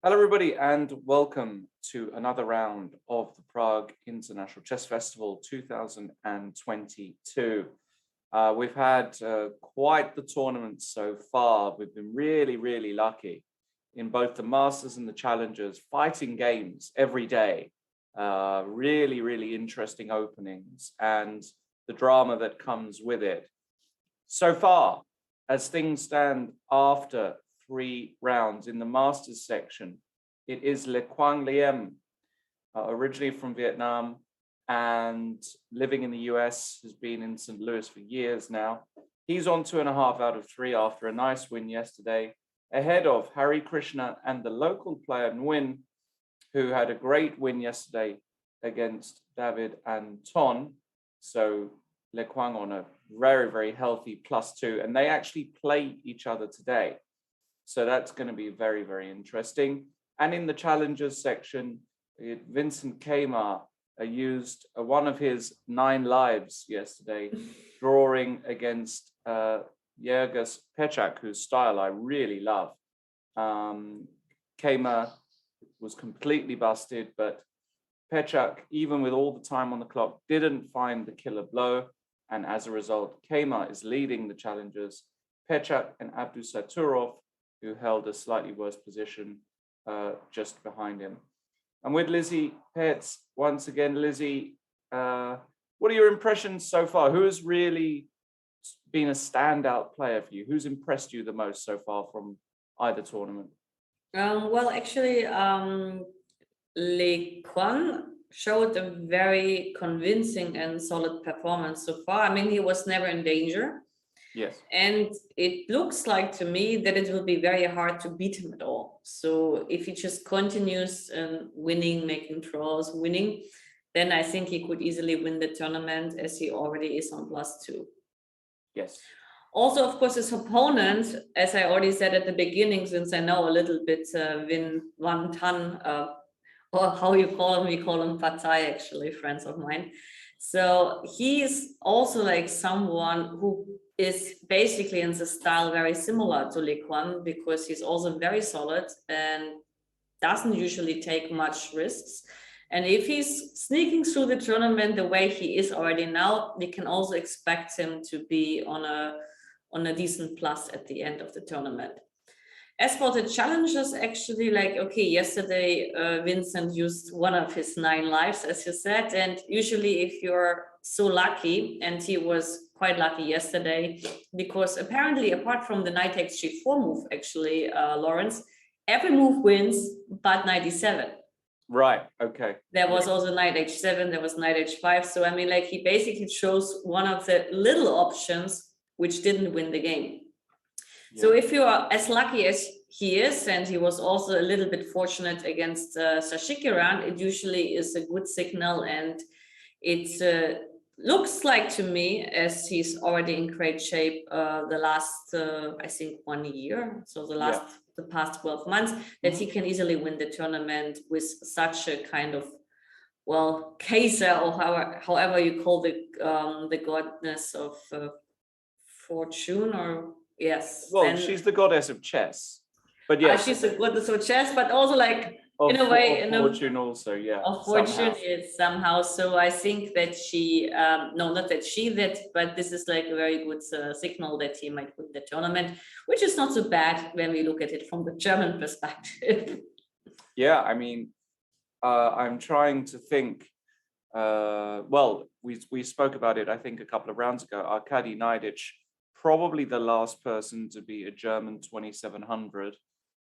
Hello, everybody, and welcome to another round of the Prague International Chess Festival 2022. We've had quite the tournament so far. We've been really lucky in both the Masters and the Challengers, fighting games every day. Really interesting openings and the drama that comes with it. So far, as things stand after 3 rounds in the Masters section, it is Le Quang Liem, originally from Vietnam and living in the US, has been in St. Louis for years now. He's on 2.5 out of 3 after a nice win yesterday, ahead of Hari Krishna and the local player Nguyen, who had a great win yesterday against David Anton. So Le Quang on a very healthy +2, and they actually play each other today. So that's going to be very interesting. And in the Challengers section, Vincent Kmar used one of his 9 lives yesterday, drawing against Yergis Pechak, whose style I really love. Kmar was completely busted, but Pechak, even with all the time on the clock, didn't find the killer blow. And as a result, Kmar is leading the Challengers. Pechak and Abdusaturov, who held a slightly worse position, just behind him. And with Lizzie Petz, once again, Lizzie, what are your impressions so far? Who has really been a standout player for you? Who's impressed you the most so far from either tournament? Well, actually, Le Quang showed a very convincing and solid performance so far. I mean, he was never in danger. Yes. And it looks like to me that it will be very hard to beat him at all. So if he just continues winning, making draws, winning, then I think he could easily win the tournament, as he already is on +2. Yes. Also, of course, his opponent, as I already said at the beginning, since I know a little bit, Vin Van Tan, or how you call him, we call him Fatai, actually, friends of mine. So he's also like someone who is basically in the style very similar to Le Quang, because he's also very solid and doesn't usually take much risks. And if he's sneaking through the tournament the way he is already now, we can also expect him to be on a decent plus at the end of the tournament. As for the challenges, actually, yesterday, Vincent used one of his 9 lives, as you said. And usually if you're so lucky, and he was quite lucky yesterday, because apparently, apart from the knight takes g4 move, actually, Lawrence, every move wins but knight e7. Right, okay. There was also knight h7, there was knight h5. So, I mean, he basically chose one of the little options which didn't win the game. Yeah. So if you are as lucky as he is, and he was also a little bit fortunate against Sashikiran, it usually is a good signal, and it looks like to me, as he's already in great shape the last, I think, 1 year, so the past 12 months, that he can easily win the tournament with such a kind of, well, Kaiser, or however you call the goddess of fortune, or yes. Well, she's the goddess of chess, but yes, she's the goddess of chess, but also in a way, of fortune also, yeah. Of fortune is somehow. So I think that she, but this is like a very good signal that he might win the tournament, which is not so bad when we look at it from the German perspective. Yeah, I mean, I'm trying to think. Well, we spoke about it, I think, a couple of rounds ago. Arkady Naiditsch, probably the last person to be a German 2700.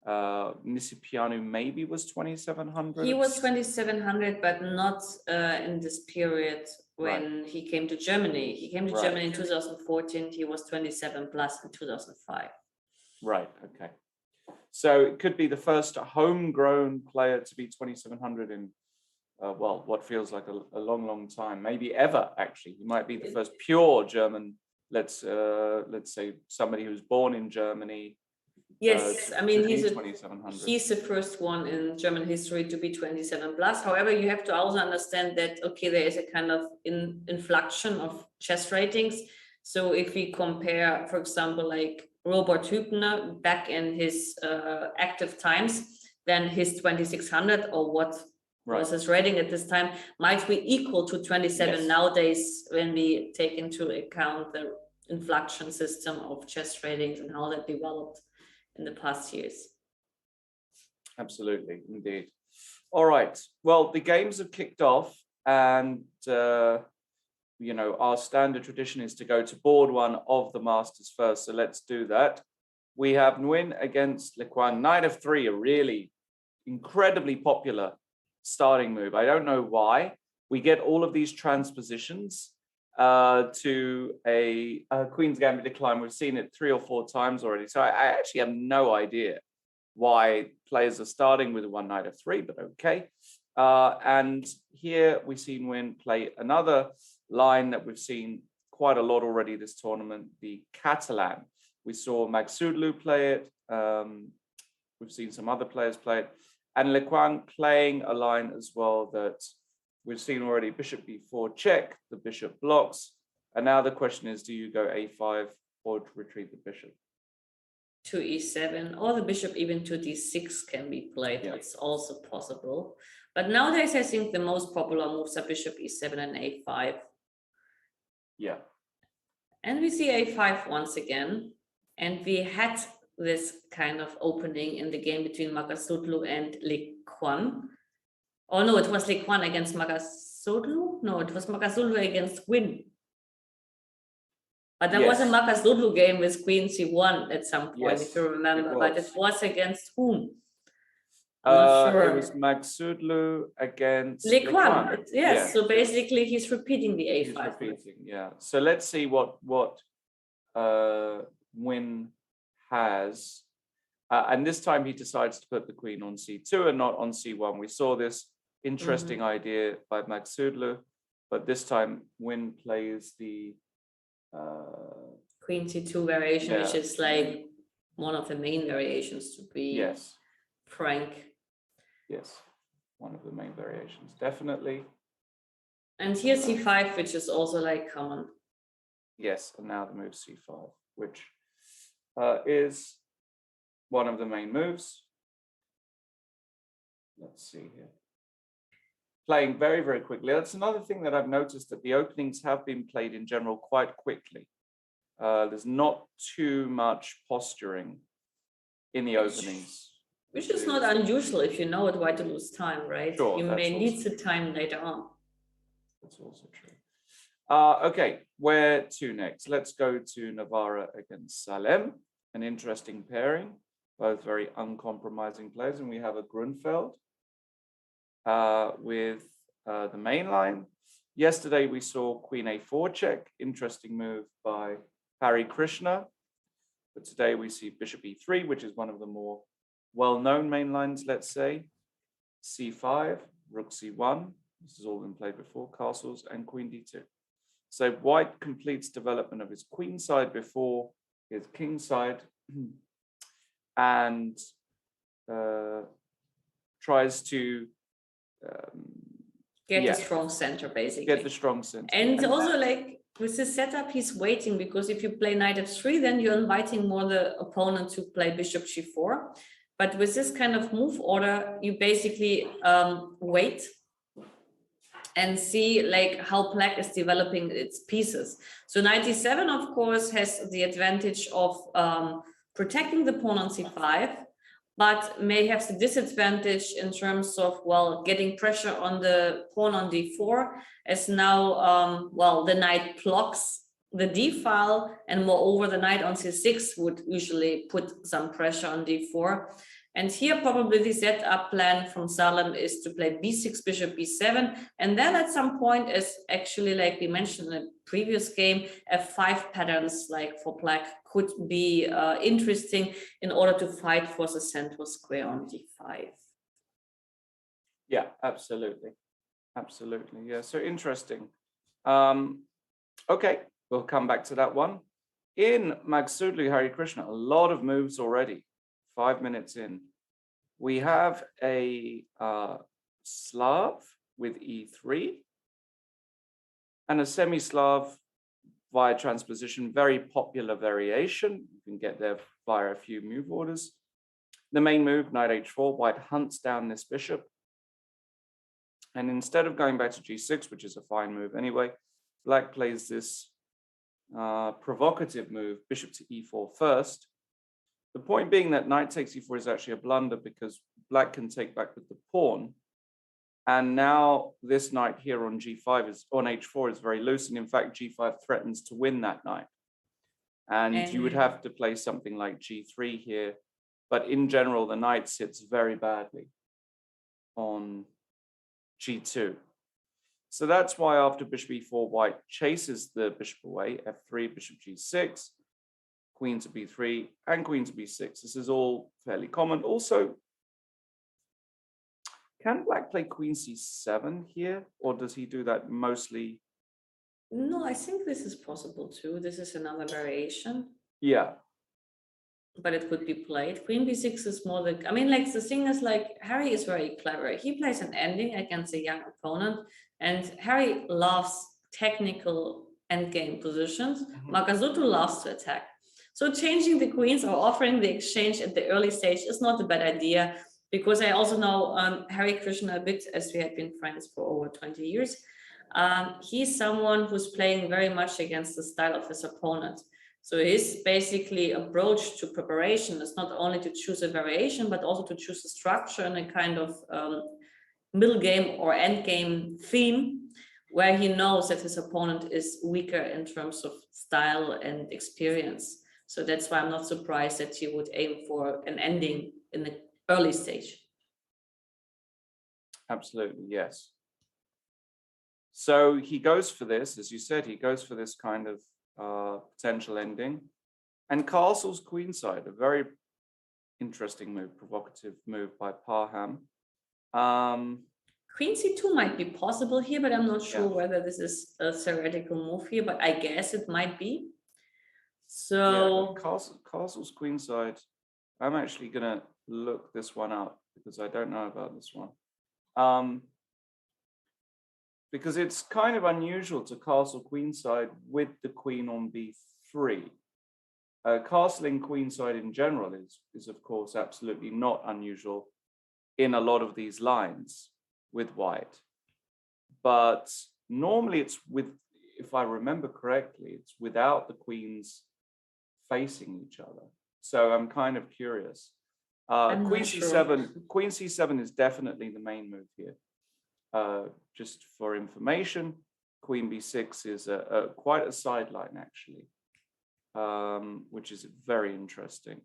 Nisipianu maybe was 2700. He was 2700, but not in this period when he came to Germany. He came to Germany in 2014. He was 27 plus in 2005. Right, okay. So it could be the first homegrown player to be 2700 in, well, what feels like a long time, maybe ever, actually. He might be the first pure German, let's say somebody who's born in Germany. Yes, I mean, he's the first one in German history to be 27 plus. However, you have to also understand that, okay, there is a kind of inflection of chess ratings. So if we compare, for example, like Robert Hübner back in his active times, then his 2600 or what was his rating at this time might be equal to 27 nowadays when we take into account the inflection system of chess ratings and how that developed in the past years. Absolutely, indeed. All right. Well, the games have kicked off, and you know, our standard tradition is to go to board one of the Masters first. So let's do that. We have Nguyen against Lequan. Knight of 3, a really incredibly popular starting move. I don't know why. We get all of these transpositions to a Queen's Gambit decline. We've seen it 3 or 4 times already. So I actually have no idea why players are starting with a 1 Knight of 3, but okay. And here we see Nguyen play another line that we've seen quite a lot already this tournament, the Catalan. We saw Magsudlu play it. We've seen some other players play it. And Lequan playing a line as well that we've seen already, bishop b4 check, the bishop blocks. And now the question is, do you go a5 or retreat the bishop? To e7, or the bishop even to d6 can be played. Yeah. It's also possible. But nowadays, I think the most popular moves are bishop e7 and a5. Yeah. And we see a5 once again. And we had this kind of opening in the game between Magasudlu and Lequan. Oh no, it was Lequan against Magasudlu? No, it was Magasudlu against Nguyen. But there was a Magasudlu game with Queen C1 at some point, if you remember. But it was against whom? I'm not sure. It was Magsudlu against Lequan. Yes, so basically he's repeating the a5. He's repeating, yeah. So let's see what Nguyen has. And this time he decides to put the queen on c2 and not on c1. We saw this interesting idea by Magsudlu, but this time Nguyen plays the Queen c2 variation, which is like one of the main variations, to be frank. Yes, one of the main variations, definitely. And here c5, which is also like common. Yes, and now the move c5, which is one of the main moves. Let's see here. Playing very, very quickly. That's another thing that I've noticed, that the openings have been played in general quite quickly. There's not too much posturing in the openings. Which is not unusual if you know it, why to lose time, right? Sure, you may need the time later on. That's also true. Okay, where to next? Let's go to Navarra against Salem. An interesting pairing, both very uncompromising players. And we have a Grunfeld with the main line. Yesterday, we saw Queen a4 check. Interesting move by Hari Krishna. But today, we see Bishop e3, which is one of the more well-known main lines, let's say. c5, rook c1. This has all been played before, castles, and queen d2. So white completes development of his queen side before his king side, and tries to get the strong center, basically. Get the strong center. And also, like, with this setup, he's waiting, because if you play knight f3, then you're inviting more the opponent to play bishop g4. But with this kind of move order, you basically wait and see like how black is developing its pieces. So knight e7, of course, has the advantage of protecting the pawn on c5, but may have the disadvantage in terms of, well, getting pressure on the pawn on d4, as now, well, the knight blocks the d file, and moreover, the knight on c6 would usually put some pressure on d4. And here probably the setup plan from Salem is to play b6, bishop b7, and then at some point, as actually like we mentioned in the previous game, f5 patterns like for black could be interesting in order to fight for the central square on d5. Yeah, absolutely. Absolutely. Yeah, so interesting. Okay, we'll come back to that one. In Magsudlu Hari Krishna, a lot of moves already. 5 minutes in. We have a Slav with e3 and a semi-Slav via transposition, very popular variation. You can get there via a few move orders. The main move, knight h4, white hunts down this bishop. And instead of going back to g6, which is a fine move anyway, black plays this provocative move, bishop to e4 first. The point being that knight takes e4 is actually a blunder because black can take back with the pawn. And now this knight here on g5 is on h4 is very loose. And in fact, g5 threatens to win that knight. And you would have to play something like g3 here. But in general, the knight sits very badly on g2. So that's why after bishop e4, white chases the bishop away, f3, bishop g6, queen to b3, and queen to b6. This is all fairly common. Also, can black play queen c7 here, or does he do that mostly? No, I think this is possible too. This is another variation. Yeah. But it could be played. Queen b6 is more the, I mean, like the thing is like Harry is very clever. He plays an ending against a young opponent, and Harry loves technical endgame positions. Makazuto loves to attack. So changing the queens or offering the exchange at the early stage is not a bad idea, because I also know Harry Krishna a bit, as we had been friends for over 20 years. He's someone who's playing very much against the style of his opponent. So his basically approach to preparation is not only to choose a variation, but also to choose a structure and a kind of middle game or end game theme, where he knows that his opponent is weaker in terms of style and experience. So that's why I'm not surprised that he would aim for an ending in the early stage. Absolutely, yes. So he goes for this, as you said, he goes for this kind of potential ending, and castles queenside, a very interesting move, provocative move by Parham. Queen c2 might be possible here, but I'm not sure whether this is a theoretical move here, but I guess it might be. So castles queenside, I'm actually gonna look this one up because I don't know about this one. Because it's kind of unusual to castle queenside with the queen on b3. Castling queenside in general is of course absolutely not unusual in a lot of these lines with white. But normally it's with, if I remember correctly, it's without the queens facing each other. So I'm kind of curious. Queen c7 is definitely the main move here. Just for information, queen b6 is quite a sideline actually, which is very interesting.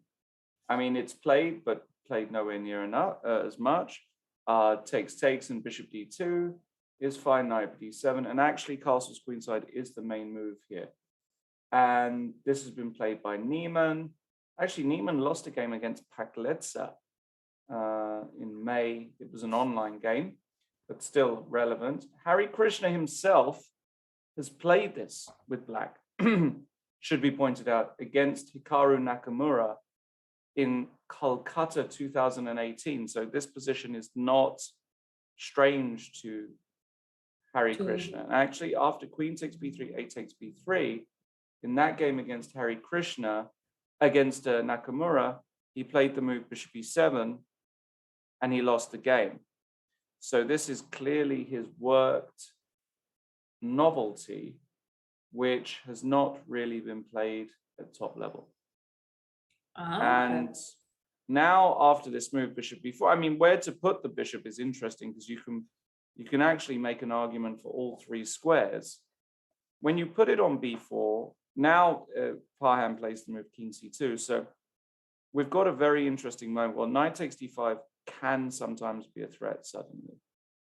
I mean, it's played, but played nowhere near enough as much. Takes and bishop d2 is fine, knight d7, and actually castles queenside is the main move here. And this has been played by Niemann. Actually, Niemann lost a game against Pakletsa in May. It was an online game, but still relevant. Harry Krishna himself has played this with black, should be pointed out, against Hikaru Nakamura in Kolkata 2018. So this position is not strange to Harry Krishna. And actually, after queen takes b3, a takes b3, in that game against Harry Krishna, against Nakamura, he played the move bishop e7, and he lost the game. So this is clearly his worked novelty, which has not really been played at top level. And now after this move bishop b4, I mean, where to put the bishop is interesting, because you can actually make an argument for all three squares. When you put it on b4, now Parham plays the move king c2. So we've got a very interesting moment. Well, knight takes d5 can sometimes be a threat suddenly.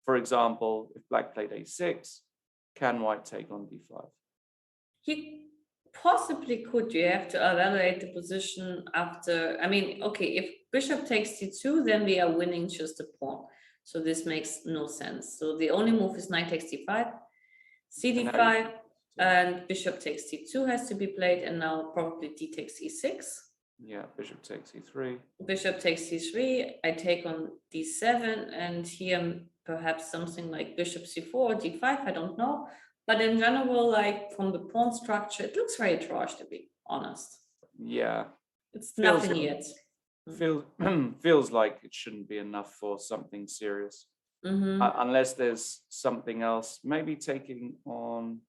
For example, if black played a6, can white take on d5? He possibly could. You have to evaluate the position after. I mean, okay, if bishop takes d2, then we are winning just a pawn. So this makes no sense. So the only move is knight takes d5, cd5, and bishop takes d2 has to be played, and now probably d takes e6. Yeah, bishop takes e3. Bishop takes c3, I take on d7, and here perhaps something like bishop c4, d5, I don't know. But in general, like from the pawn structure, it looks very trash, to be honest. Yeah. It's nothing yet. feels like it shouldn't be enough for something serious. Unless there's something else, maybe taking on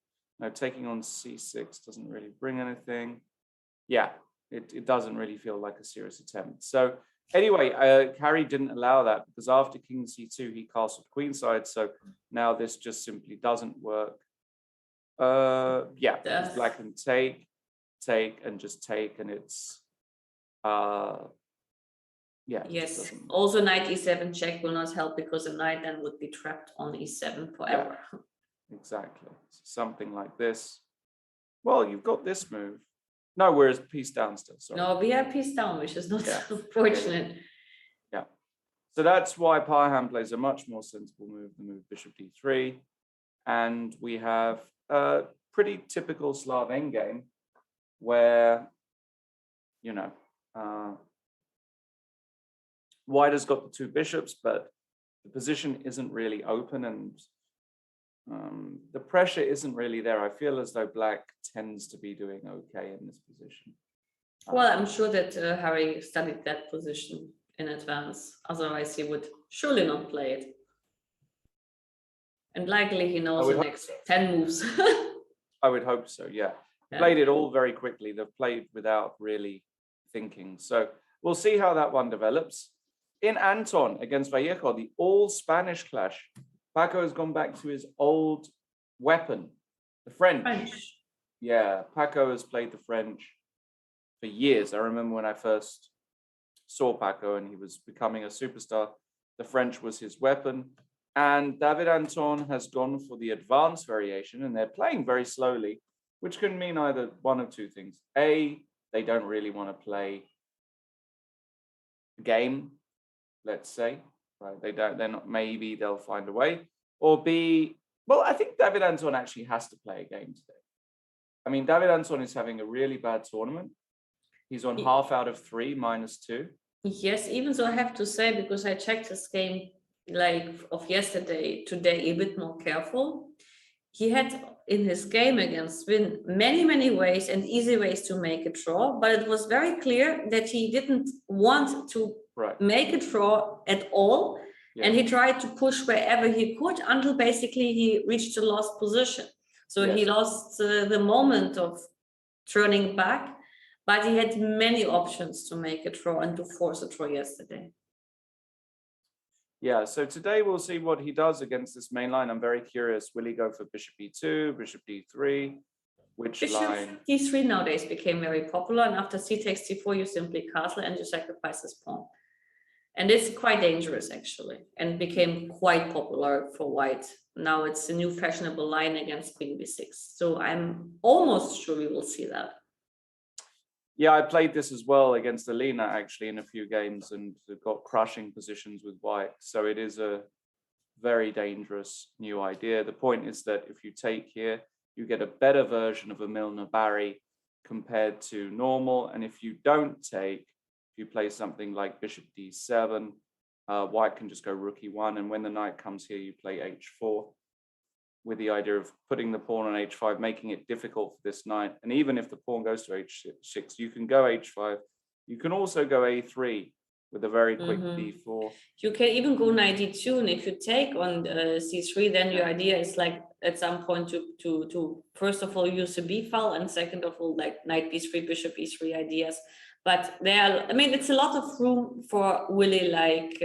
c6 doesn't really bring anything. Yeah, it doesn't really feel like a serious attempt. So anyway, Harry didn't allow that because after king c2, he castled queenside. So now this just simply doesn't work. Yeah, because black can take, and just take, and it's yeah. Yes. Also, knight e7 check will not help because the knight then would be trapped on e7 forever. Yeah, exactly. So something like this. Well, you've got this move. No, whereas piece down still. Sorry. No, we have piece down, which is not unfortunate. Yeah. So that's why Parham plays a much more sensible move, the move bishop d3, and we have a pretty typical Slav endgame where, you know, white has got the two bishops, but the position isn't really open, and the pressure isn't really there. I feel as though black tends to be doing okay in this position. Well, I'm sure that Harry studied that position in advance. Otherwise, he would surely not play it. And likely he knows the next 10 moves. I would hope so, yeah. Played it all very quickly. They've played without really thinking. So we'll see how that one develops. In Anton against Vallejo, the all-Spanish clash, Paco has gone back to his old weapon, the French. Yeah, Paco has played the French for years. I remember when I first saw Paco and he was becoming a superstar, the French was his weapon. And David Anton has gone for the advanced variation, and they're playing very slowly, which can mean either one of two things. A, they don't really want to play the game, let's say, right? They're not, maybe they'll find a way. Or B, well, I think David Anton actually has to play a game today. I mean, David Anton is having a really bad tournament. He's on half out of 3, -2. Yes, even so I have to say, because I checked his game like of yesterday, today a bit more careful. He had in his game against Win many ways and easy ways to make a draw, but it was very clear that he didn't want to make a draw at all. Yeah. And he tried to push wherever he could until basically he reached the lost position. So he lost the moment of turning back, but he had many options to make a draw and to force a draw yesterday. Yeah, so today we'll see what he does against this main line. I'm very curious. Will he go for bishop e2, bishop d3? Which line? Bishop d3 nowadays became very popular, and after c takes d4, you simply castle and you sacrifice this pawn. And it's quite dangerous, actually, and became quite popular for white. Now it's a new fashionable line against queen b6. So I'm almost sure we will see that. Yeah, I played this as well against Alina, actually, in a few games, and got crushing positions with white. So it is a very dangerous new idea. The point is that if you take here, you get a better version of a Milner-Barry compared to normal. And if you don't take, if you play something like bishop d7, white can just go rook e1. And when the knight comes here, you play h4. With the idea of putting the pawn on h5, making it difficult for this knight. And even if the pawn goes to h6, you can go h5. You can also go a3 with a very quick d4. You can even go knight d2, and if you take on c3, then your idea is like at some point to first of all use a b file, and second of all like knight b3, bishop e3 ideas. But there are, I mean, it's a lot of room for really like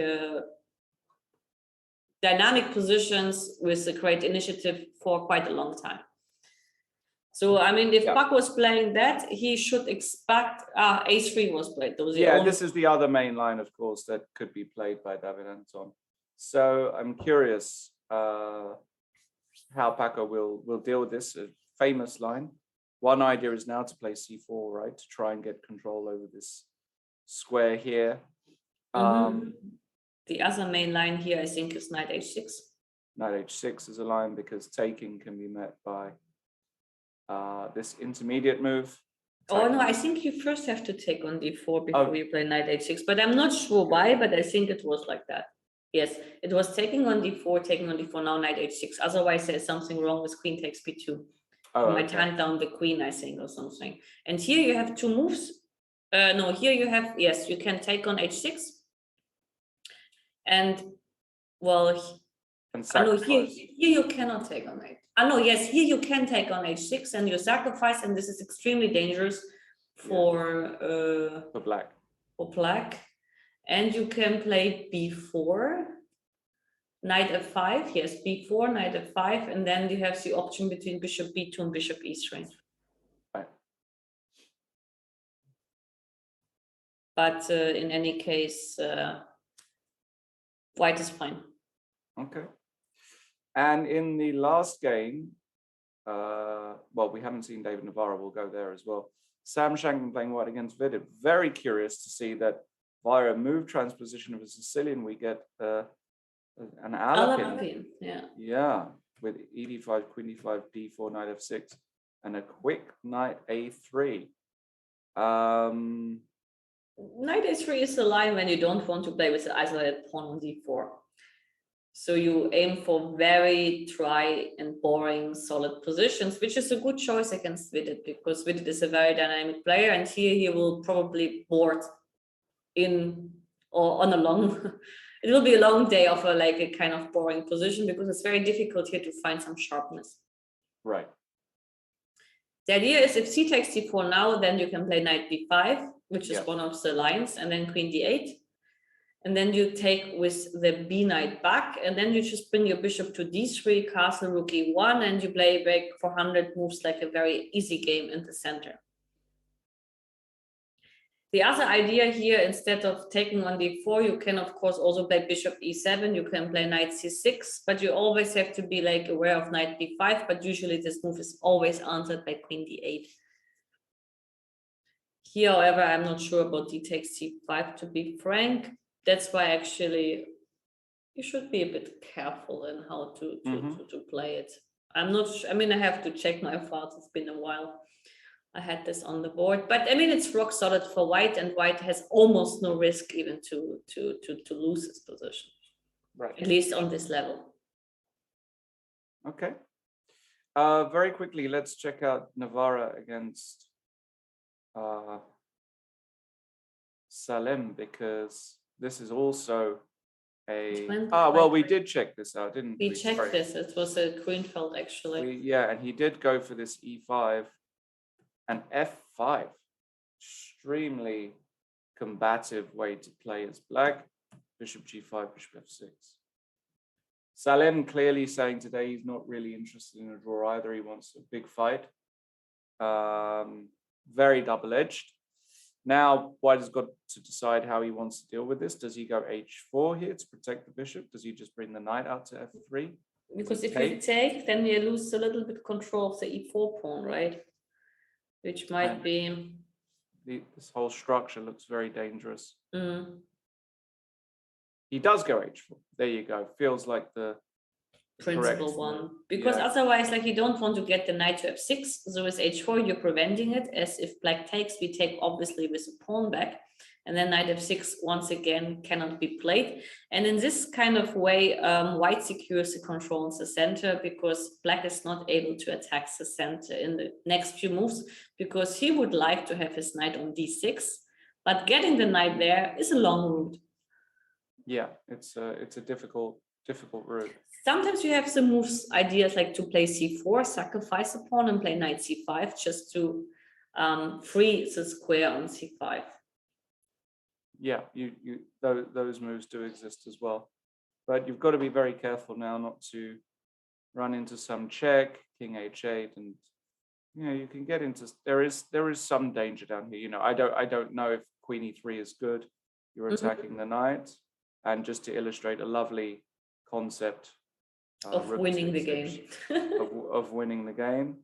dynamic positions with a great initiative for quite a long time. So, I mean, if Paco was playing that, he should expect a3 was played. This is the other main line, of course, that could be played by David Anton. So I'm curious how Paco will deal with this famous line. One idea is now to play c4, right, to try and get control over this square here. The other main line here, I think, is knight h6. Knight h6 is a line because taking can be met by this intermediate move. Oh, no, I think you first have to take on d4 before you play knight h6, but I'm not sure why, but I think it was like that. Yes, it was taking on d4, now knight h6. Otherwise, there's something wrong with queen takes b2. You might hand down the queen, I think, or something. And here you have two moves No, here you have, yes, you can take on h6. And well, And no, here sacrifice. you cannot take on h. No, yes, here you can take on h6 and you sacrifice, and this is extremely dangerous for black. For black. And you can play b4, knight f5, yes, b4, knight f5, and then you have the option between bishop b2 and bishop e3. Right. But in any case, white is fine. Okay. And in the last game, well, we haven't seen David Navarro. We'll go there as well. Sam Shanklin playing white against Vidit. Very curious to see that via a move transposition of a Sicilian, we get an Alapin. Yeah. Yeah, with e5, queen e5, d4, knight f6, and a quick knight a3. Knight a3 is the line when you don't want to play with the isolated pawn on d4. So you aim for very dry and boring solid positions, which is a good choice against Vidit, because Vidit is a very dynamic player, and here he will probably board in or on a long it will be a long day of a kind of boring position, because it's very difficult here to find some sharpness. Right. The idea is if c takes d4 now, then you can play knight b5, which is Yeah. one of the lines, and then queen d8. And then you take with the b knight back, and then you just bring your bishop to d3, castle, rook e1, and you play back 400 moves like a very easy game in the center. The other idea here, instead of taking on d4, you can of course also play bishop e7, you can play knight c6, but you always have to be aware of knight b5, but usually this move is always answered by queen d8. Here, however, I'm not sure about d takes c5, to be frank. That's why actually you should be a bit careful in how to play it. I'm not sure, I mean, I have to check my files, it's been a while. I had this on the board, but I mean, it's rock solid for white, and white has almost no risk even to lose his position, Right. at least on this level. Okay. Very quickly, let's check out Navarra against Salem, because this is also well, we did check this out, didn't we? We checked this. It was a Greenfeld, actually. Yeah, and he did go for this e5 and f5. Extremely combative way to play as black. Bishop g5, bishop f6. Salem clearly saying today he's not really interested in a draw either. He wants a big fight. Very double-edged. Now, white has got to decide how he wants to deal with this. Does he go h4 here to protect the bishop? Does he just bring the knight out to f3? Because if you take, then you lose a little bit control of the e4 pawn, right? Which might be... This whole structure looks very dangerous. Mm. He does go h4. There you go. Feels like the principal one, because otherwise, you don't want to get the knight to f6. So with h4, you're preventing it. As if black takes, we take obviously with a pawn back, and then knight f6 once again cannot be played. And in this kind of way, white secures the control in the center, because black is not able to attack the center in the next few moves, because he would like to have his knight on d6, but getting the knight there is a long route. Yeah, it's a difficult route. Sometimes you have some moves, ideas like to play c4, sacrifice a pawn, and play knight c5 just to free the square on c5. Yeah, those moves do exist as well, but you've got to be very careful now not to run into some check, king h8, and you can get into there is some danger down here. I don't know if queen e3 is good. You're attacking the knight, and just to illustrate a lovely concept of winning the game. of winning the game.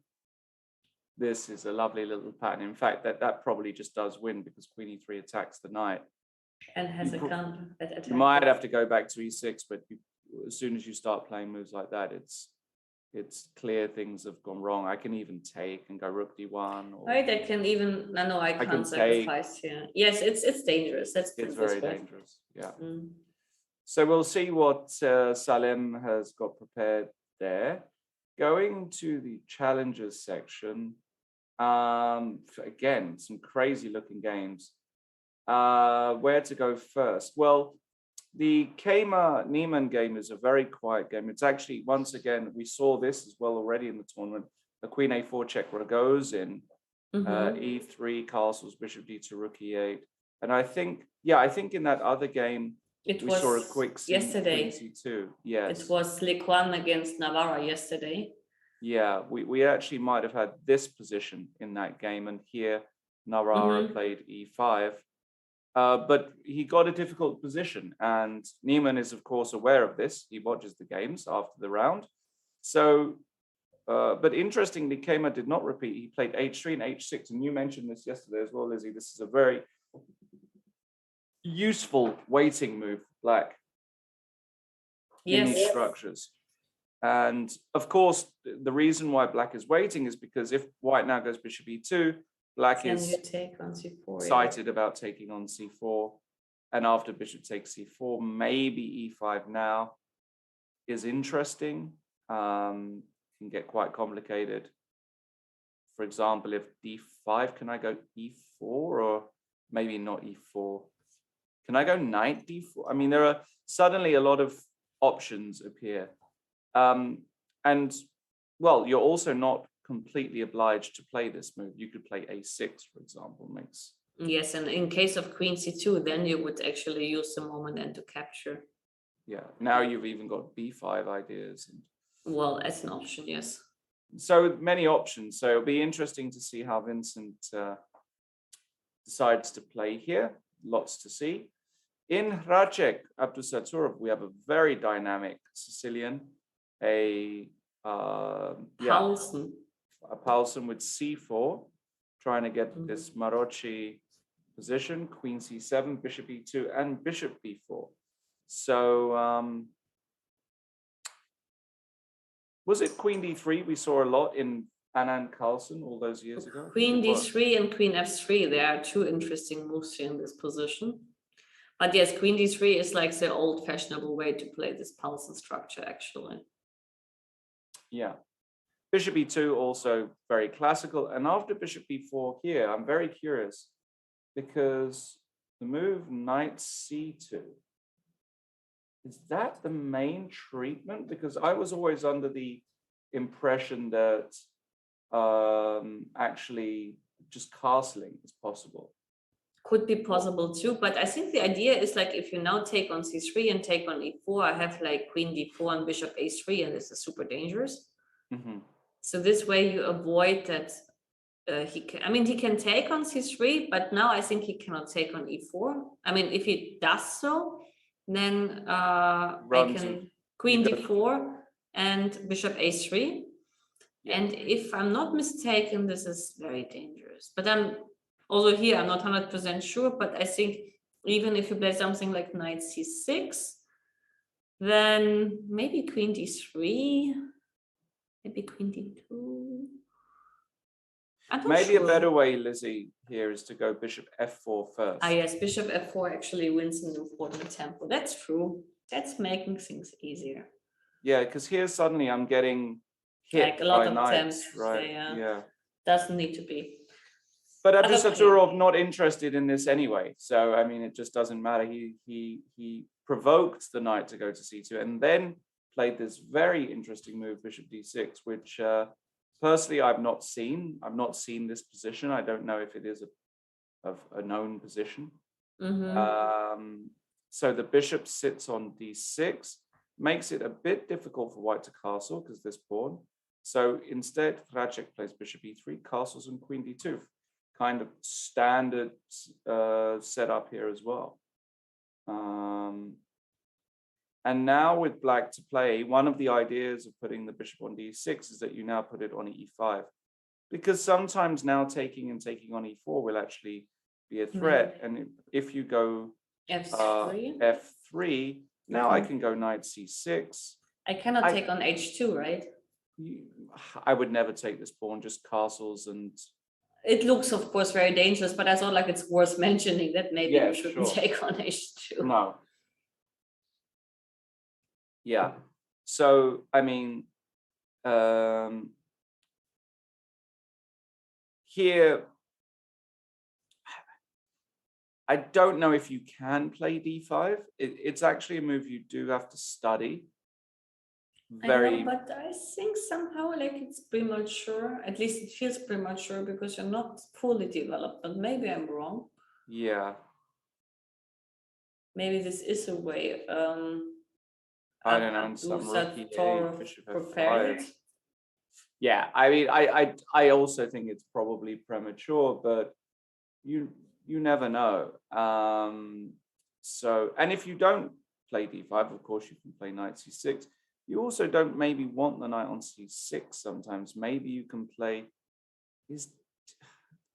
This is a lovely little pattern. In fact, that probably just does win, because queen e3 attacks the knight. And has a counter that attacks. You might have to go back to e6, but as soon as you start playing moves like that, it's clear things have gone wrong. I can even take and go rook d1. Right, I can even, no, I can't sacrifice here. Yes, it's dangerous. It's very dangerous, yeah. So we'll see what Salem has got prepared there. Going to the challengers section, again, some crazy looking games. Where to go first? Well, the Kema-Niemann game is a very quiet game. It's actually, once again, we saw this as well already in the tournament. A queen a4 check Rogozin, e3, castles, bishop d2, rook e8. And I think in that other game, It we was saw a quick yesterday. queen c2. Yes. It was Lequan against Navarra yesterday. Yeah, we actually might have had this position in that game. And here, Navarra played e5. But he got a difficult position, and Niemann is, of course, aware of this. He watches the games after the round. So, but interestingly, Kema did not repeat. He played h3 and h6, and you mentioned this yesterday as well, Lizzie. This is a very useful waiting move, Black, in these structures. And of course, the reason why Black is waiting is because if White now goes bishop e2, Black is take on c4, excited about taking on c4, and after bishop takes c4, maybe e5 now is interesting. Can get quite complicated. For example, if d5, can I go e4 or maybe not e4? Can I go knight d4? I mean, there are suddenly a lot of options appear. And well, you're also not completely obliged to play this move. You could play a6, for example, makes. Yes, and in case of queen c2, then you would actually use the moment and to capture. Yeah, now you've even got b5 ideas. Well, as an option, yes. So many options. So it'll be interesting to see how Vincent decides to play here. Lots to see. In Hracek Abdusaturov, we have a very dynamic Sicilian, a Paulsen. A Paulsen with c4, trying to get this Maroczy position, queen c7, bishop e2, and bishop b4. So was it queen d3 we saw a lot in Anand Carlsen all those years ago? Queen d3 and queen f3, there are two interesting moves here in this position. But yes, queen d3 is like the old fashionable way to play this Paulsen structure, actually. Yeah. Bishop e2 also very classical. And after bishop b4 here, I'm very curious because the move knight c2, is that the main treatment? Because I was always under the impression that actually just castling is possible. Could be possible too, but I think the idea is like if you now take on c3 and take on e4, I have like queen d4 and bishop a3, and this is super dangerous. So this way you avoid that he can take on c3, but now I think he cannot take on e4. I mean, if he does so, then I can queen d4 and bishop a3. Yeah. And if I'm not mistaken, this is very dangerous. But I'm also here, I'm not 100% sure, but I think even if you play something like knight c6, then maybe queen d3, maybe queen d2. Maybe a better way, Lizzie, here is to go bishop f4 first. Ah, yes, bishop f4 actually wins an important tempo. That's true. That's making things easier. Yeah, because here suddenly I'm getting hit like a lot by of knights, attempts. right? Yeah. Doesn't need to be. But Abdusaturov not interested in this anyway. So I mean, it just doesn't matter. He provoked the knight to go to c2 and then played this very interesting move, bishop d6, which personally I've not seen. I've not seen this position. I don't know if it is a known position. So the bishop sits on d6, makes it a bit difficult for white to castle because this pawn. So instead, Hracek plays bishop e3, castles and queen d2. Kind of standard setup here as well. And now with black to play, one of the ideas of putting the bishop on d6 is that you now put it on e5. Because sometimes now taking on e4 will actually be a threat. And if you go f3, now I can go knight c6. I cannot take on h2, right? I would never take this pawn, just castles and... It looks, of course, very dangerous, but I thought like it's worth mentioning that maybe you shouldn't take on h2. No. Yeah. So, I mean, here, I don't know if you can play d5. It's actually a move you do have to study. I know, but I think somehow like it's premature. At least it feels premature because you're not fully developed. But maybe I'm wrong. Yeah. Maybe this is a way. I don't know. And some rook e8, bishop preparing f5. it. Yeah, I mean, I also think it's probably premature, but you never know. So, and if you don't play d5, of course, you can play knight c6. You also don't maybe want the knight on c6 sometimes. Maybe you can play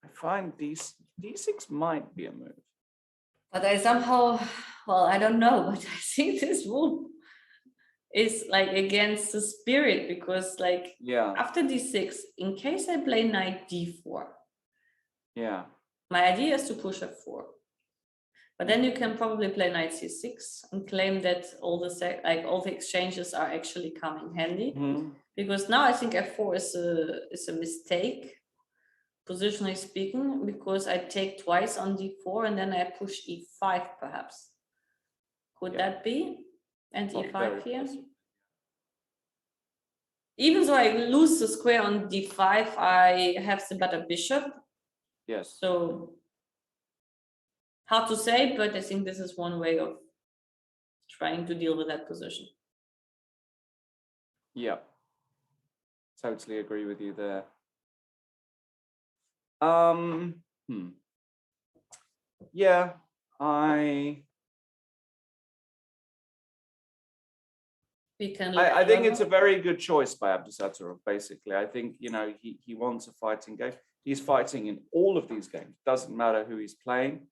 I find d6 might be a move. But I somehow, well, I don't know, but I think this move is like against the spirit because like after d6, in case I play knight d4, my idea is to push f4. But then you can probably play knight c6 and claim that all the exchanges are actually coming handy. Because now I think f4 is a mistake, positionally speaking, because I take twice on d4 and then I push e5 perhaps. Could that be? And e5 here? Possible. Even though I lose the square on d5, I have the better bishop. Yes. So hard to say, but I think this is one way of trying to deal with that position. Yeah. Totally agree with you there. Yeah, I think it's a very good choice by Abdusattorov, basically. I think, you know, he wants a fighting game. He's fighting in all of these games. Doesn't matter who he's playing.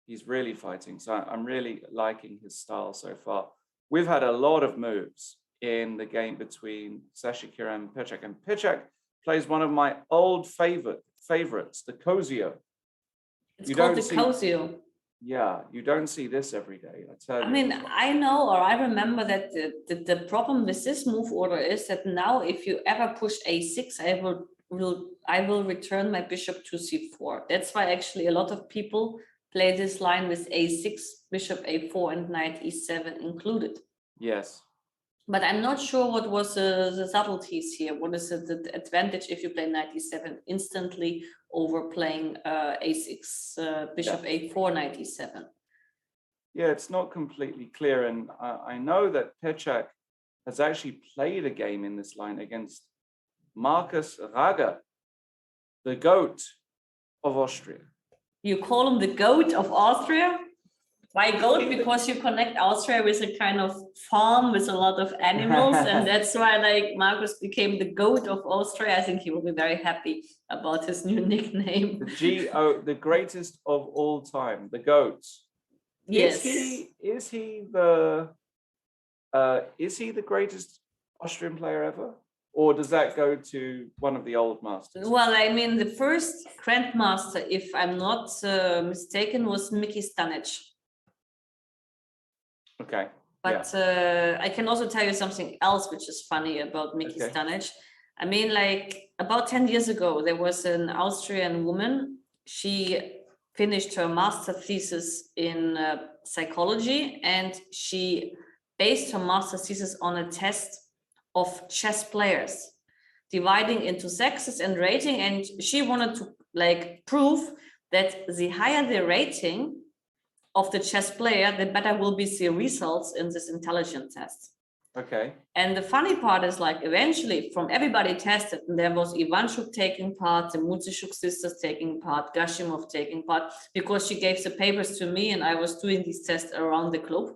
He's really fighting. So I'm really liking his style so far. We've had a lot of moves in the game between Sashikira and Pichak. And Pichak plays one of my old favorites, the Kozio. It's called the Kozio. Yeah, you don't see this every day. I tell you. I mean, I know, or I remember that the problem with this move order is that now if you ever push a6, I will return my bishop to c4. That's why actually a lot of people play this line with a6, bishop a4, and knight e7 included. Yes. But I'm not sure what was the subtleties here. What is the advantage if you play knight e7 instantly over playing a6, bishop a4, knight e7? Yeah, it's not completely clear. And I know that Pichak has actually played a game in this line against Markus Rager, the GOAT of Austria. You call him the GOAT of Austria? Why goat? Because you connect Austria with a kind of farm with a lot of animals, and that's why like Marcus became the GOAT of Austria. I think he will be very happy about his new nickname. The greatest of all time, the GOAT. Yes. Is he the greatest Austrian player ever? Or does that go to one of the old masters? Well, I mean, the first grandmaster, if I'm not mistaken, was Miki Stanic. Okay. But I can also tell you something else which is funny about Miki Stanic. I mean, like about 10 years ago, there was an Austrian woman. She finished her master thesis in psychology, and she based her master thesis on a test of chess players, dividing into sexes and rating. And she wanted to like prove that the higher the rating of the chess player, the better will be the results in this intelligence test. Okay. And the funny part is like eventually from everybody tested, and there was Ivanchuk taking part, the Mutsishuk sisters taking part, Gashimov taking part, because she gave the papers to me and I was doing these tests around the globe.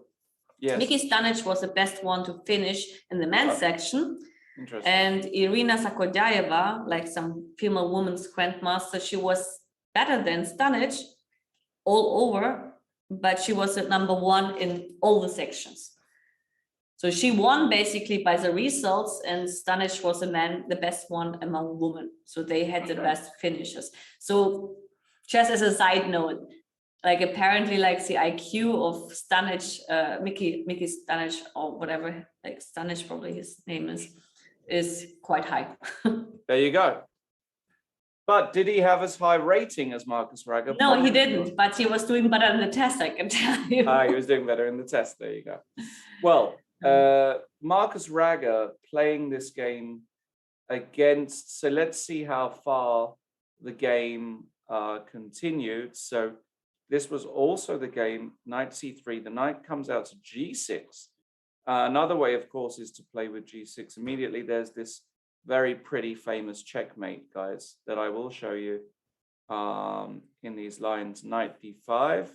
Yes. Miki Stanic was the best one to finish in the men's section. And Irina Sakodyayeva, like some female women's grandmaster, she was better than Stanic all over, but she was at number one in all the sections. So she won basically by the results, and Stanic was the best one among women. So they had the best finishes. So just as a side note, like apparently like the IQ of Stanic, Miki Stanic or whatever, like Stanic probably his name is quite high. There you go. But did he have as high rating as Marcus Ragger? No, he Probably didn't, not. but he was doing better in the test, I can tell you. He was doing better in the test. There you go. Well, Marcus Ragger playing this game against, so let's see how far the game continued. So this was also the game, knight c3. The knight comes out to g6. Another way, of course, is to play with g6. Immediately, there's this very pretty famous checkmate, guys, that I will show you in these lines. Knight d5.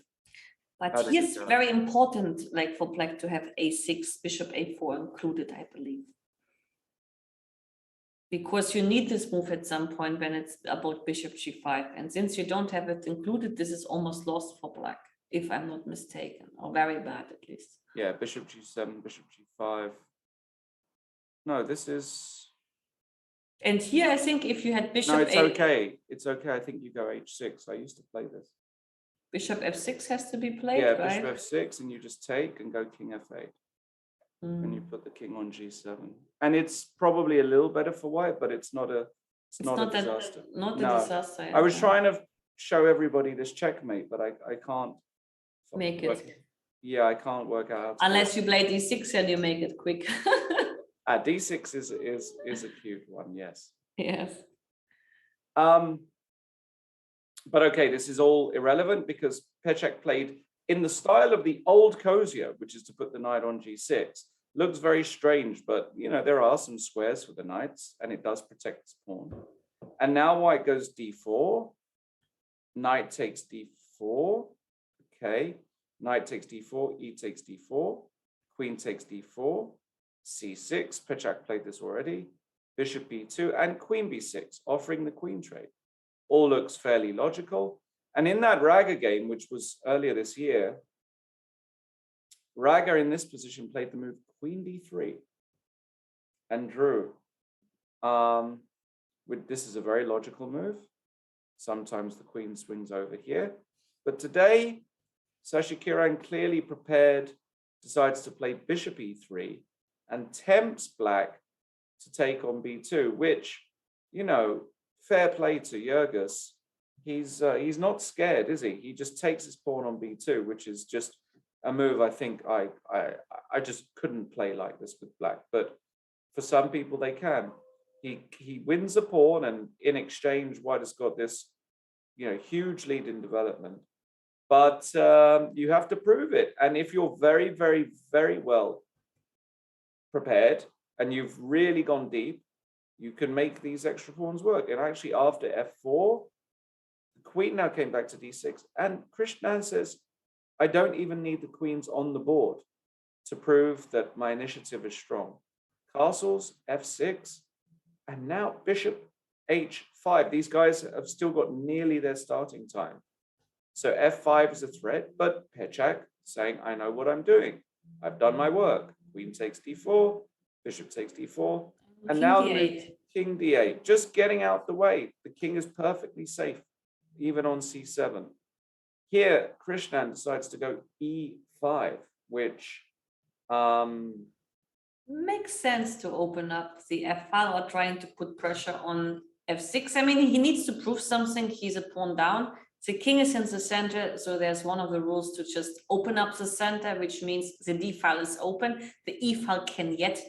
But here's very important, like for black to have a6, bishop a4 included, I believe. Because you need this move at some point when it's about bishop g5. And since you don't have it included, this is almost lost for black, if I'm not mistaken, or very bad at least. Yeah, bishop g7, bishop g5. No, this is... And here, I think if you had bishop... No, it's okay. It's okay. I think you go h6. I used to play this. Bishop f6 has to be played, yeah, right? bishop f6, and you just take and go king f8. And you put the king on g7. And it's probably a little better for white, but it's not a disaster. Not a disaster. I was trying to show everybody this checkmate, but I can't make it. Yeah, I can't work out. Unless you play d6 and you make it quick. D6 is a cute one, yes. Yes. But okay, this is all irrelevant because PICF played in the style of the old Kozio, which is to put the knight on g6. Looks very strange, but you know, there are some squares for the knights and it does protect its pawn. And now white goes d4, knight takes d4, okay, knight takes d4, e takes d4, queen takes d4, c6, PICF played this already, bishop b2, and queen b6, offering the queen trade. All looks fairly logical. And in that Ragger game, which was earlier this year, Ragger in this position played the move queen d3 and drew. This is a very logical move. Sometimes the queen swings over here. But today, Sacha Kiran clearly prepared, decides to play bishop e3 and tempts black to take on b2, which, you know, fair play to Jurgis. He's not scared, is he? He just takes his pawn on b2, which is just a move I think I just couldn't play like this with black. But for some people they can. He wins a pawn, and in exchange, white has got this, you know, huge lead in development. But you have to prove it. And if you're very, very, very well prepared and you've really gone deep, you can make these extra pawns work. And actually, after f4, the queen now came back to d6. And Krishnan says, I don't even need the queens on the board to prove that my initiative is strong. Castles, f6, and now bishop h5. These guys have still got nearly their starting time. So f5 is a threat, but PICF saying, I know what I'm doing. I've done my work. Queen takes d4, bishop takes d4, and now the move, king d8, just getting out the way. The king is perfectly safe, even on c7. Here, Krishnan decides to go e5, which makes sense to open up the f file or trying to put pressure on f6. I mean, he needs to prove something. He's a pawn down. The king is in the center, so there's one of the rules to just open up the center, which means the d file is open. The e file can yet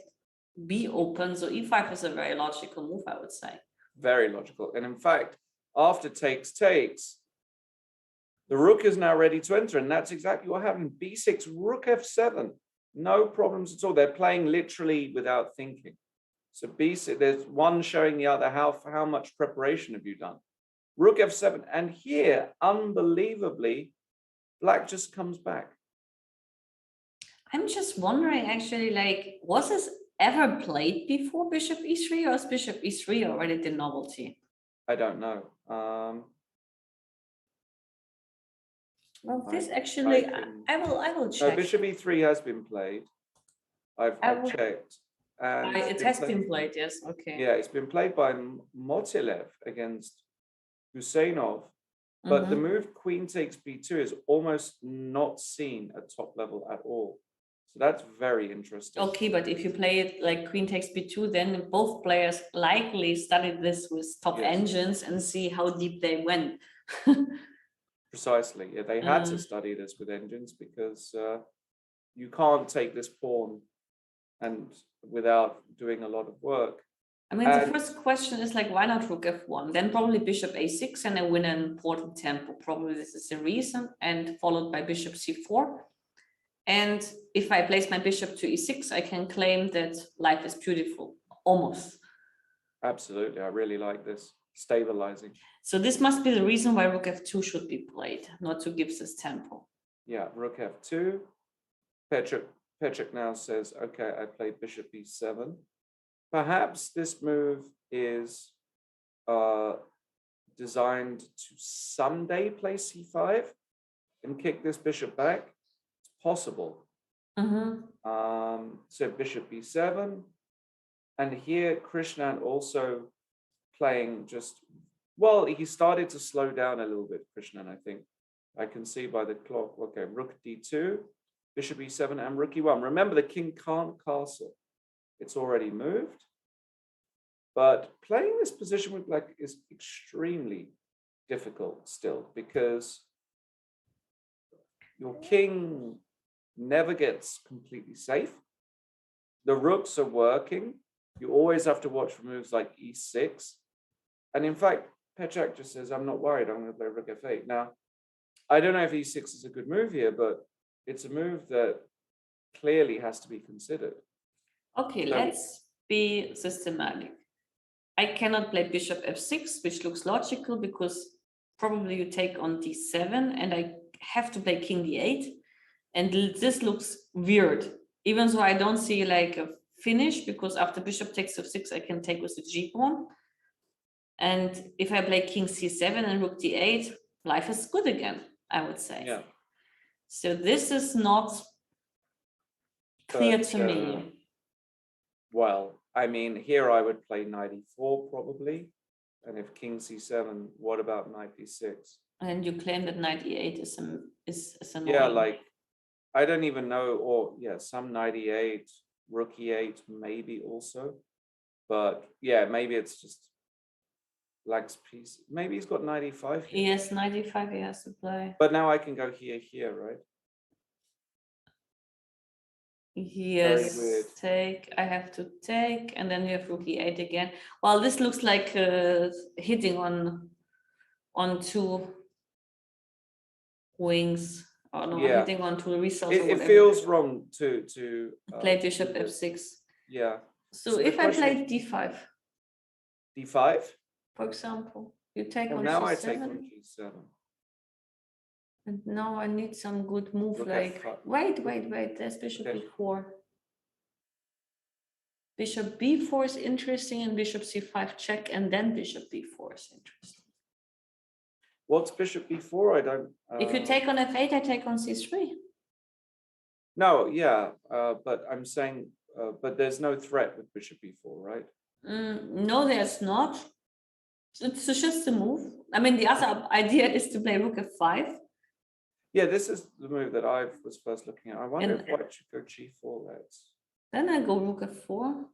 be open, so e5 is a very logical move, I would say. Very logical. And in fact, after takes, the rook is now ready to enter, and that's exactly what happened. b6, rook f7, no problems at all. They're playing literally without thinking. So b6, there's one showing the other how much preparation have you done. Rook f7, and here, unbelievably, black just comes back. I'm just wondering, actually, like, was this ever played before bishop e3, or is bishop e3 already the novelty? I don't know. Well, this actually, I will check. No, bishop e3 has been played. I've checked. And it has been played, yes. Okay. Yeah, it's been played by Motilev against Husseinov, but the move queen takes b2 is almost not seen at top level at all. So that's very interesting. Okay, but if you play it like queen takes b2, then both players likely studied this with top Yes. engines and see how deep they went. Precisely. Yeah, they had to study this with engines because you can't take this pawn and without doing a lot of work. I mean, the first question is like, why not rook f1? Then probably bishop a6 and I win an important tempo. Probably this is the reason, and followed by bishop c4. And if I place my bishop to e6, I can claim that life is beautiful, almost. Absolutely. I really like this. Stabilizing. So this must be the reason why rook f2 should be played, not to give this tempo. Yeah, rook f2. Petrick now says, okay, I played bishop e7. Perhaps this move is designed to someday play c5 and kick this bishop back. It's possible. So bishop b7. And here Krishnan also playing just, well, he started to slow down a little bit, Krishnan, I think. I can see by the clock. Okay, rook d2, bishop e7, and rook e1. Remember, the king can't castle. It's already moved. But playing this position with black is extremely difficult still, because your king never gets completely safe. The rooks are working. You always have to watch for moves like e6. And in fact, Petrick just says, I'm not worried, I'm going to play rook f8. Now, I don't know if e6 is a good move here, but it's a move that clearly has to be considered. Okay, so let's be systematic. I cannot play bishop f6, which looks logical because probably you take on d7 and I have to play king d8. And this looks weird, even though I don't see like a finish, because after bishop takes f6, I can take with the g pawn. And if I play king c7 and rook d8, life is good again, I would say. Yeah. So this is not clear to me. Well, I mean, here I would play knight e4 probably. And if king c7, what about knight d6? And you claim that knight e8 is annoying. Yeah, like, I don't even know, or yeah, some knight e8, rook e8 maybe also. But yeah, maybe it's just black's piece. Maybe he's got knight e5 here. Yes, knight e5 he has to play. But now I can go here, right? Yes, take, I have to take, and then you have rook e8 again. Well, this looks like hitting on two wings, or no, Yeah. hitting on two results. It feels wrong to play bishop f6. Yeah. So if I play d5, d5, for example, you take well, on now c7. I take on g7. And now I need some good move, Rook like f5. wait, there's bishop Okay. e4. Bishop b4 is interesting, and bishop c5 check, and then bishop b4 is interesting. What's bishop b4? I don't. If you take on f8, I take on c3. No, yeah, but I'm saying, but there's no threat with bishop b4, right? No, there's not. It's just a move. I mean, the other idea is to play rook f5. Yeah, this is the move that I was first looking at. I wonder if white should go g4. Then I go rook f4.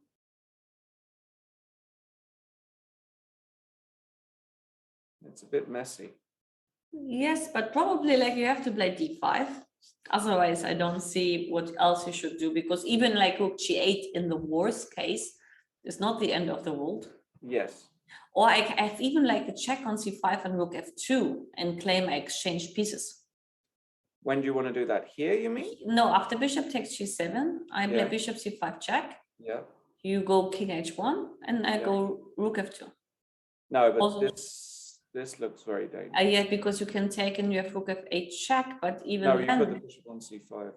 It's a bit messy. Yes, but probably like you have to play d5. Otherwise, I don't see what else you should do, because even like rook g8 in the worst case is not the end of the world. Yes. Or I have even like a check on c5 and rook f2 and claim I exchange pieces. When do you want to do that? Here, you mean? No, after bishop takes g7, I play bishop c5 check. Yeah. You go king h1, and I go rook f2. No, but also, this looks very dangerous. Yeah, because you can take and you have rook f8 check, but even no, you put the bishop on c5.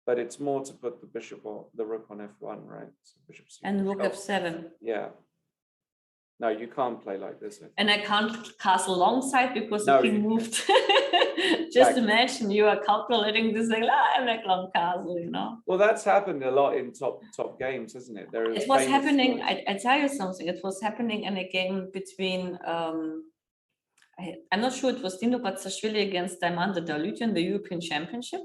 But it's more to put the bishop on the rook on f1, right? So bishop c5. And rook f7. Yeah. No, you can't play like this. And I can't castle alongside because the king moved. Just imagine you are calculating this like, I'm like long castle, you know. Well, that's happened a lot in top games, isn't it? It was happening. I tell you something. It was happening in a game between. I'm not sure it was Dino Batsashvili against Diamanda Dalutin in the European Championship.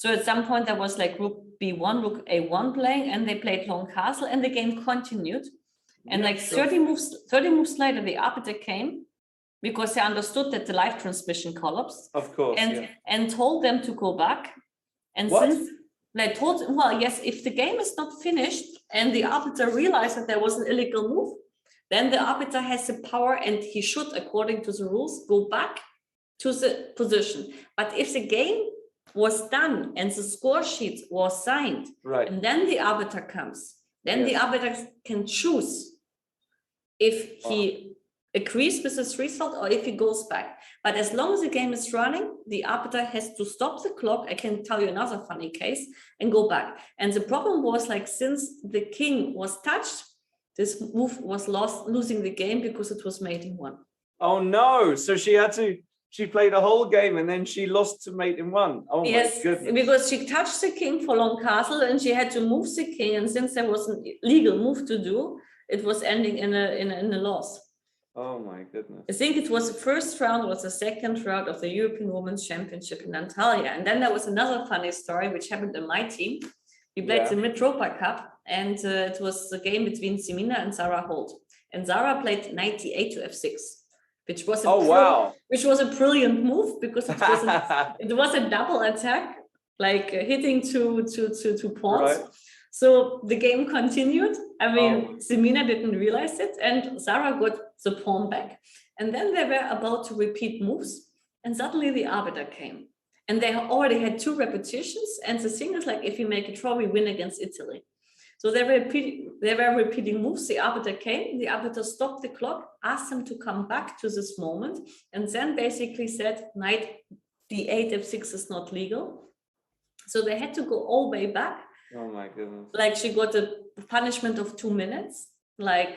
So at some point there was like rook b1, rook a1 playing, and they played long castle, and the game continued. And Yeah, like sure. 30 moves later, the arbiter came because they understood that the live transmission collapsed. Of course, and told them to go back. And What? since they told, well, yes, if the game is not finished and the arbiter realized that there was an illegal move, then the arbiter has the power, and he should, according to the rules, go back to the position. But if the game was done and the score sheet was signed, Right. and then the arbiter comes, then the Yes. arbiter can choose if he agrees with this result or if he goes back. But as long as the game is running, the arbiter has to stop the clock. I can tell you another funny case, and go back. And the problem was, like, since the king was touched, this move was losing the game because it was mate in one. Oh no! So she played a whole game and then she lost to mate in one. Oh yes, my goodness! Because she touched the king for long castle, and she had to move the king. And since there was an legal move to do, it was ending in a loss. Oh my goodness! I think it was the first round or the second round of the European Women's Championship in Antalya. And then there was another funny story which happened in my team. We played the Mitropa Cup, and it was a game between Simina and Sarah Holt. And Sarah played 98 to f6, which was which was a brilliant move, because it was it was a double attack, like hitting two pawns. Right. So the game continued. I mean, Simina didn't realize it, and Sarah got the pawn back. And then they were about to repeat moves, and suddenly the arbiter came. And they already had 2 repetitions. And the thing is, like, if you make a draw, we win against Italy. So they were repeating moves. The arbiter came, the arbiter stopped the clock, asked them to come back to this moment, and then basically said, knight d8 f6 is not legal. So they had to go all the way back. Oh my goodness. Like, she got a punishment of 2 minutes. Like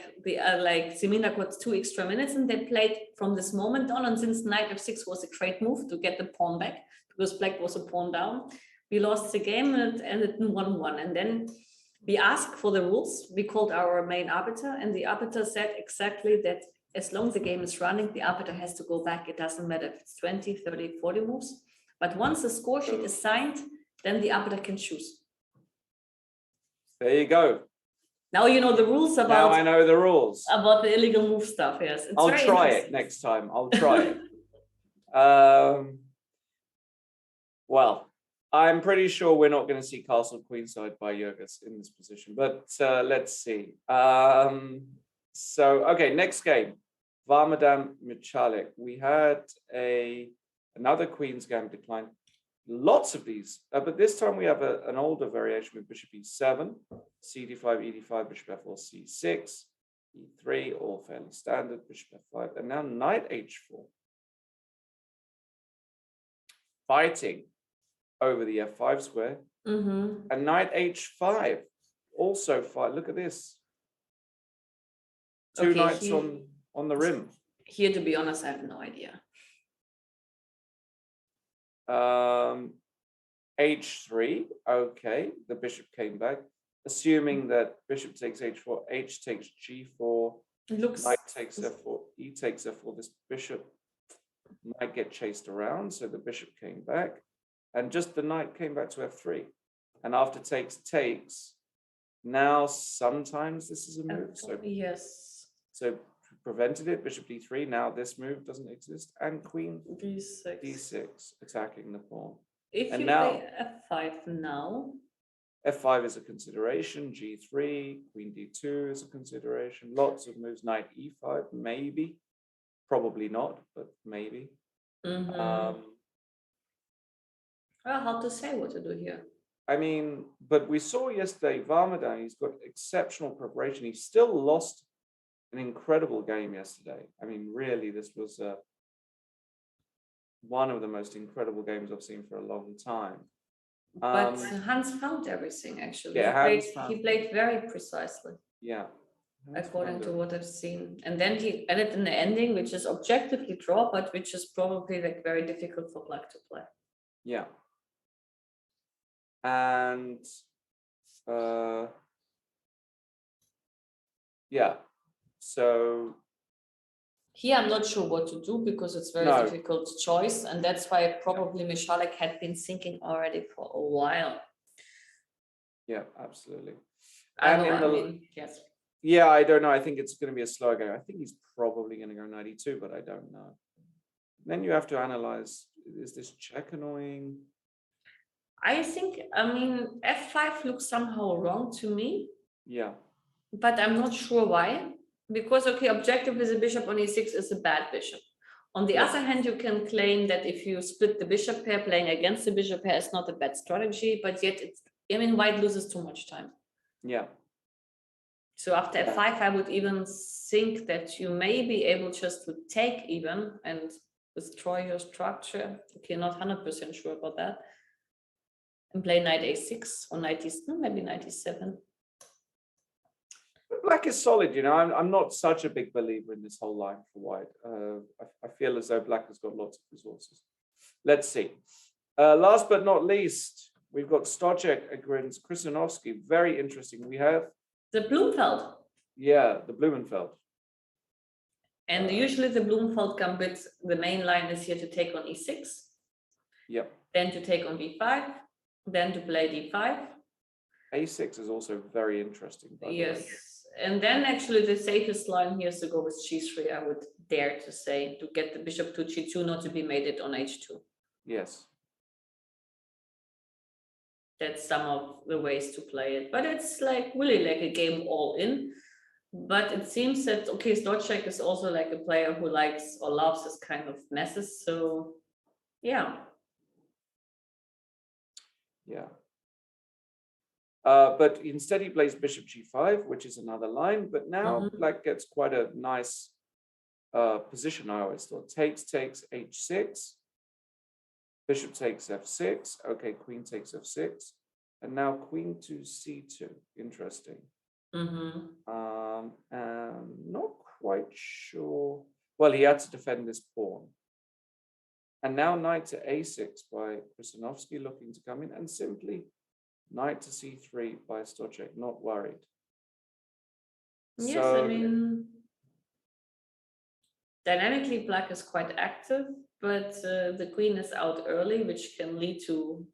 Simina got 2 extra minutes, and they played from this moment on. And since knight f6 was a great move to get the pawn back, because black was a pawn down, we lost the game, and it ended in 1-1. And then we asked for the rules. We called our main arbiter, and the arbiter said exactly that as long as the game is running, the arbiter has to go back. It doesn't matter if it's 20, 30, 40 moves. But once the score sheet is signed, then the arbiter can choose. There you go. Now you know the rules about. Now I know the rules about the illegal move stuff. Yes, I'll try it next time. I'll try it. Well, I'm pretty sure we're not going to see castle queenside by Jurgis in this position, but let's see. So okay, next game, Varmadam Michalik. We had another queen's game decline. Lots of these, but this time we have an older variation with bishop e7, cd5, ed5, bishop f4, c6, e3, all fairly standard, bishop f5, and now knight h4. Fighting over the f5 square, and knight h5, also fight. Look at this. 2 knights on the rim. Here, to be honest, I have no idea. H3, okay, the bishop came back, assuming that bishop takes h4, h takes g4, knight takes f4, e takes f4. This bishop might get chased around, so the bishop came back, and just the knight came back to f3. And after takes, now sometimes this is a move. So yes. So prevented it, bishop d3. Now this move doesn't exist, and queen d6 attacking the pawn. If you play f5 now, f5 is a consideration, g3, queen d2 is a consideration. Lots of moves, knight e5, maybe, probably not, but maybe. Well, how to say what to do here? I mean, but we saw yesterday, Varmadam, he's got exceptional preparation. He still lost an incredible game yesterday. I mean, really, this was one of the most incredible games I've seen for a long time. But Hans found everything, actually. Yeah, he played very precisely. Yeah. According to what I've seen. And then he added in the ending, which is objectively draw, but which is probably like very difficult for black to play. Yeah. And yeah. So Here, I'm not sure what to do because it's very No. difficult choice, and that's why probably Michalek had been thinking already for a while. Yeah, absolutely. I And mean, yes. yeah, I don't know. I think it's going to be a slower game. I think he's probably going to go 92, but I don't know. Then you have to analyze, is this check annoying? I think, I mean, f5 looks somehow wrong to me, Yeah. but I'm not sure why. Because, okay, objective with a bishop on e6 is a bad bishop. On the Yeah. other hand, you can claim that if you split the bishop pair, playing against the bishop pair is not a bad strategy, but yet it's, I mean, white loses too much time. Yeah. So after Yeah. f5, I would even think that you may be able just to take even and destroy your structure. Okay, not 100% sure about that. And play knight a6 or knight e7, maybe knight e7. But black is solid, you know. I'm not such a big believer in this whole line for white. I feel as though black has got lots of resources. Let's see. Last but not least, we've got Stochek against Krasinovsky. Very interesting. We have the Blumfeld. Yeah, the Blumenfeld. And usually the Blumenfeld gambit, the main line is here to take on e6. Yep. Then to take on b5, then to play d5. A6 is also very interesting, by the way. And then actually the safest line here is to go with g3, I would dare to say, to get the bishop to g2, not to be mated on h2. Yes. That's some of the ways to play it. But it's like really like a game all in. But it seems that, okay, Stochek is also like a player who likes or loves this kind of messes. So, yeah. Yeah. But instead he plays bishop g5, which is another line. But now black gets quite a nice position, I always thought. Takes h6. Bishop takes f6. Okay, queen takes f6. And now queen to c2. Interesting. Not quite sure. Well, he had to defend this pawn. And now knight to a6 by Krasinovsky looking to come in, and simply knight to c3 by Stochek, not worried. Yes, so, I mean, dynamically black is quite active, but the queen is out early, which can lead to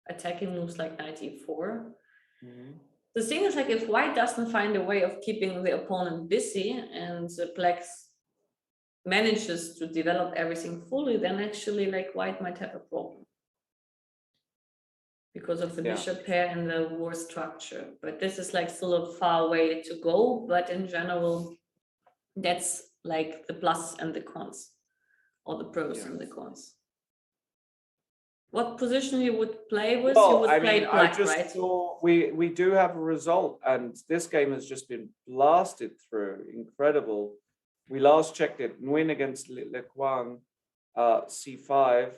attacking moves like knight e4. The thing is, like, if white doesn't find a way of keeping the opponent busy and black manages to develop everything fully, then actually like white might have a problem because of the bishop pair and the war structure. But this is like still a far way to go, but in general that's like the plus and the cons, or the pros and the cons. What position you would play with? Well, you would play black, right? Saw we do have a result, and this game has just been blasted through. Incredible. We last checked it. Nguyen against Le Quang, c5,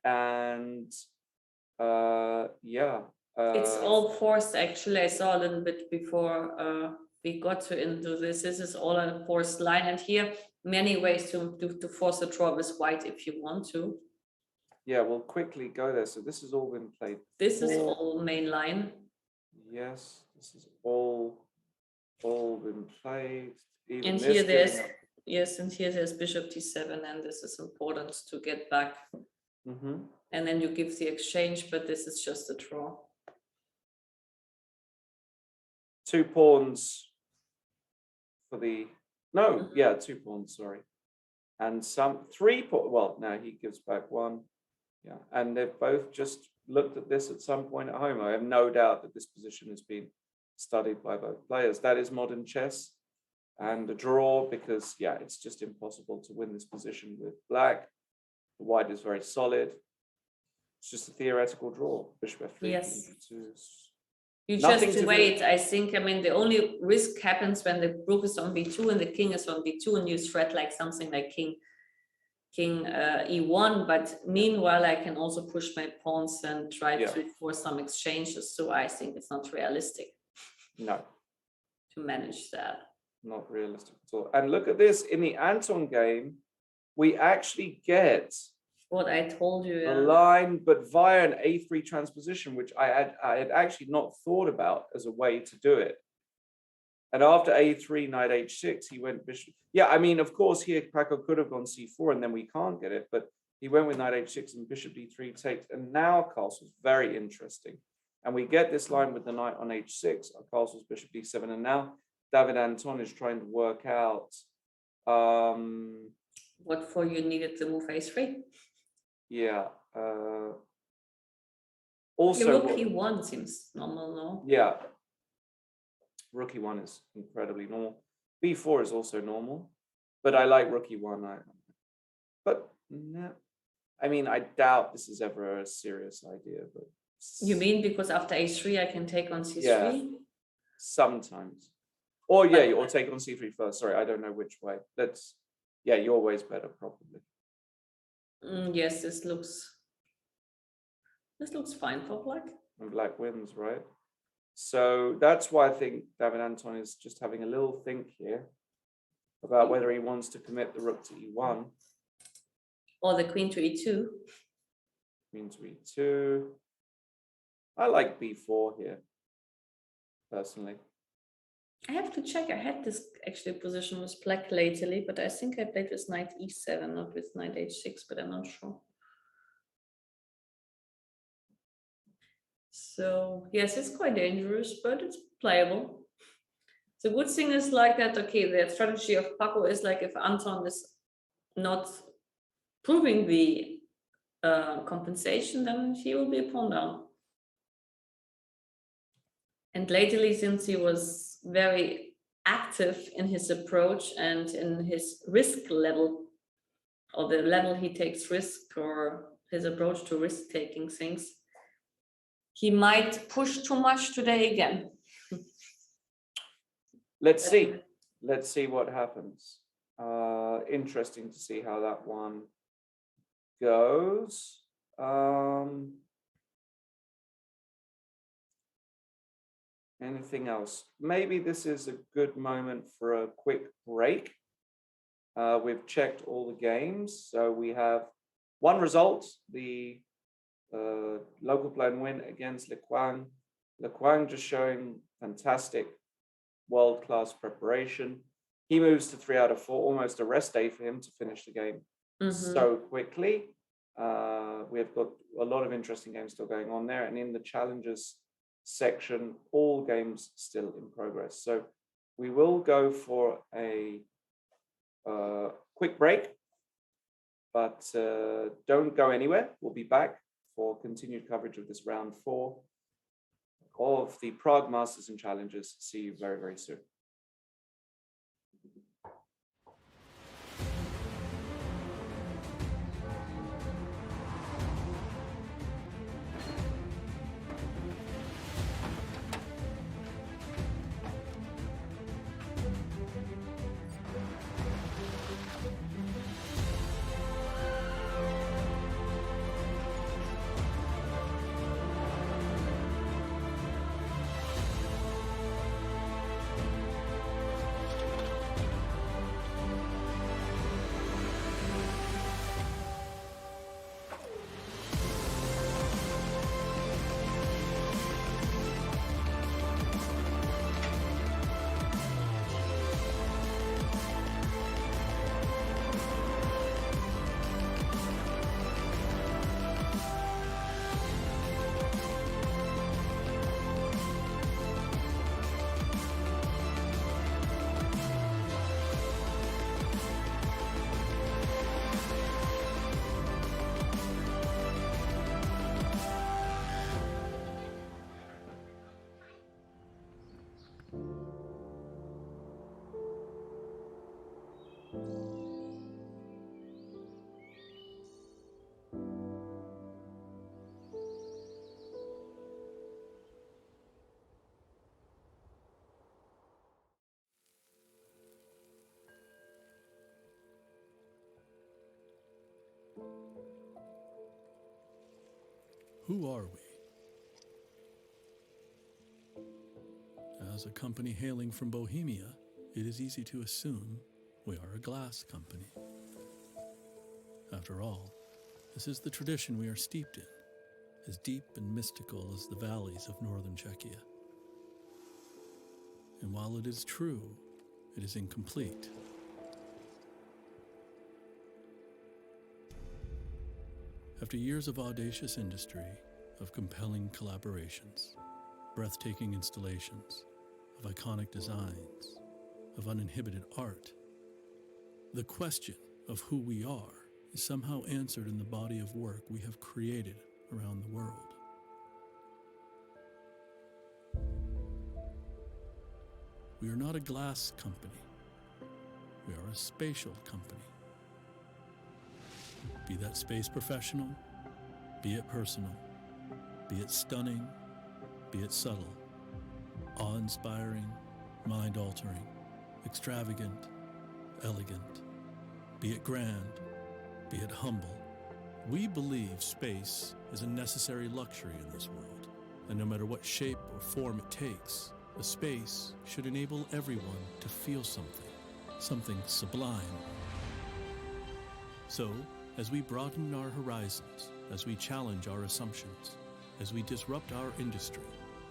and yeah. It's all forced, actually. I saw a little bit before we got into this. This is all a forced line, and here many ways to force a draw with white if you want to. Yeah, we'll quickly go there. So this has all been played. This is all main line. Yes, this is all been played. Even and here there's and here there's bishop d7, and this is important to get back. And then you give the exchange, but this is just a draw. 2 pawns for the 2 pawns, sorry. And some 3 pawns. Well, now he gives back 1. Yeah, and they've both just looked at this at some point at home. I have no doubt that this position has been studied by both players. That is modern chess, and a draw, because it's just impossible to win this position with black. The white is very solid. It's just a theoretical draw. Bishop f3. Yes. You Nothing just wait. I think, I mean, the only risk happens when the rook is on b2 and the king is on b2, and you threat like something like king e1. But meanwhile, I can also push my pawns and try to force some exchanges. So I think it's not realistic. No. To manage that. Not realistic at all. And look at this. In the Anton game, we actually get what I told you. A line, but via an a3 transposition, which I had actually not thought about as a way to do it. And after a3, knight h6, he went bishop. Yeah, I mean, of course, here Paco could have gone c4 and then we can't get it, but he went with knight h6 and bishop d3 takes. And now castle's very interesting. And we get this line with the knight on h6, our castle's bishop d7. And now David Anton is trying to work out what for you needed to move a3. Yeah. Also, Also, rook e1 seems normal, no? Yeah. Rook e1 is incredibly normal. b4 is also normal, but I like rook e1. But no, I mean, I doubt this is ever a serious idea. But you mean because after a3 I can take on c3? Yeah, sometimes. Or yeah, or take on c3 first. Sorry, I don't know which way. Yeah, your way's better probably. Yes, this looks fine for black. And black wins, right? So that's why I think David Anton is just having a little think here about whether he wants to commit the rook to e1. Or the queen to e2. Queen to e2. I like b4 here, personally. I have to check. I had this actually position with black lately, but I think I played with knight e7, not with knight h6, but I'm not sure. So yes, it's quite dangerous, but it's playable. The good thing is like that, okay, the strategy of Paco is like if Anton is not proving the compensation, then he will be a pawn down. And lately, since he was very active in his approach and in his risk level, or the level he takes risk, or his approach to risk-taking things, he might push too much today again. Let's see. Let's see what happens. Interesting to see how that one goes. Anything else? Maybe this is a good moment for a quick break. We've checked all the games. So we have one result, the local plan win against Le Quang. Le Quang just showing fantastic world-class preparation. He moves to 3 out of 4, almost a rest day for him to finish the game so quickly. We've got a lot of interesting games still going on there. And in the challenges section, all games still in progress. So we will go for a quick break, but don't go anywhere. We'll be back for continued coverage of this round 4 of the Prague Masters and Challenges. See you very, very soon. Who are we? As a company hailing from Bohemia, it is easy to assume we are a glass company. After all, this is the tradition we are steeped in, as deep and mystical as the valleys of northern Czechia. And while it is true, it is incomplete. After years of audacious industry, of compelling collaborations, breathtaking installations, of iconic designs, of uninhibited art, the question of who we are is somehow answered in the body of work we have created around the world. We are not a glass company. We are a spatial company. Be that space professional, be it personal, be it stunning, be it subtle, awe-inspiring, mind-altering, extravagant, elegant, be it grand, be it humble. We believe space is a necessary luxury in this world, and no matter what shape or form it takes, a space should enable everyone to feel something sublime. So, as we broaden our horizons, as we challenge our assumptions, as we disrupt our industry,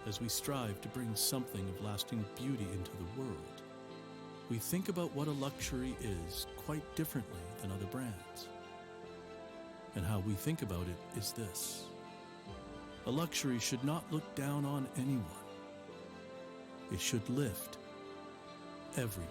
as we strive to bring something of lasting beauty into the world, we think about what a luxury is quite differently than other brands. And how we think about it is this: a luxury should not look down on anyone. It should lift everyone.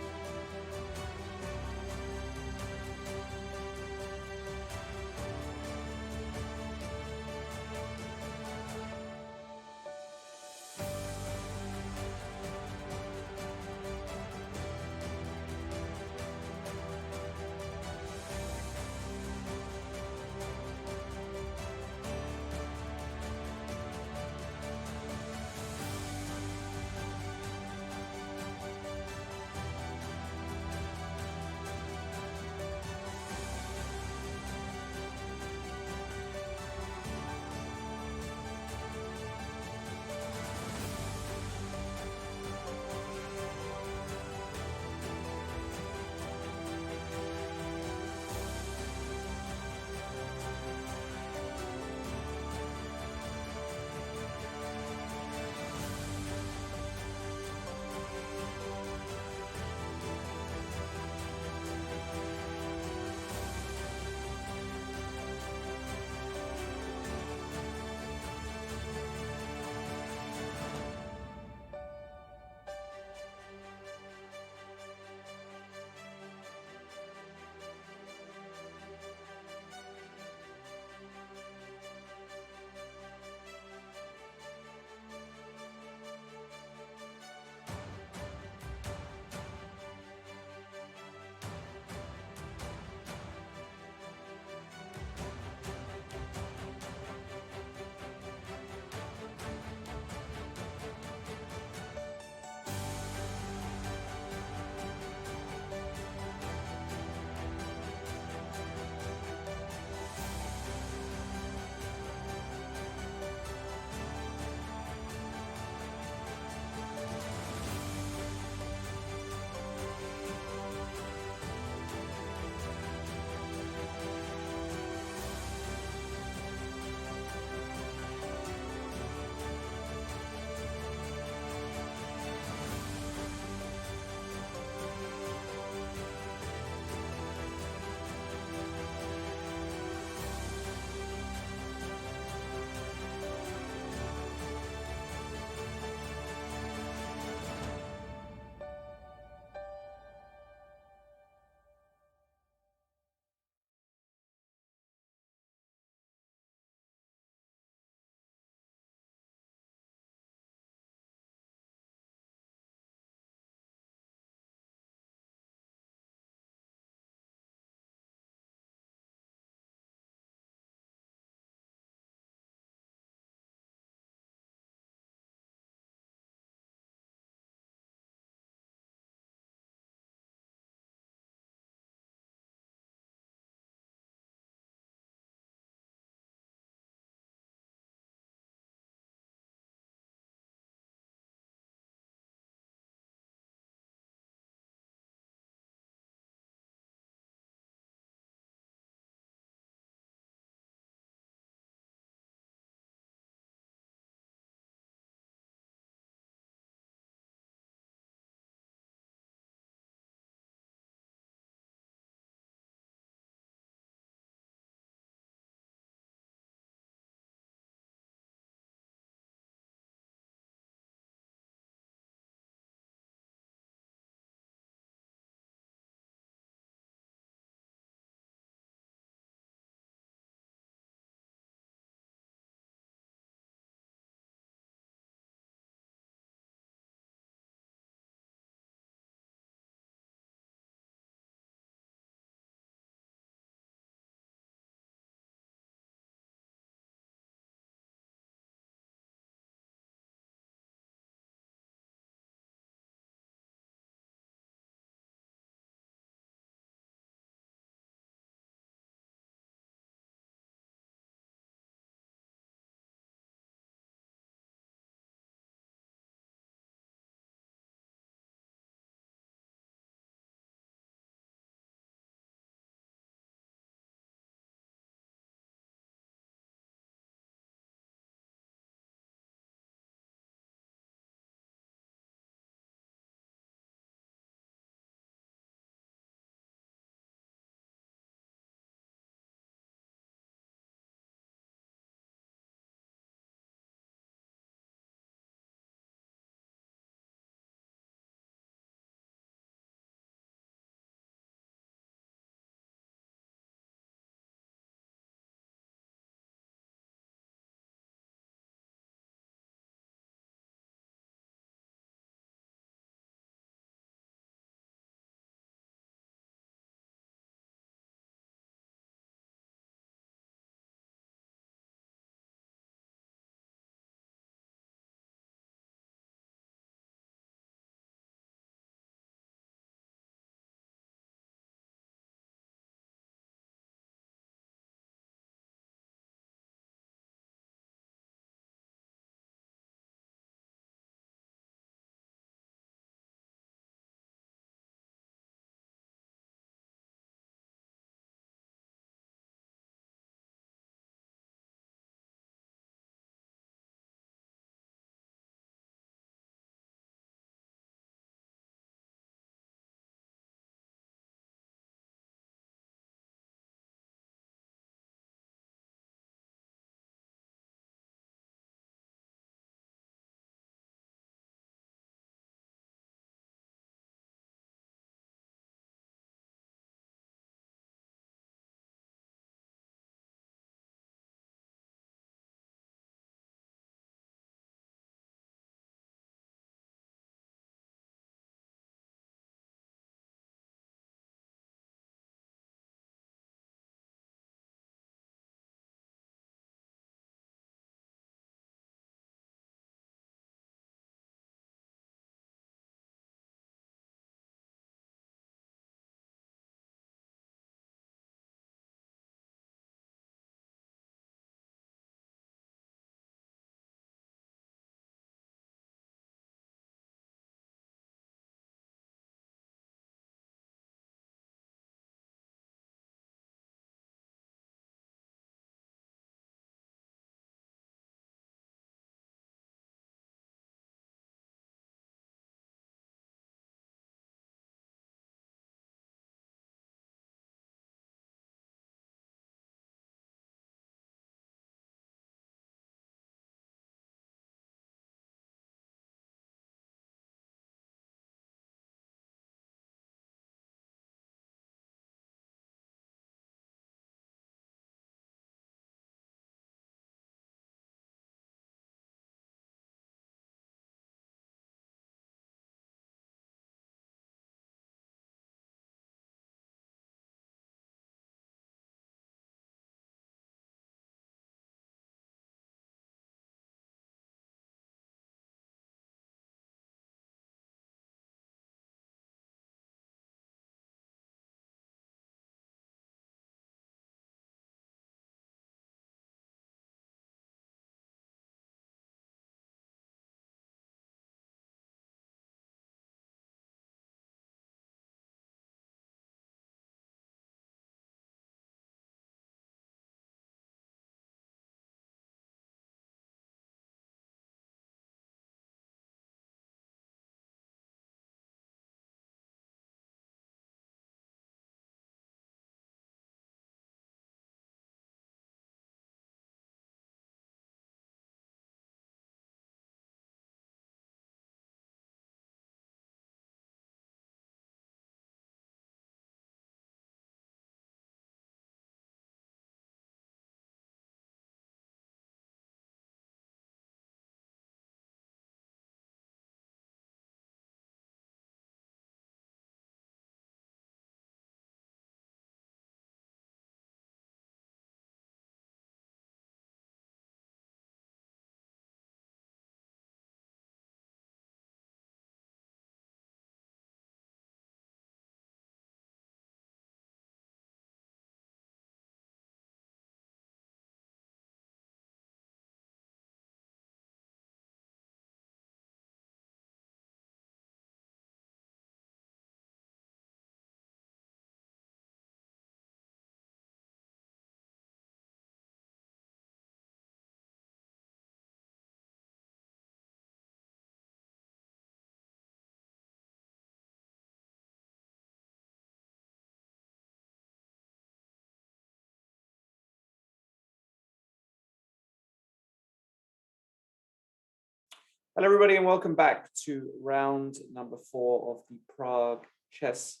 Hello, everybody, and welcome back to round number 4 of the Prague Chess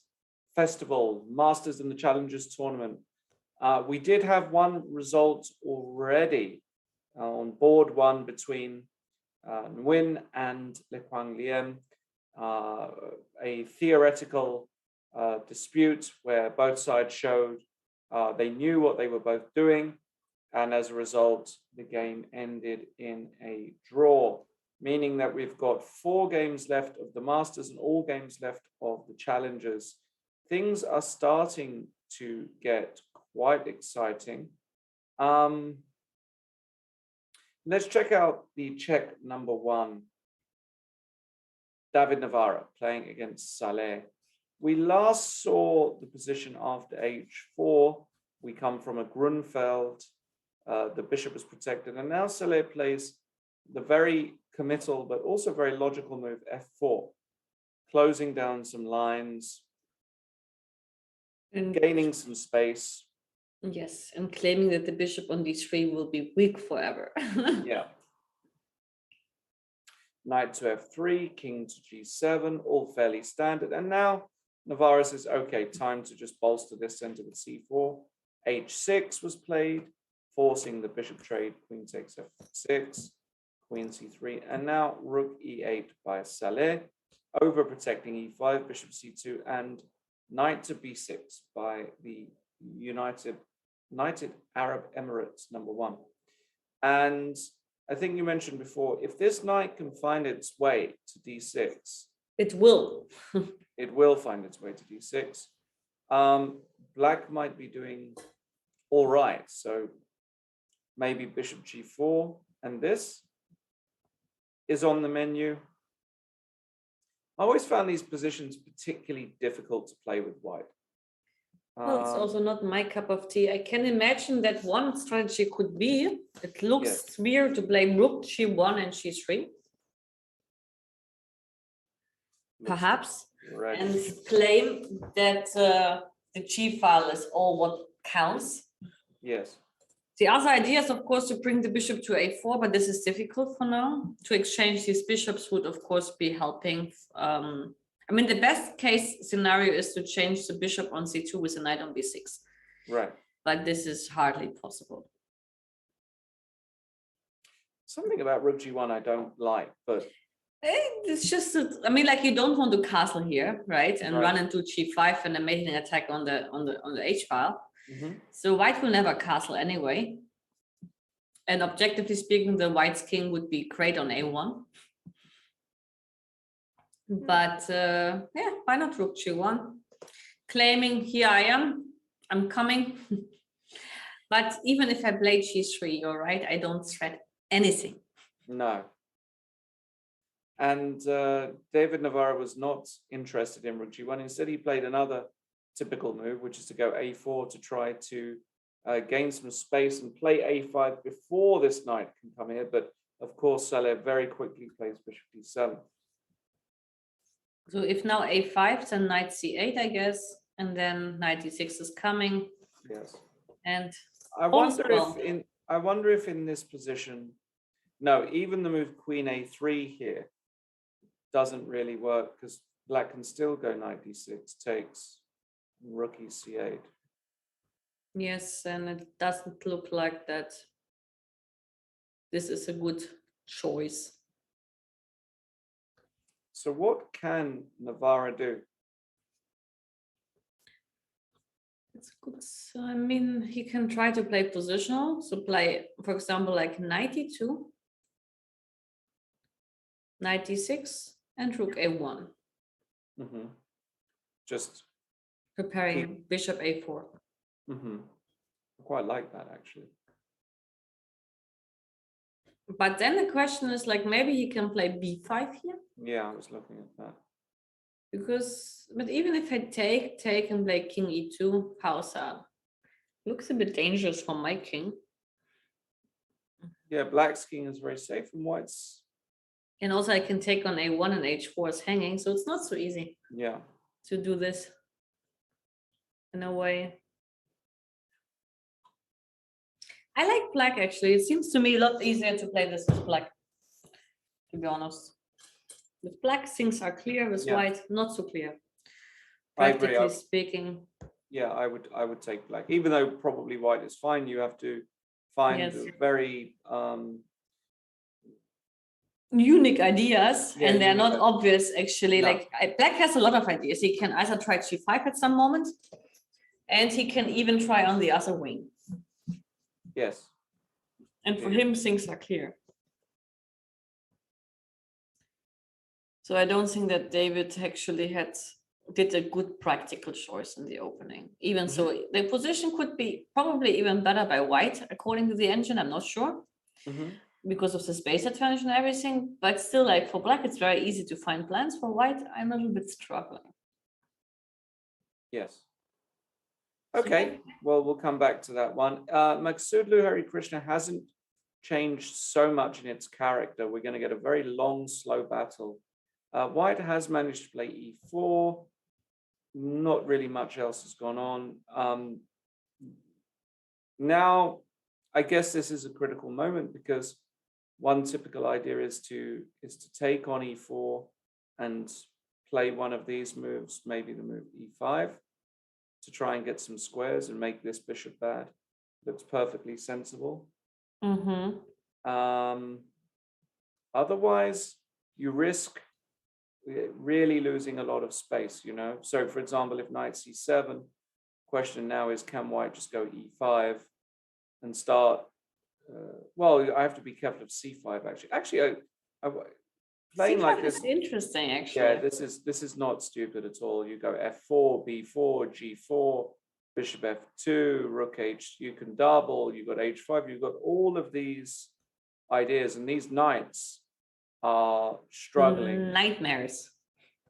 Festival, Masters and the Challengers tournament. We did have one result already on board 1 between Nguyen and Le Quang Lien, a theoretical dispute where both sides showed they knew what they were both doing, and as a result, the game ended in a draw, meaning that we've got 4 games left of the Masters and all games left of the Challengers. Things are starting to get quite exciting. Let's check out the Czech number 1, David Navarra, playing against Saleh. We last saw the position after h4. We come from a Grunfeld. The bishop is protected, and now Saleh plays the very committal but also very logical move f4, closing down some lines and gaining some space. Yes, and claiming that the bishop on d3 will be weak forever. Yeah. Knight to f3, king to g7, all fairly standard. And now Navarro says, okay, time to just bolster this center with c4. h6 was played, forcing the bishop trade, queen takes f6, queen c3, and now rook e8 by Saleh, overprotecting e5, bishop c2, and knight to b6 by the United Arab Emirates number 1. And I think you mentioned before, if this knight can find its way to d6, It will. it will find its way to d6. Black might be doing all right. So maybe bishop g4, and this is on the menu. I always found these positions particularly difficult to play with white. Well, it's also not my cup of tea. I can imagine that one strategy could be, it looks weird to play rook g1 and g3. Perhaps, right. And claim that the g file is all what counts. Yes. The other idea is, of course, to bring the bishop to a4, but this is difficult for now. To exchange these bishops would, of course, be helping. I mean, the best case scenario is to change the bishop on c2 with a knight on b6. Right. But this is hardly possible. Something about rook g1 I don't like, but It's just, I mean, like, you don't want to castle here, right? And Right. run into g5 and then make an attack on the h file. mm-hmm. So white will never castle anyway. And objectively speaking, the white's king would be great on a1. But yeah, why not rook g1? Claiming here I am, I'm coming. But even if I play g3, you're right, I don't threat anything. No. And David Navarro was not interested in rook g1. Instead, he played another typical move, which is to go a4 to try to gain some space and play a5 before this knight can come here. But of course, Saleh very quickly plays bishop d7. So if now a5, then knight c8, I guess, and then knight d6 is coming. Yes. And I wonder if in this position, no, even the move queen a3 here doesn't really work, because black can still go knight d6, takes rook c8. yes, and it doesn't look like that this is a good choice. So what can Navarro do? It's good. So, I mean, he can try to play positional. So play, for example, like knight e2, knight d6, and rook a1. Mm-hmm. Just Preparing bishop a4. mm-hmm. I quite like that, actually. But then the question is, like, maybe he can play b5 here. Yeah, I was looking at that. Because, but even if I take and play king e2, how's that? Looks a bit dangerous for my king. Yeah, black's king is very safe, and white's. And also I can take on a1 and h4 is hanging, so it's not so easy Yeah. to do this in a way. I like black, actually. It seems to me a lot easier to play this with black. to be honest. With black, things are clear. With Yeah. white, not so clear. I agree. Practically speaking. Yeah, I would take black, even though probably white is fine. You have to find Yes. very unique ideas, Yeah, and they're unique not ideas. obvious actually. No. Like black has a lot of ideas. He can either try g5 at some moment, and he can even try on the other wing. Yes. And for Yeah. him, things are clear. So I don't think that David actually did a good practical choice in the opening. Even so, the position could be probably even better by white, according to the engine. I'm not sure, because of the space advantage and everything. But still, like for black, it's very easy to find plans. For white, I'm a little bit struggling. Yes. Okay. Well, we'll come back to that one. Maksudlu Hari Krishna hasn't changed so much in its character. We're going to get a very long, slow battle. White has managed to play e4. Not really much else has gone on. Now, I guess this is a critical moment, because one typical idea is to take on e4 and play one of these moves, maybe the move e5, to try and get some squares and make this bishop bad. Looks perfectly sensible. Otherwise, you risk really losing a lot of space, you know. So, for example, if knight c7, question now is, can white just go e5 and start? Well, I have to be careful of c5. Actually, I playing C5 like this is interesting, actually. Yeah, this is not stupid at all. You go f4, b4, g4, bishop f2, rook h. You can double. You got h5. You've got all of these ideas, and these knights are struggling. Nightmares.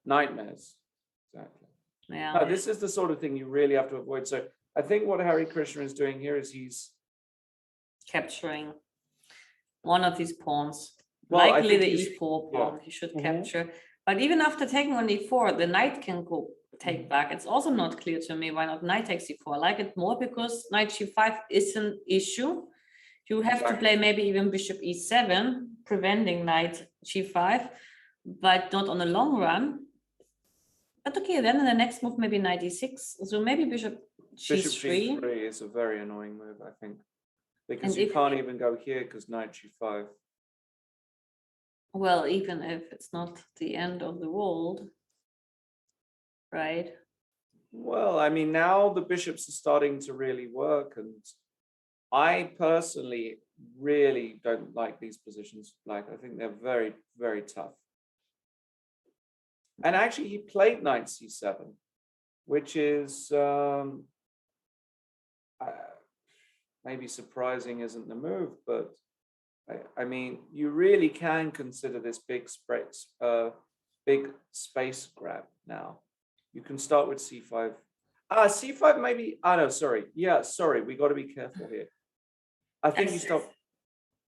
Exactly. Yeah. No, this is the sort of thing you really have to avoid. So I think what Hari Krishna is doing here is he's capturing one of these pawns. Well, I likely think the he's- e4 pawn he should Mhm. capture. But even after taking on e4, the knight can go take back. It's also not clear to me why not knight takes e4. I like it more because knight g5 is an issue. You have to play maybe even bishop e7, preventing knight g5, but not on the long run. But okay, then in the next move, maybe knight e6. So maybe bishop Bishop g3. g3 is a very annoying move, I think, because And you if- can't even go here because knight g5. Well, even if it's not the end of the world, right? Well, I mean, now the bishops are starting to really work, and I personally really don't like these positions. Like, I think they're very, very tough. And actually, he played knight c7, which is maybe surprising isn't the move, but I mean, you really can consider this big space grab now. You can start with c5. C5 maybe. No, sorry. Yeah, sorry. We got to be careful here. I think you stop.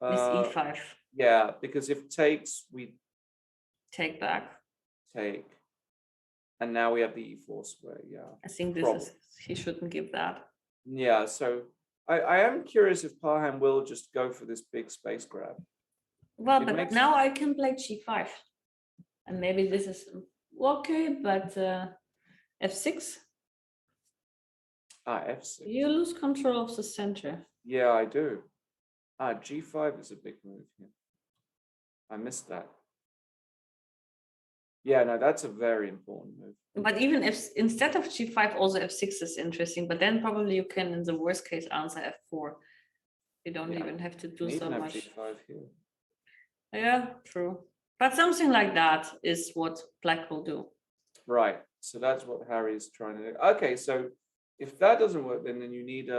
This e5. Yeah, because if takes, we Take back. take. And now we have the e4 square. Yeah. I think this Problem. is, he shouldn't give that. Yeah, so I am curious if Parham will just go for this big space grab. Well, It but makes- now I can play g5. And maybe this is okay, but f6, F6. you lose control of the center. Yeah, I do. G5 is a big move here. I missed that. Yeah, no, that's a very important move. But even if instead of g5, also f6 is interesting, but then probably you can, in the worst case, answer f4. You don't Yeah, even have to do You so even have much. G5 here. Yeah, true. But something like that is what black will do. Right. So that's what Harry's trying to do. Okay, so if that doesn't work, then you need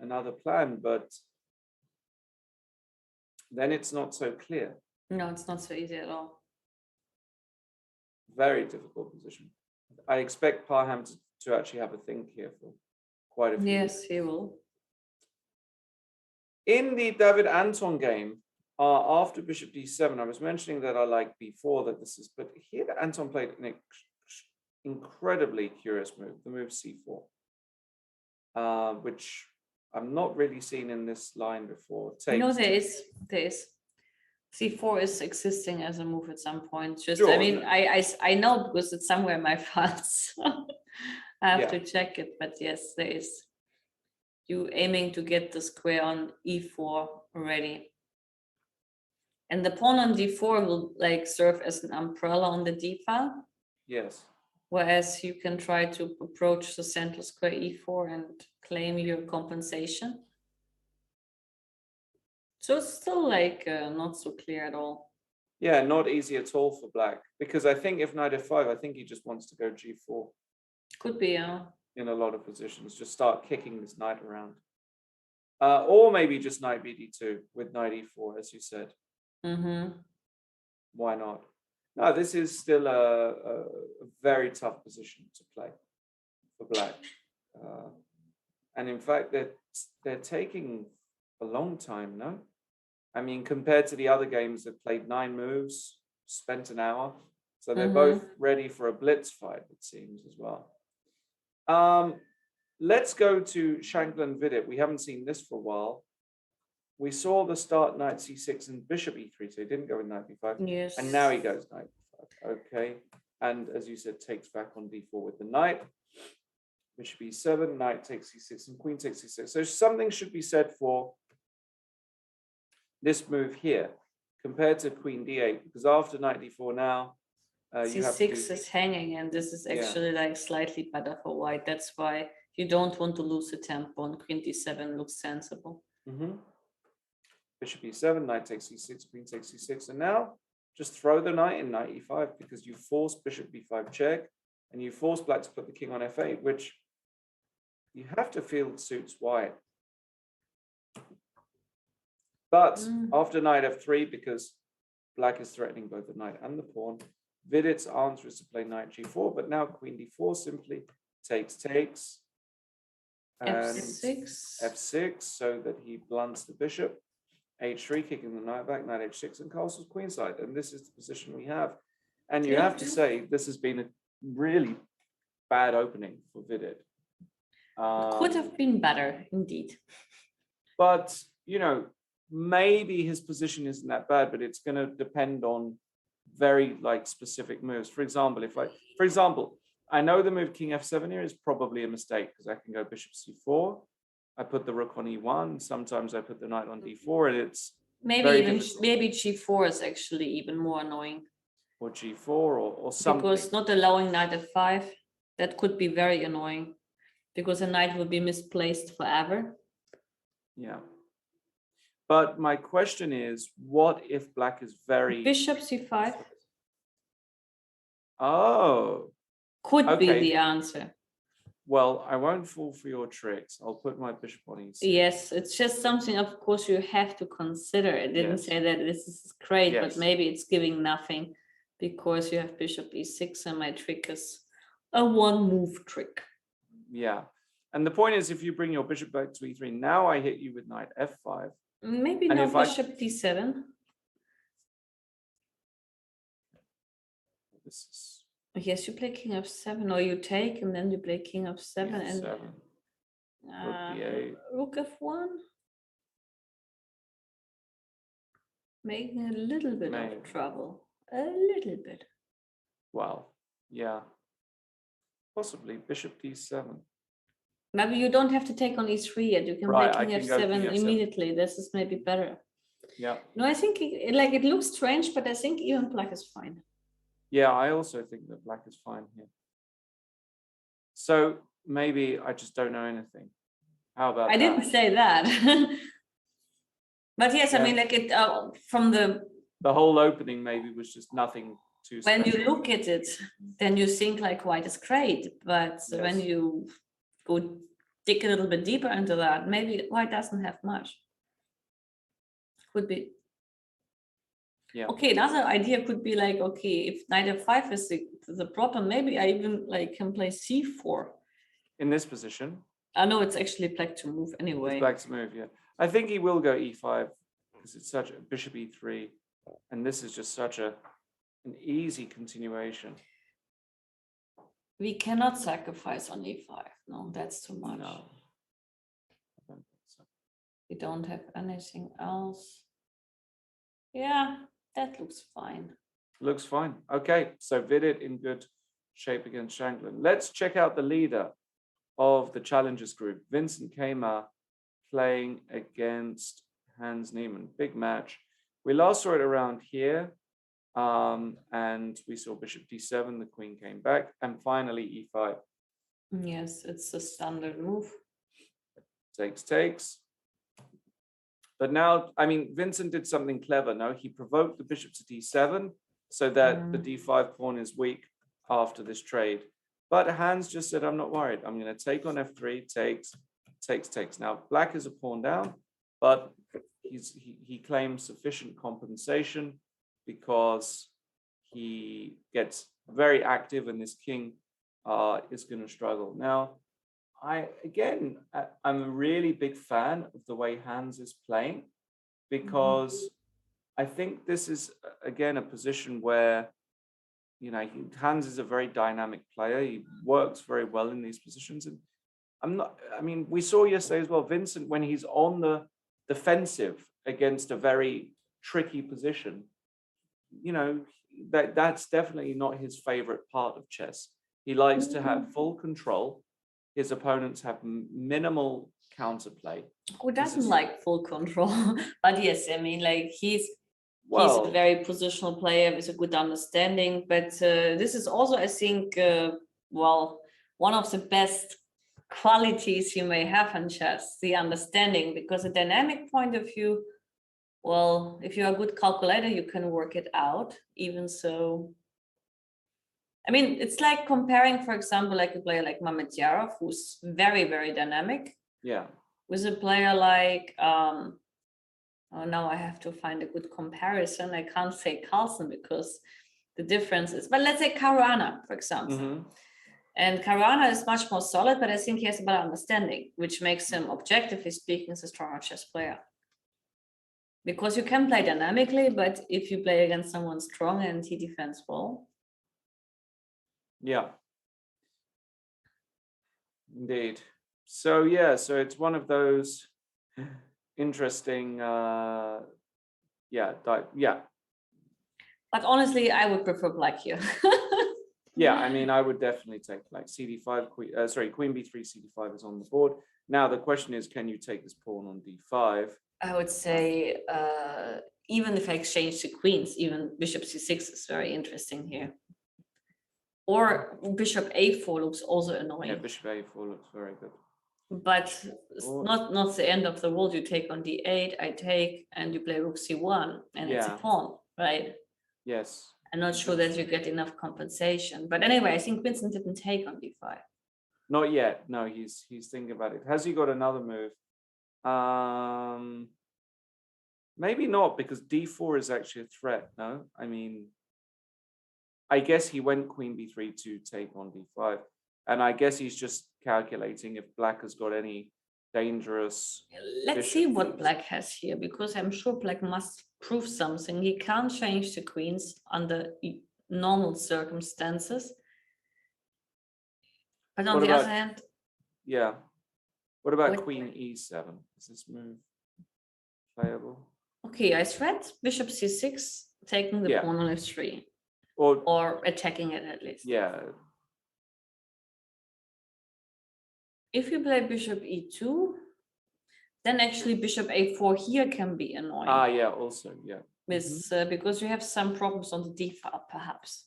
another plan, but then it's not so clear. No, it's not so easy at all. Very difficult position. I expect Parham to actually have a think here for quite a few Yes, he will. In the David Anton game, after bishop d7, I was mentioning that I like b4, that this is, but here Anton played an incredibly curious move, the move c4, which I'm not really seen in this line before. No, Takes there is. C4 is existing as a move at some point. Just, Sure, I mean, no. I know because it's somewhere in my files. I have Yeah. to check it, but yes, there is. You aiming to get the square on E4 already. And the pawn on D4 will like serve as an umbrella on the D file, Yes. whereas you can try to approach the central square E4 and claim your compensation. So it's still like not so clear at all. Yeah, not easy at all for black, because I think if knight f5, I think he just wants to go g4 Could be, in a lot of positions, just start kicking this knight around. Or maybe just knight bd2 with knight e4, as you said. Why not? No, this is still a very tough position to play for black. And in fact, they're taking a long time, no? I mean, compared to the other games that played 9 moves, spent an hour. So they're both ready for a blitz fight, it seems, as well. Let's go to Shankland and Vidit. We haven't seen this for a while. We saw the start knight c6 and bishop e3, so he didn't go with knight b5. yes. And now he goes knight b5. Okay. And as you said, takes back on d4 with the knight. Bishop e7, knight takes c6, and queen takes c6. So something should be said for this move here compared to queen d8, because after knight d4 now, you have to C6 is hanging, and this is actually like slightly better for white. That's why you don't want to lose the tempo, and queen d7 looks sensible. Bishop e7, knight takes c6, queen takes c6, and now just throw the knight in knight e5, because you force bishop b5 check, and you force black to put the king on f8, which you have to feel suits white. But after knight f3, because black is threatening both the knight and the pawn, Vidit's answer is to play knight g4, but now queen d4 simply takes, and F6. f6, so that he blunts the bishop, h3, kicking the knight back, knight h6, and castles queenside. And this is the position we have. And you have to say, this has been a really bad opening for Vidit. Could have been better, indeed. But, you know, maybe his position isn't that bad, but it's going to depend on very like specific moves. For example, I know the move king f7 here is probably a mistake, because I can go bishop c4. I put the rook on e1. Sometimes I put the knight on d4, and it's maybe g4 is actually even more annoying. Or g4 or something. Because not allowing knight f5, that could be very annoying, because a knight will be misplaced forever. Yeah. But my question is, what if black is very... Bishop c5. Oh. Could be the answer. Well, I won't fall for your tricks. I'll put my bishop on e6. Yes, it's just something, of course, you have to consider. It didn't say that this is great, but maybe it's giving nothing, because you have bishop e6, and my trick is a one-move trick. Yeah. And the point is, if you bring your bishop back to e3, now I hit you with knight f5. Maybe no bishop d7. This is... Yes, you play king f7, or you take, and then you play king f7, and rook d8. Rook f1. Making a little bit of trouble. A little bit. Well, yeah. Possibly bishop d7. Maybe you don't have to take on e3 yet. You can play king f7 immediately. This is maybe better. Yeah. No, I think it looks strange, but I think even black is fine. Yeah, I also think that black is fine here. So maybe I just don't know anything. How about I didn't say that. But yes, I mean, like it from the whole opening maybe was just nothing too special. When you look at it, then you think like white is great, but when you go dig a little bit deeper into that, maybe white doesn't have much. Could be. Yeah. Okay, another idea could be like, okay, if knight f5 is the problem, maybe I even like can play c4. In this position? I know it's actually black to move anyway. It's black to move, yeah. I think he will go e5, because it's such a bishop e3, and this is just such an easy continuation. We cannot sacrifice on e5. No, that's too much. No. I don't think so. We don't have anything else. Yeah, that looks fine. Looks fine. Okay, so Vidit in good shape against Shanklin. Let's check out the leader of the challengers group, Vincent Kmar, playing against Hans Niemann. Big match. We last saw it around here, and we saw Bishop D7. The Queen came back, and finally E5. Yes, it's a standard move. Takes. But now, I mean, Vincent did something clever. No, he provoked the bishop to D7 so that the D5 pawn is weak after this trade. But Hans just said, I'm not worried. I'm going to take on F3, takes. Now, black is a pawn down, but he claims sufficient compensation because he gets very active and this king is going to struggle. Now, I'm a really big fan of the way Hans is playing because I think this is, again, a position where, you know, Hans is a very dynamic player. He works very well in these positions. And we saw yesterday as well, Vincent, when he's on the defensive against a very tricky position, you know, that's definitely not his favorite part of chess. He likes to have full control. His opponents have minimal counterplay. Who doesn't like full control? But yes, I mean, like he's a very positional player with a good understanding. But this is also, I think, one of the best qualities you may have in chess, the understanding, because a dynamic point of view, well, if you're a good calculator, you can work it out. Even so, I mean, it's like comparing, for example, like a player like Mamedyarov, who's very, very dynamic. Yeah. With a player like, oh, now I have to find a good comparison. I can't say Carlsen because the difference is, but let's say Caruana, for example. And Caruana is much more solid, but I think he has a better understanding, which makes him, objectively speaking, a stronger chess player. Because you can play dynamically, but if you play against someone strong and he defends well. Yeah, indeed. So yeah, so it's one of those interesting, But honestly, I would prefer black here. Yeah, I mean, I would definitely take black. CD5, Queen B3, CD5 is on the board. Now the question is, can you take this pawn on D5? I would say, even if I exchange the queens, even Bishop C6 is very interesting here. Or Bishop A4 looks also annoying. Yeah, Bishop A4 looks very good. But it's not the end of the world. You take on D8, I take, and you play Rook C1, and it's a pawn, right? Yes. I'm not sure that you get enough compensation. But anyway, I think Vincent didn't take on D5. Not yet. No, he's thinking about it. Has he got another move? Maybe not, because D4 is actually a threat. No, I mean, I guess he went Queen B3 to take on D5, and I guess he's just calculating if black has got any dangerous. Let's see what black has here, because I'm sure black must prove something. He can't change the queens under normal circumstances. But on the other hand, yeah. What about Queen E7? Is this move playable? Okay, I threat Bishop C6, taking the pawn on F3, or attacking it at least. Yeah. If you play Bishop E2, then actually Bishop A4 here can be annoying. Yeah, also, yeah. With, because you have some problems on the D file, perhaps.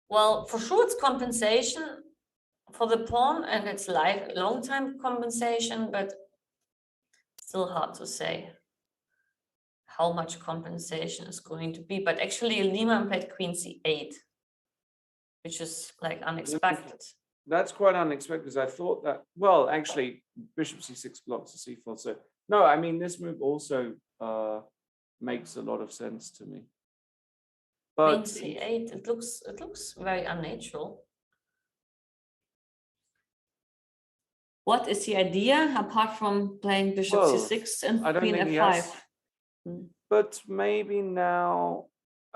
Well, for sure it's compensation for the pawn, and it's long time compensation, but still hard to say how much compensation is going to be. But actually Lehman played Queen C8, which is like unexpected. That's quite unexpected, because I thought that, well, actually Bishop C6 blocks the C4. So no, I mean, this move also makes a lot of sense to me. But Queen C8, it looks very unnatural. What is the idea apart from playing Bishop C6 and Queen F5? But maybe now,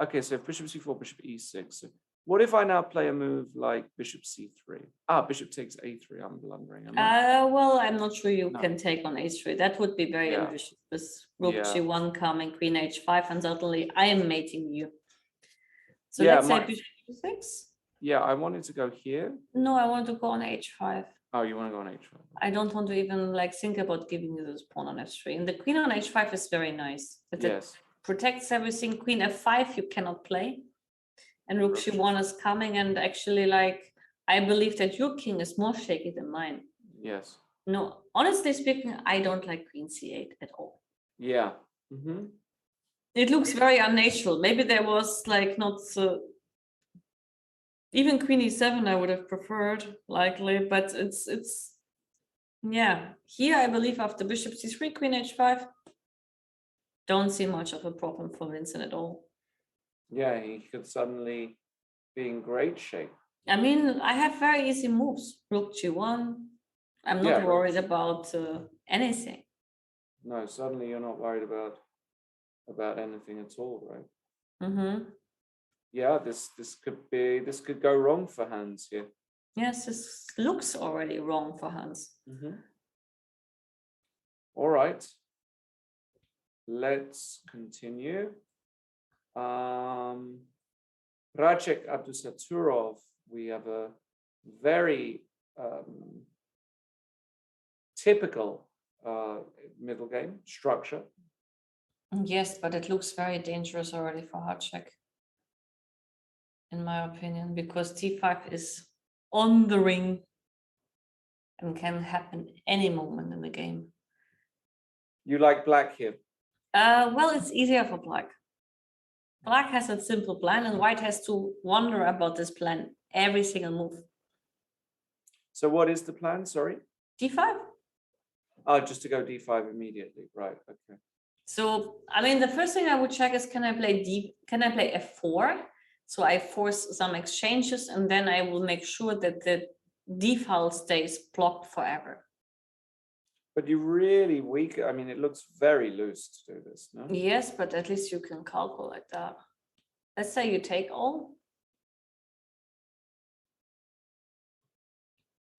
okay, so Bishop C4, Bishop E6. So What if I now play a move like bishop c3? Bishop takes a3. I'm blundering. Am I? Well, I'm not sure you No. can take on h3. That would be very Yeah. ambitious with rook Yeah. g1 coming, queen h5, and suddenly I am mating you. So Yeah, let's say bishop g6. Yeah, I wanted to go here. No, I want to go on h5. Oh, you want to go on h5? I don't want to even like think about giving you this pawn on f3. And the queen on h5 is very nice. But it Yes. protects everything. Queen f5 you cannot play. And rook g1 is coming, and actually, like, I believe that your king is more shaky than mine. Yes. No, honestly speaking, I don't like queen c8 at all. Yeah. Mm-hmm. It looks very unnatural. Maybe there was like not even queen e7 I would have preferred, likely, but it's yeah. Here I believe after bishop c3, queen h5, don't see much of a problem for Vincent at all. Yeah, he could suddenly be in great shape. I mean, I have very easy moves. Rook g1. I'm not Yeah, worried about anything. No, suddenly you're not worried about anything at all, right? Mm-hmm. Yeah, this could go wrong for Hans here. Yes, this looks already wrong for Hans. Mm-hmm. All right. Let's continue. Racek Abdusaturov, we have a very typical middle game structure. Yes, but it looks very dangerous already for Racek, in my opinion, because t5 is on the ring and can happen any moment in the game. You like black here? Well, it's easier for black. Black has a simple plan, and white has to wonder about this plan every single move. So what is the plan? Sorry. d5. Oh, just to go d5 immediately, right? Okay. So, I mean, the first thing I would check is, can I play f4? So I force some exchanges, and then I will make sure that the d file stays blocked forever. But you really weak. I mean, it looks very loose to do this, no? Yes, but at least you can calculate that. Let's say you take all.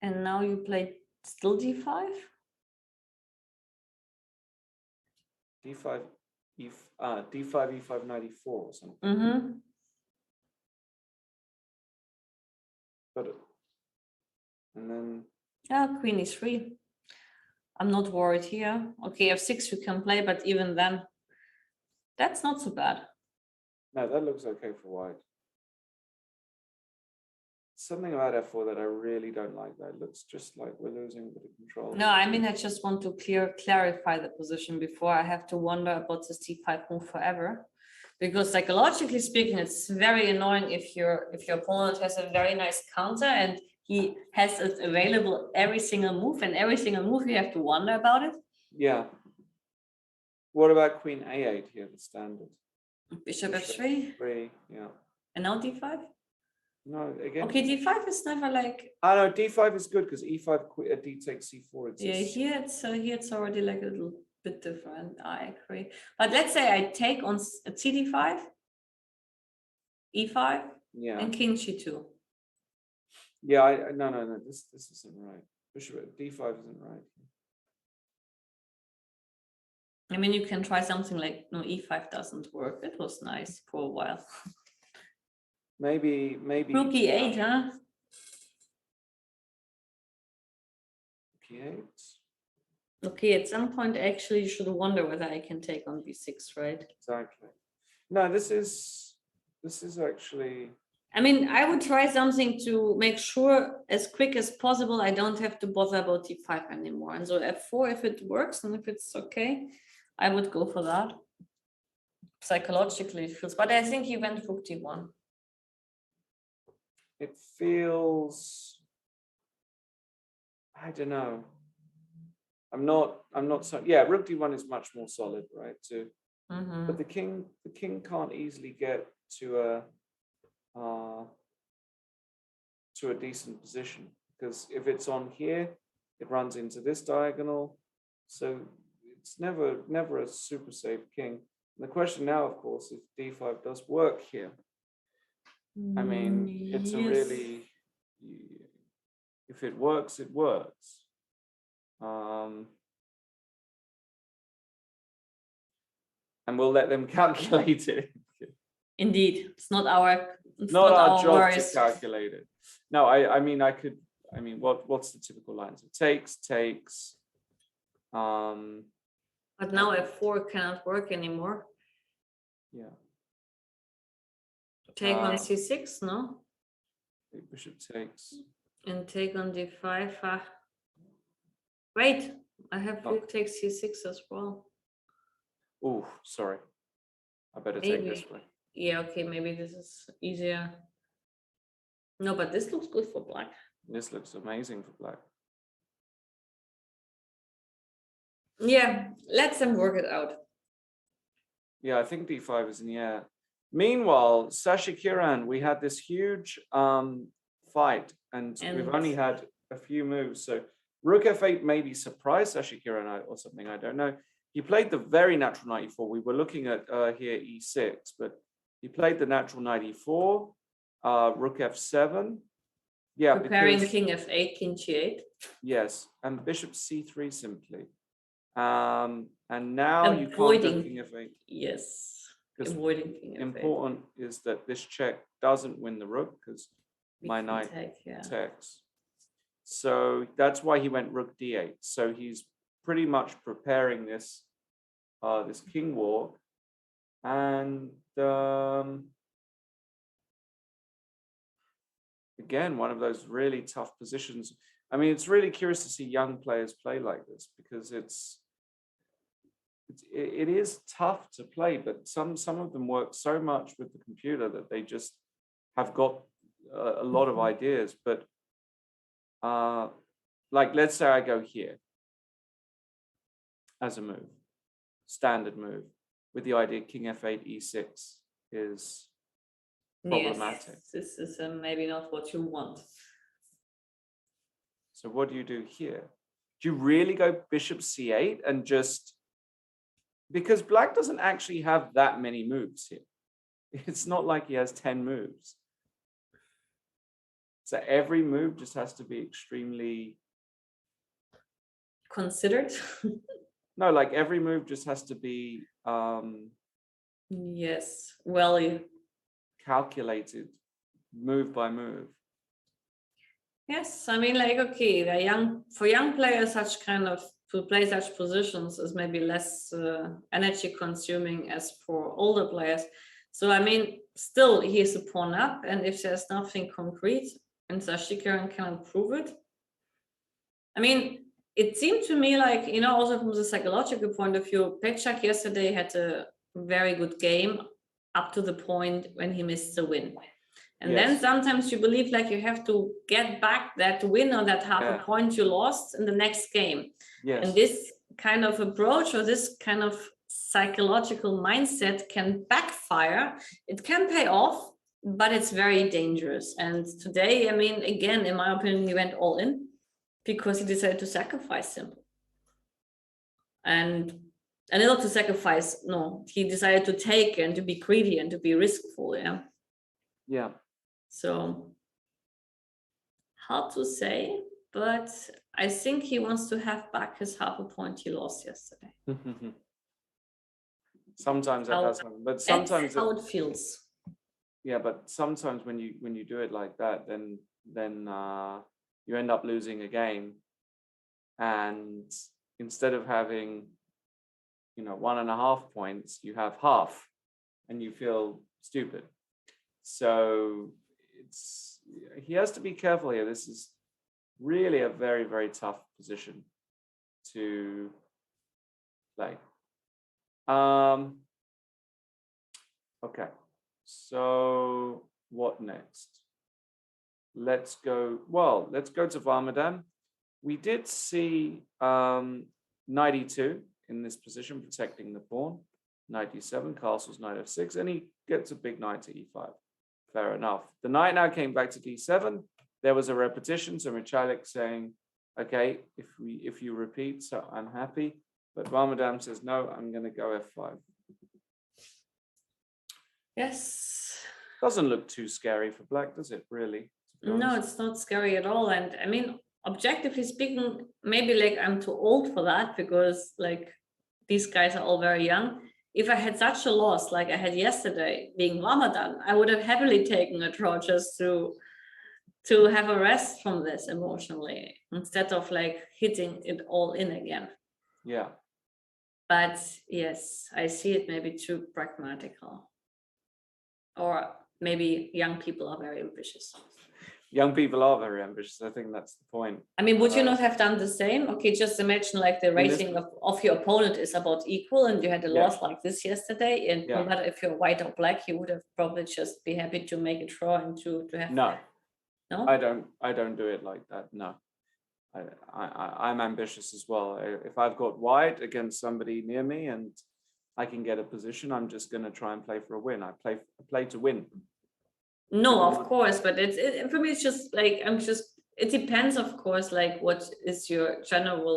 And now you play still d5? d5, d5, e5, knight e4 or something. Mm-hmm. But and then Yeah, queen e3. I'm not worried here. Okay, f6 you can play, but even then, that's not so bad. no, that looks okay for white. Something about f4 that I really don't like. That looks just like we're losing a bit of control. No, I mean, I just want to clarify the position before I have to wonder about this d5 move forever. Because psychologically speaking, it's very annoying if your opponent has a very nice counter and he has it available every single move, and every single move you have to wonder about it. Yeah. What about queen a8 here, the standard? Bishop f3. 3, yeah. And now d5? No, again. Okay, d5 is never like. No, d5 is good because e5, d takes c4 exists. Yeah, here it's already like a little bit different. I agree. But let's say I take on cd5, e5, Yeah. and king g2. Yeah, no. This isn't right. Bishop d5 isn't right. I mean, you can try something like, no, e5 doesn't work. It was nice for a while. Maybe. Rook e8, huh? e8. Okay, at some point, actually, you should wonder whether I can take on b6, right? Exactly. No, this is actually. I mean, I would try something to make sure as quick as possible I don't have to bother about d5 anymore. And so f4, if it works and if it's okay, I would go for that. Psychologically, it feels, but I think he went rook d1. It feels. I don't know. I'm not so. Yeah, rook d1 is much more solid, right? Too. Mm-hmm. But the king can't easily get to a decent position, because if it's on here, it runs into this diagonal, so it's never a super safe king. And the question now, of course, is d5 does work here. I mean, it's a Yes. really, if it works, it works. And we'll let them calculate it. Indeed, it's not our Not our job worries. to calculate it. No, I mean, what's the typical lines? It takes. But now F4 cannot work anymore. Yeah. Take on C6, no? Bishop takes. And take on D5. Wait, I have rook takes C6 as well. Oh, sorry. I better Maybe. take this way. Yeah, okay, maybe this is easier. No, but this looks good for black. This looks amazing for black. Yeah, let them work it out. Yeah, I think D5 is in the air. Meanwhile, Sasha Kiran, we had this huge fight, and we've only had a few moves. So Rook F8 maybe surprised Sasha Kiran or something, I don't know. He played the very natural knight e4. We were looking at here E6, but he played the natural knight e4, Rook F7. Yeah, preparing because, King F8, King G8. Yes, and Bishop C3 simply. And now you can't go King F8. Yes, avoiding King F8. Important is that this check doesn't win the rook because my knight takes. So that's why he went Rook D8. So he's pretty much preparing this this king walk, and again, one of those really tough positions. I mean, it's really curious to see young players play like this because it is tough to play, but some of them work so much with the computer that they just have got a lot of ideas. But like, let's say I go here as a move, standard move, with the idea King F8, E6 is problematic. Yes, this is maybe not what you want. So what do you do here? Do you really go Bishop C8 and just, because black doesn't actually have that many moves here. It's not like he has 10 moves. So every move just has to be extremely considered. No, like every move just has to be yes, well, calculated move by move. Yes, I mean, like, okay, for young players, such kind of to play such positions is maybe less energy consuming as for older players. So I mean, still he is a pawn up, and if there's nothing concrete and Sasha Kiran can prove it, I mean, it seemed to me like, you know, also from the psychological point of view, Petchak yesterday had a very good game up to the point when he missed the win. And then sometimes you believe like you have to get back that win or that half a point you lost in the next game. And this kind of approach or this kind of psychological mindset can backfire. It can pay off, but it's very dangerous. And today, I mean, again, in my opinion, he went all in because he decided to sacrifice simple. And not to sacrifice, no, he decided to take and to be greedy and to be riskful, Yeah. So hard to say, but I think he wants to have back his half a point he lost yesterday. Sometimes that does happen, but sometimes that's how it feels. Yeah, but sometimes when you do it like that, then you end up losing a game, and instead of having 1.5 points, you have half, and you feel stupid. So he has to be careful here. This is really a very, very tough position to play. Okay, so what next? Let's go to Varmadam. We did see knight e2 in this position, protecting the pawn. Knight e7, castles knight f6, and he gets a big knight to e5. Fair enough. The knight now came back to d7. There was a repetition, so Michalik saying, okay, if you repeat, so I'm happy. But Varmadam says, no, I'm going to go f5. Yes. Doesn't look too scary for black, does it, really? To be No, honest? it's not scary at all. And I mean, objectively speaking, maybe like I'm too old for that, because like these guys are all very young. If I had such a loss like I had yesterday, being Ramadan, I would have happily taken a draw just to have a rest from this emotionally, instead of like hitting it all in again. Yeah. But yes, I see it maybe too pragmatical. Or maybe young people are very ambitious. Young people are very ambitious. I think that's the point. I mean, would you not have done the same? Okay, just imagine like the In this- rating of your opponent is about equal, and you had a Yeah. loss like this yesterday, and no Yeah. matter if you're white or black, you would have probably just be happy to make a draw and to have. No, No? I don't do it like that. No, I'm ambitious as well. If I've got white against somebody near me and I can get a position, I'm just going to try and play for a win. I play to win. No, of course, but for me, it's just like it depends, of course, like what is your general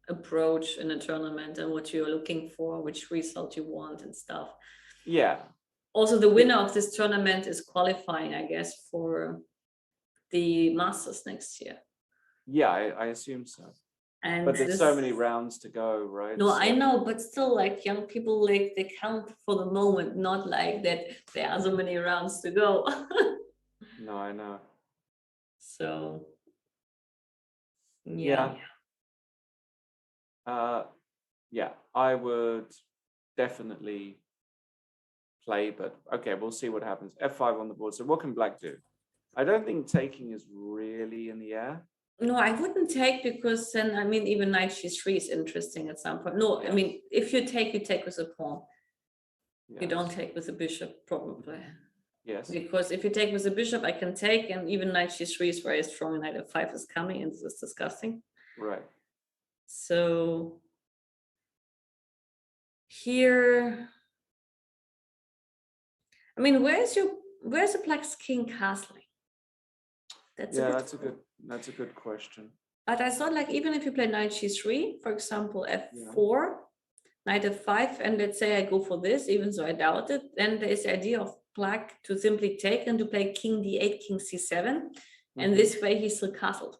approach in a tournament and what you're looking for, which result you want and stuff. Yeah. Also, the winner of this tournament is qualifying, I guess, for the Masters next year. Yeah, I assume so. And but there's so many rounds to go, right? No, so, I know, but still, like young people, like they count for the moment, not like that there are so many rounds to go. No, I know. So, yeah. Yeah, I would definitely play, but okay, we'll see what happens. F5 on the board. So what can black do? I don't think taking is really in the air. No, I wouldn't take, because then, I mean, even knight g3 is interesting at some point. No, I mean, if you take with a pawn. Yes. You don't take with a bishop, probably. Yes. Because if you take with a bishop, I can take, and even knight g3 is very strong, and knight f5 is coming, and this is disgusting. Right. So here, I mean, where's the black's king castling? That's a good question. But I thought, like, even if you play knight g3, for example, f4, knight f5, and let's say I go for this, even though I doubt it, then there is the idea of black to simply take and to play king d8, king c7, and this way he's still castled.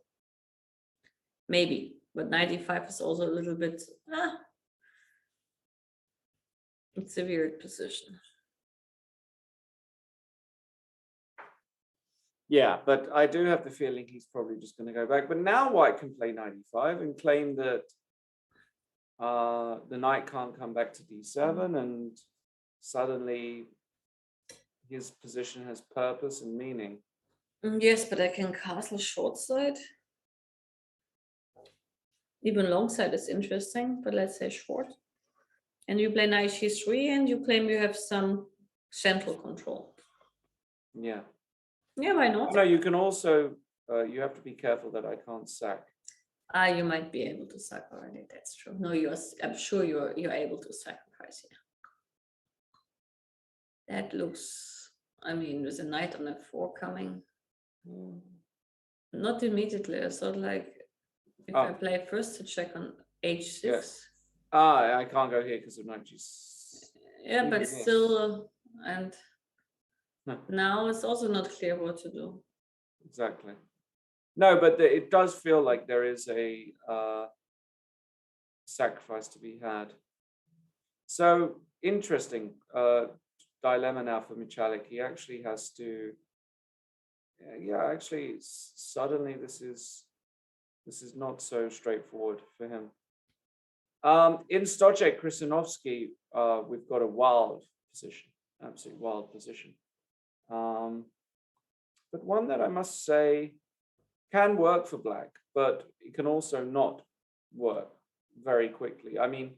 Maybe, but knight e5 is also a little bit, it's a weird position. Yeah, but I do have the feeling he's probably just going to go back. But now white can play knight e5 and claim that the knight can't come back to d7, and suddenly his position has purpose and meaning. Yes, but I can castle short side. Even long side is interesting, but let's say short. And you play knight g3, and you claim you have some central control. Yeah. Yeah, why not? No, you can also, you have to be careful that I can't sack. You might be able to sack already, that's true. No, I'm sure you're able to sacrifice here. That looks, I mean, with a knight on f4 coming. Not immediately. I thought, like, if I play first to check on h6. Yes. I can't go here because of knight g6. Yeah, but still, and now it's also not clear what to do. Exactly. No, but it does feel like there is a sacrifice to be had. So interesting dilemma now for Michalik. He actually has to. Actually, suddenly this is not so straightforward for him. In Stoczek Krysanovsky, we've got a wild position, absolute wild position. But one that I must say can work for black, but it can also not work very quickly. I mean,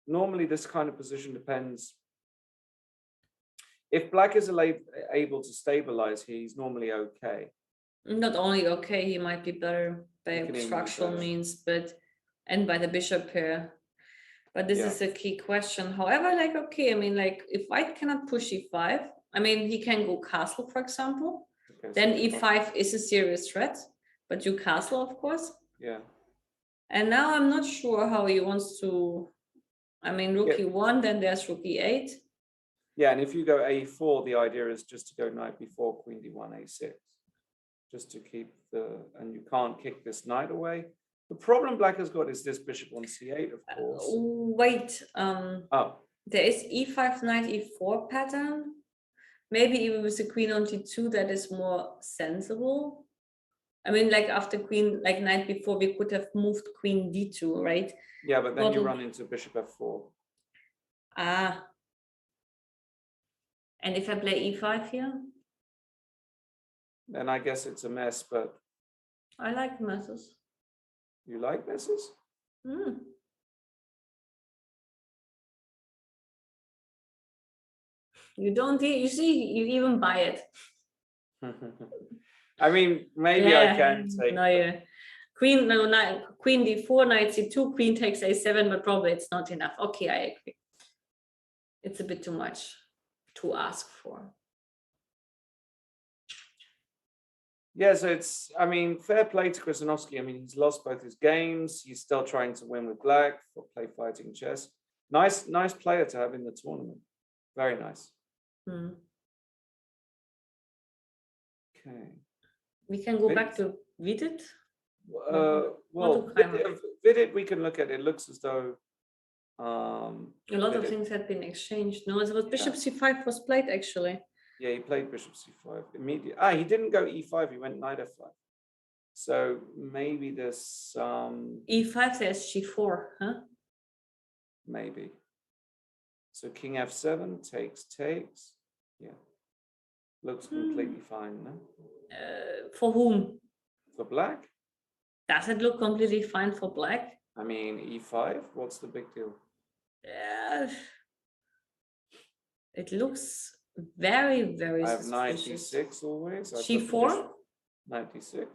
normally this kind of position depends. If black is able to stabilize, he's normally okay. Not only okay, he might be better by structural means, and by the bishop pair. But this is a key question. However, like, okay, I mean, like, if white cannot push e5, I mean, he can go castle, for example. Okay, then so e5 is a serious threat, but you castle, of course. Yeah. And now I'm not sure how he wants to. I mean, rook e1, then there's rook e8. Yeah, and if you go a4, the idea is just to go knight b4, queen d1, a6, just to keep and you can't kick this knight away. The problem black has got is this bishop on c8, of course. Wait, Oh, there is e5, knight, e4 pattern. Maybe even with the queen on d2, that is more sensible. I mean, like after queen, like knight before, we could have moved queen d2, right? yeah, but then you Model- run into bishop f4. Ah. And if I play e5 here? Then I guess it's a mess, but I like messes. you like messes? Hmm. You don't, you see, you even buy it. I mean, maybe Yeah, I can take. no, yeah. Queen, no, queen d4, knight c2, queen takes a7, but probably it's not enough. Okay, I agree. It's a bit too much to ask for. Yeah, so it's, I mean, fair play to Krasnowski. I mean, he's lost both his games. He's still trying to win with black for play fighting chess. Nice player to have in the tournament. Very nice. Hmm. Okay. We can go back to Vidit. Well, Vidit, we can look at it. Looks as though A lot of things had been exchanged. No, it was bishop c5 was played actually. Yeah, he played bishop c5 immediately. He didn't go e5. He went knight f5. So maybe there's some e5 there's g4, huh? Maybe. So king f7 takes. Yeah. Looks completely fine, no? For whom? For black? Does it look completely fine for black? I mean, e5, what's the big deal? It looks very, very I have knight suspicious. d6 always. c4? Knight d6.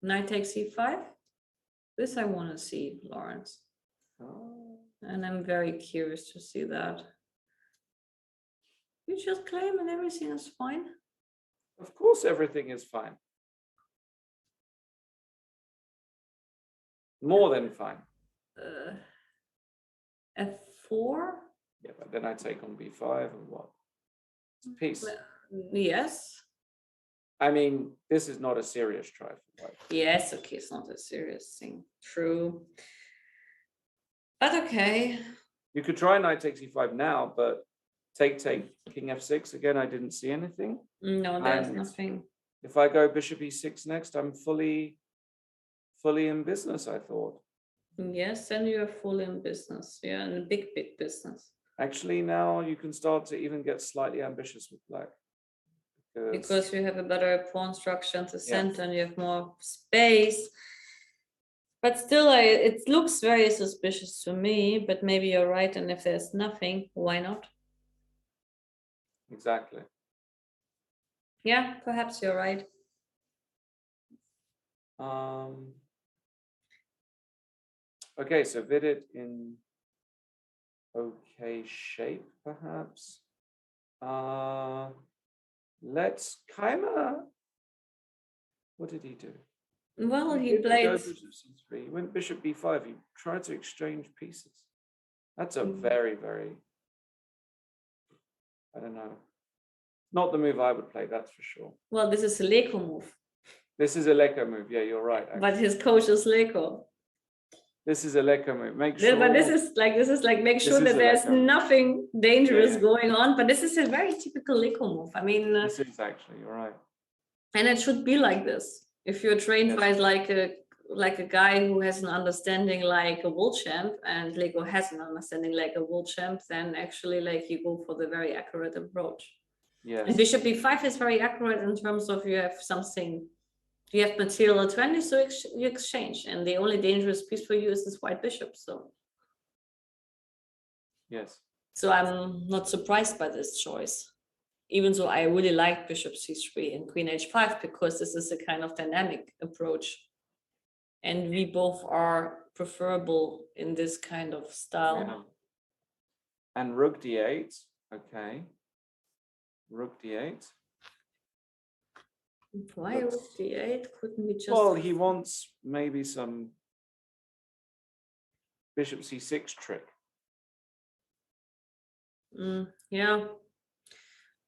Knight takes e5? This I want to see, Lawrence. Oh. And I'm very curious to see that. You just claim and everything is fine? Of course, everything is fine. More than fine. f4? Yeah, but then I take on b5 and what? It's peace. Yes. I mean, this is not a serious try for white. Yes, okay, it's not a serious thing. True. But okay. You could try knight takes e5 now, but take, king f6. Again, I didn't see anything. No, there's nothing. If I go bishop e6 next, I'm fully in business, I thought. Yes, then you're fully in business. Yeah, in a big business. Actually, now you can start to even get slightly ambitious with black. Because you have a better pawn structure in the center and you have more space. But still, it looks very suspicious to me, but maybe you're right. And if there's nothing, why not? Exactly. Yeah, perhaps you're right. Okay, so Vidit in okay shape, perhaps. Let's Keimer. What did he do? Well, he played bishop c3. He went bishop b5. He tried to exchange pieces. That's a very, I don't know. Not the move I would play, that's for sure. Well, this is a Leko move. This is a Leko move. Yeah, you're right. Actually. But his coach is Leko. This is a Leko move. Make sure. But this is like make sure that there's nothing dangerous going on. But this is a very typical Leko move. I mean, this is actually, you're right. And it should be like this. If you're trained by like a guy who has an understanding like a world champ, and Leko has an understanding like a world champ, then actually like you go for the very accurate approach. Yes. And bishop b5 is very accurate in terms of you have something. You have material at 20, so you exchange, and the only dangerous piece for you is this white bishop. So, yes. So I'm not surprised by this choice, even though I really like bishop c3 and queen h5 because this is a kind of dynamic approach, and we both are preferable in this kind of style. Yeah. And rook d8. Okay. Rook d8. Why rook d8? Couldn't we just? Well, he wants maybe some bishop c6 trick. Yeah.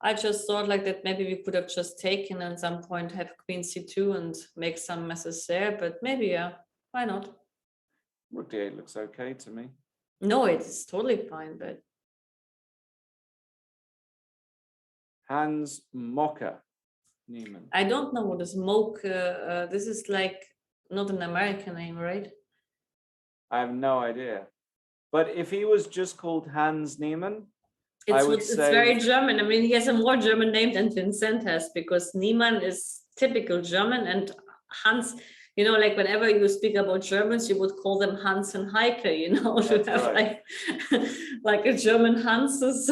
I just thought like that maybe we could have just taken at some point, have queen c2 and make some messes there, but maybe, yeah, why not? Rook d8 looks okay to me. No, it's totally fine, but Hans Mocker Neiman. I don't know what is Moke. This is like not an American name, right? I have no idea. But if he was just called Hans Niemann, I would It's say very German. I mean, he has a more German name than Vincent has, because Niemann is typical German, and Hans, you know, like whenever you speak about Germans, you would call them Hans and Heike, you know, to That's have right. like a German Hans is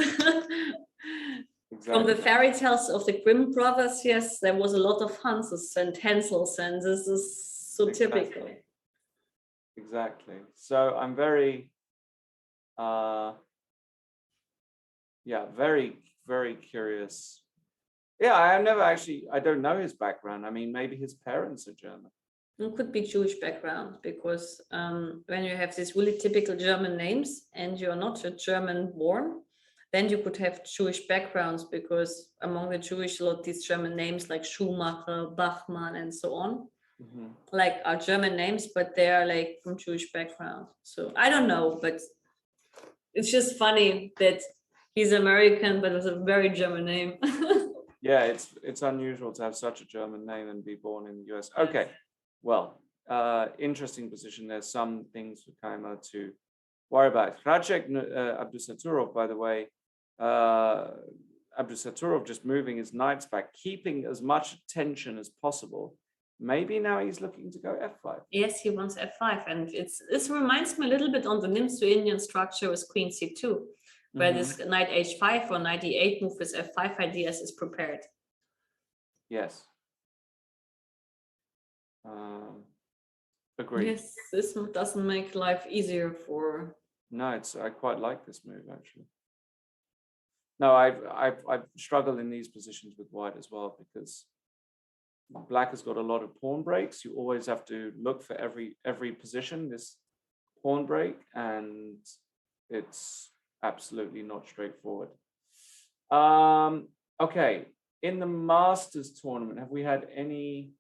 from the exactly. fairy tales of the Grimm brothers. Yes, there was a lot of Hanses and Hansels, and this is so typical. Exactly. So I'm very, very, very curious. Yeah, I don't know his background. I mean, maybe his parents are German. It could be Jewish background, because when you have these really typical German names and you're not a German born, then you could have Jewish backgrounds, because among the Jewish, a lot of these German names like Schumacher, Bachmann, and so on, like are German names, but they are like from Jewish background. So I don't know, but it's just funny that he's American, but with a very German name. Yeah, it's unusual to have such a German name and be born in the US. Okay, well, interesting position. There's some things for Kaima to worry about. Rajek Abdusaturov, by the way, Abdusaturov just moving his knights back, keeping as much attention as possible. Maybe now he's looking to go f5. Yes, he wants f5, and this reminds me a little bit on the Nimzo-Indian structure with queen c2, where this knight h5 or knight e8 move with f5 ideas is prepared. Yes. Agreed. Yes, this doesn't make life easier for. No, I quite like this move actually. No, I've struggled in these positions with white as well, because black has got a lot of pawn breaks. You always have to look for every position, this pawn break, and it's absolutely not straightforward. Okay, in the Masters tournament, have we had any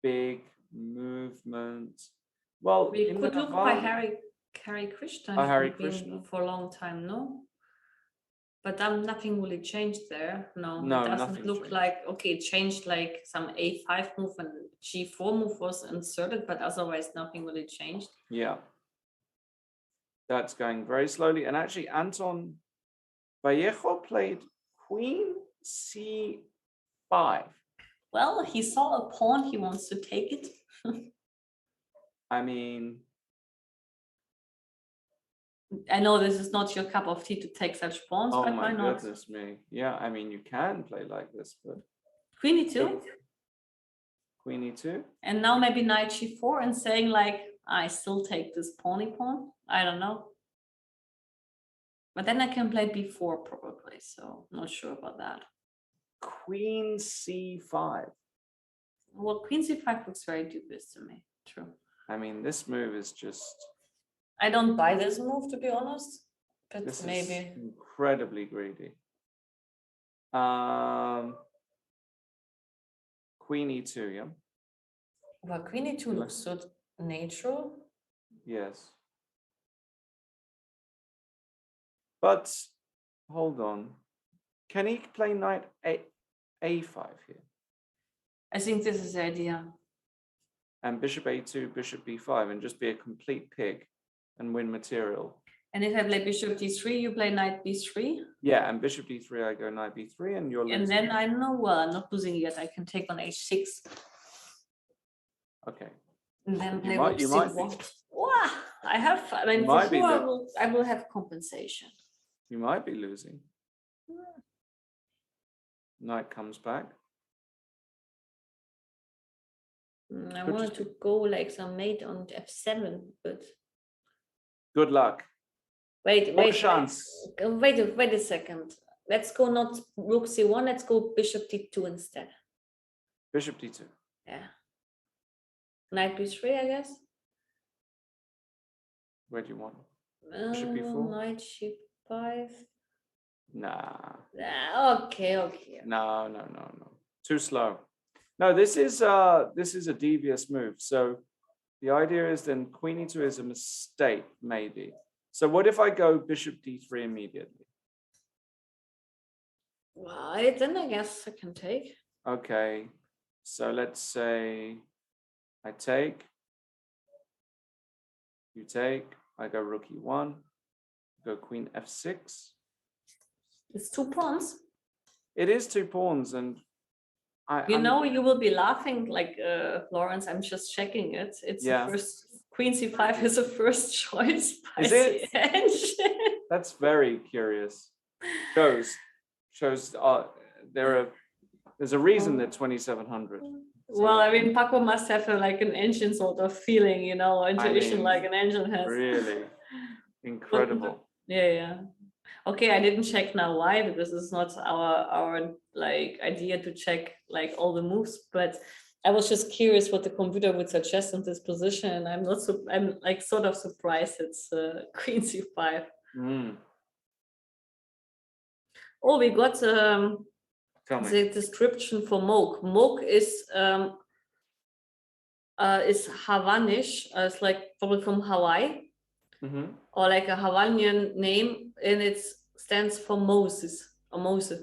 big movement? Well, We could look by Harry Krishna. Harry Krishna for a long time, no? But nothing really changed there. No, No, it doesn't nothing look changed. like, okay, it changed like some a5 move and g4 move was inserted, but otherwise nothing really changed. Yeah. That's going very slowly. And actually, Anton Vallejo played queen c5. Well, he saw a pawn, he wants to take it. I mean, I know this is not your cup of tea to take such pawns, oh but my why not? goodness me. Yeah, I mean, you can play like this, but Queen e2. queen e2. And now maybe knight g4 and saying like, I still take this pawn. I don't know. But then I can play b4 probably, so not sure about that. Queen c5. Well, queen c5 looks very dubious to me. True. I mean, this move is just. I don't buy this move, to be honest, but This maybe. is incredibly greedy. Queen e2, yeah? Well, queen e2 looks so natural. Yes. But hold on. Can he play knight a5 here? I think this is the idea. And bishop a2, bishop b5, and just be a complete pig and win material. And if I play bishop d3, you play knight b3. Yeah, and bishop d3, I go knight b3, and you're losing. And then I know, well, I'm not losing yet. I can take on h6. Okay. And then play you might be. Wow, I mean, for sure, I will have compensation. You might be losing. Knight comes back. I wanted to go like some mate on f7, but good luck. Wait a second. Let's go not rook c1. Let's go bishop d2 instead. Bishop d2. Yeah. Knight b3, I guess. Where do you want? Bishop b4. Knight g5. Nah. Okay. No. Too slow. No, this is a devious move. So the idea is then queen e2 is a mistake, maybe. So what if I go bishop d3 immediately? Right, then I guess I can take. Okay. So let's say I take, you take, I go rook e1, go queen f6. It's 2 pawns. It is 2 pawns, and You will be laughing like Lawrence. I'm just checking it. It's the first queen c5 is the first choice by Is it? CH. That's very curious. Shows there's a reason they're 2700. Well, I mean, Paco must have like an engine sort of feeling, intuition like an engine has. Really incredible. Yeah. Okay, I didn't check now why, because it's not our like idea to check like all the moves, but I was just curious what the computer would suggest in this position. I'm like sort of surprised it's queen c5. Oh, we got the description for Moke. Moke is Hawaiian. It's like probably from Hawaii, or like a Hawaiian name, and it stands for Moses or Moses.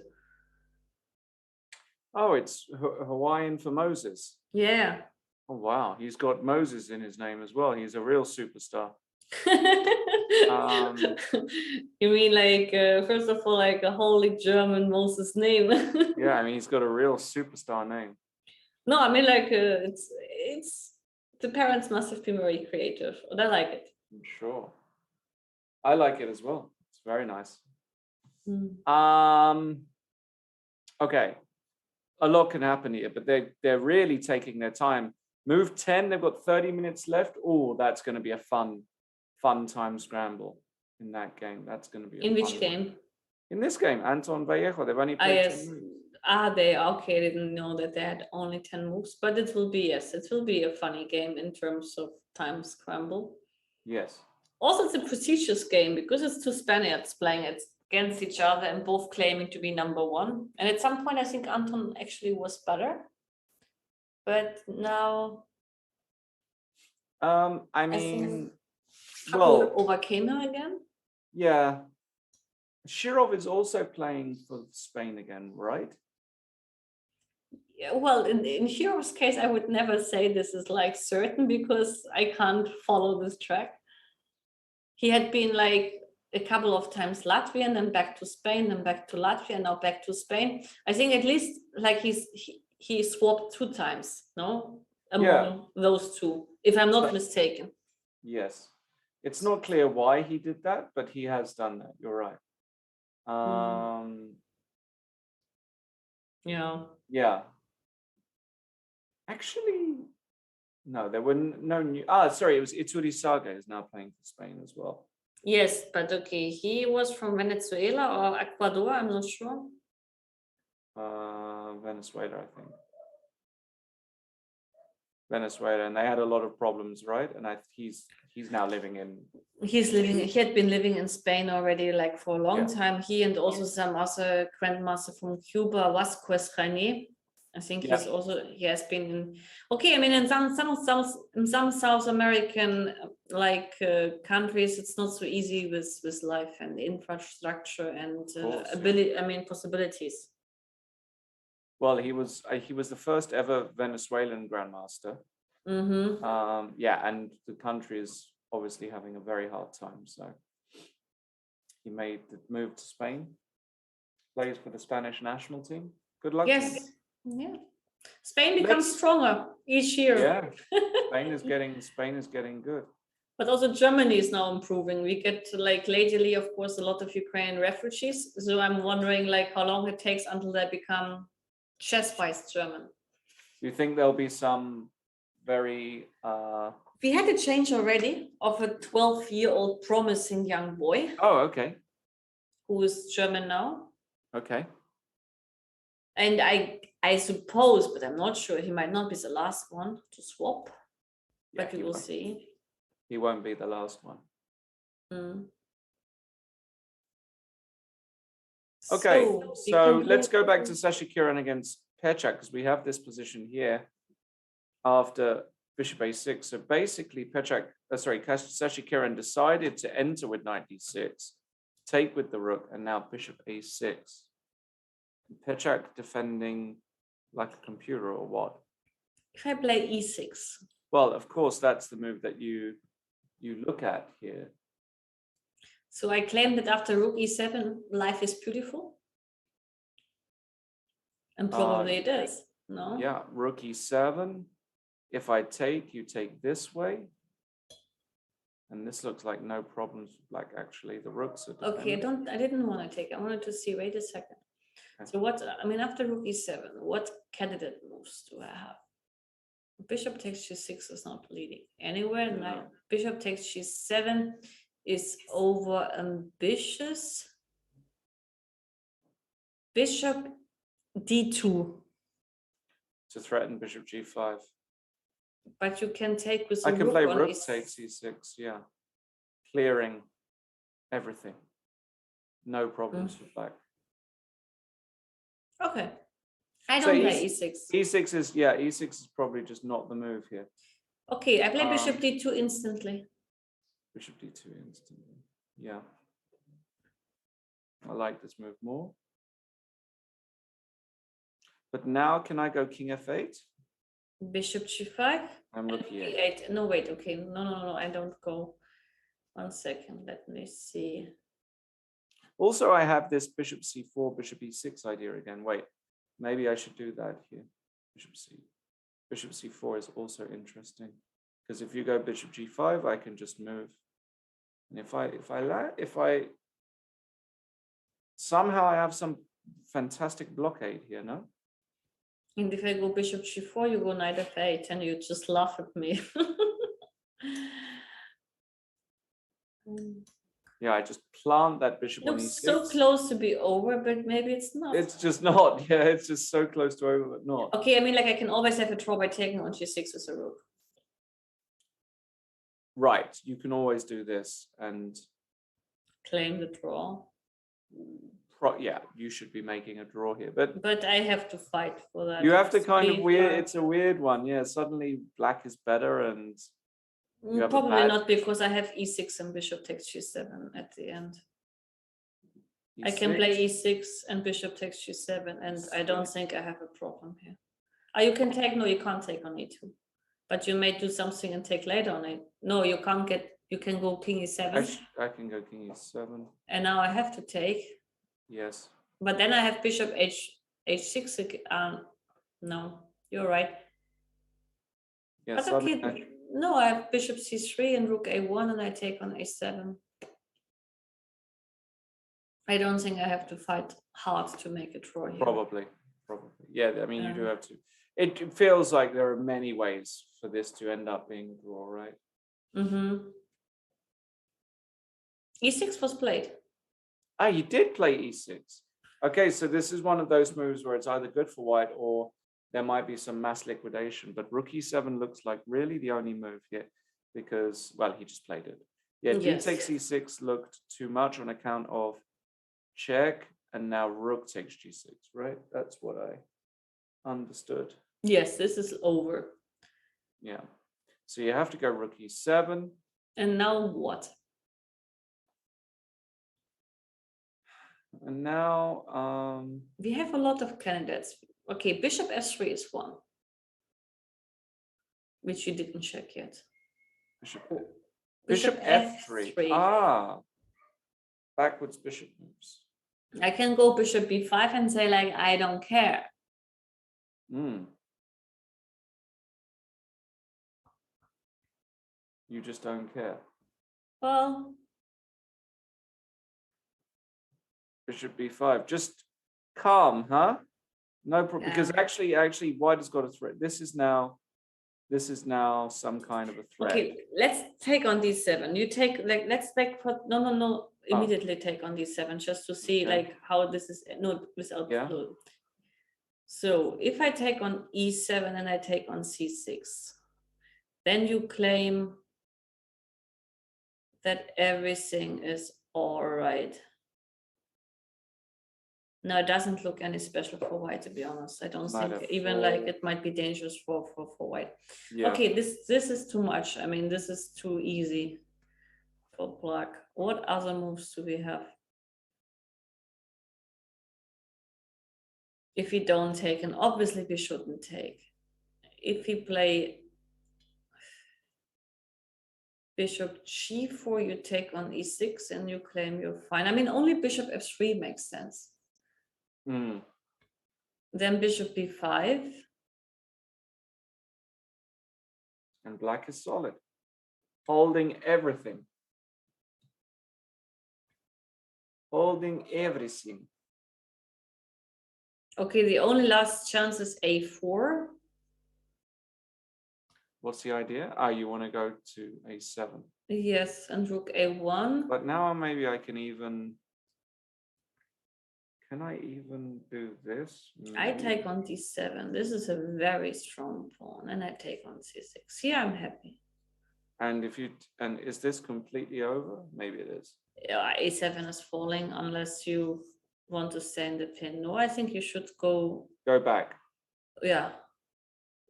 Oh, it's Hawaiian for Moses. Yeah. Oh wow, he's got Moses in his name as well. He's a real superstar. You mean like first of all, like a holy German Moses name? Yeah, I mean he's got a real superstar name. No, I mean like it's the parents must have been very creative, and I like it. I'm sure. I like it as well. It's very nice. Okay, a lot can happen here, but they're really taking their time. Move 10, they've got 30 minutes left. Oh, that's going to be a fun time scramble in that game. That's going to be in which game? In this game, Anton Vallejo. They've only played 10 moves. They okay. I didn't know that they had only 10 moves, but it will be a funny game in terms of time scramble. Yes. Also, it's a prestigious game because it's two Spaniards playing it against each other and both claiming to be number one. And at some point, I think Anton actually was better, but now. I mean, Paco overcame him again. Yeah. Shirov is also playing for Spain again, right? Yeah, well, in Shirov's case, I would never say this is like certain because I can't follow this track. He had been like a couple of times Latvian, then back to Spain, then back to Latvia, now back to Spain. I think at least like he swapped 2 times, no? Among those two, if I'm not mistaken. Yes. It's not clear why he did that, but he has done that. You're right. Yeah. Actually, no, there were no new. Sorry, it was Ituri Saga is now playing for Spain as well. Yes, but okay, he was from Venezuela or Ecuador, I'm not sure. Venezuela, I think. Venezuela, and they had a lot of problems, right? And he's now living in. He had been living in Spain already, like for a long time. He and also some other grandmaster from Cuba, Vasquez René. I think he has been in. Okay, I mean in some South American countries, it's not so easy with life and infrastructure and possibilities. Well, he was the first ever Venezuelan grandmaster. And the country is obviously having a very hard time. So he made the move to Spain, plays for the Spanish national team. Good luck. Yes. Yeah. Spain becomes stronger each year. Yeah. Spain is getting good. But also Germany is now improving. We get lately, of course, a lot of Ukrainian refugees. So I'm wondering how long it takes until they become chess-wise German. Do you think there'll be some very we had a change already of a 12-year-old promising young boy. Oh, okay. Who is German now. Okay. And I suppose, but I'm not sure, he might not be the last one to swap. But we will see. He won't be the last one. Okay, we so can let's play- go back to Sashikiran against Pechak because we have this position here after bishop a6. So basically, Sashikiran decided to enter with knight d6, take with the rook, and now bishop a6. Pechak defending like a computer or what? If I play e6. Well, of course, that's the move that you look at here. So I claim that after rook e7, life is beautiful. And probably it is, no? Yeah, rook e7. If I take, you take this way. And this looks like no problems with black, actually. The rooks are defending. Okay, I didn't want to take. I wanted to see, wait a second. Okay. So after rook e7, what candidate moves do I have? Bishop takes g6 is not leading anywhere. No. Bishop takes g7 is over ambitious. Bishop d2. To threaten bishop g5. But you can take with I the can play on rook takes e6, yeah. Clearing everything. No problems for black. Okay. I So don't play e6. e6 is, yeah, e6 is probably just not the move here. Okay, I play bishop d2 instantly. Bishop d2 instantly, yeah. I like this move more. But now can I go king f8? Bishop g5. I'm rook e8. e8. No, wait, okay. No, I don't go. 1 second, let me see. Also, I have this bishop c4, bishop e6 idea again. Wait, maybe I should do that here. Bishop c4 is also interesting because if you go bishop g5, I can just move. And if I somehow I have some fantastic blockade here, no? And if I go bishop g4, you go knight f8, and you just laugh at me. Yeah, I just plant that bishop on Looks e6. so close to be over, but maybe it's not. It's just not. Yeah, it's just so close to over, but not. Okay, I mean, like I can always have a draw by taking on g6 with a rook. Right, you can always do this and Claim the draw. yeah, you should be making a draw here, but I have to fight for that. you have to kind of Speed, weird. but- It's a weird one. Yeah, suddenly black is better, and you have a Probably bad- not, because I have e6 and bishop takes g7 at the end. I can e6. play e6 and bishop takes g7, and I don't think I have a problem here. You can take, no, you can't take on e2. But you may do something and take later on it. No, you can't get, you can go king e7. I can go king e7. And now I have to take. Yes. But then I have bishop h6 again. No, you're right. Yeah. But suddenly okay, no, I have bishop c3 and rook a1, and I take on a7. I don't think I have to fight hard to make a draw here. Probably. Yeah, I mean, you do have to. It feels like there are many ways for this to end up being a draw, right? Mm-hmm. e6 was played. Ah, you did play e6. Okay, so this is one of those moves where it's either good for white or there might be some mass liquidation. But rook e7 looks like really the only move here because, well, he just played it. Yeah, Yes. d takes e6 looked too much on account of check, and now rook takes g6, right? That's what I understood. Yes, this is over. Yeah. So you have to go rook e7. And now what? And now We have a lot of candidates. Okay, bishop f3 is one, which you didn't check yet. bishop f3. Ah, backwards bishop moves. I can go bishop b5 and say, like, I don't care. You just don't care. Well, Bishop b5. Just calm, huh? No problem. Because actually, white has got a threat. This is now some kind of a threat. okay, let's take on d7. You take, like, let's take for no. Immediately take on d7 just to see like how this is without. Yeah. No. So if I take on e7 and I take on c6, then you claim that everything is all right. No, it doesn't look any special for white, to be honest. I don't Knight think even like f4. it might be dangerous for white. Yeah. Okay, this is too much. I mean, this is too easy for black. What other moves do we have? If we don't take, and obviously we shouldn't take. If we play bishop g4, you take on e6 and you claim you're fine. I mean, only bishop f3 makes sense. Mm. Then bishop b5. And black is solid, holding everything. Holding everything. Okay, the only last chance is a4. What's the idea? You want to go to a7. Yes, and rook a1. But now maybe I can even. Can I even do this? I take on d7. This is a very strong pawn, and I take on c6. Here I'm happy. And is this completely over? Maybe it is. Yeah, a7 is falling unless you want to stay in the pin. No, I think you should go back. Yeah.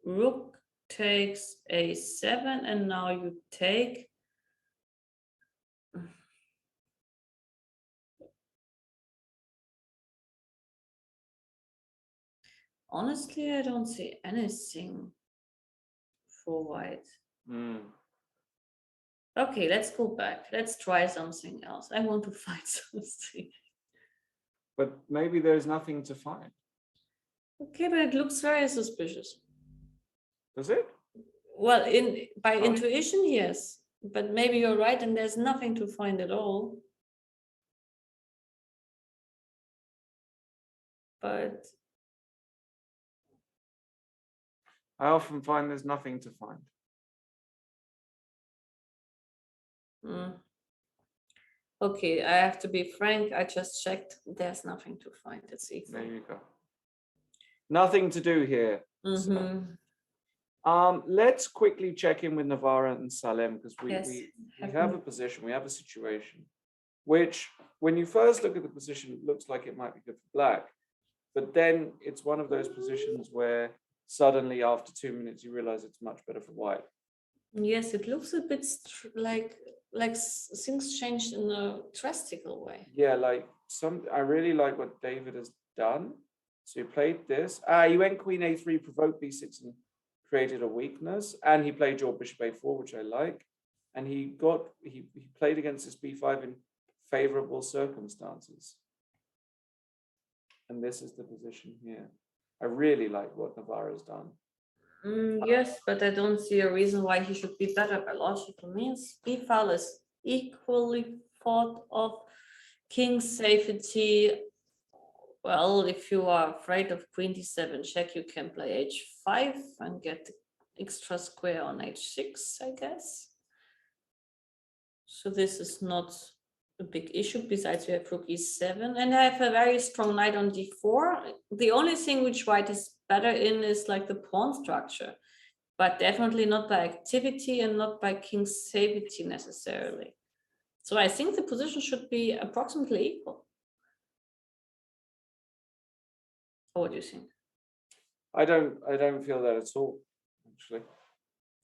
Rook takes a7, and now you take. Honestly, I don't see anything for white. Mm. Okay, let's go back. Let's try something else. I want to find something. But maybe there's nothing to find. Okay, but it looks very suspicious. Does it? Well, by intuition, yes. But maybe you're right, and there's nothing to find at all. But I often find there's nothing to find. Okay, I have to be frank. I just checked. There's nothing to find. It's equal. There you go. Nothing to do here. Mm-hmm. So, let's quickly check in with Navarra and Salem, because we have a position, we have a situation, which when you first look at the position, it looks like it might be good for black. But then it's one of those positions where suddenly after 2 minutes, you realize it's much better for white. Yes, it looks a bit like things changed in a drastic way. Yeah, I really like what David has done. So he played this. He went queen a3, provoked b6, and created a weakness. And he played your bishop a4, which I like. And he played against this b5 in favorable circumstances. And this is the position here. I really like what Navarro's done. Yes, but I don't see a reason why he should be better by logical means. B-file is equally thought of. King safety. Well, if you are afraid of queen d7 check, you can play h5 and get extra square on h6, I guess. So this is not a big issue. Besides, we have rook e7, and I have a very strong knight on d4. The only thing which white is better in is like the pawn structure, but definitely not by activity and not by king safety necessarily. So I think the position should be approximately equal. What do you think? I don't feel that at all, actually.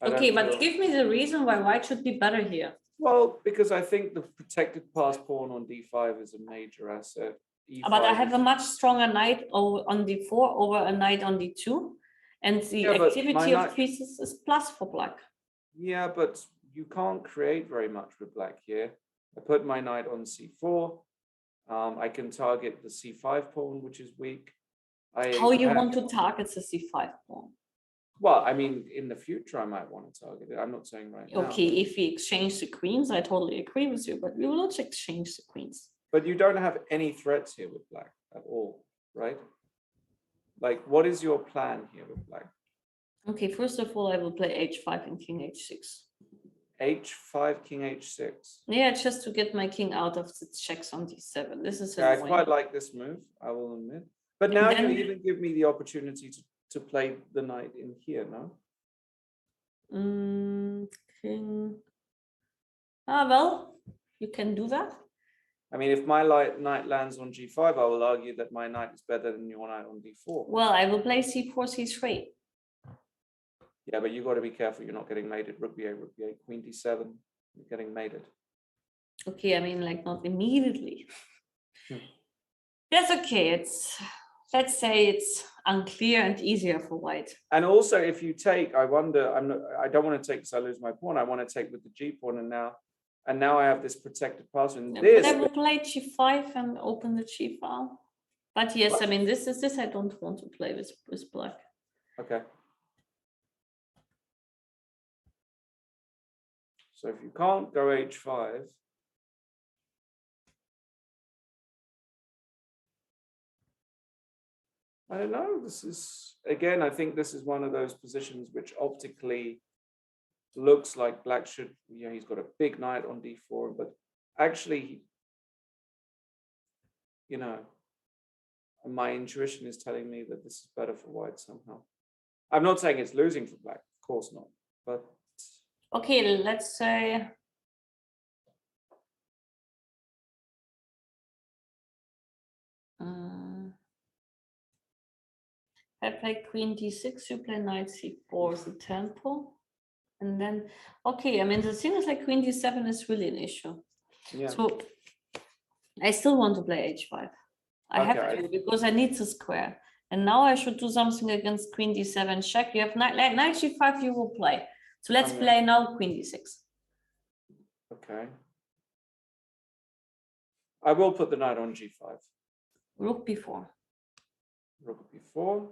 Okay, but give me the reason why white should be better here. Well, because I think the protected pass pawn on d5 is a major asset. E5 but I have a much stronger knight on d4 over a knight on d2, and the activity of pieces is plus for black. Yeah, but you can't create very much with black here. I put my knight on c4. I can target the c5 pawn, which is weak. How you want to target the c5 pawn? Well, I mean, in the future, I might want to target it. I'm not saying right now. Okay, if we exchange the queens, I totally agree with you, but we will not exchange the queens. But you don't have any threats here with black at all, right? Like, what is your plan here with black? Okay, first of all, I will play h5 and king h6. h5, king h6. Yeah, just to get my king out of the checks on d7. This is I quite like this move, I will admit. But now you even give me the opportunity to play the knight in here, no? King. Well, you can do that. I mean, if my knight lands on g5, I will argue that my knight is better than your knight on d4. Well, I will play c4, c3. Yeah, but you got to be careful. You're not getting mated. Rook b8, queen d7. You're getting mated. Okay, I mean, like not immediately. Hmm. That's okay. Let's say it's unclear and easier for white. And also, if you take, I wonder. I don't want to take because I lose my pawn. I want to take with the g pawn, and now I have this protected pass. And Yeah, this. but I will play g5 and open the g file. But yes, I mean, this I don't want to play with black. Okay. So if you can't go h5, I don't know. This is, again, I think this is one of those positions which optically looks like black should, he's got a big knight on d4, but actually, my intuition is telling me that this is better for white somehow. I'm not saying it's losing for black, of course not, but. Okay, let's say. I play queen d6, you play knight c4 the tempo. And then, okay, I mean, the thing is like queen d7 is really an issue. Yeah. So I still want to play h5. I have to because I need the square. And now I should do something against queen d7 check. You have knight g5, you will play. So let's play now queen d6. Okay. I will put the knight on g5. Rook b4. Rook b4.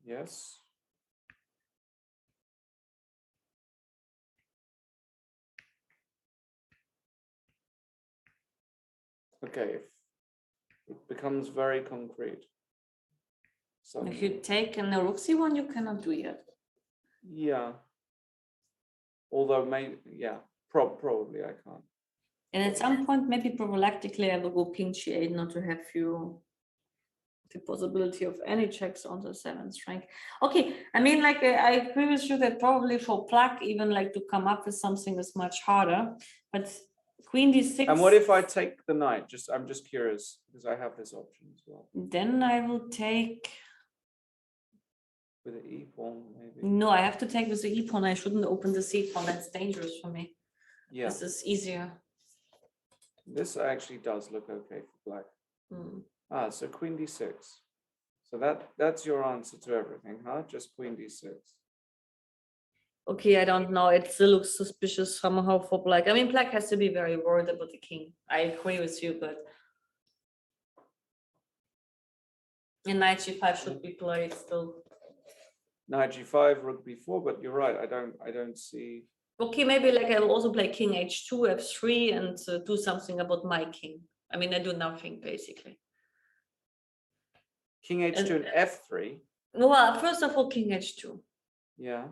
Yes. Okay, it becomes very concrete. So if you take a rook c1, you cannot do yet. Yeah. Although probably I can't. And at some point, maybe prophylactically, I will go king g8 not to have the possibility of any checks on the 7th rank. Okay, I mean, like I agree with you that probably for black, even like to come up with something is much harder. But queen d6. And what if I take the knight? I'm just curious because I have this option as well. Then I will take. With the e pawn, maybe. No, I have to take with the e pawn. I shouldn't open the c pawn. That's dangerous for me. Yeah. This is easier. This actually does look okay for black. So queen d6. So that's your answer to everything, huh? Just queen d6. Okay, I don't know. It still looks suspicious somehow for black. I mean, black has to be very worried about the king. I agree with you, but and knight g5 should be played still. Knight g5, rook b4, but you're right. I don't see. Okay, maybe like I will also play king h2, f3, and do something about my king. I mean, I do nothing basically. King h2 and f3. Well, first of all, king h2. Yeah.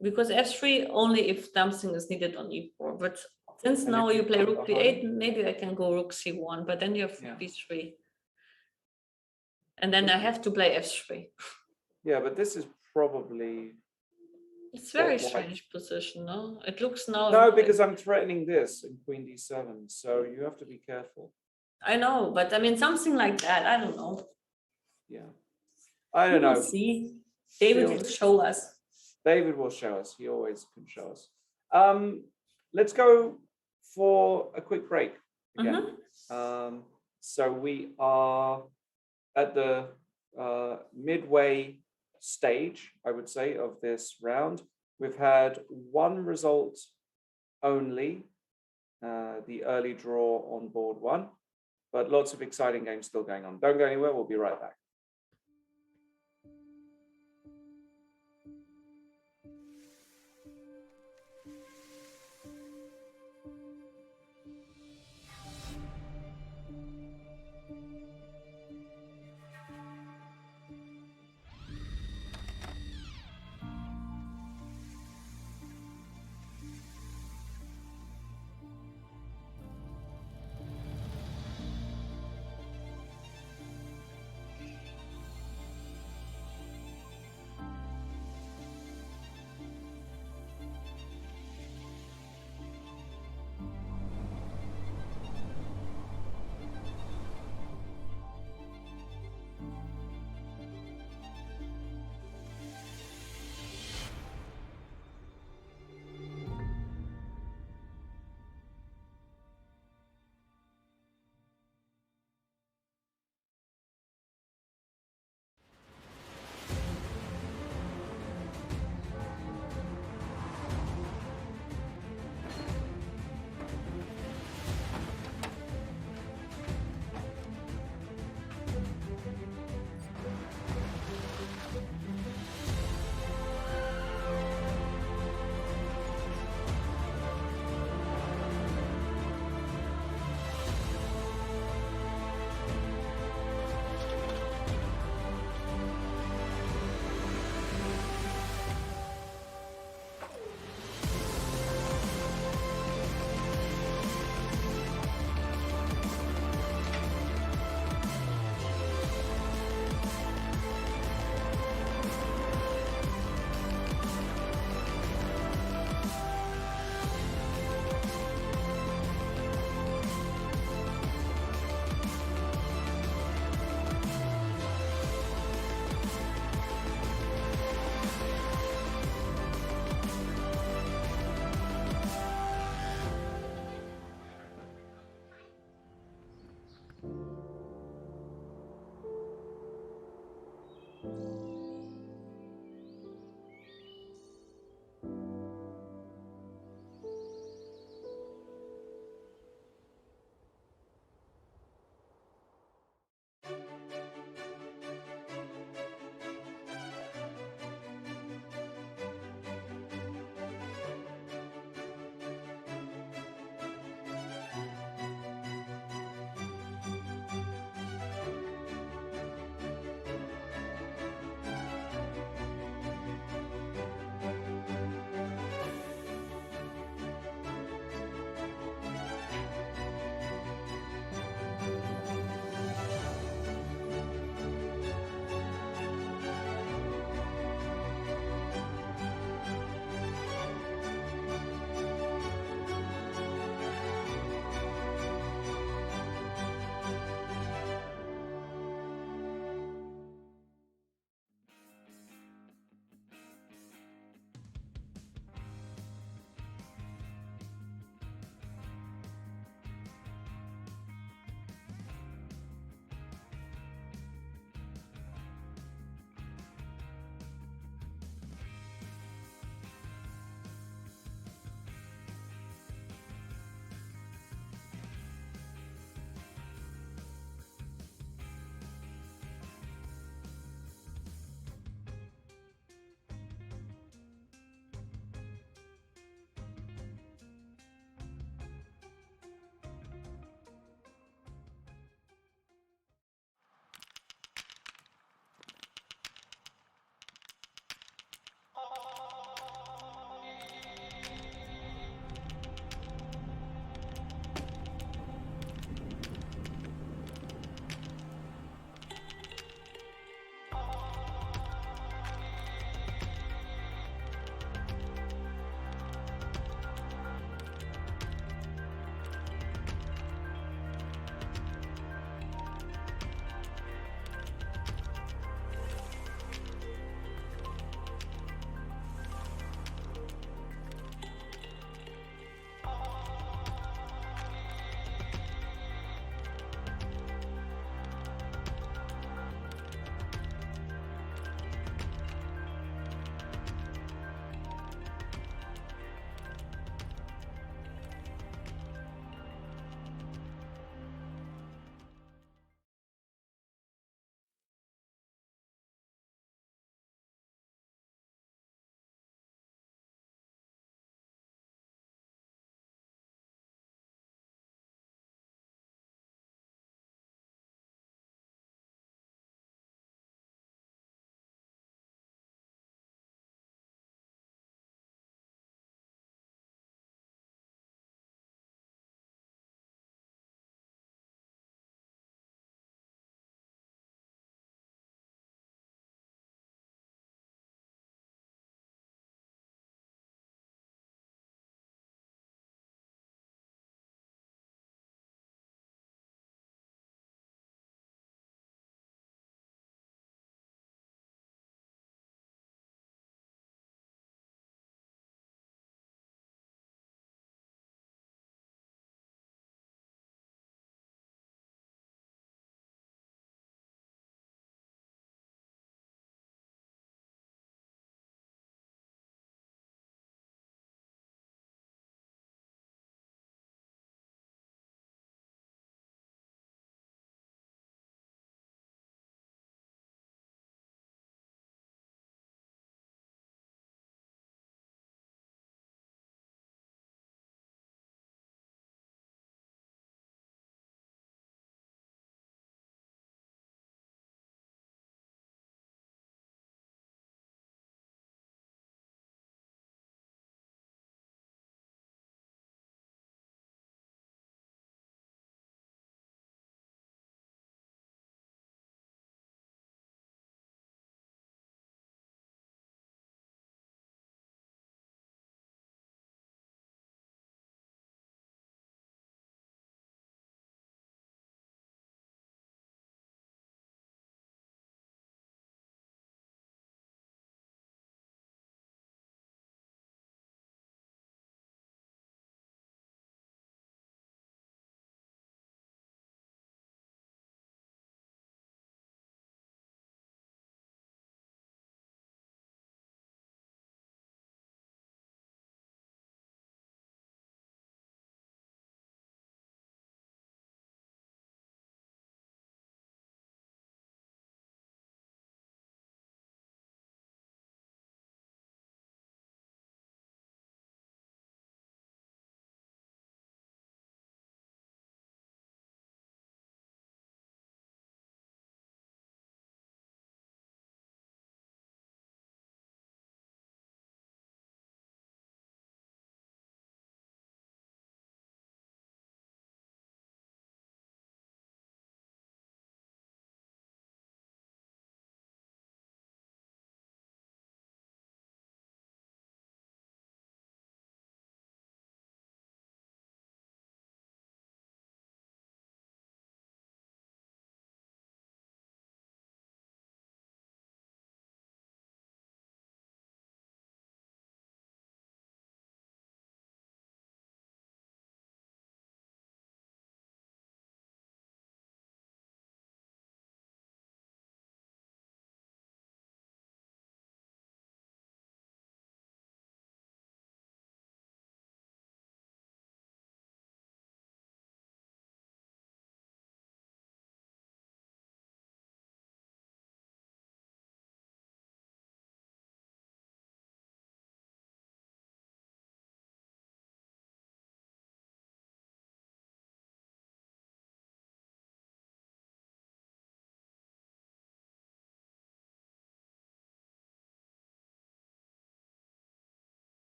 Because f3 only if something is needed on e4. But since now you play rook b8, maybe I can go rook c1. But then you have b3, and then I have to play f3. Yeah, but this is probably. It's very strange position, no? It looks now. No, because I'm threatening this in queen d7, so you have to be careful. I know, but I mean something like that. I don't know. Yeah, I don't know. See, David will show us. David will show us. He always can show us. Let's go for a quick break again. So we are at the midway stage, I would say, of this round. We've had one result only, the early draw on board one, but lots of exciting games still going on. Don't go anywhere. We'll be right back.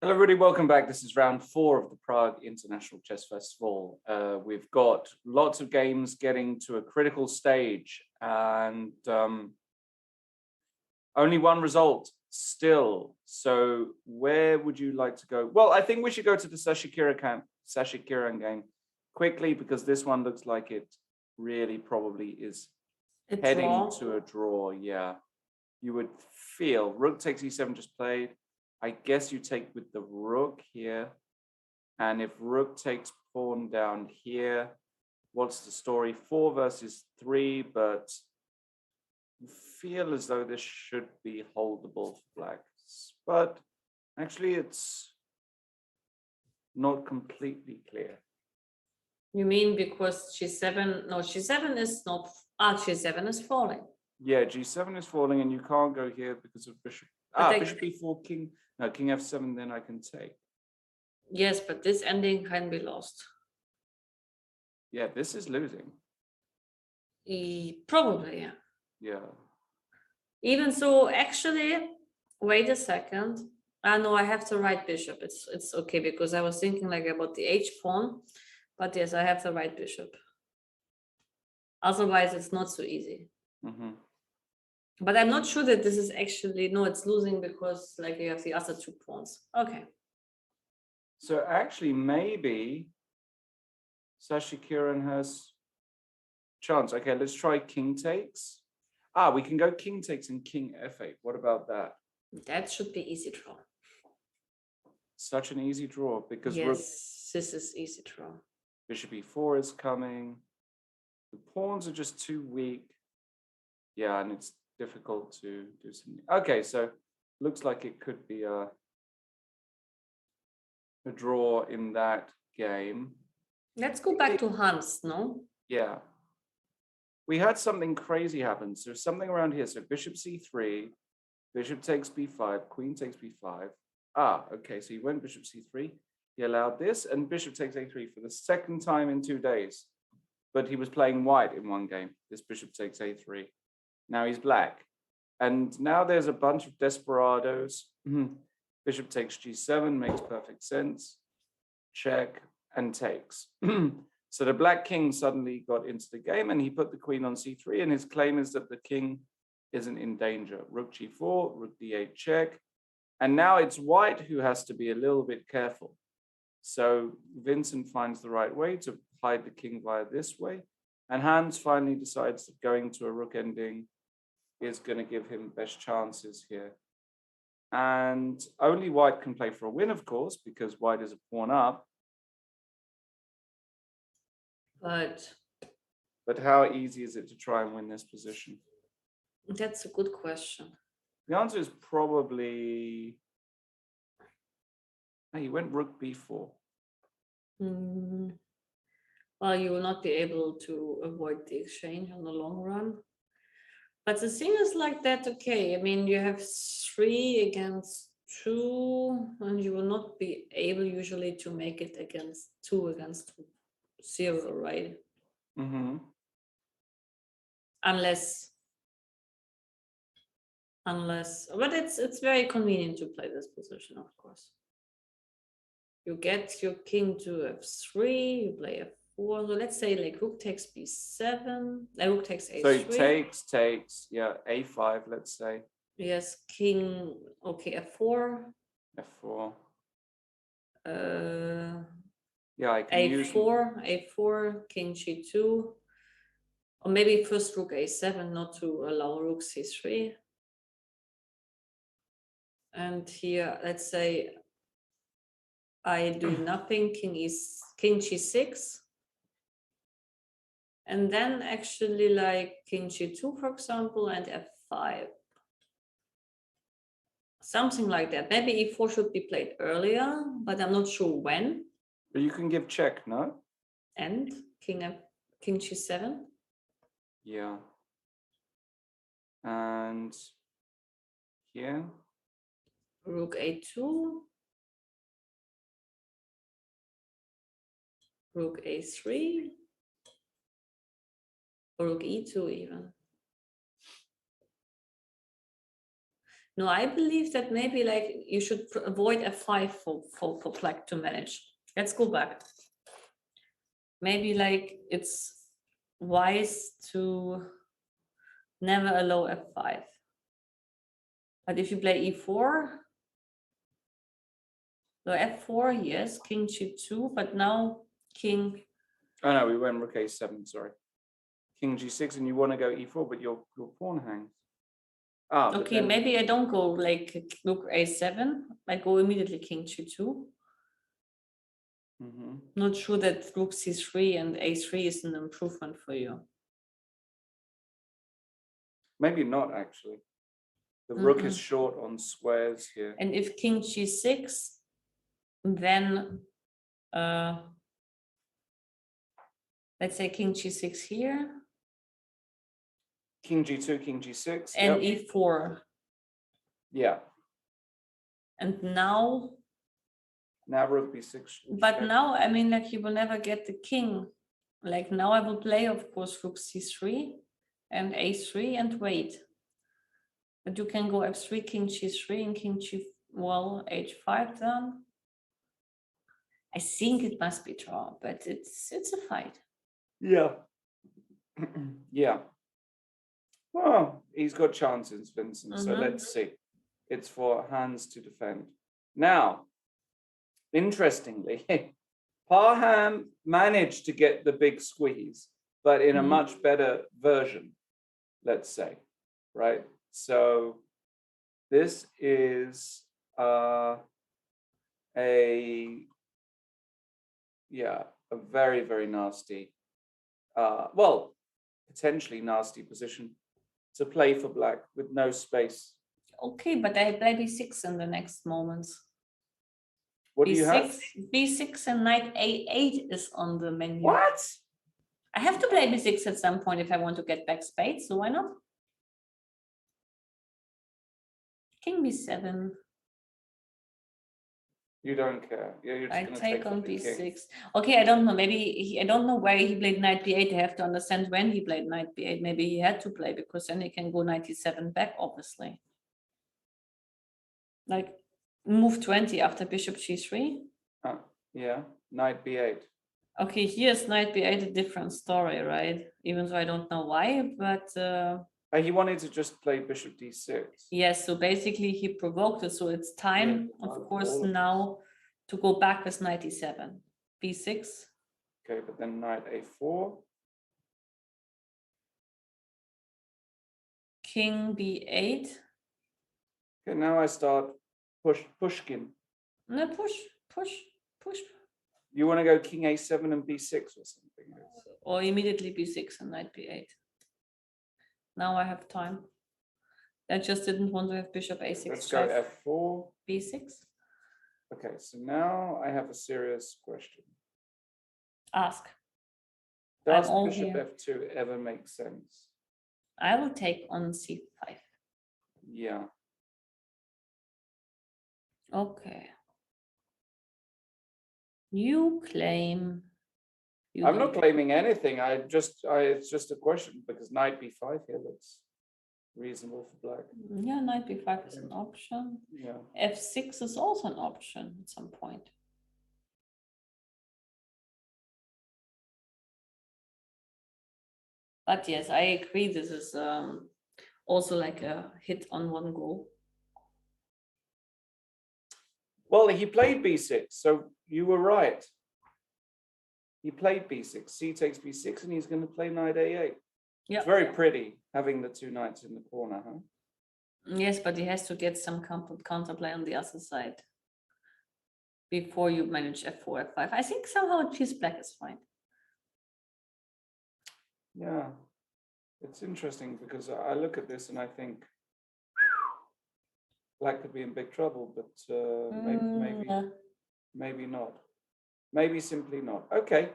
Hello, everybody. Welcome back. This is round 4 of the Prague International Chess Festival. We've got lots of games getting to a critical stage, and only one result still. So where would you like to go? Well, I think we should go to the Sashikiran game quickly, because this one looks like it really probably is heading to a draw. Yeah, you would feel. Rook takes e7 just played. I guess you take with the rook here. And if rook takes pawn down here, what's the story? 4 versus 3, but you feel as though this should be holdable for blacks. But actually, it's not completely clear. You mean because g7? No, g7 is not. G7 is falling. Yeah, g7 is falling, and you can't go here because of bishop. Bishop e4, king. No, king f7. Then I can take. Yes, but this ending can be lost. Yeah, this is losing. Probably, yeah. Yeah. Even so, actually, wait a second. No, I have the right bishop. It's okay, because I was thinking like about the h pawn, but yes, I have the right bishop. Otherwise, it's not so easy. Mm-hmm. But I'm not sure that this is actually, no, it's losing because like you have the other 2 pawns. Okay. So actually, maybe Sashikiran has chance. Okay, let's try king takes. We can go king takes and king f8. What about that? That should be easy draw. Such an easy draw, because yes, this is easy draw. Bishop e4 is coming. The pawns are just too weak. Yeah, and it's difficult to do something. Okay, so looks like it could be a draw in that game. Let's go back to Hans, no? Yeah. We had something crazy happen. So something around here. So bishop c3, bishop takes b5, queen takes b5. Okay, so he went bishop c3. He allowed this, and bishop takes a3 for the second time in 2 days. But he was playing white in one game. This bishop takes a3. Now he's black. And now there's a bunch of desperados. Bishop takes g7, makes perfect sense. Check, and takes. So the black king suddenly got into the game, and he put the queen on c3, and his claim is that the king isn't in danger. Rook g4, rook d8 check. And now it's white who has to be a little bit careful. So Vincent finds the right way to hide the king via this way. And Hans finally decides that going to a rook ending is going to give him best chances here. And only white can play for a win, of course, because white is a pawn up. But how easy is it to try and win this position? That's a good question. The answer is probably... he went rook b4. Well, you will not be able to avoid the exchange on the long run. But the thing is like that, okay, I mean, you have 3 against 2, and you will not be able usually to make it against 2 against 0, right? Mm-hmm. Unless, but it's very convenient to play this position, of course. You get your king to f3, you play f4. So let's say like rook takes b7, rook takes a3. So he takes, yeah, a5, let's say. Yes, king, okay, f4. f4. Yeah, I can a4, king g2. Or maybe first rook a7, not to allow rook c3. And here, let's say I do nothing, king g6. And then actually like king g2, for example, and f5. Something like that. Maybe e4 should be played earlier, but I'm not sure when. But you can give check, no? And king g7. Yeah. And here? Rook a2. Rook a3. Or rook e2 even. No, I believe that maybe like you should avoid f5 for black to manage. Let's go back. Maybe like it's wise to never allow f5. But if you play e4, so f4, yes, king g2, but now king. Oh no, we went rook a7, sorry. King g6, and you want to go e4, but your pawn hangs. Ah, but Okay, then- maybe I don't go like rook a7. I go immediately king g2. Mhm. Not sure that rook c3 and a3 is an improvement for you. Maybe not actually. The rook is short on squares here. And if king g6, then let's say king g6 here King g2, king g6. and Yep. e4. Yeah. And now, Now rook b6. but now, I mean, like you will never get the king. Like now I will play, of course, rook c3 and a3 and wait. But you can go f3, king g3 and king g, well, h5 then. I think it must be draw, but it's a fight. Yeah. Yeah. Well, he's got chances, Vincent. So let's see. It's for Hans to defend. Now, interestingly, Parham managed to get the big squeeze, but in a much better version, let's say, right? So this is a very, very nasty, well, potentially nasty position to play for black with no space. Okay, but I play b6 in the next moments. What do you have? B6 and knight a8 is on the menu. What? I have to play b6 at some point if I want to get back spades, so why not? King b7. You don't care. You're just I gonna take on the king. b6. Okay, I don't know. Maybe I don't know why he played knight b8. I have to understand when he played knight b8. Maybe he had to play because then he can go knight e7 back, obviously. Like move 20 after bishop g3. Yeah, knight b8. Okay, here's knight b8 a different story, right? Even though I don't know why, but He wanted to just play bishop d6. yes, so basically he provoked it. So it's time, of course, now to go back with knight e7. b6. Okay, but then knight a4. King b8. Okay, now I start pushkin. No, push. You want to go king a7 and b6 or something? Or immediately b6 and knight b8. Now I have time. I just didn't want to have bishop a6. Let's go f4. b6. Okay, so now I have a serious question. Ask. Does I'm all bishop here. f2 ever make sense? I will take on c5. Yeah. Okay. You claim. I'm not claiming anything. It's just a question because knight b5 here looks reasonable for black. Yeah, knight b5 is an option. Yeah. f6 is also an option at some point. But yes, I agree. This is also like a hit on one go. Well, he played b6, so you were right. He played b6. C takes b6, and he's going to play knight a8. Yeah. It's very pretty having the two knights in the corner, huh? Yes, but he has to get some counterplay on the other side before you manage f4, f5. I think somehow piece black is fine. Yeah, it's interesting because I look at this and I think black could be in big trouble, but maybe not. Maybe simply not. Okay.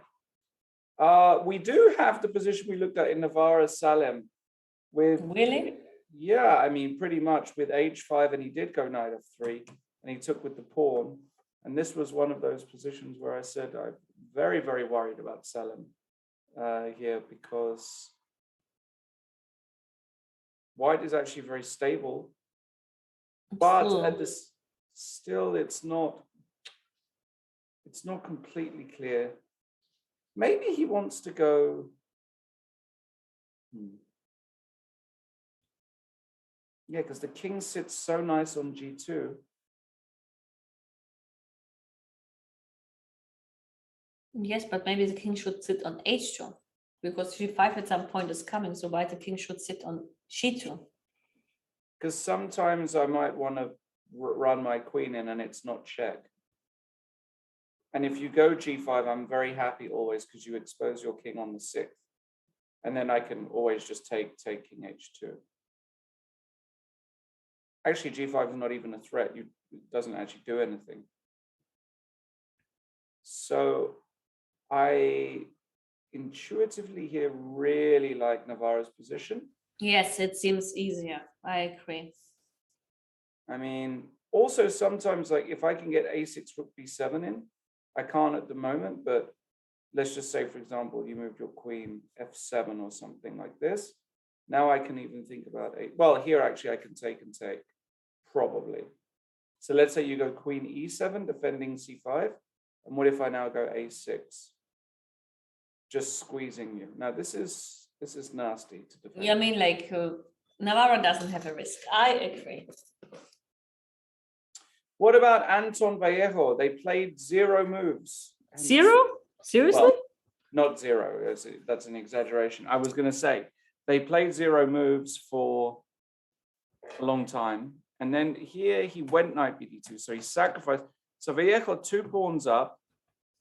We do have the position we looked at in Navarra Salem with Really? Yeah, I mean, pretty much with h5, and he did go knight f3, and he took with the pawn. And this was one of those positions where I said I'm very, very worried about Salem here because white is actually very stable But Still, at this, still, it's not completely clear. Maybe he wants to go. Yeah, because the king sits so nice on g2. yes, but maybe the king should sit on h2 because g5 at some point is coming. So why the king should sit on g2? Because sometimes I might want to run my queen in and it's not check. And if you go g5, I'm very happy always because you expose your king on the 6th. And then I can always just take king h2. Actually, g5 is not even a threat. It doesn't actually do anything. So I intuitively here really like Navarro's position. Yes, it seems easier. I agree. I mean, also sometimes like if I can get a6 rook b7 in, I can't at the moment, but let's just say, for example, you moved your queen f7 or something like this. Now I can even think about well, here actually I can take and take, probably. So let's say you go queen e7, defending c5. And what if I now go a6? Just squeezing you. Now this is nasty to defend. Yeah, I mean, like Navarro doesn't have a risk. I agree. What about Anton Vallejo? They played 0 moves. Zero? Seriously? Well, not 0. That's an exaggeration. I was going to say they played 0 moves for a long time. And then here he went knight bd2. So he sacrificed. So Vallejo 2 pawns up.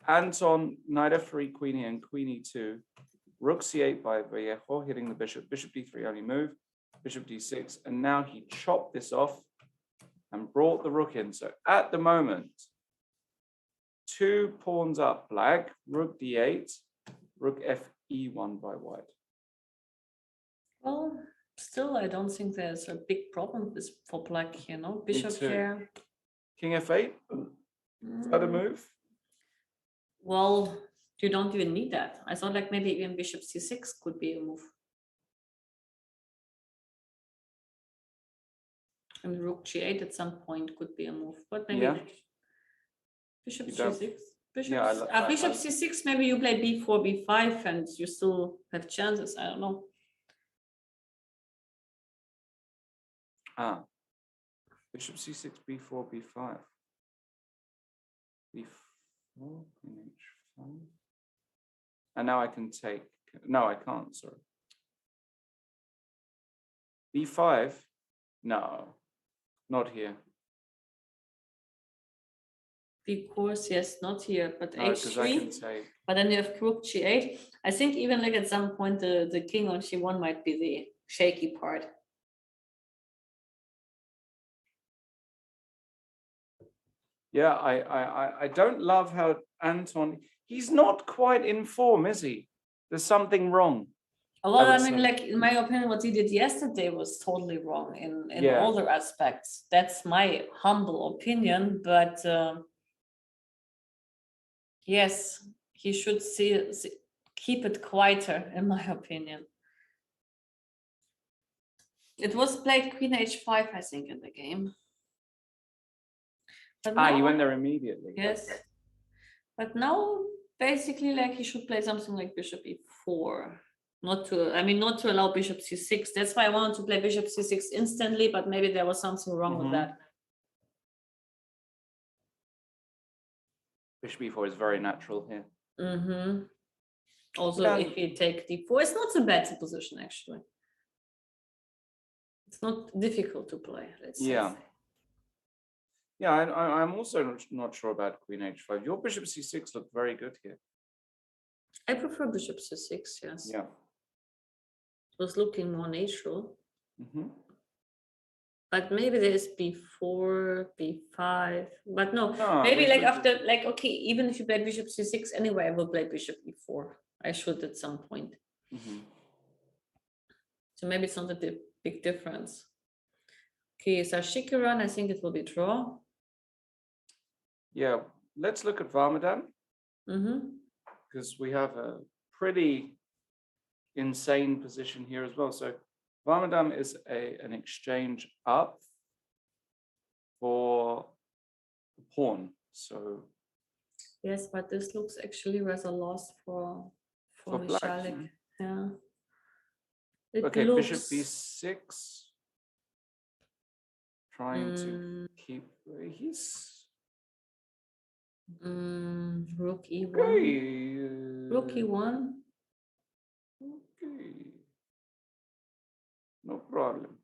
Anton, knight f3, queen e, and queen e2. Rook c8 by Vallejo, hitting the bishop. Bishop d3 only move. Bishop d6. And now he chopped this off and brought the rook in. So at the moment, 2 pawns up black, rook d8, rook fe1 by white. Well, still, I don't think there's a big problem with for black, bishop too. here. King f8, is that a move? Well, you don't even need that. I thought like maybe even bishop c6 could be a move. And rook g8 at some point could be a move, but maybe Yeah. bishop You don't- c6. Bishop, Yeah, bishop c6, maybe you play b4, b5, and you still have chances. I don't know. Bishop c6, b4, b5. b4, queen h5. And now I can take, no, I can't, sorry. b5, no, not here. B course, yes, not here, but No, because I can h3. take. But then you have rook g8. I think even like at some point the king on g1 might be the shaky part. Yeah, I don't love how Anton, he's not quite in form, is he? There's something wrong. Well, I would mean, say. like in my opinion, what he did yesterday was totally wrong in Yeah. all the aspects. That's my humble opinion, but yes, he should keep it quieter, in my opinion. It was played queen h5, I think, in the game. But You now- went there immediately. Yes. But now, basically, like he should play something like bishop e4. Not to allow bishop c6. That's why I wanted to play bishop c6 instantly, but maybe there was something wrong with that. Bishop e4 is very natural here. Also, Yeah. if you take d4, it's not a bad position, actually. It's not difficult to play, let's say. Yeah. Yeah, I'm also not sure about queen h5. Your bishop c6 looked very good here. I prefer bishop c6, yes. Yeah. It was looking more natural. Mm-hmm. But maybe there's b4, b5, but no, No, maybe we like should after, like, okay, even if you play bishop c6 anyway, I will play bishop e4. I should at some point. Mm-hmm. So maybe it's not a big difference. Okay, so Shikeran, I think it will be draw. Yeah, let's look at Varmadan because we have a pretty insane position here as well. So Varmadam is an exchange up. pawn. So Yes, but this looks actually rather lost for black, Michalik. Yeah. It okay, looks, bishop b6. Trying to keep. He's rook e1. okay. Rook e1. Okay. No problem.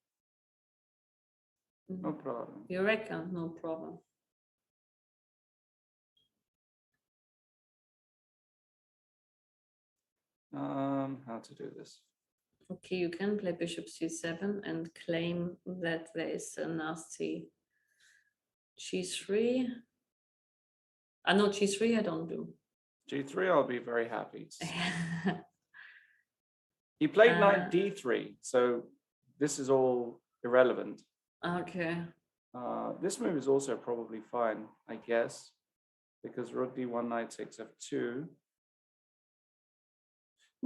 No problem. You reckon? No problem. How to do this? Okay, you can play bishop c7 and claim that there is a nasty g3. No, g3 I don't do. G3, I'll be very happy. He played knight d3, so this is all irrelevant. Okay. This move is also probably fine, I guess, because rook d1, knight takes f2.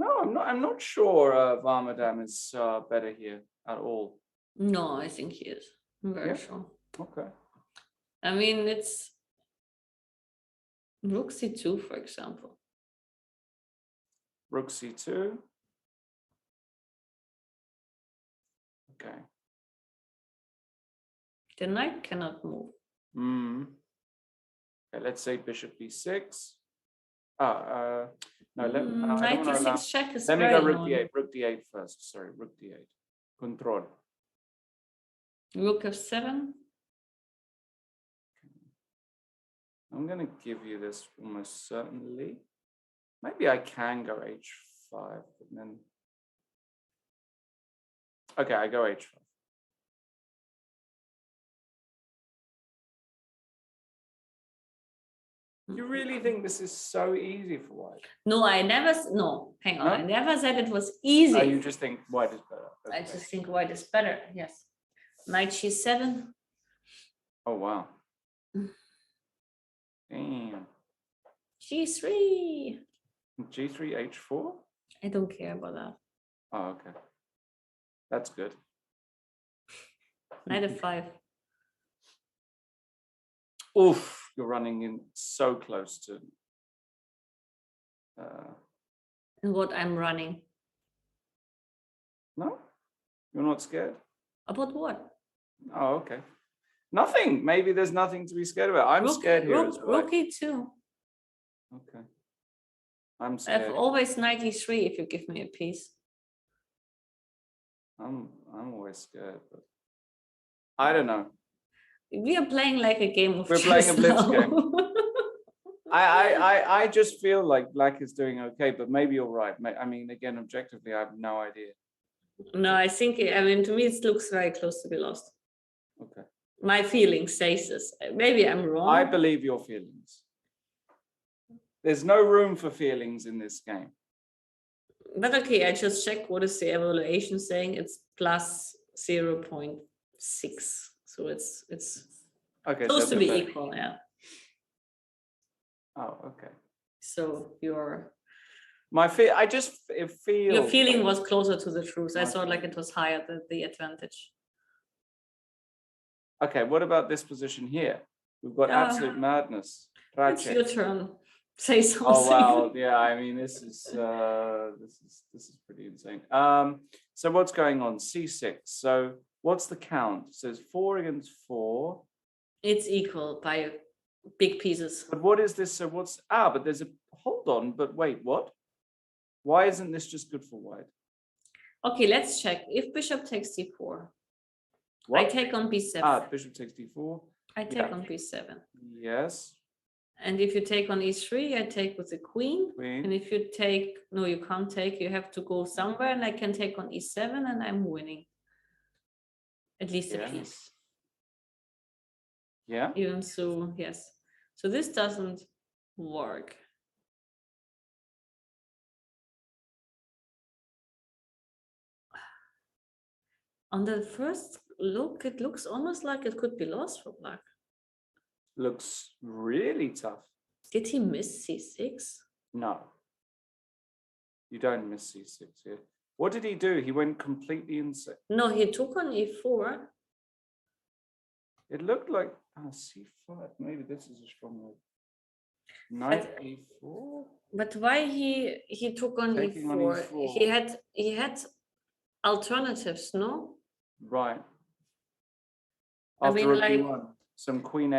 No, I'm not sure Varmadam is better here at all. No, I think he is. I'm very sure. Okay. I mean, it's rook c2, for example. Rook c2. Okay. The knight cannot move. Okay, let's say bishop b6. No, knight d6 check is let me very go rook annoying. d8. Rook d8 first. Sorry, rook d8. Control. Rook f7. I'm going to give you this almost certainly. Maybe I can go h5, but then. Okay, I go h5. You really think this is so easy for white? No, I never. No, hang on. No? I never said it was easy. Oh, you just think white is better. Okay. I just think white is better. Yes. Knight g7. Oh wow. Damn. g3. G3 h4. I don't care about that. Oh, okay. That's good. Knight f5. Oof, you're running in so close to. And what I'm running. No, you're not scared. About what? Oh, okay. Nothing. Maybe there's nothing to be scared about. I'm scared here as well. Rook e2. Okay. I'm scared. I've always knight e3 if you give me a piece. I'm always scared, but I don't know. We are playing like a game of We're playing a blitz now. game. I just feel like black is doing okay, but maybe you're right. I mean, again, objectively, I have no idea. No, I think, I mean, to me, it looks very close to be lost. Okay. My feeling says this. Maybe I'm wrong. I believe your feelings. There's no room for feelings in this game. But okay, I just checked what is the evaluation saying. It's plus 0.6. So it's okay, close so to be better. equal, yeah. Oh, okay. So your feeling was closer to the truth. I thought like it was higher the advantage. Okay, what about this position here? We've got absolute madness. It's your turn. Say something. Oh wow, yeah. I mean, this is pretty insane. So what's going on? C6. So what's the count? It says 4 against 4. It's equal by big pieces. But what is this? So what's but there's a hold on, but wait, what? Why isn't this just good for white? Okay, let's check. If bishop takes d4, What? I take on b7. Bishop takes d4. I take on b7. Yes. And if you take on e3, I take with the queen. Queen. And if you take, no, you can't take, you have to go somewhere, and I can take on e7 and I'm winning. At least a piece. Yeah. Even so, yes. So this doesn't work. On the first look, it looks almost like it could be lost for black. Looks really tough. Did he miss c6? No. You don't miss c6 here. What did he do? He went completely insane. No, he took on e4. It looked like c5. Maybe this is a strong move. Knight e4. But why he took on Taking on e4? e4. He had alternatives, no? Right. I After mean, rook like e1, some queen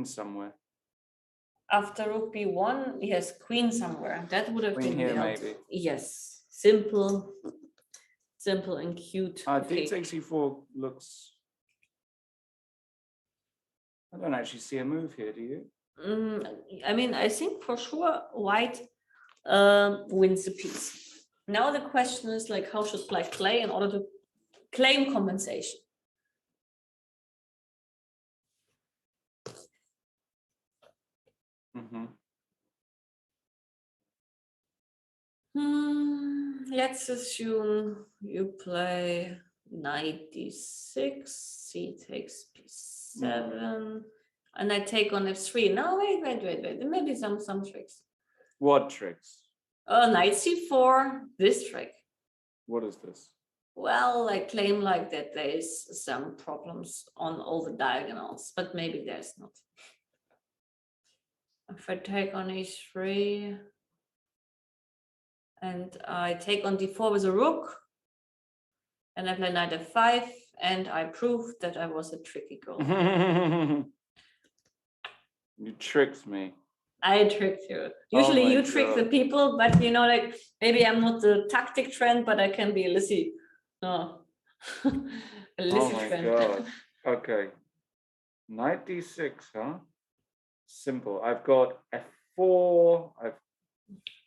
somewhere. after rook b1, yes, queen somewhere. That would have Queen been here, the maybe. yes, simple and cute. D Okay. takes e4 looks. I don't actually see a move here, do you? I mean, I think for sure white wins the piece. Now the question is like, how should black play in order to claim compensation? Mm-hmm. Let's assume you play knight d6, c takes b7, and I take on f3. No, wait. There may be some tricks. What tricks? Knight c4, this trick. What is this? Well, I claim like that there is some problems on all the diagonals, but maybe there's not. If I take on e3 and I take on d4 with a rook, and I play knight f5, and I proved that I was a tricky girl. You tricked me. I tricked you. Usually you trick the God. people, but you know, like maybe I'm not the tactic trend, but I can be a Lissy. No. A Lissy trend. God. Okay. Knight d6, huh? Simple. I've got f4.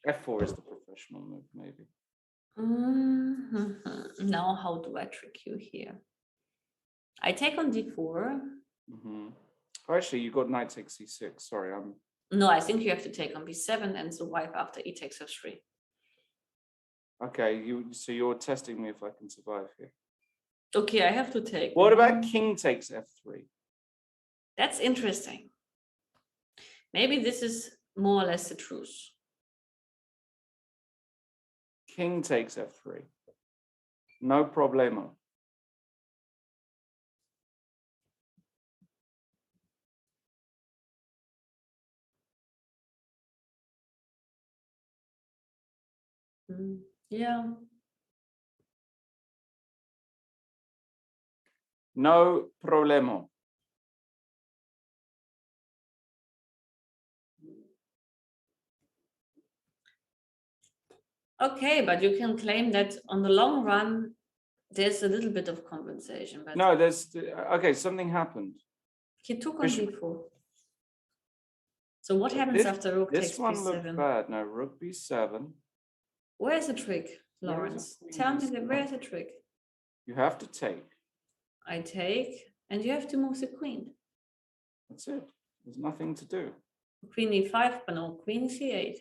F4 is the professional move, maybe. Now, how do I trick you here? I take on d4. Oh, actually, you got knight takes c6. Sorry, I'm. No, I think you have to take on b7 and survive after e takes f3. Okay, so you're testing me if I can survive here. Okay, I have to take. What about king takes f3? That's interesting. Maybe this is more or less the truth. King takes f3. No problemo. Yeah. No problemo. Okay, but you can claim that on the long run, there's a little bit of compensation. But no, there's okay. Something happened. He took on d4. So what happens after rook takes b7? This one looks bad. No, rook b7. Where's the trick, Lawrence? Tell me where's the trick? You have to take. I take, and you have to move the queen. That's it. There's nothing to do. Queen e5, but no, queen c8.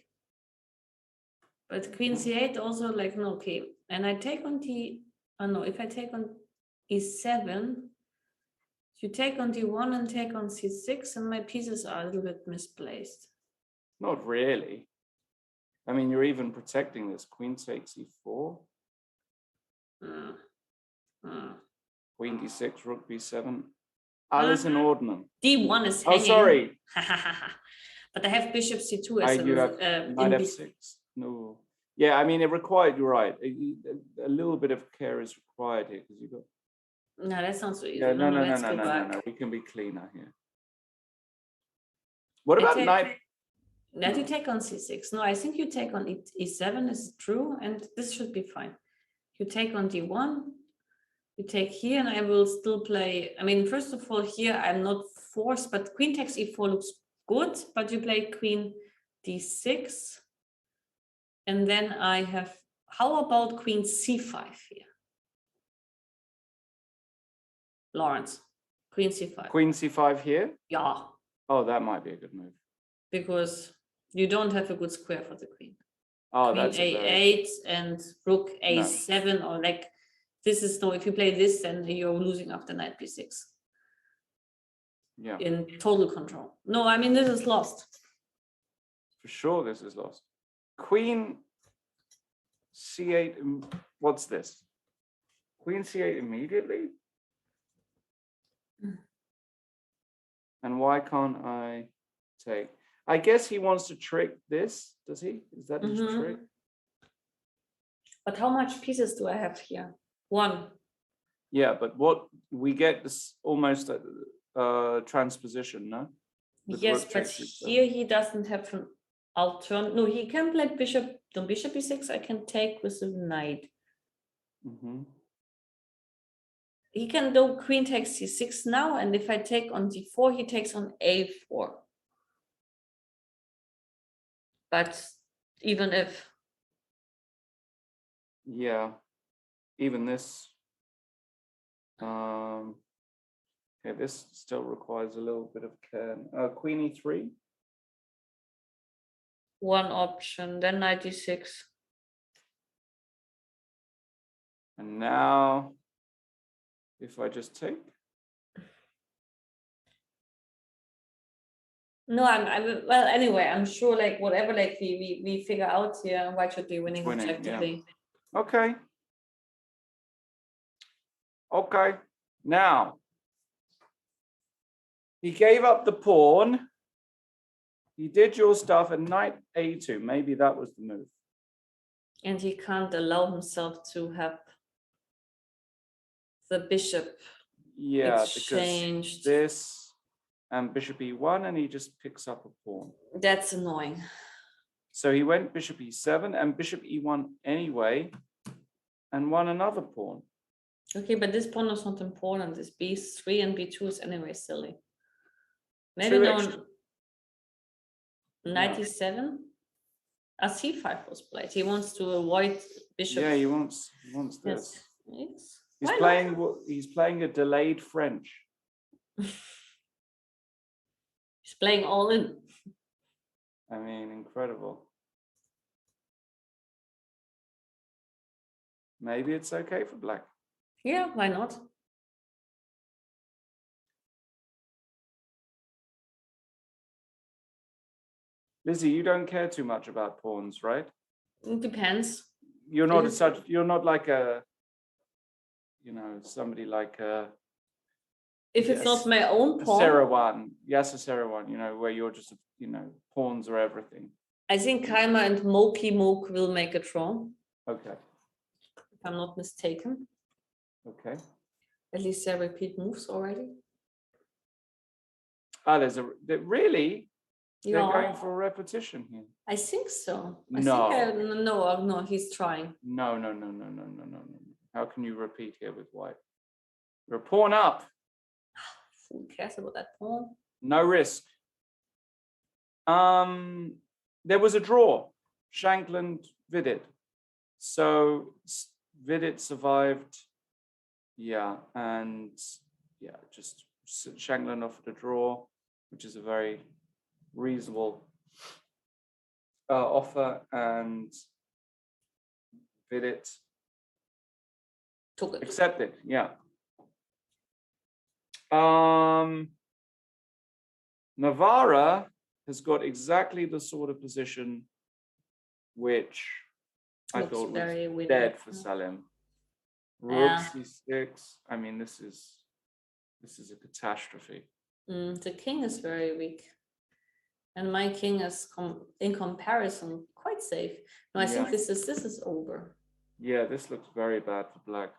But queen c8 also like, no, okay. And I take on if I take on e7, you take on d1 and take on c6, and my pieces are a little bit misplaced. Not really. I mean, you're even protecting this. Queen takes e4. Queen d6, rook b7. Alice in Ordnung. d1 is hanging. Oh, sorry. But I have bishop c2 as You have knight f6. No. Yeah, I mean, it required, you're right. A little bit of care is required here because you've got. No, that's not so easy. Yeah, no. We can be cleaner here. What about knight? Now you take on c6. No, I think you take on e7 is true, and this should be fine. You take on d1, you take here, and I will still play. I mean, first of all, here I'm not forced, but queen takes e4 looks good, but you play queen d6. And then I have, how about queen c5 here? Lawrence, queen c5. Queen c5 here? Yeah. Oh, that might be a good move. Because you don't have a good square for the queen. Oh, Queen that's a8 and rook a7, or like, this is no, if you play this, then you're losing after knight b6. Yeah. In total control. No, I mean, this is lost. For sure, this is lost. Queen c8, what's this? Queen c8 immediately? And why can't I take? I guess he wants to trick this, does he? Is that his trick? But how much pieces do I have here? One. Yeah, but what we get this almost transposition, no? The Yes, rook but takes it, here he doesn't have an alternate. No, he can play bishop. The bishop e6 I can take with the knight. He can do queen takes c6 now, and if I take on d4, he takes on a4. But even if, yeah, even this, okay, this still requires a little bit of care. Queen e3. one option, then knight d6. And now, if I just take. No, well, anyway, I'm sure like whatever like we figure out here, white should be winning objectively. Yeah. Okay. Okay. Now, he gave up the pawn. He did your stuff and knight a2. Maybe that was the move. And he can't allow himself to have the bishop exchanged. Because this and bishop e1, and he just picks up a pawn. That's annoying. So he went bishop e7 and bishop e1 anyway, and won another pawn. Okay, but this pawn is not important. This b3 and b2 is anyway silly. Maybe no. Knight e7. A c5 was played. He wants to avoid bishop. Yeah, he wants this. Yes. He's playing a delayed French. He's playing all in. I mean, incredible. Maybe it's okay for black. Yeah, why not? Lizzie, you don't care too much about pawns, right? It depends. You're not like a, somebody like a. If it's not my own pawn. Sarawan, where you're just, pawns are everything. I think Keimer and Moki Moke will make a draw. Okay. If I'm not mistaken. Okay. At least they repeat moves already. Really? Yeah. They're going for a repetition here. I think so. No, he's trying. No. How can you repeat here with white? You're a pawn up. Who cares about that pawn? No risk. There was a draw. Shankland Vidit. So Vidit survived. Yeah, and just Shankland offered a draw, which is a very reasonable offer, and Vidit took it. Accepted. Yeah. Navarra has got exactly the sort of position which I thought was dead for Salem. Rook c6. I mean, this is a catastrophe. The king is very weak, and my king is in comparison quite safe. No, I think this is over. Yeah, this looks very bad for black.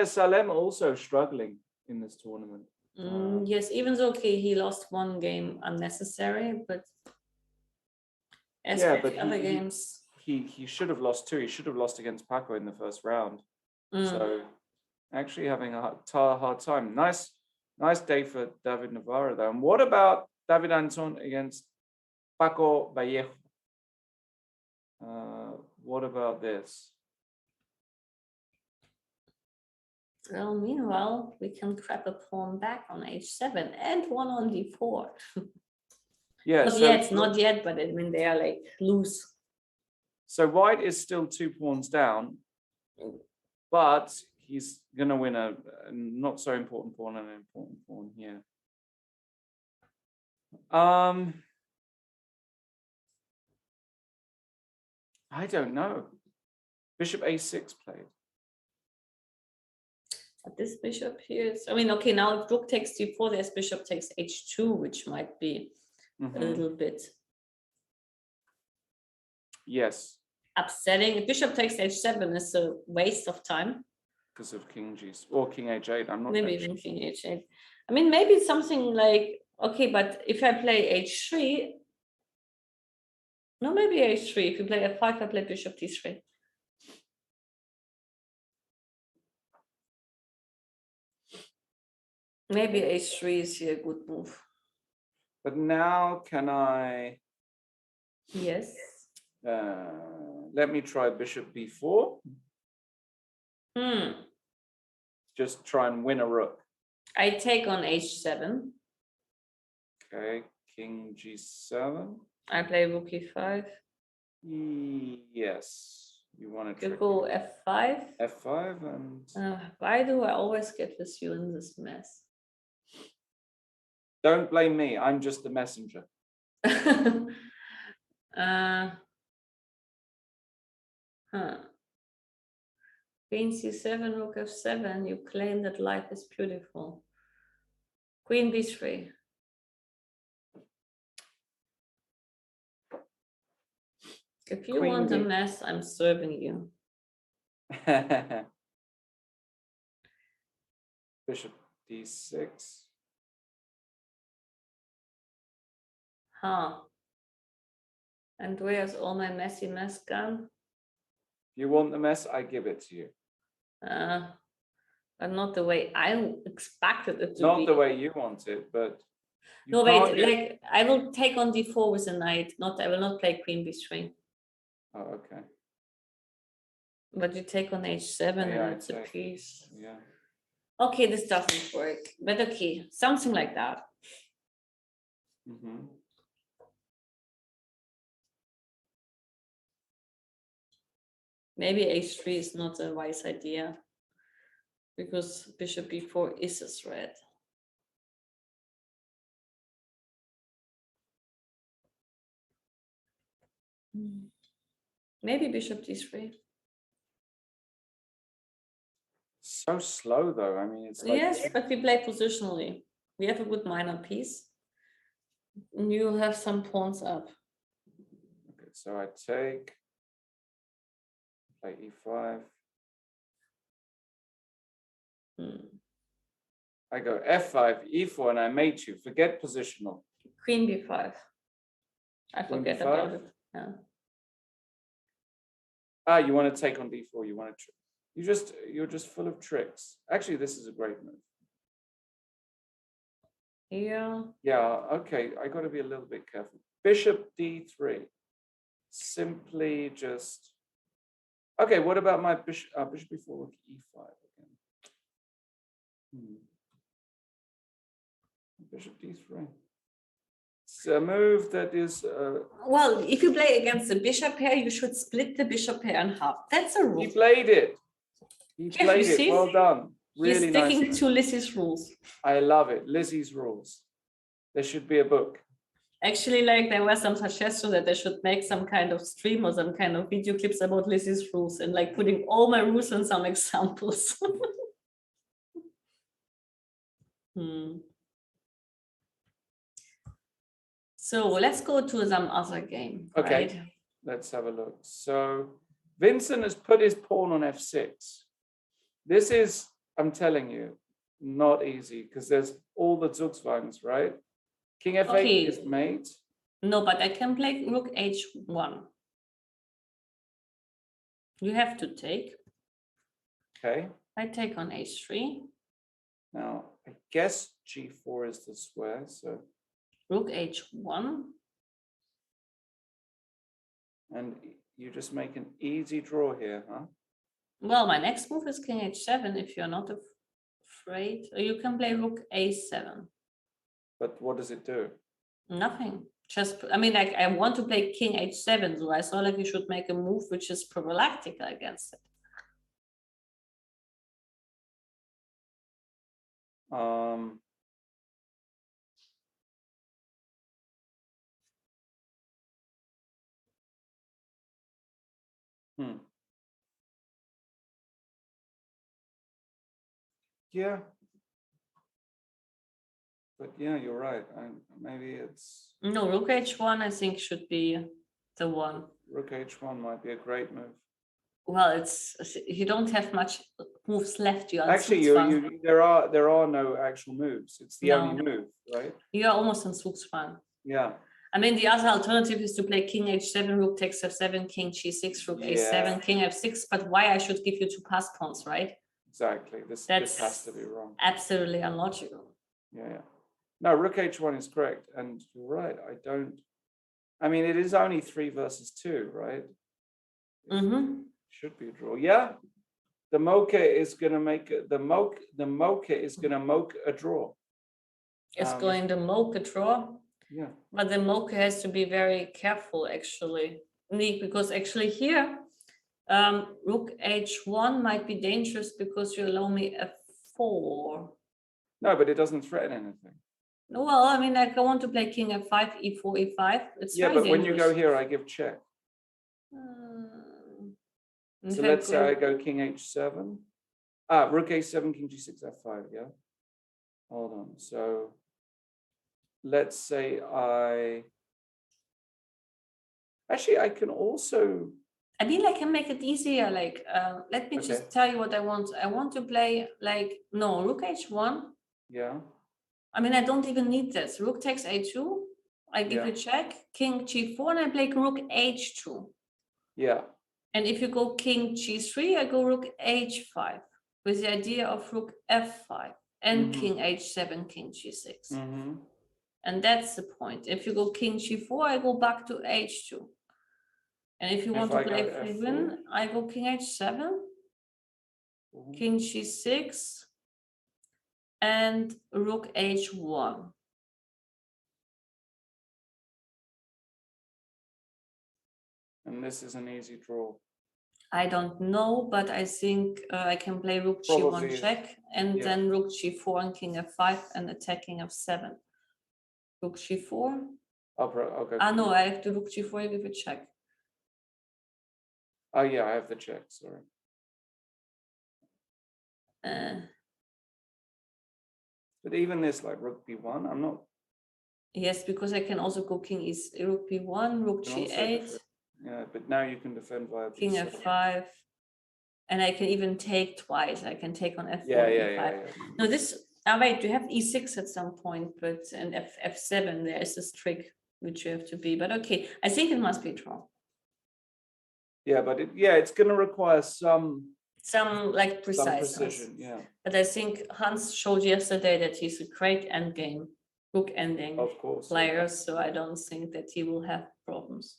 Salem also struggling in this tournament. Yes, even though he lost one game unnecessary, but other games. He should have lost two. He should have lost against Paco in the first round. So actually having a hard time. Nice day for David Navarro though. And what about David Anton against Paco Vallejo? What about this? Well, meanwhile, we can grab a pawn back on h7 and one on d4. Yeah, not yet, but I mean they are like loose. So white is still 2 pawns down, but he's gonna win a not so important pawn and an important pawn here. I don't know. Bishop a6 played. But this bishop here is, I mean, okay, now if rook takes d4, there's bishop takes h2, which might be a little bit Yes, upsetting. Bishop takes h7 is a waste of time. because of king g or king h8. I'm not Maybe very even sure. king h8. I mean, maybe something like, okay, but if I play h3, no, maybe h3. If you play f5, I play bishop d3. Maybe h3 is here a good move. But now can I Yes. let me try bishop b4. Hmm. Just try and win a rook. I take on h7. Okay, king g7. I play rook e5. Yes, you want to You go f5. f5 and Why do I always get with you in this mess? don't blame me. I'm just the messenger. Queen c7, rook f7. You claim that life is beautiful. Queen b3. If you Queen want a B. mess, I'm serving you. Bishop d6. Huh. And where's all my messy mess gone? You want the mess? I give it to you. But not the way I expected it to Not be. the way you want it, but you No, can't wait, get- like I will take on d4 with a knight. I will not play queen b3. Oh, okay. But you take on h7 Yeah, and I it's a take. piece. Yeah. Okay, this doesn't work. But okay, something like that. Mm-hmm. Maybe h3 is not a wise idea because bishop b4 is a threat. Maybe bishop d3. So slow though. I mean, it's like Yes, but we play positionally. We have a good minor piece. You have some pawns up. okay, so I take, play e5. I go f5, e4, and I mate you. Forget positional. Queen b5. I Queen forget b5? about it. Yeah. Ah, you want to take on d4. You want to. You're just full of tricks. Actually, this is a great move. Yeah. Yeah. Okay. I got to be a little bit careful. Bishop d3. Simply just. Okay. What about my bishop? Bishop b4, rook e5 again. Bishop d3. It's a move that is. Well, if you play against the bishop pair, you should split the bishop pair in half. That's a rule. He played it. He Yes, played you it. see? Well done. He's Really sticking nice. to Lizzie's rules. I love it. Lizzie's rules. There should be a book. Actually, like there was some suggestion that they should make some kind of stream or some kind of video clips about Lizzie's rules and like putting all my rules and some examples. So let's go to some other game. Okay, right? let's have a look. So Vincent has put his pawn on f6. This is, I'm telling you, not easy because there's all the Zugzwangs, right? King f8 Okay. is mate. No, but I can play rook h1. You have to take. Okay. I take on h3. Now, I guess g4 is the square, so. Rook h1. And you just make an easy draw here, huh? Well, my next move is king h7 if you're not afraid. Or you can play rook a7. But what does it do? Nothing. Just, I mean, like I want to play king h7, so I saw like you should make a move which is prophylactic against it. Yeah. But yeah, you're right. Maybe it's No, rook h1, I think should be the one. rook h1 might be a great move. Well, it's you don't have much moves left. You're on Actually, Zugzwang. there are no actual moves. It's the only No. move, right? You're almost on Zugzwang. Yeah. I mean, the other alternative is to play king h7, rook takes f7, king g6, rook a7, king f6. But why I should give you two pass pawns, right? Exactly. This has to be wrong. Absolutely illogical. Yeah. No, rook h1 is correct, and you're right. I mean, it is only 3 versus 2, right? Mm-hmm. Should be a draw. Yeah. The mocha is gonna make the mocha is gonna mocha a draw. It's going to mocha draw. Yeah. But the mocha has to be very careful, actually, because actually here, rook h1 might be dangerous because you allow me f4. No, but it doesn't threaten anything. Well, I mean, like I want to play king f5, e4, e5. It's Yeah, very but when you go dangerous. here, I give check. In So fact, let's say I go king h7. Rook a7, king g6, f5. Yeah. Hold on. So let's say I can also. I mean, I can make it easier. Like, let me just tell you what I want. I want to play like, no, rook h1. Yeah. I mean, I don't even need this. Rook takes a2. I give you check. King g4, and I play rook h2. Yeah. And if you go king g3, I go rook h5 with the idea of rook f5 and king h7, king g6. And that's the point. If you go king g4, I go back to h2. And if you want to play free win, I go king h7, king g6, and rook h1. And this is an easy draw. I don't know, but I think I can play rook g1 check, and then rook g4 and king f5 and attacking f7. Rook g4. Okay. No, I have to rook g4, I give a check. Oh yeah, I have the check, sorry. But even this, like rook b1, I'm not. Yes, because I can also go king is rook b1, rook g8. Yeah, but now you can defend via king f5, and I can even take twice. I can take on f4, e5. No, this. Wait, you have e6 at some point, but and f7. There is this trick which you have to be. But okay, I think it must be draw. Yeah, but it's going to require some like preciseness. Some precision, yeah. But I think Hans showed yesterday that he's a great endgame, rook ending player, so I don't think that he will have problems.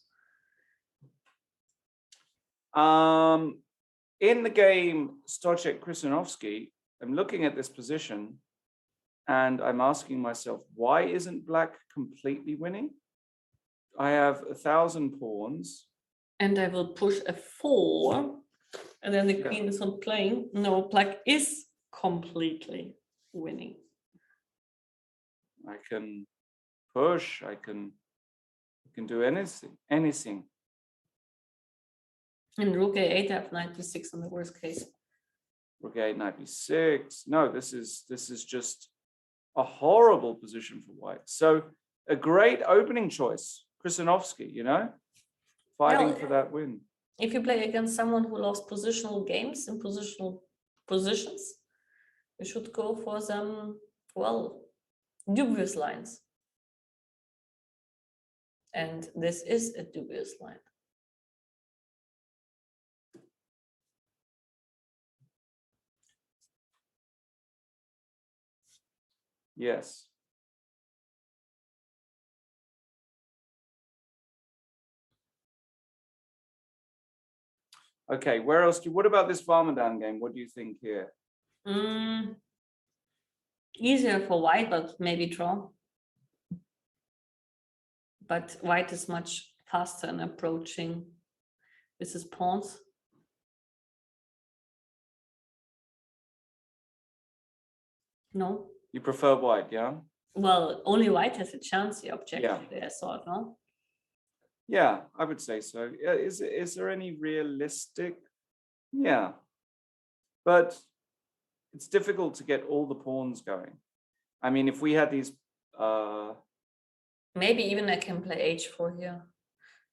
In the game Stochek Krasinovsky, I'm looking at this position and I'm asking myself, why isn't black completely winning? I have 1,000 pawns. And I will push f4, and then the queen is not playing. No, black is completely winning. I can push, I can do anything. And rook a8, I have knight b6 in the worst case. Rook a8, knight b6. No, this is just a horrible position for white. So a great opening choice, Krasinovsky, fighting for that win. If you play against someone who loves positional games and positional positions, you should go for some, dubious lines. And this is a dubious line. Yes. Okay, where else what about this Farmadan game? What do you think here? Easier for white, but maybe draw. But white is much faster in approaching with his pawns. No. You prefer white, yeah? Well, only white has a chance here, objectively, I thought, no? Yeah, I would say so. Is there any realistic? Yeah. But it's difficult to get all the pawns going. I mean, if we had these, maybe even I can play h4 here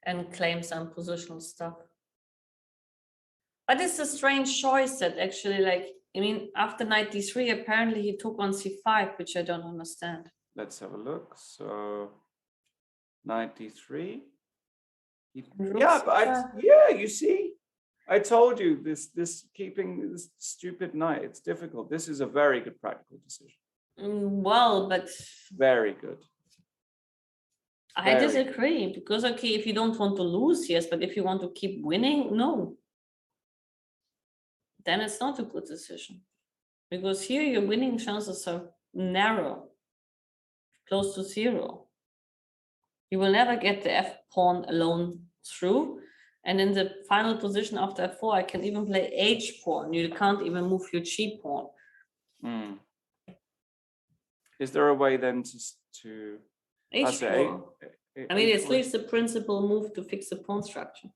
and claim some positional stuff. But it's a strange choice that actually, like, I mean, after knight d3, apparently he took on c5, which I don't understand. let's have a look. So knight d3. You see, I told you this keeping this stupid knight, it's difficult. This is a very good practical decision. Well, but very good. I disagree, because okay, if you don't want to lose, yes, but if you want to keep winning, no. Then it's not a good decision, because here your winning chances are narrow, close to 0. You will never get the f pawn alone through. And in the final position after f4, I can even play h pawn. You can't even move your g pawn. Is there a way then to h4? I mean, it's at least the principal move to fix the pawn structure.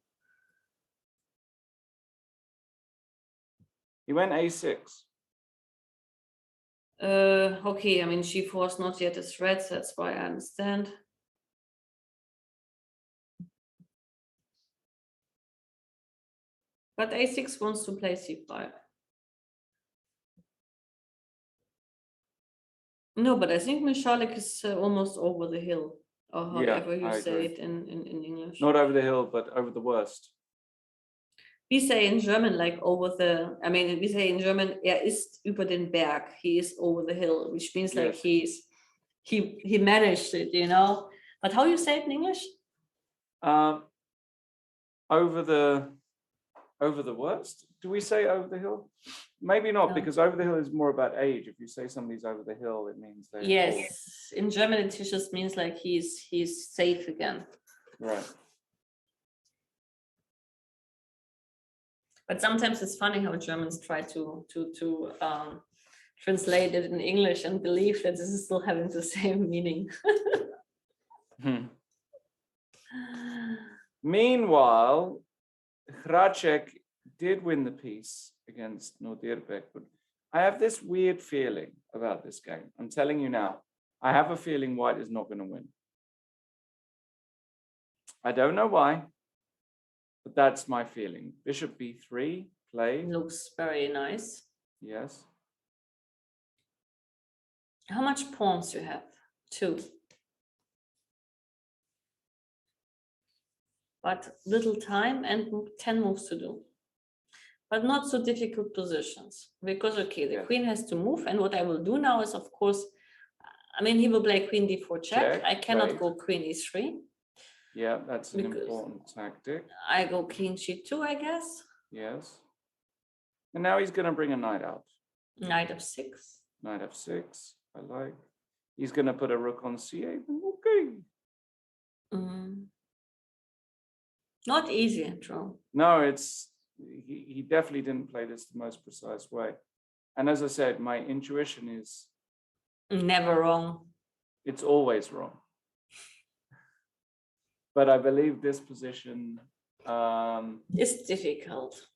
He went a6. Okay, I mean, g4 is not yet a threat, so that's why I understand. But a6 wants to play c5. No, but I think Michalik is almost over the hill, or however you say it in English. Not over the hill, but over the worst. We say in German, like over the, I mean, we say in German, ist über den Berg, he is over the hill, which means like he managed it, you know. But how you say it in English? Over the worst? Do we say over the hill? Maybe not, no. Because over the hill is more about age. If you say somebody's over the hill, it means they're yes. old. In German, it just means like he's safe again. Right. But sometimes it's funny how Germans try to translate it in English and believe that this is still having the same meaning. Meanwhile, Hracek did win the piece against Nordirbek, but I have this weird feeling about this game. I'm telling you now, I have a feeling White is not going to win. I don't know why, but that's my feeling. Bishop b3, play. Looks very nice. Yes. How much pawns you have? 2. But little time and 10 moves to do. But not so difficult positions. Because, okay, the queen has to move. And what I will do now is, of course, I mean, he will play queen d4 check. I cannot go queen e3. Yeah, that's an important tactic. I go king g2, I guess. Yes. And now he's going to bring a knight out. Knight f6. Knight f6, I like. He's going to put a rook on c8. Okay. Not easy, Joe. No, he definitely didn't play this the most precise way. And as I said, my intuition is never wrong. It's always wrong. But I believe this position is difficult.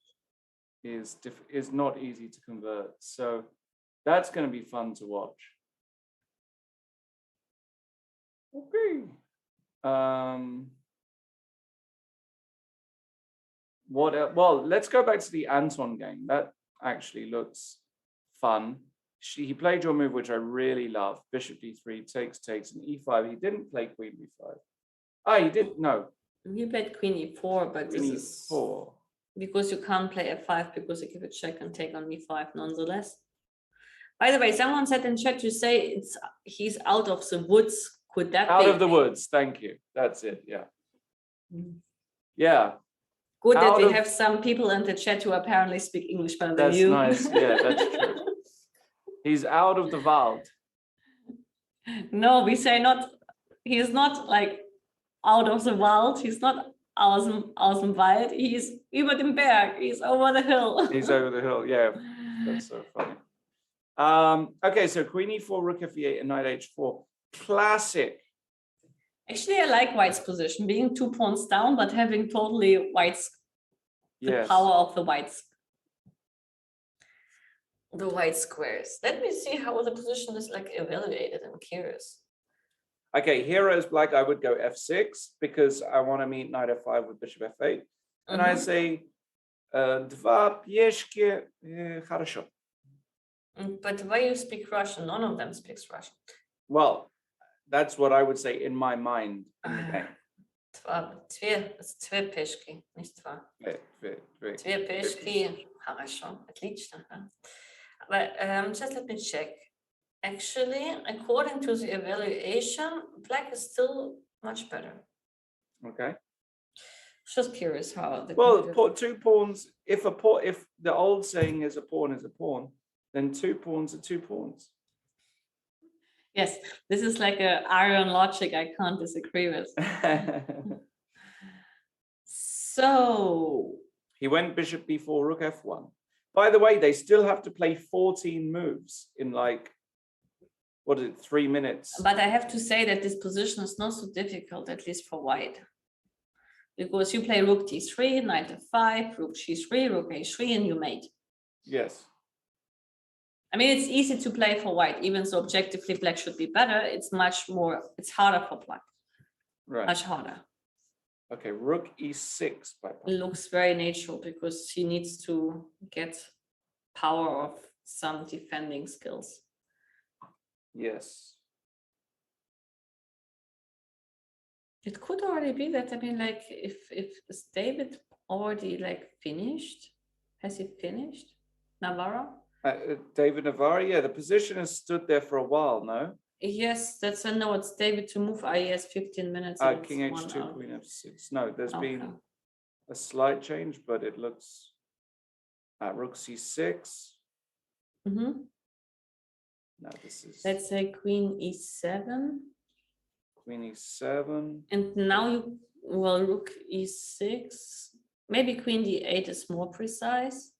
Is not easy to convert. So that's going to be fun to watch. Okay. What else? Well, let's go back to the Anton game. That actually looks fun. He played your move, which I really love. Bishop d3, takes, and e5. He didn't play queen b5. Ah, he did. No. He played queen e4, but queen this e4. Is because you can't play f5 because you give a check and take on e5 nonetheless. By the way, someone said in chat to say he's out of the woods. Could that be? Out of the woods. Thank you. That's it. Yeah. Yeah. Good that we have some people in the chat who apparently speak English better than you. That's nice. Yeah, that's true. He's out of the Wald. No, we say not. He's not like out of the Wald. He's not aus dem Wald. He's über den Berg. He's over the hill. He's over the hill. Yeah, that's so funny. Okay, so queen e4, rook f8, and knight h4. Classic. Actually, I like White's position, being 2 pawns down, but having totally White's the power of the Whites. the white squares. Let me see how the position is like evaluated. I'm curious. Okay, heroes black, I would go f6 because I want to meet knight f5 with bishop f8. And I say, два пешки, хорошо. But why you speak Russian? None of them speaks Russian. Well, that's what I would say in my mind in the game. Две пешки, nicht два. Две пешки, хорошо, отлично. But just let me check. Actually, according to the evaluation, black is still much better. Okay. Just curious how. Well, 2 pawns. If the old saying is a pawn, then 2 pawns are 2 pawns. Yes, this is like a iron logic I can't disagree with. So he went bishop b4, rook f1. By the way, they still have to play 14 moves in like, what is it, 3 minutes? But I have to say that this position is not so difficult, at least for white. Because you play rook d3, knight f5, rook g3, rook a3, and you mate. Yes. I mean, it's easy to play for white, even so objectively black should be better. It's harder for black. Right. Much harder. Okay, rook e6. It looks very natural because he needs to get power of some defending skills. Yes. It could already be that, I mean, like, if is David already like finished? Has he finished? Navarro? David Navarro, yeah, the position has stood there for a while, no? Yes, that's a no. It's David to move. Yes, 15 minutes. King h2, queen f6. No, there's been a slight change, but it looks rook c6. Mm-hmm. No, this is. Let's say queen e7. Queen e7. And now rook e6. Maybe queen d8 is more precise.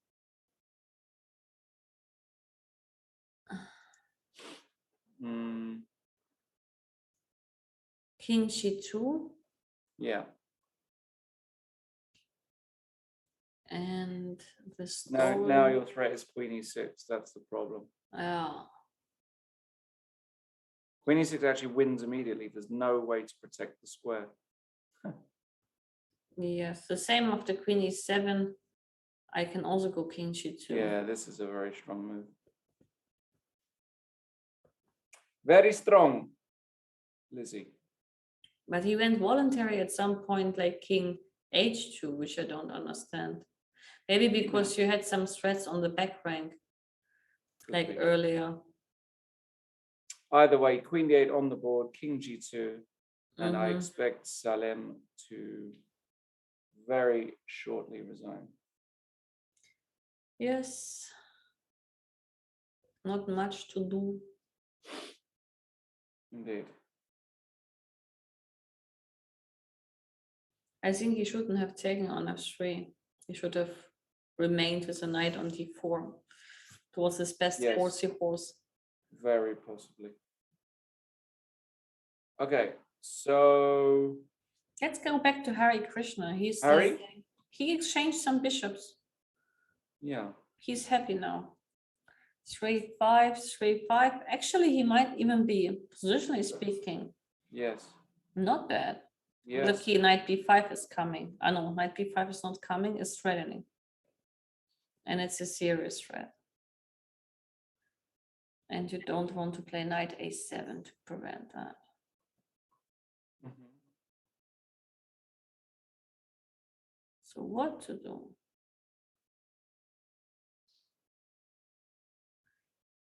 King g2. Yeah. And this. Now your threat is queen e6. That's the problem. Yeah. Queen e6 actually wins immediately. There's no way to protect the square. Yes, the same of the queen e7. I can also go king g2. Yeah, this is a very strong move. Very strong, Lizzie. But he went voluntary at some point, like king h2, which I don't understand. Maybe because you had some threats on the back rank, like earlier. Either way, queen d8 on the board, king g2, and I expect Salem to very shortly resign. Yes. Not much to do. Indeed. I think he shouldn't have taken on f3. He should have remained with a knight on d4. It was his best horsey horse. Very possibly. Okay, so let's go back to Hari Krishna. He exchanged some bishops. Yeah. He's happy now. 3-5, 3-5. Actually, he might even be, positionally speaking. Yes. Not bad. Yes. Lucky knight b5 is coming. I know knight b5 is not coming, it's threatening. And it's a serious threat. And you don't want to play knight a7 to prevent that. So what to do?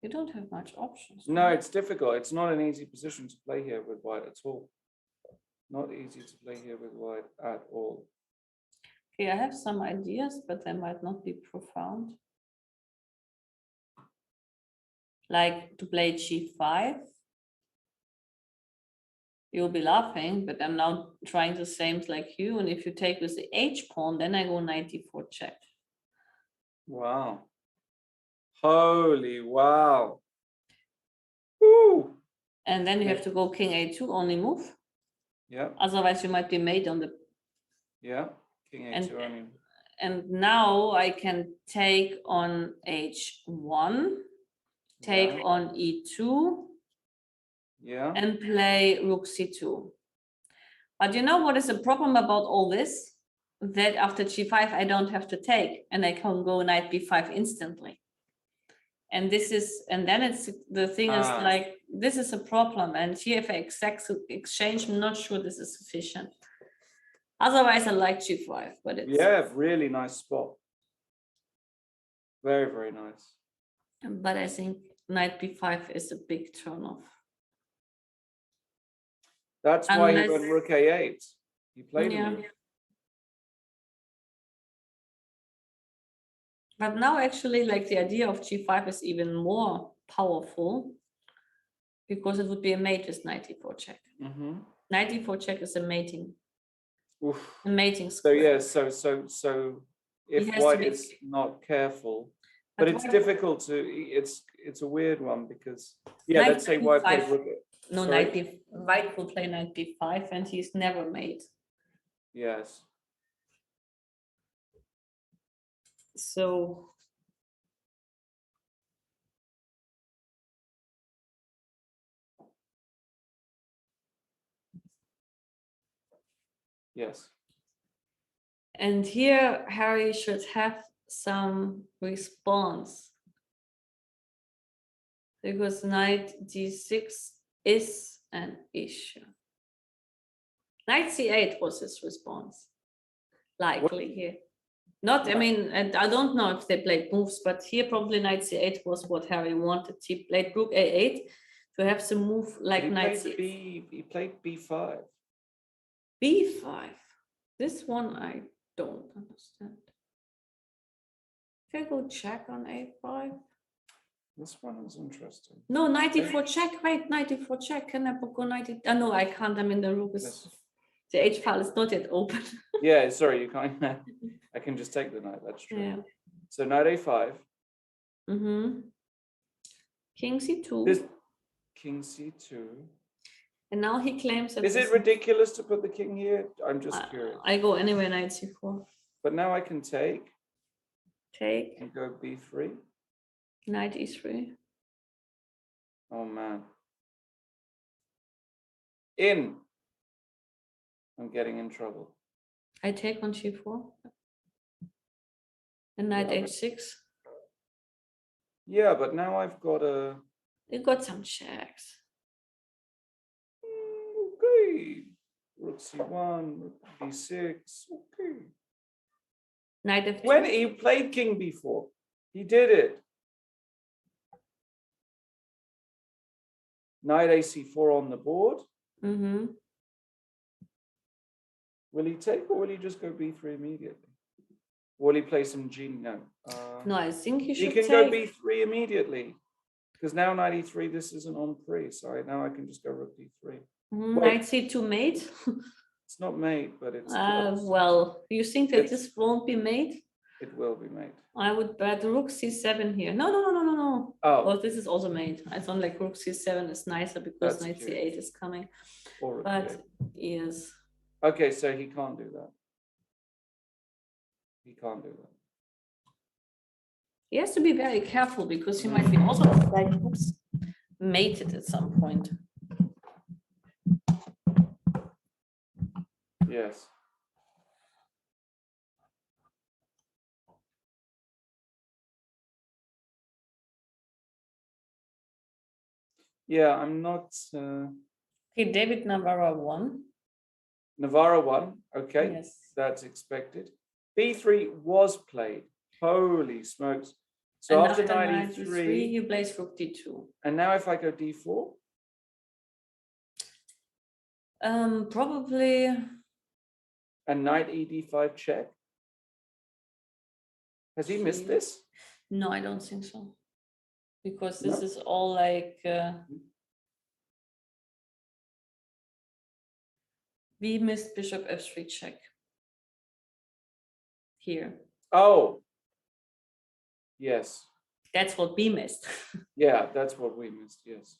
You don't have much options. No, it's difficult. It's not an easy position to play here with white at all. Not easy to play here with white at all. Okay, I have some ideas, but they might not be profound. Like to play g5. You'll be laughing, but I'm now trying the same like you. And if you take with the h pawn, then I go knight d4 check. Wow. Holy wow. Woo. And then you have to go king a2, only move. Yeah. Otherwise, you might be made on the. Yeah. King a2 only. and now I can take on h1, take Yeah. on e2, Yeah. and play rook c2. But you know what is the problem about all this? That after g5 I don't have to take, and I can go knight b5 instantly. And this is, and then it's the thing is like, this is a problem. And here if I exchange, I'm not sure this is sufficient. Otherwise I like g5, but it's, Yeah, really nice spot. Very, very nice. but I think knight b5 is a big turnoff. That's why he went Unless- rook a8. He played Yeah. a move. But now actually like the idea of g5 is even more powerful, because it would be a mate with knight e4 check. Mm-hmm. Knight e4 check is a mating Oof. so So square. yeah, so if has to white be- is not careful, But but it's white- difficult to. It's a weird one because yeah, Knight let's say white played b5. rook. No, Sorry? white will play knight b5, and he's never made. Yes. So Yes. and here Harry should have some response, because knight d6 is an issue. Knight c8 was his response, likely here. Not, I mean, and I don't know if they played moves, but here probably knight c8 was what Harry wanted. He played rook a8 to have some move like He knight played c8. He played b5. b5. This one I don't understand. If I go check on a5. This one was interesting. No, knight e4 check. Wait, knight e4 check. Can I go knight e? No, I can't. I mean, the rook is Yes. the h file is not yet open. Yeah, sorry, you can't. I can just take the knight. That's true. Yeah. So knight a5. Mm-hmm. King c2. This king c2. And now he claims that Is it ridiculous to put the king here? I'm just curious. I go anyway, knight c4. But now I can take Take and go b3. knight e3. Oh man. I'm getting in trouble. I take on g4. And knight Yeah, h6. Yeah, but now I've got a. You got some checks. Okay. Rook c1, rook b6. Okay. Knight f2. When he played king b4, he did it. Knight ac4 on the board. Mm-hmm. Will he take or will he just go b3 immediately? Will he play some g? No. No, I think he He should can take. go b3 immediately. Because now knight e3, this isn't on pre. So now I can just go rook d3. Mhm, Wait. Knight c2 mate. It's not made, but it's close. Well, you think that It's- this won't be made? It will be made. I would bet rook c7 here. No. Oh, Well, this is also made. I thought like rook c7 is nicer because That's knight cute. c8 is coming. or rook But d8. yes, Okay, so he can't do that. He can't do that. he has to be very careful because he might be also like oops, mated at some point. Yes. Yeah, I'm not. Okay, David Navarra won. Navarro won. Okay, Yes. that's expected. B3 was played. Holy smokes. So And after knight knight e3, e3, he plays rook d2. and now if I go d4, Probably. and knight e d5 check. Has he missed this? No, I don't think so. Because this No? is all like we missed bishop f3 check here. Oh, yes. That's what we missed. Yeah, that's what we missed. Yes.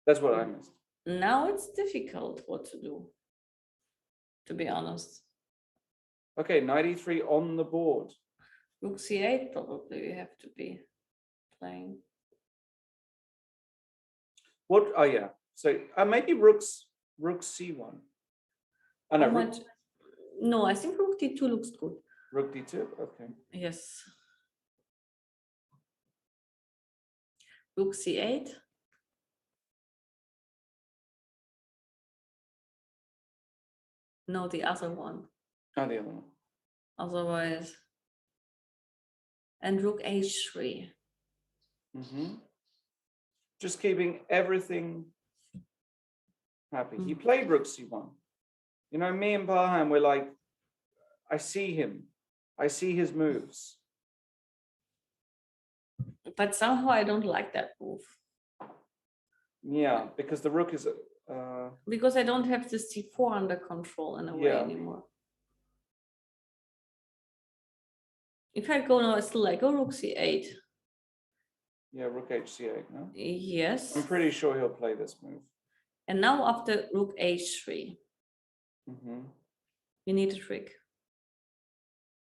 That's what I missed. Now it's difficult what to do, to be honest. Okay, knight e3 on the board. Rook c8 probably you have to be playing. What? Oh yeah. So maybe rook c1. Oh, no, How much? No, I think rook d2 looks good. rook d2. Okay. Yes. Rook c8. No, the other one. Oh, the other one. Otherwise. And rook h3. Just keeping everything happy. He Mm. played rook c1. You know, me and Parham, we're like, I see him. I see his moves. But somehow I don't like that move. Yeah, because the rook is Because I don't have this c4 under control in a way Yeah. anymore. If I go now, I still like rook c8. yeah, rook hc8, no? Yes. I'm pretty sure he'll play this move. And now after rook h3, you need a trick.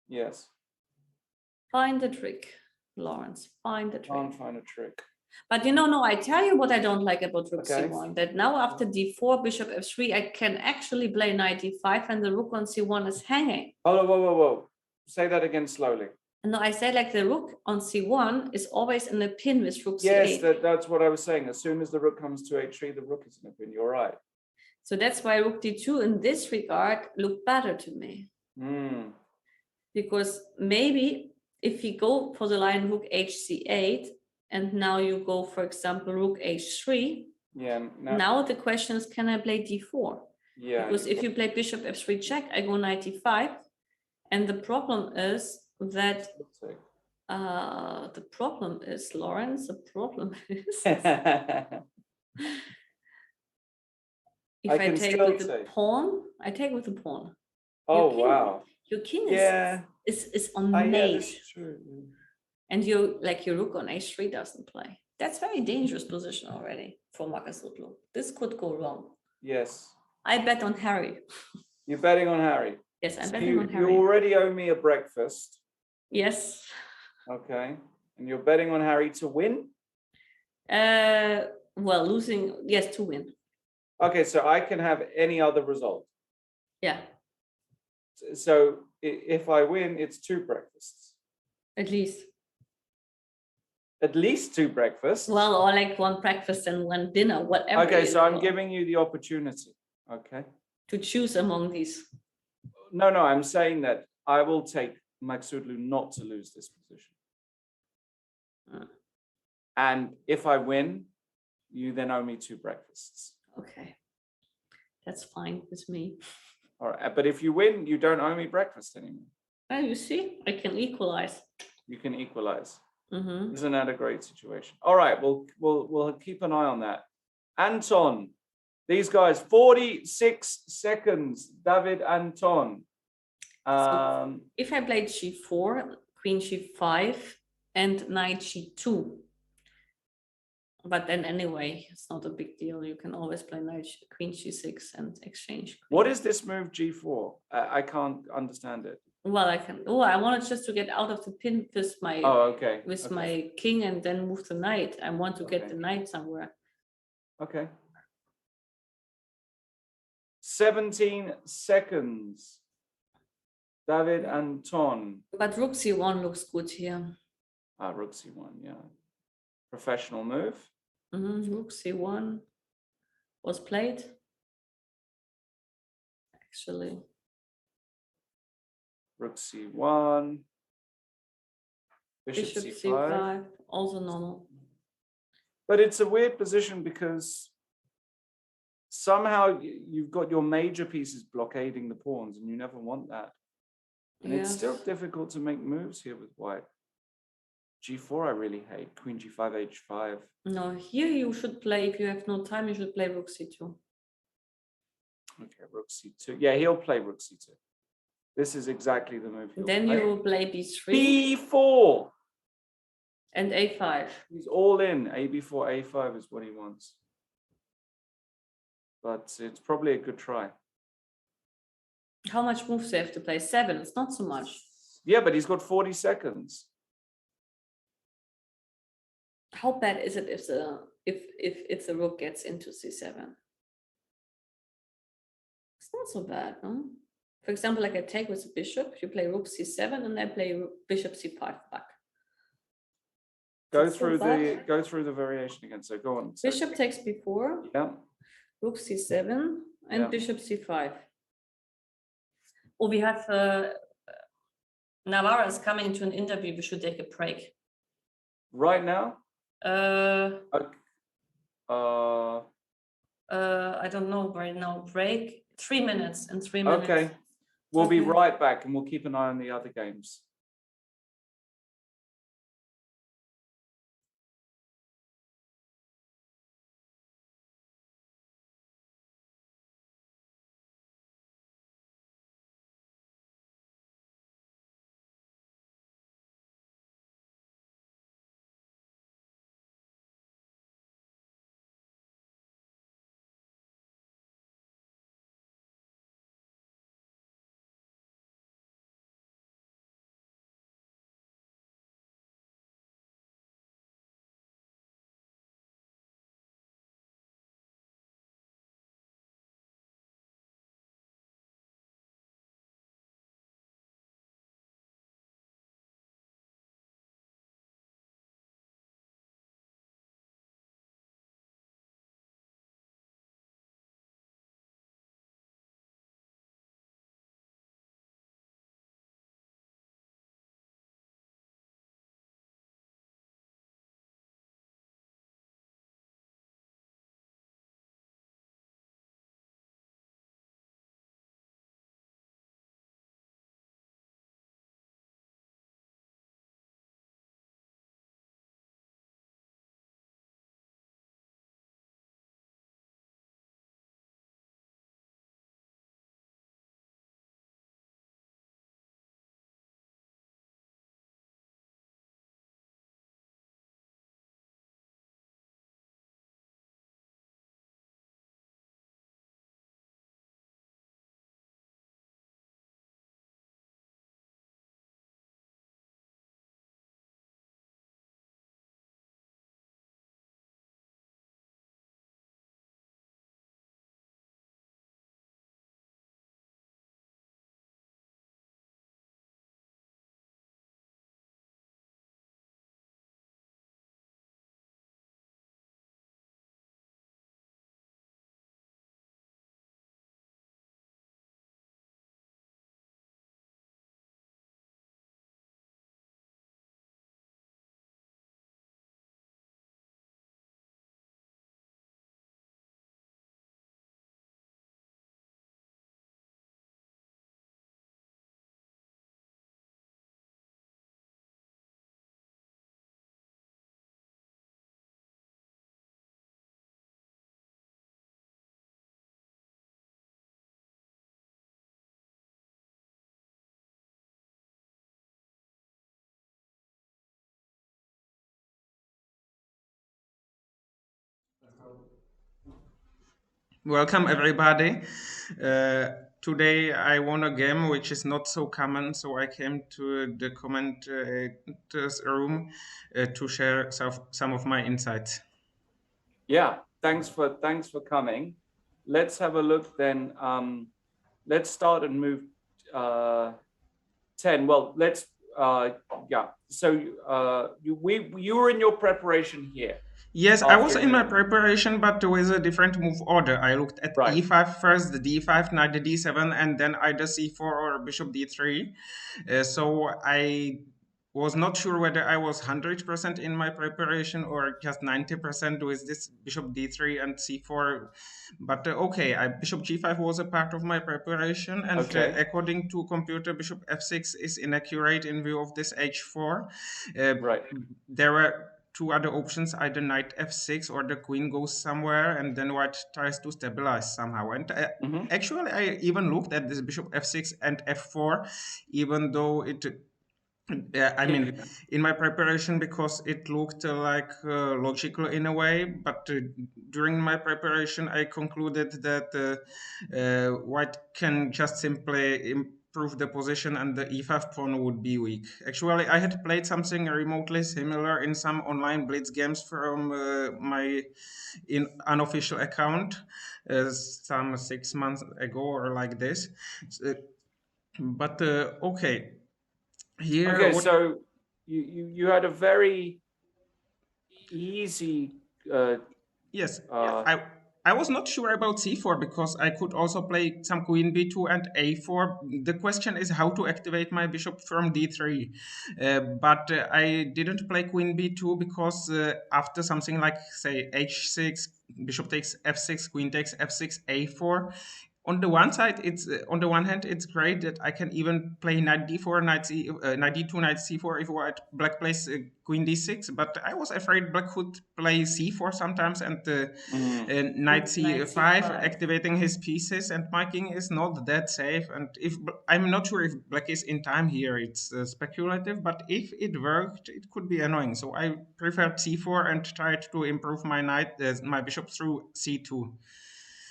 Yes. Find the trick, Lawrence. Find the trick. Can't find a trick. But no, I tell you what I don't like about rook Okay. c1, that now after d4, bishop f3, I can actually play knight d5 and the rook on c1 is hanging. Oh, whoa. Say that again slowly. No, I say like the rook on c1 is always in a pin with rook Yes, c8. that's what I was saying. As soon as the rook comes to h3, the rook is in a pin. You're right. So that's why rook d2 in this regard looked better to me. Because maybe if you go for the line rook hc8, and now you go, for example, rook h3, Yeah. now the question is, can I play d4? Yeah. Because if you play bishop f3 check, I go knight d5. And the problem is that, Lawrence, the problem is, if I take with the pawn, I take with the pawn. Oh, wow. Your king is on Yeah, mate. that's true. And your rook on h3 doesn't play. That's very dangerous position already for Marcus Rutlo. This could go wrong. Yes. I bet on Harry. You're betting on Harry? Yes, I'm betting on Harry. You already owe me a breakfast. Yes. Okay. And you're betting on Harry to win? Well, losing, yes, to win. Okay, so I can have any other result. Yeah. So if I win, it's 2 breakfasts. At least. At least 2 breakfasts? Well, or like 1 breakfast and 1 dinner, whatever. Okay, so I'm giving you the opportunity. Okay. To choose among these. No, I'm saying that I will take Maksudlu not to lose this position. And if I win, you then owe me 2 breakfasts. Okay. That's fine with me. All right. But if you win, you don't owe me breakfast anymore. Oh, you see, I can equalize. You can equalize. Isn't that a great situation? All right. We'll keep an eye on that. Anton, these guys, 46 seconds. David, Anton. So if I played g4, queen g5, and knight g2, but then anyway, it's not a big deal. You can always play queen g6 and exchange. What is this move g4? I can't understand it. Well, I can. Oh, I wanted just to get out of the pin with my my king and then move the knight. I want to get the knight somewhere. Okay. 17 seconds. David Anton. But rook c1 looks good here. Rook c1, yeah. Professional move. Rook c1 was played. Actually. Rook c1. Bishop c5. Also normal. But it's a weird position because somehow you've got your major pieces blockading the pawns and you never want that. And it's still difficult to make moves here with white. g4 I really hate. Queen g5, h5. No, here you should play, if you have no time, you should play rook c2. Okay, rook c2. Yeah, he'll play rook c2. This is exactly the move he'll then play. You will play b3. b4! And a5. He's all in. a b4, a5 is what he wants. But it's probably a good try. How much moves do you have to play? 7. It's not so much. Yeah, but he's got 40 seconds. How bad is it if the rook gets into c7? It's not so bad, no? For example, like I take with the bishop, you play rook c7, and I play bishop c5 back. Go through the variation again. So go on. Bishop takes b4. Yeah. Rook c7 and Yeah. bishop c5. Oh, we have Navarra is coming to an interview. We should take a break. Right now? I don't know right now. Break 3 minutes. In 3 minutes. Okay. We'll be right back, and we'll keep an eye on the other games. Welcome everybody. Today I won a game which is not so common, so I came to the commenters room to share some of my insights. Yeah, thanks for coming. Let's have a look then. Let's start and move 10. Well, let's yeah. So you were in your preparation here. Yes, I was in my preparation, but with a different move order. I looked at e5 first, the d5, knight to d7, and then either c4 or bishop d3. So I was not sure whether I was 100% in my preparation or just 90% with this bishop d3 and c4. But okay, bishop g5 was a part of my preparation, and according to computer, bishop f6 is inaccurate in view of this h4. There were two other options, either knight f6 or the queen goes somewhere and then white tries to stabilize somehow. And actually, I even looked at this bishop f6 and f4, even though it Yeah, I mean, in my preparation, because it looked like logical in a way, but during my preparation, I concluded that white can just simply improve the position and the e5 pawn would be weak. Actually, I had played something remotely similar in some online blitz games from my unofficial account some 6 months ago or like this. Uh, but okay. Here, Okay, what so you had a very easy Yes, uh I was not sure about c4 because I could also play some queen b2 and a4. The question is how to activate my bishop from d3. But I didn't play queen b2 because after something like, say, h6, bishop takes f6, queen takes f6, a4. On the one side, it's on the one hand, it's great that I can even play knight d4, knight d2, knight c4 if white black plays queen d6. But I was afraid black could play c4 sometimes and knight Knight c5, c5. activating his pieces. And my king is not that safe. And if I'm not sure if black is in time here, it's speculative. But if it worked, it could be annoying. So I preferred c4 and tried to improve my knight, my bishop through c2,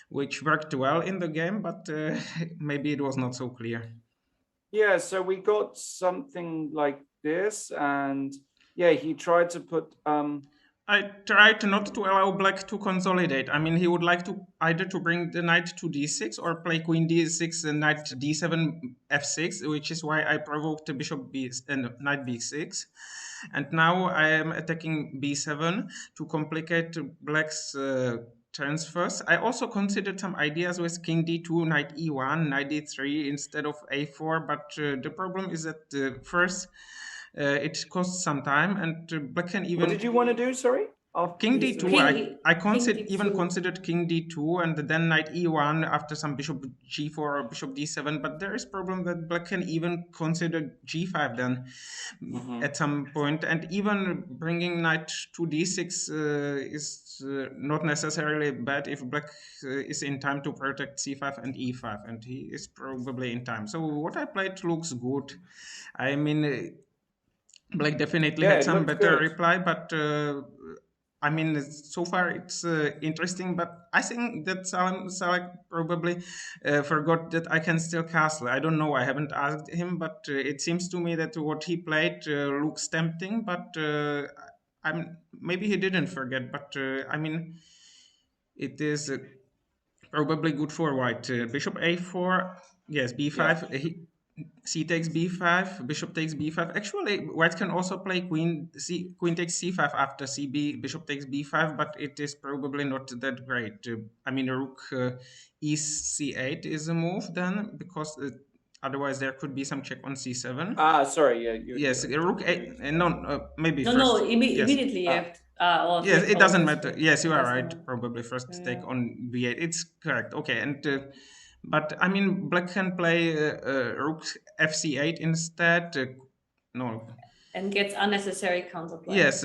which worked well in the game, but maybe it was not so clear. yeah, so we got something like this, and yeah, he tried to put I tried not to allow black to consolidate. I mean, he would like to either to bring the knight to d6 or play queen d6 and knight d7 f6, which is why I provoked the bishop b and knight b6. And now I am attacking b7 to complicate black's turns first. I also considered some ideas with king d2, knight e1, knight d3 instead of a4, but the problem is that first it costs some time, and black can even. what did you want to do, sorry? King After d2, King even d2. considered king d2 and then knight e1 after some bishop g4 or bishop d7. But there is problem that black can even consider g5 then at some point, and even bringing knight to d6 is not necessarily bad if black is in time to protect c5 and e5, and he is probably in time. So what I played looks good. I mean, black definitely yeah, had it some looked better good. reply, but I mean, so far it's interesting. But I think that Salek probably forgot that I can still castle. I don't know. I haven't asked him, but it seems to me that what he played looks tempting. But I'm maybe he didn't forget. But I mean, it is probably good for white. Bishop a4. Yes, Yeah. b5. C takes b5, bishop takes b5. Actually, white can also play queen takes c5 after cb, bishop takes b5, but it is probably not that great. I mean, rook e c8 is a move then, because otherwise there could be some check on c7. Sorry, yeah, Yes, rook you a no, maybe No, first. no, Yes, immediately after. Or yes, three it doesn't follows matter. three. Yes, you It are doesn't right. matter. Probably first take Yeah. on b8. It's correct. Okay, and but I mean, black can play rook fc8 instead. No, And gets unnecessary counterplay. yes,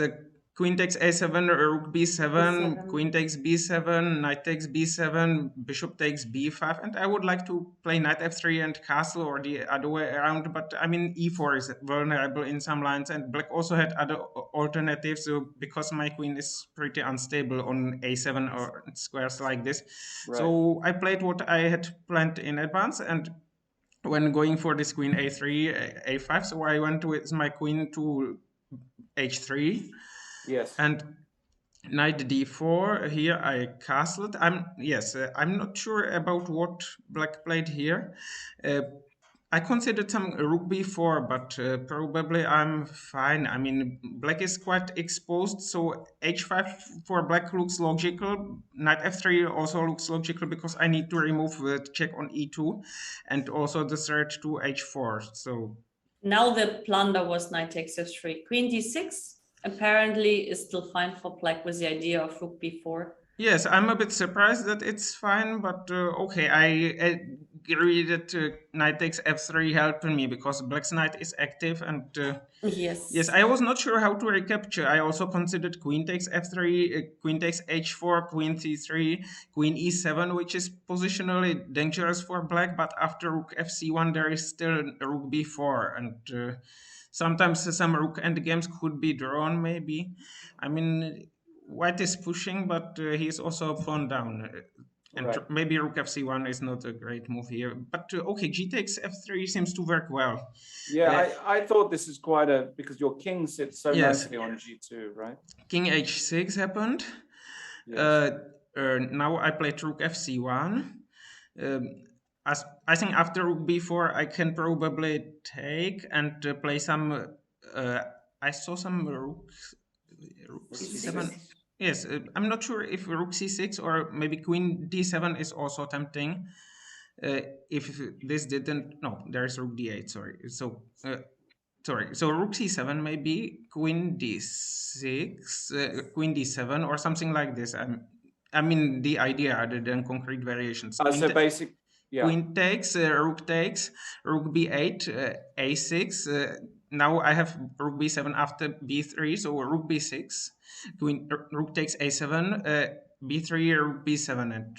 queen takes a7, rook b7, b7. queen takes b7, knight takes b7, bishop takes b5, and I would like to play knight f3 and castle or the other way around, but I mean e4 is vulnerable in some lines, and black also had other alternatives, so because my queen is pretty unstable on a7 or squares like this. right. So I played what I had planned in advance, and when going for this queen a3, a5, so I went with my queen to h3 Yes. and knight d4. Here I castled. I'm not sure about what black played here. I considered some rook b4, but probably I'm fine. I mean, black is quite exposed, so h5 for black looks logical. Knight f3 also looks logical because I need to remove the check on e2 and also the threat to h4. So Now the plunder was knight takes f3. Queen d6 apparently is still fine for black with the idea of rook b4. yes, I'm a bit surprised that it's fine, but okay, I agree that knight takes f3 helped me because black's knight is active, and Yes. yes, I was not sure how to recapture. I also considered queen takes f3, queen takes h4, queen c3, queen e7, which is positionally dangerous for black, but after rook fc1 there is still rook b4, and sometimes some rook endgames could be drawn, maybe. I mean, white is pushing, but he's also a pawn down. And Right. maybe rook fc1 is not a great move here. But okay, g takes f3 seems to work well. Yeah, I thought this is quite because your king sits so Yes. nicely on g2, right? King h6 happened. Yes. Now I played rook fc1. As I think after rook b4 I can probably take and play some. I saw some rook c7. C6. Yes, I'm not sure if rook c6 or maybe queen d7 is also tempting. If this didn't, no, there's rook d8. Sorry. So rook c7 maybe, queen d6, queen d7 or something like this. I mean the idea other than concrete variations. So basic, yeah. Queen takes, rook b8, a6. Now I have rook b7 after b3, so rook b6, rook takes a7, b3, rook b7, and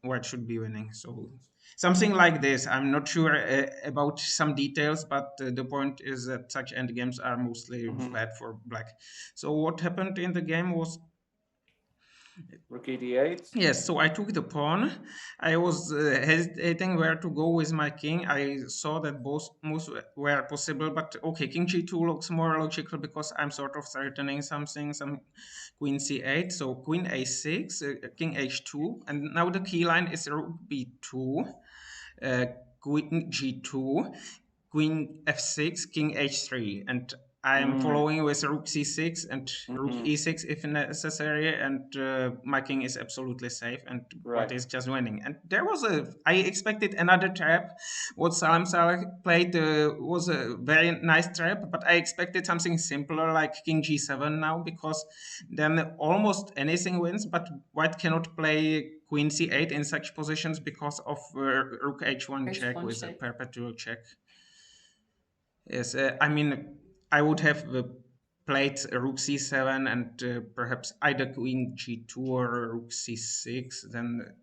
white should be winning. So something like this. I'm not sure about some details, but the point is that such endgames are mostly bad for black. So what happened in the game was, rook d8. yes, so I took the pawn. I was hesitating where to go with my king. I saw that both moves were possible, but okay, king g2 looks more logical because I'm sort of threatening something, some queen c8. So queen a6, king h2, and now the key line is rook b2, queen g2, queen f6, king h3, and I'm following with rook c6 and rook e6 if necessary, and my king is absolutely safe, and white is just winning. And there was I expected another trap. What Salam Saleh played was a very nice trap, but I expected something simpler like king g7 now, because then almost anything wins, but white cannot play queen c8 in such positions because of rook h1 check with a perpetual check. Yes, I mean, I would have played rook c7 and perhaps either queen g2 or rook c6, then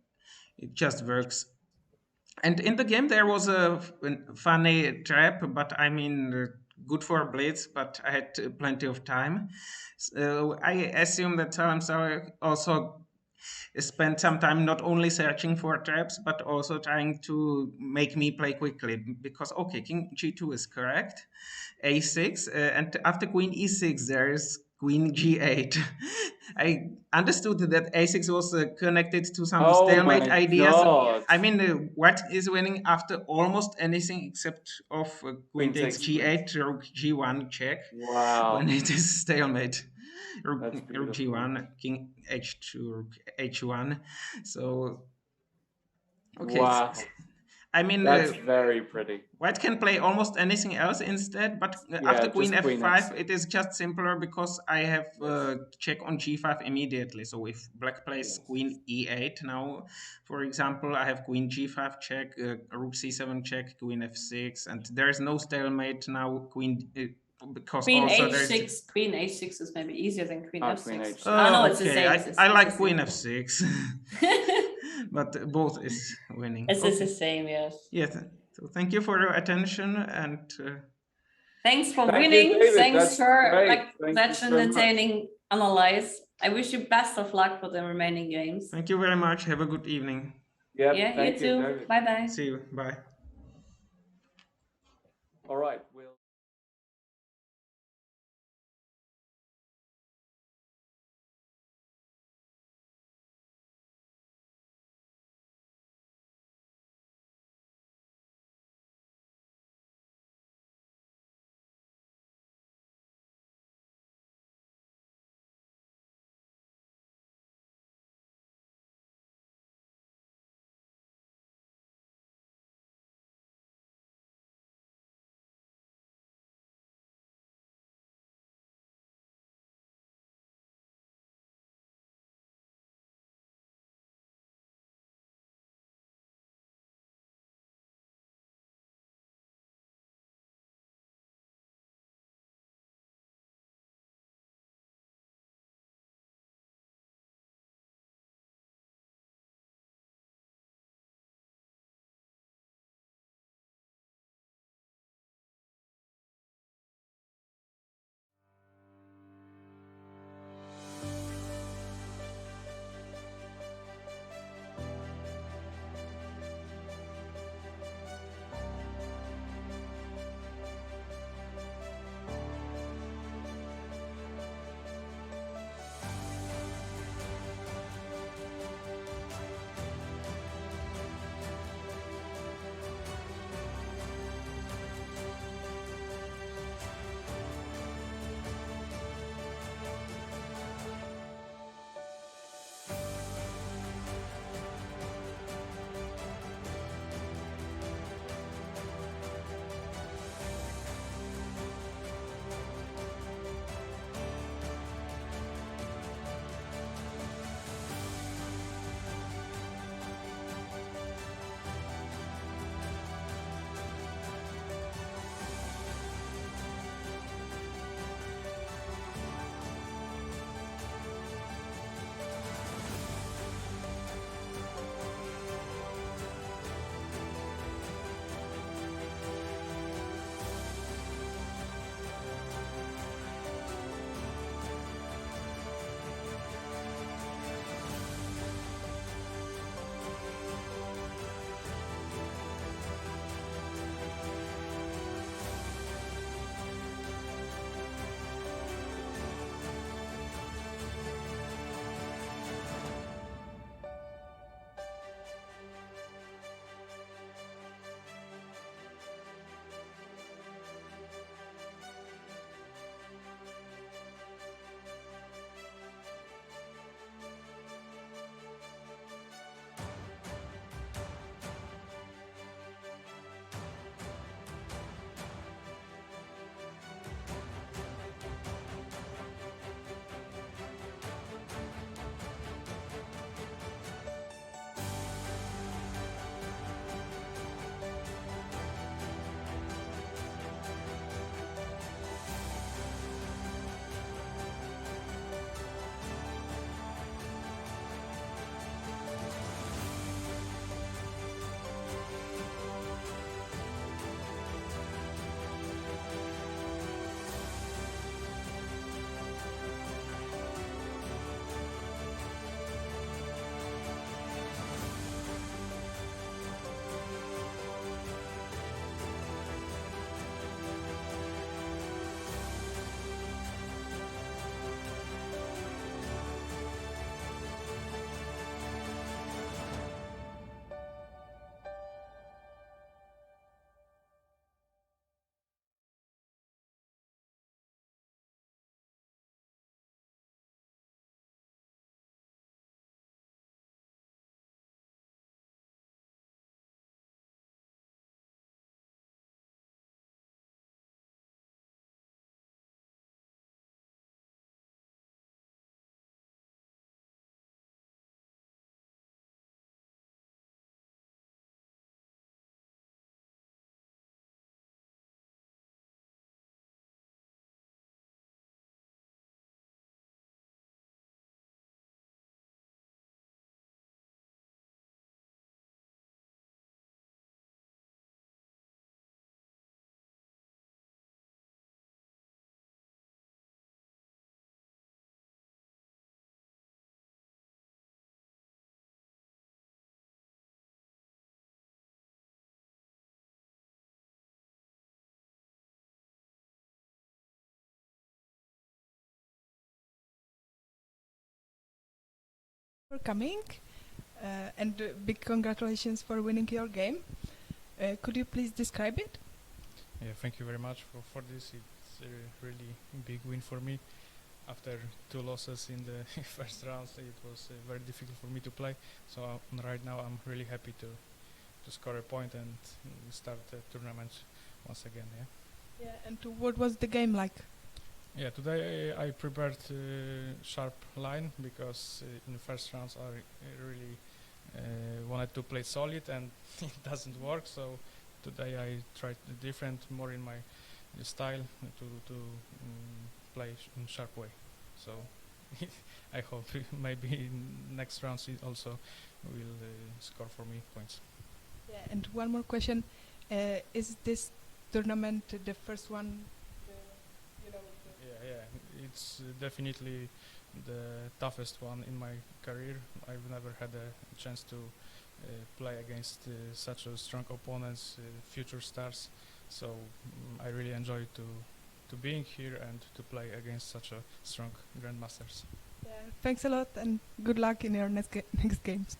it just works. And in the game there was a funny trap, but I mean, good for blitz, but I had plenty of time. So I assume that Salam Saleh also spent some time not only searching for traps, but also trying to make me play quickly, because okay, king g2 is correct, a6, and after queen e6 there is queen g8. I understood that a6 was connected to some stalemate ideas. God. I mean, white is winning after almost anything except of queen takes g8, rook g1 check. Wow. When it is stalemate. Rook That's beautiful. g1, king h2, rook h1. So okay. Wow. I mean, that's very pretty. White can play almost anything else instead, but after queen f5, it is just simpler because I have check on g5 immediately. So if black plays queen e8 now, for example, I have queen g5 check, rook c7 check, queen f6, and there is no stalemate now. Because queen also h6, queen h6 is maybe easier than queen f6. Queen h6. No, it's the okay. same. I like queen f6, but both is winning. It's the same, yes. Yes. So thank you for your attention, and thanks for Thank you, winning. David. Thanks That's for great. Thank you such so an entertaining analyze. I wish you best of luck for the remaining games. thank you very much. Have a good evening. Yep, Yeah, thank you too. David. Bye bye. See you. Bye. All right. We'll for coming, and big congratulations for winning your game. Could you please describe it? Yeah, thank you very much for this. It's a really big win for me. After 2 losses in the first round, it was very difficult for me to play. So right now I'm really happy to score a point and start the tournament once again. Yeah. Yeah. And what was the game like? Yeah, today I prepared sharp line because in the first rounds I really wanted to play solid and it doesn't work. So today I tried different, more in my style to play in sharp way. So I hope maybe in next rounds it also will score for me points. Yeah. And one more question: is this tournament the first one? Yeah, it's definitely the toughest one in my career. I've never had a chance to play against such a strong opponents, future stars. So I really enjoy to being here and to play against such a strong grandmasters. Yeah. Thanks a lot, and good luck in your next games.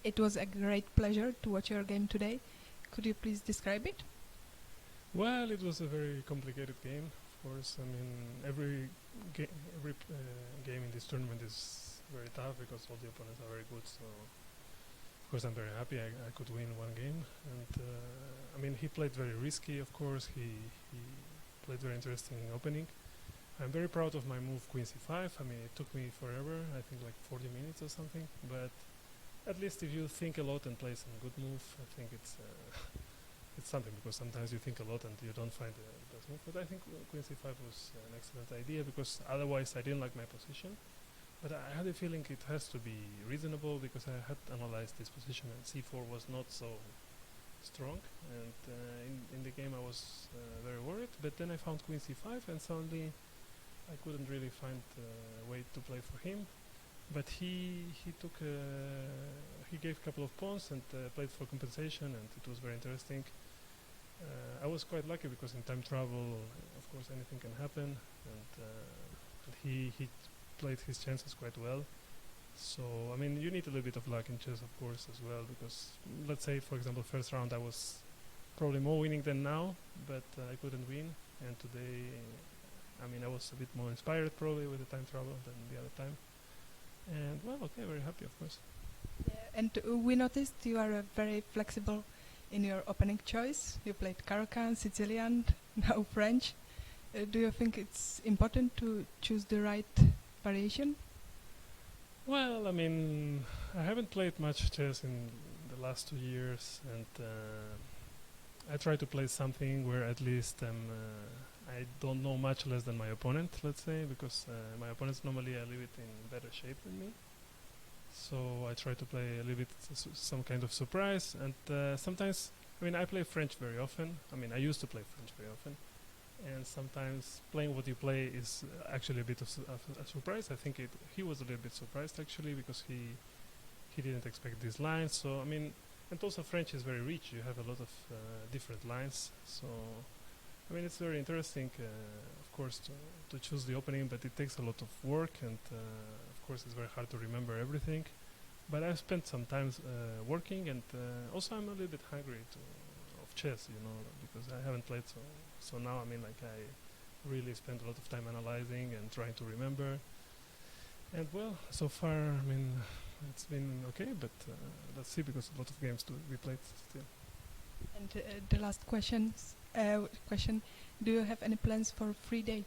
It was a great pleasure to watch your game today. Could you please describe it? Well, it was a very complicated game, of course. I mean, every game in this tournament is very tough because all the opponents are very good. So, of course, I'm very happy I could win one game. And I mean, he played very risky, of course. He played very interesting opening. I'm very proud of my move Queen c5. I mean, it took me forever, I think like 40 minutes or something. But at least if you think a lot and play some good move, I think it's something, because sometimes you think a lot and you don't find the best move. But I think Queen c5 was an excellent idea, because otherwise I didn't like my position. But I had a feeling it has to be reasonable, because I had analyzed this position and c4 was not so strong. And in the game I was very worried. But then I found Queen c5 and suddenly I couldn't really find a way to play for him. But he gave a couple of pawns and played for compensation, and it was very interesting. I was quite lucky, because in time travel, of course, anything can happen, and he played his chances quite well. So I mean, you need a little bit of luck in chess, of course, as well, because let's say, for example, first round I was probably more winning than now, but I couldn't win. And today, I mean, I was a bit more inspired probably with the time travel than the other time. And well, okay, very happy, of course. And we noticed you are very flexible in your opening choice. You played Caracan, Sicilian, now French. Do you think it's important to choose the right variation? Well, I mean, I haven't played much chess in the last 2 years, and I try to play something where at least I don't know much less than my opponent, let's say, because my opponents normally a little bit in better shape than me. So I try to play a little bit some kind of surprise, and sometimes, I mean, I play French very often. I mean, I used to play French very often, and sometimes playing what you play is actually a bit of a surprise. I think he was a little bit surprised actually, because he didn't expect these lines. So I mean, and also French is very rich. You have a lot of different lines. So I mean, it's very interesting, of course, to choose the opening, but it takes a lot of work, and of course it's very hard to remember everything. But I've spent some time working, and also I'm a little bit hungry of chess, you know, because I haven't played so now. I mean, like, I really spent a lot of time analyzing and trying to remember. And well, so far, I mean, it's been okay, but let's see, because a lot of games to be played still. And the last question, do you have any plans for free day?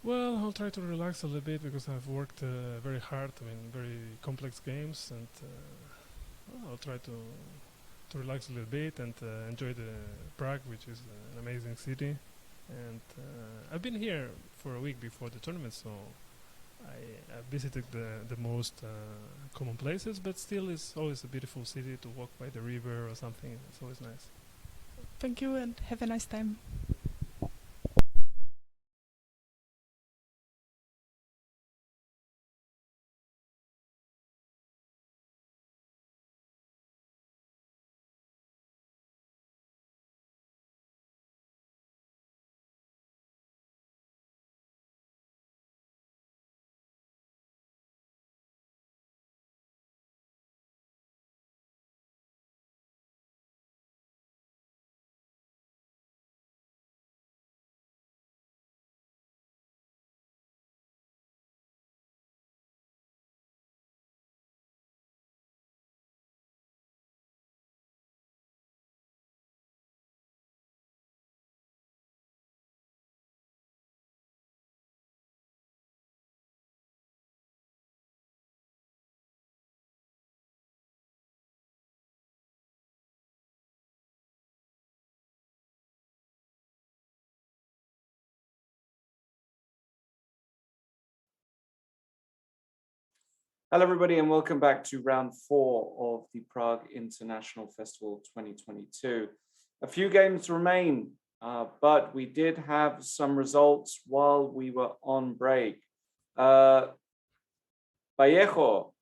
Well, I'll try to relax a little bit, because I've worked very hard, I mean, very complex games, and well, I'll try to relax a little bit and enjoy the Prague, which is an amazing city. And I've been here for a week before the tournament, so I visited the most common places, but still it's always a beautiful city to walk by the river or something. It's always nice. Thank you, and have a nice time. Hello, everybody, and welcome back to round 4 of the Prague International Festival 2022. A few games remain, but we did have some results while we were on break. Vallejo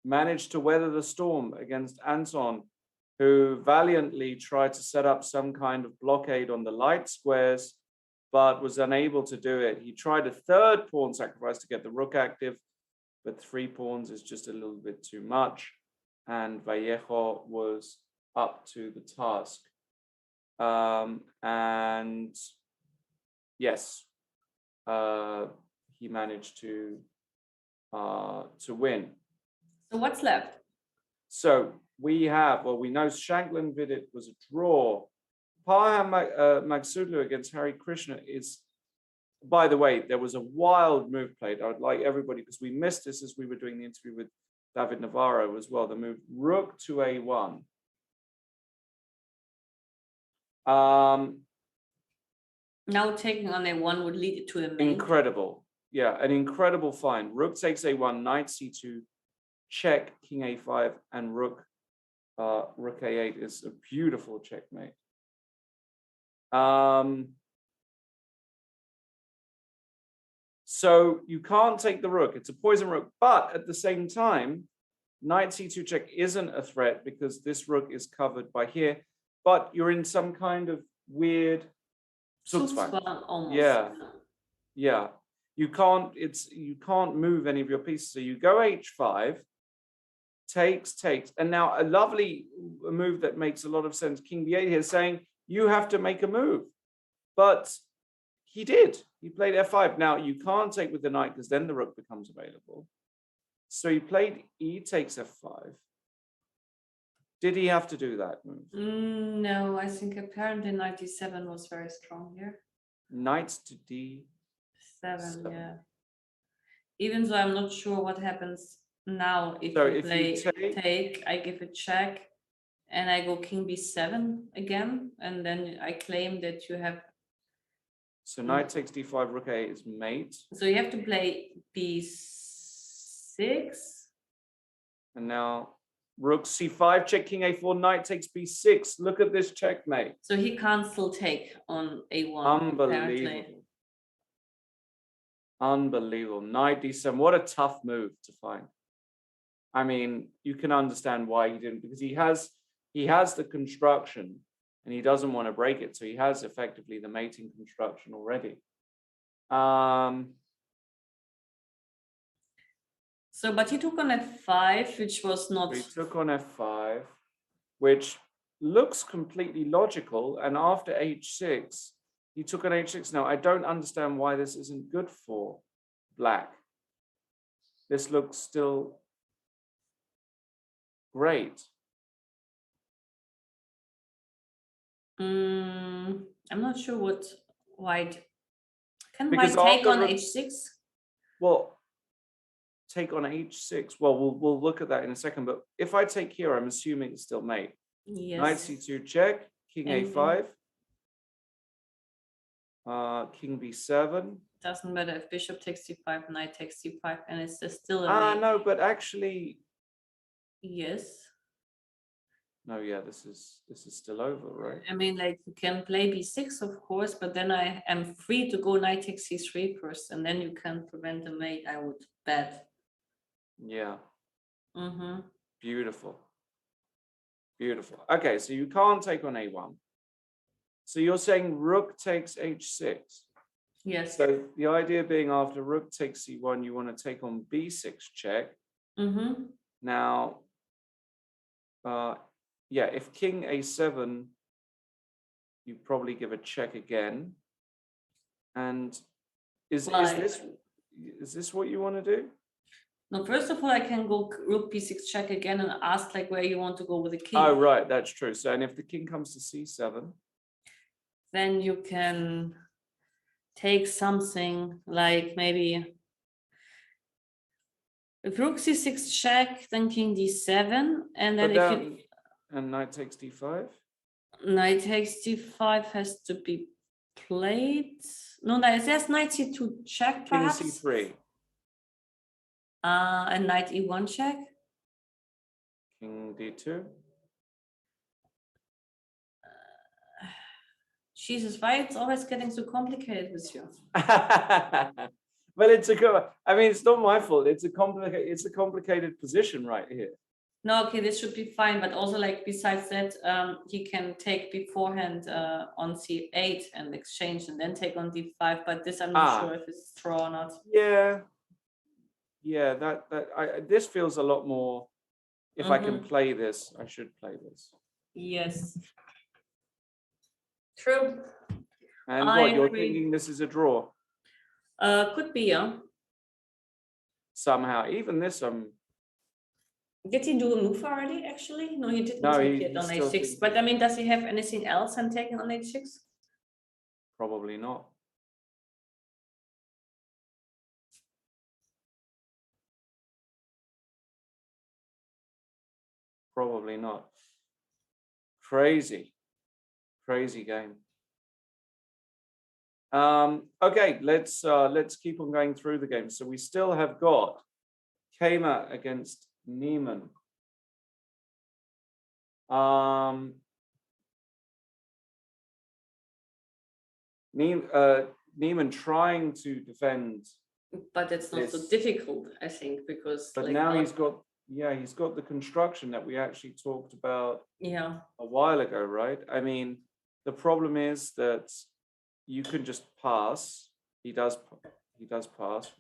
managed to weather the storm against Anton, who valiantly tried to set up some kind of blockade on the light squares, but was unable to do it. He tried a third pawn sacrifice to get the rook active, but 3 pawns is just a little bit too much. and Vallejo was up to the task. And yes, he managed to win. So what's left? So we have, well, we know Shankland Vidit was a draw. Parham Magsudlu against Hari Krishna is, by the way, there was a wild move played. I would like everybody, because we missed this as we were doing the interview with David Navarro as well, the move rook to a1. Now taking on a1 would lead it to a mate. Incredible. Yeah, an incredible find. Rook takes a1, knight c2, check, king a5, and rook a8 is a beautiful checkmate. So you can't take the rook. It's a poison rook, but at the same time, knight c2 check isn't a threat because this rook is covered by here, but you're in some kind of weird almost. Yeah. You can't move any of your pieces. So you go h5, takes, and now a lovely move that makes a lot of sense. King b8 here saying you have to make a move, but he did. He played f5. Now you can't take with the knight because then the rook becomes available. So he played e takes f5. Did he have to do that move? No, I think apparently knight d7 was very strong here. Knight to d7, yeah. Even though I'm not sure what happens now if you play take, I give a check, and I go king b7 again, and then I claim that you have. So knight takes d5, rook a8 is mate. So you have to play b6. And now rook c5, check, king a4, knight takes b6. Look at this checkmate. So he can't still take on a1. Unbelievable. Apparently. Unbelievable. Knight d7. What a tough move to find. I mean, you can understand why he didn't, because he has the construction and he doesn't want to break it. So he has effectively the mating construction already. So, but he took on f5, which was not. He took on f5, which looks completely logical. And after h6, he took on h6. Now, I don't understand why this isn't good for black. This looks still great. I'm not sure what white. Can white take on h6? Well, take on h6. Well, we'll look at that in a second. But if I take here, I'm assuming it's still mate. Yes. Knight c2 check, king a5, king b7. Doesn't matter if bishop takes c5, knight takes c5, and it's still a mate. No, but actually. Yes. No, yeah, this is still over, right? I mean, like, you can play b6, of course, but then I am free to go knight takes c3 first, and then you can prevent the mate, I would bet. Yeah. Mm-hmm. Beautiful. Beautiful. Okay, so you can't take on a1. So you're saying rook takes h6. Yes. So the idea being after rook takes c1, you want to take on b6 check. Mm-hmm. Now, yeah, if king a7, you probably give a check again. And is this what you want to do? No, first of all, I can go rook b6 check again and ask like where you want to go with the king. Oh, right, that's true. So, and if the king comes to c7, then you can take something like maybe if rook c6 check, then king d7, and then and knight takes d5. Knight takes d5 has to be played. No, there's knight c2 check perhaps. King c3. And knight e1 check. King d2. Jesus, why it's always getting so complicated with you? Well, it's it's not my fault. It's a complicated position right here. No, okay, this should be fine. But also, like, besides that, he can take beforehand on c8 and exchange, and then take on d5. But this, I'm not sure if it's draw or not. Yeah, yeah. This feels a lot more if I can play this, I should play this. Yes. True. And I what, you're agree. thinking this is a draw Could be, yeah. somehow. Even this, Did he do a move already, actually? No, he didn't No, take he- it on he's still h6. thinking. But I mean, does he have anything else on taking on h6? probably not. Probably not. Crazy game. Okay, let's keep on going through the game. So we still have got Kama against Neiman. Neiman trying to defend, But it's not so Yes. difficult, I think, because but like now our- he's got the construction that we actually talked about yeah. a while ago, right? I mean, the problem is that you can just pass. He does pass.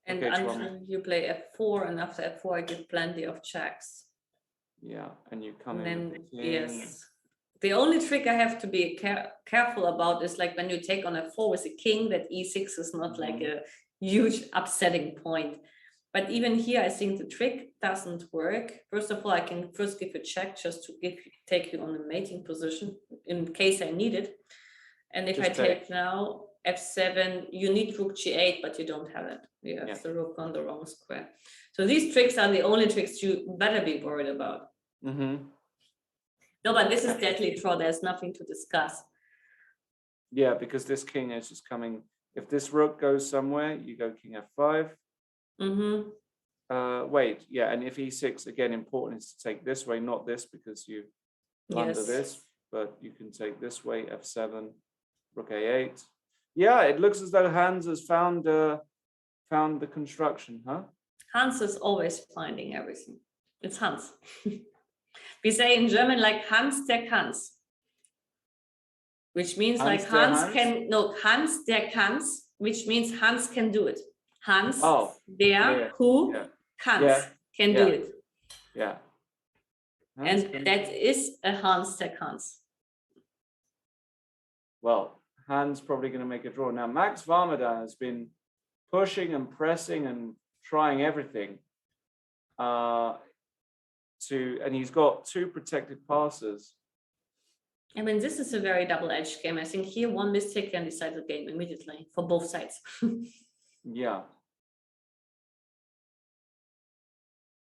And Okay, until you play f4, and after f4, I get plenty of checks. Yeah, and you come And in then, with the king. yes. The only trick I have to be careful about is like when you take on f4 with a king, that e6 is not like a huge upsetting point. But even here, I think the trick doesn't work. First of all, I can first give a check just to take you on the mating position in case I need it. And if Just I take take. now f7, you need rook g8, but you don't have it. You have Yeah. the rook on the wrong square. So these tricks are the only tricks you better be worried about. No, but this is deadly draw. There's nothing to discuss. Yeah, because this king is just coming. If this rook goes somewhere, you go king f5. Wait, yeah, and if e6, again, important is to take this way, not this, because you blunder Yes. this, but you can take this way, f7, rook a8. Yeah, it looks as though Hans has found the construction, huh? Hans is always finding everything. It's Hans. We say in German like Hans der Kanns, which means like Hans der Hans can, no, Hans der Kanns, which means Hans can do it. Hans der yeah, who yeah. Kanns Yeah, can do it. Yeah. And Hans can- that is a Hans der Kanns. Well, Hans probably going to make a draw. Now, Max Varmadan has been pushing and pressing and trying everything and he's got two protected passes. I mean, this is a very double-edged game. I think here one mistake can decide the game immediately for both sides. Yeah.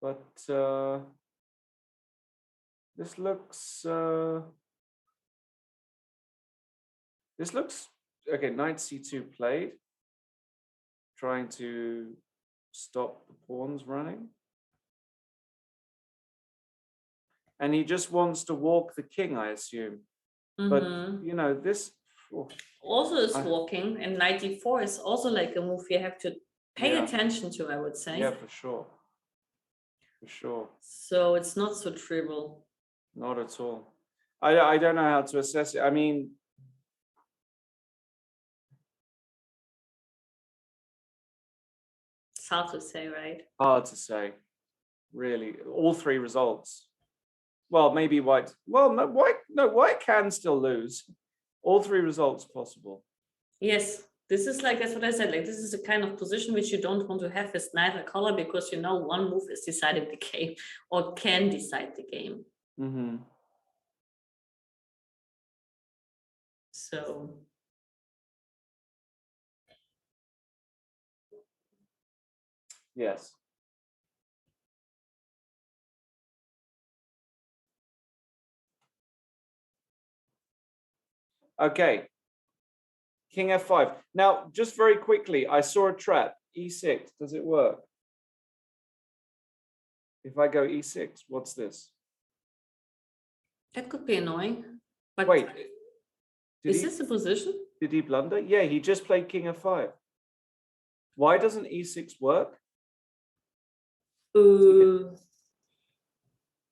But this looks okay. Knight c2 played, trying to stop the pawns running. And he just wants to walk the king, I assume. But you know, this Also is walking, and knight d4 is also like a move you have to pay Yeah. attention to, I would say. yeah, for sure. For sure. So it's not so trivial. Not at all. I don't know how to assess it. I mean, It's hard to say, right? hard to say. Really, all three results. Well, maybe white. Well, no, white can still lose. All three results possible. Yes, this is like, that's what I said, like this is a kind of position which you don't want to have with neither color, because you know one move is deciding the game or can decide the game. So Yes. Okay. King f5. Now, just very quickly, I saw a trap. E6. Does it work? If I go e6, what's this? that could be annoying. But Wait. is this a position? Did he blunder? Yeah, he just played king f5. Why doesn't e6 work?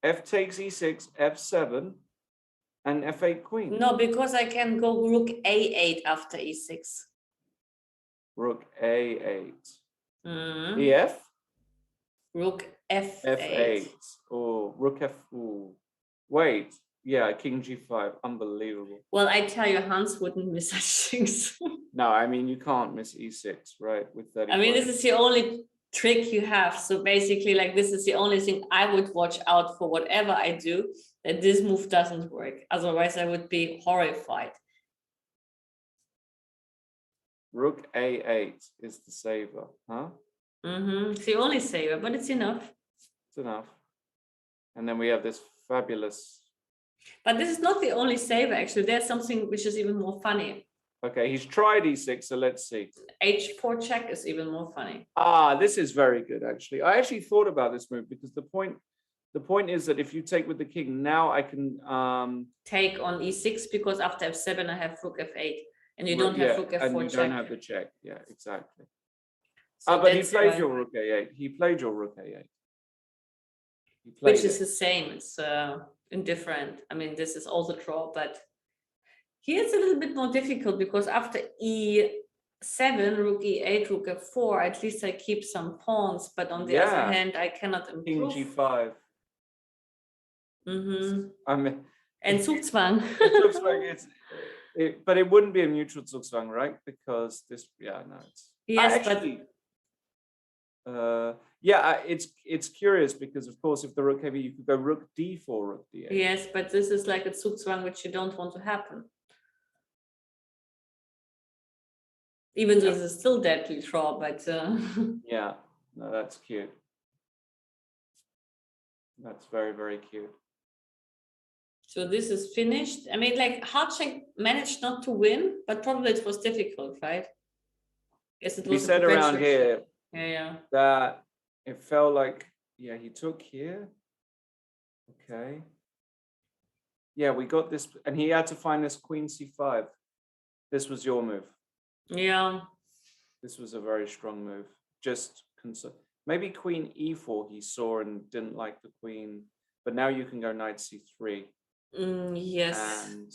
F takes e6, f7, and f8 queen. No, because I can go rook a8 after e6. Rook a8. Mhm. ef? Rook F8. F8. Oh, Rook F. Ooh. Wait. Yeah, King G5. Unbelievable. Well, I tell you, Hans wouldn't miss such things. No, I mean, you can't miss E6, right? With 35. I mean, this is the only trick you have. So basically, like, this is the only thing I would watch out for, whatever I do, that this move doesn't work. Otherwise, I would be horrified. Rook A8 is the saver, huh? It's the only saver, but it's enough. It's enough. And then we have this fabulous. But this is not the only saver, actually. There's something which is even more funny. Okay, he's tried E6, so let's see. H4 check is even more funny. Ah, this is very good, actually. I actually thought about this move because the point is that if you take with the king, now I can take on E6 because after F7 I have Rook F8 and you don't have Rook F4 and you check. don't have the check. Yeah, exactly. So but he played your Rook A8. He played your Rook A8. Which is the same. It's indifferent. I mean, this is also draw, but here it's a little bit more difficult because after E7, Rook E8, Rook F4, at least I keep some pawns, but on the other hand, I cannot improve. King G5. I mean, and Zugzwang. But it wouldn't be a neutral Zugzwang, right? Because this, it's. Yes, it's curious because of course if the rook heavy, you could go Rook D4, Rook D8. Yes, but this is like a Zugzwang which you don't want to happen. Even though this is still deadly draw, but yeah, no, that's cute. That's very, very cute. So this is finished. I mean, like Hardcheck managed not to win, but probably it was difficult, right? Yes, it was. We said around here yeah, that it felt like, he took here. Okay. Yeah, we got this, and he had to find this Queen C5. This was your move. Yeah. This was a very strong move. Just maybe Queen E4 he saw and didn't like the Queen, but now you can go Knight C3. Yes. And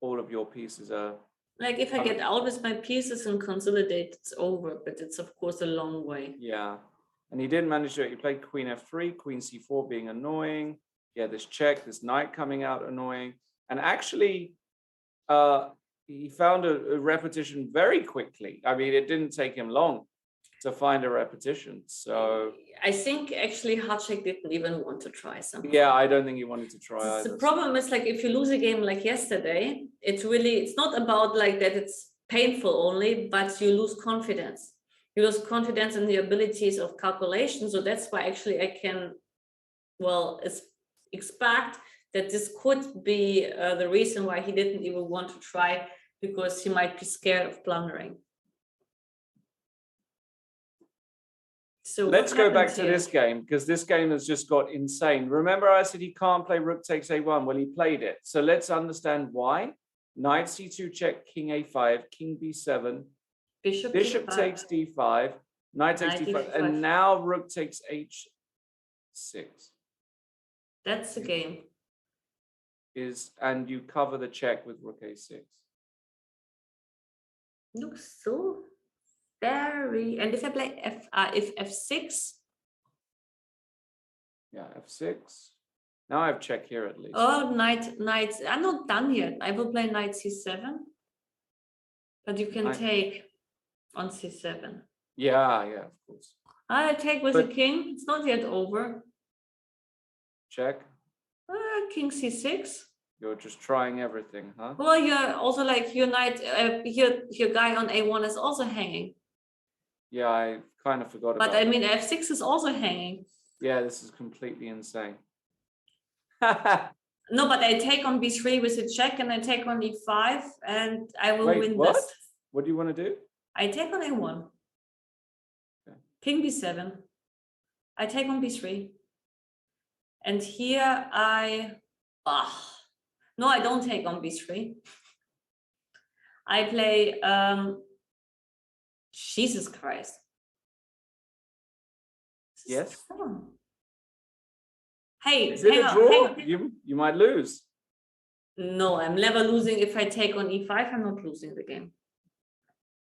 all of your pieces are. Like if I get out with my pieces and consolidate, it's over, but it's of course a long way. Yeah. And he didn't manage to. He played Queen F3, Queen C4 being annoying. Yeah, this check, this knight coming out annoying. And actually, he found a repetition very quickly. I mean, it didn't take him long to find a repetition. So I think actually Hardcheck didn't even want to try something. Yeah, I don't think he wanted to try either. The problem is like if you lose a game like yesterday, it's not about like that it's painful only, but you lose confidence. You lose confidence in the abilities of calculation. So that's why actually I can, expect that this could be the reason why he didn't even want to try, because he might be scared of blundering. So let's go back to this game, because this game has just got insane. Remember I said he can't play Rook takes A1? Well, he played it. So let's understand why. Knight C2 check, King A5, King B7, Bishop takes D5, Knight takes D5, and now Rook takes H6. That's the game. And you cover the check with Rook A6. Looks so very. And if I play F6. Yeah, F6. Now I have check here at least. Oh, knight. I'm not done yet. I will play Knight C7. But you can take on C7. Yeah, of course. I take with the king. It's not yet over. Check. King C6. You're just trying everything, huh? Well, you're also like your knight, your guy on A1 is also hanging. Yeah, I kind of forgot about But I mean, F6 is also hanging. Yeah, this is completely insane. No, but I take on B3 with a check and I take on E5 and I will win what? this. What do you want to do? I take on A1. Okay. King B7. I take on B3. And here no, I don't take on B3. I play, Jesus Christ. Yes. Hey, is it a draw? You might lose. No, I'm never losing. If I take on E5, I'm not losing the game.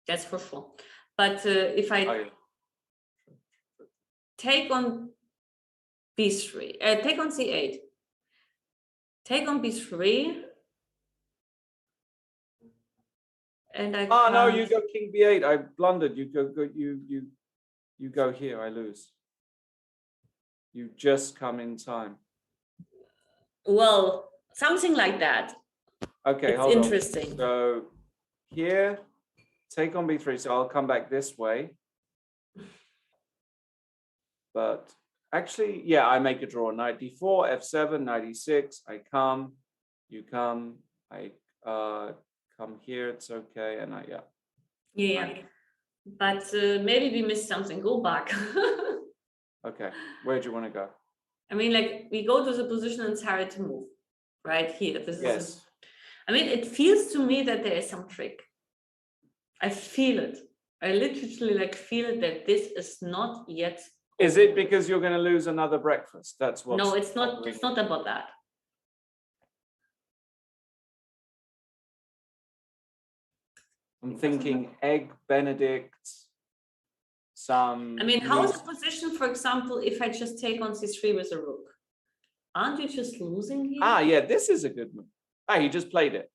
That's for sure. But if I take on b3, take on c8, take on b3, and I Oh no, can't. you go king b8. I blundered. You go here. I lose. You just come in time. Well, something like that. Okay, It's hold interesting. on. So here, take on b3. So I'll come back this way. But actually, yeah, I make a draw. Knight d4, f7, knight e6. I come, you come. I come here. It's okay, and yeah. Yeah, but maybe we missed something. Go back. Okay, where do you want to go? I mean, like we go to the position and Sarah to move right here. This is. I mean, it feels to me that there is some trick. I feel it. I literally like feel that this is not yet. Is it because you're going to lose another breakfast? That's what. No, it's not. It's not about that. I'm thinking egg Benedict. I mean, how is the position, for example, if I just take on c3 with a rook? Aren't you just losing here? Ah, yeah, this is a good move. Ah, he just played it.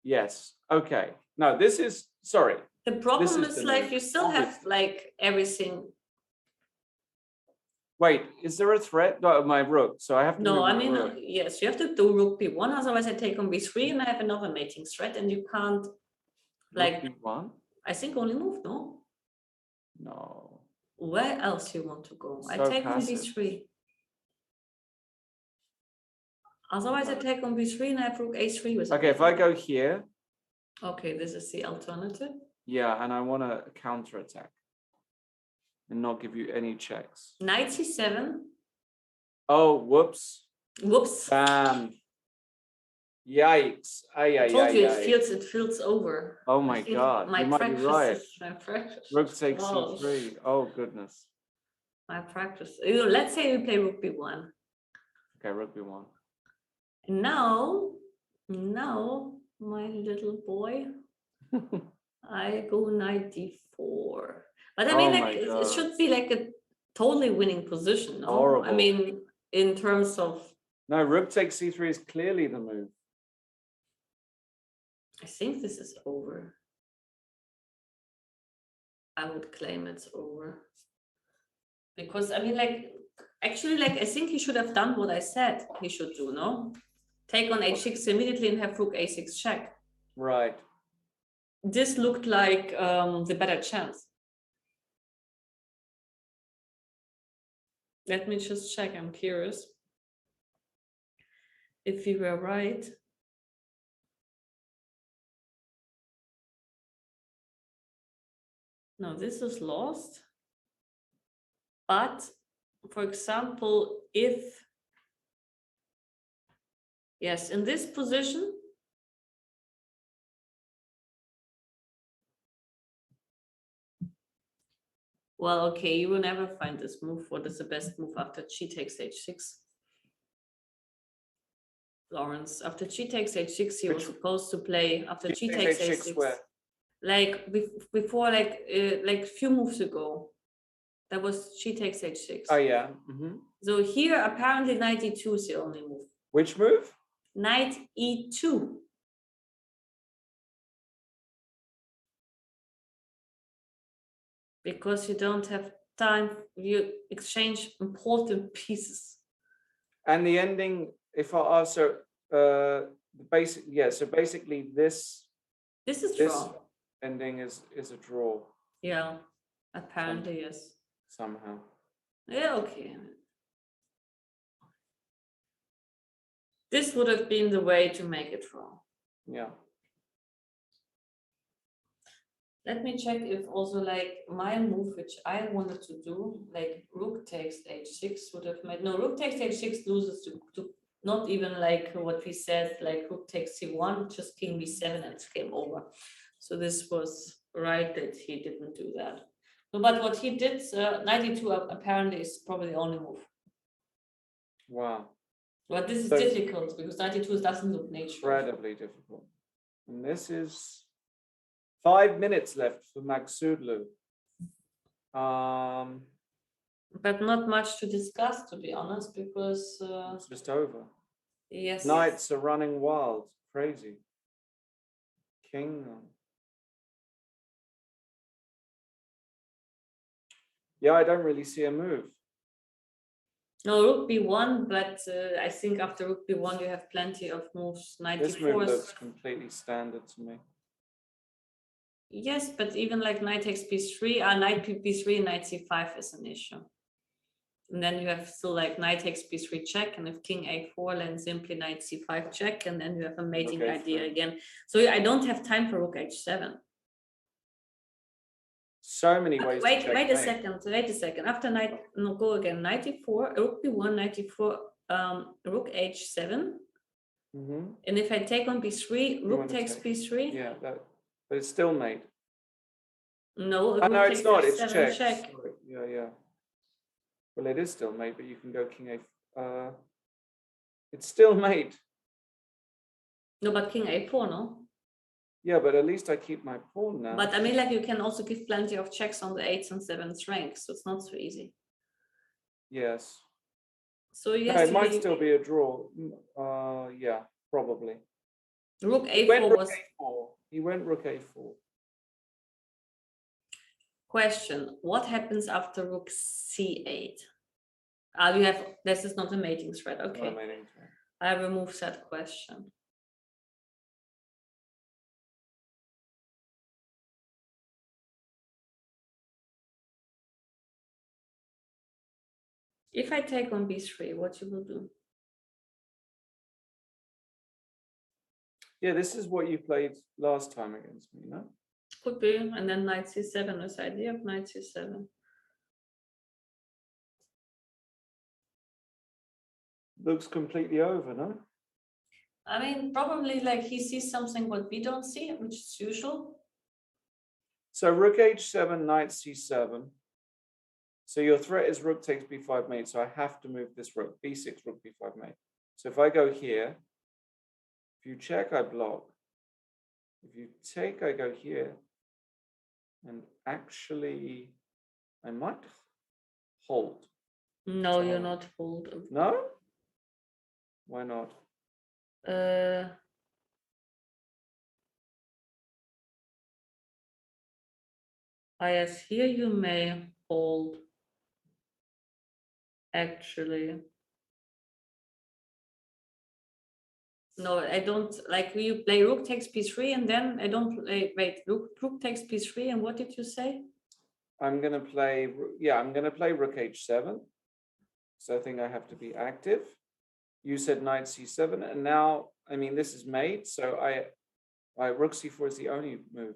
Yes. Okay. No, this is, sorry. The problem is like you still have like everything. Wait, is there a threat? No, my rook. So I have to. No, I mean, yes, you have to do rook b1. Otherwise, I take on b3 and I have another mating threat, and you can't. Like b1? I think only move, no? No. Where else you want to go? So I take passive. on b3. Otherwise, I take on b3 and I have rook a3 with. Okay, if I go here. Okay, this is the alternative. Yeah, and I want to counterattack and not give you any checks. Knight c7. Oh, whoops. Whoops. Bam. Yikes. I told you it feels over. Oh my God. My you might be right. My practice. Rook takes c3. Oh goodness. My practice. Let's say we play rook b1. Okay, rook b1. Now, my little boy, I go knight d4. But I mean, like it should be like a totally winning position. No? Horrible. I mean, in terms of. No, rook takes c3 is clearly the move. I think this is over. I would claim it's over. Because I mean, like, actually, like, I think he should have done what I said he should do, no? Take on h6 immediately and have rook a6 check. Right. This looked like the better chance. Let me just check, I'm curious. If we were right. No, this is lost. But, for example, if, yes, in this position, well, okay, you will never find this move. What is the best move after g takes h6? Lawrence, after g takes h6, he was supposed to play after g takes h6. Where? Like before, like few moves ago, that was g takes h6. Oh yeah. Mm-hmm. So here, apparently, knight e2 is the only move. Which move? Knight e2. Because you don't have time, you exchange important pieces. And the ending, if I answer, the basic, yeah. So basically, this is draw. Ending is a draw. Yeah, apparently yes. Somehow. Yeah, okay. This would have been the way to make it draw. Yeah. Let me check if also like my move, which I wanted to do, like rook takes h6 would have made, no, rook takes h6 loses to not even like what we said, like rook takes c1, just king b7 and it came over. So this was right that he didn't do that. No, but what he did, knight e2 apparently is probably the only move. Wow. But this is difficult because knight e2 doesn't look natural. Incredibly difficult. And this is 5 minutes left for Magsudlu. But not much to discuss, to be honest, because It's just over. yes. Knights are running wild, crazy. King. Yeah, I don't really see a move. No, rook b1, but I think after rook b1 you have plenty of moves. Knight This d4. move looks completely standard to me. Yes, but even like knight takes b3, knight b3, knight c5 is an issue. And then you have still like knight takes b3 check, and if king a4, then simply knight c5 check, and then you have a mating idea again. So I don't have time for rook h7. So many ways Wait, to check. wait a second. After knight, no, go again. Knight e4, rook b1, knight e4, rook h7. And if I take on b3, rook takes b3. Yeah, but it's still mate. No, no, it's not. It's check. check. Sorry. Yeah. Well, it is still mate, but you can go king a. It's still mate. No, but king a4, no. Yeah, but at least I keep my pawn now. But I mean, like you can also give plenty of checks on the 8th and 7th rank, so it's not so easy. Yes. So yes, no, it might still be a draw. Yeah, probably. Rook a4 was. He went rook a4. Question: what happens after rook c8? You have. This is not a mating thread. Okay. I remove that question. If I take on b3, what you will do? Yeah, this is what you played last time against me, no? Could be, and then knight c7, this idea of knight c7. Looks completely over, no? I mean, probably like he sees something what we don't see, which is usual. So rook h7, knight c7. So your threat is rook takes b5 mate, so I have to move this rook, b6, rook b5 mate. So if I go here, if you check, I block. If you take, I go here. And actually, I might hold. No, you're not hold. No? Why not? Yes, here you may hold. Actually. No, I don't like you play rook takes b3 and then I don't play, wait, rook takes b3 and what did you say? I'm gonna play, I'm gonna play rook h7. So I think I have to be active. You said knight c7, and now, I mean, this is mate, so rook c4 is the only move.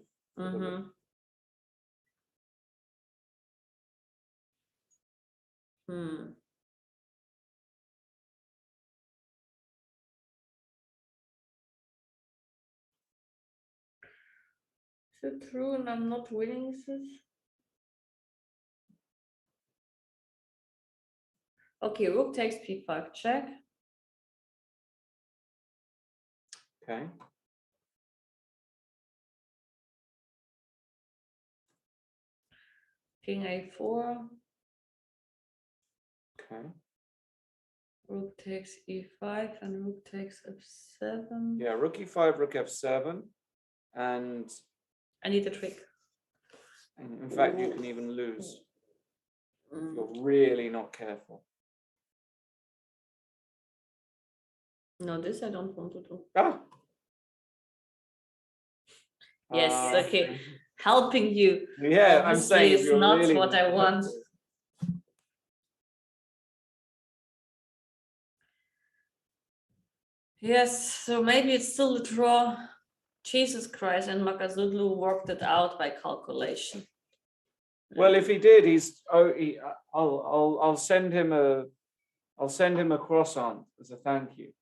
Is it true and I'm not winning this? Okay, rook takes p5 check. Okay. King a4. Okay. Rook takes e5 and rook takes f7. Yeah, rook e5, rook f7, and I need a trick. In fact, you can even lose if you're really not careful. No, this I don't want to do. Yes, okay. Helping you. Yeah, I'm saying it's not really what I want. Yes, so maybe it's still a draw. Jesus Christ, and Makazudlu worked it out by calculation. Well, if he did, I'll send him a croissant as a thank you.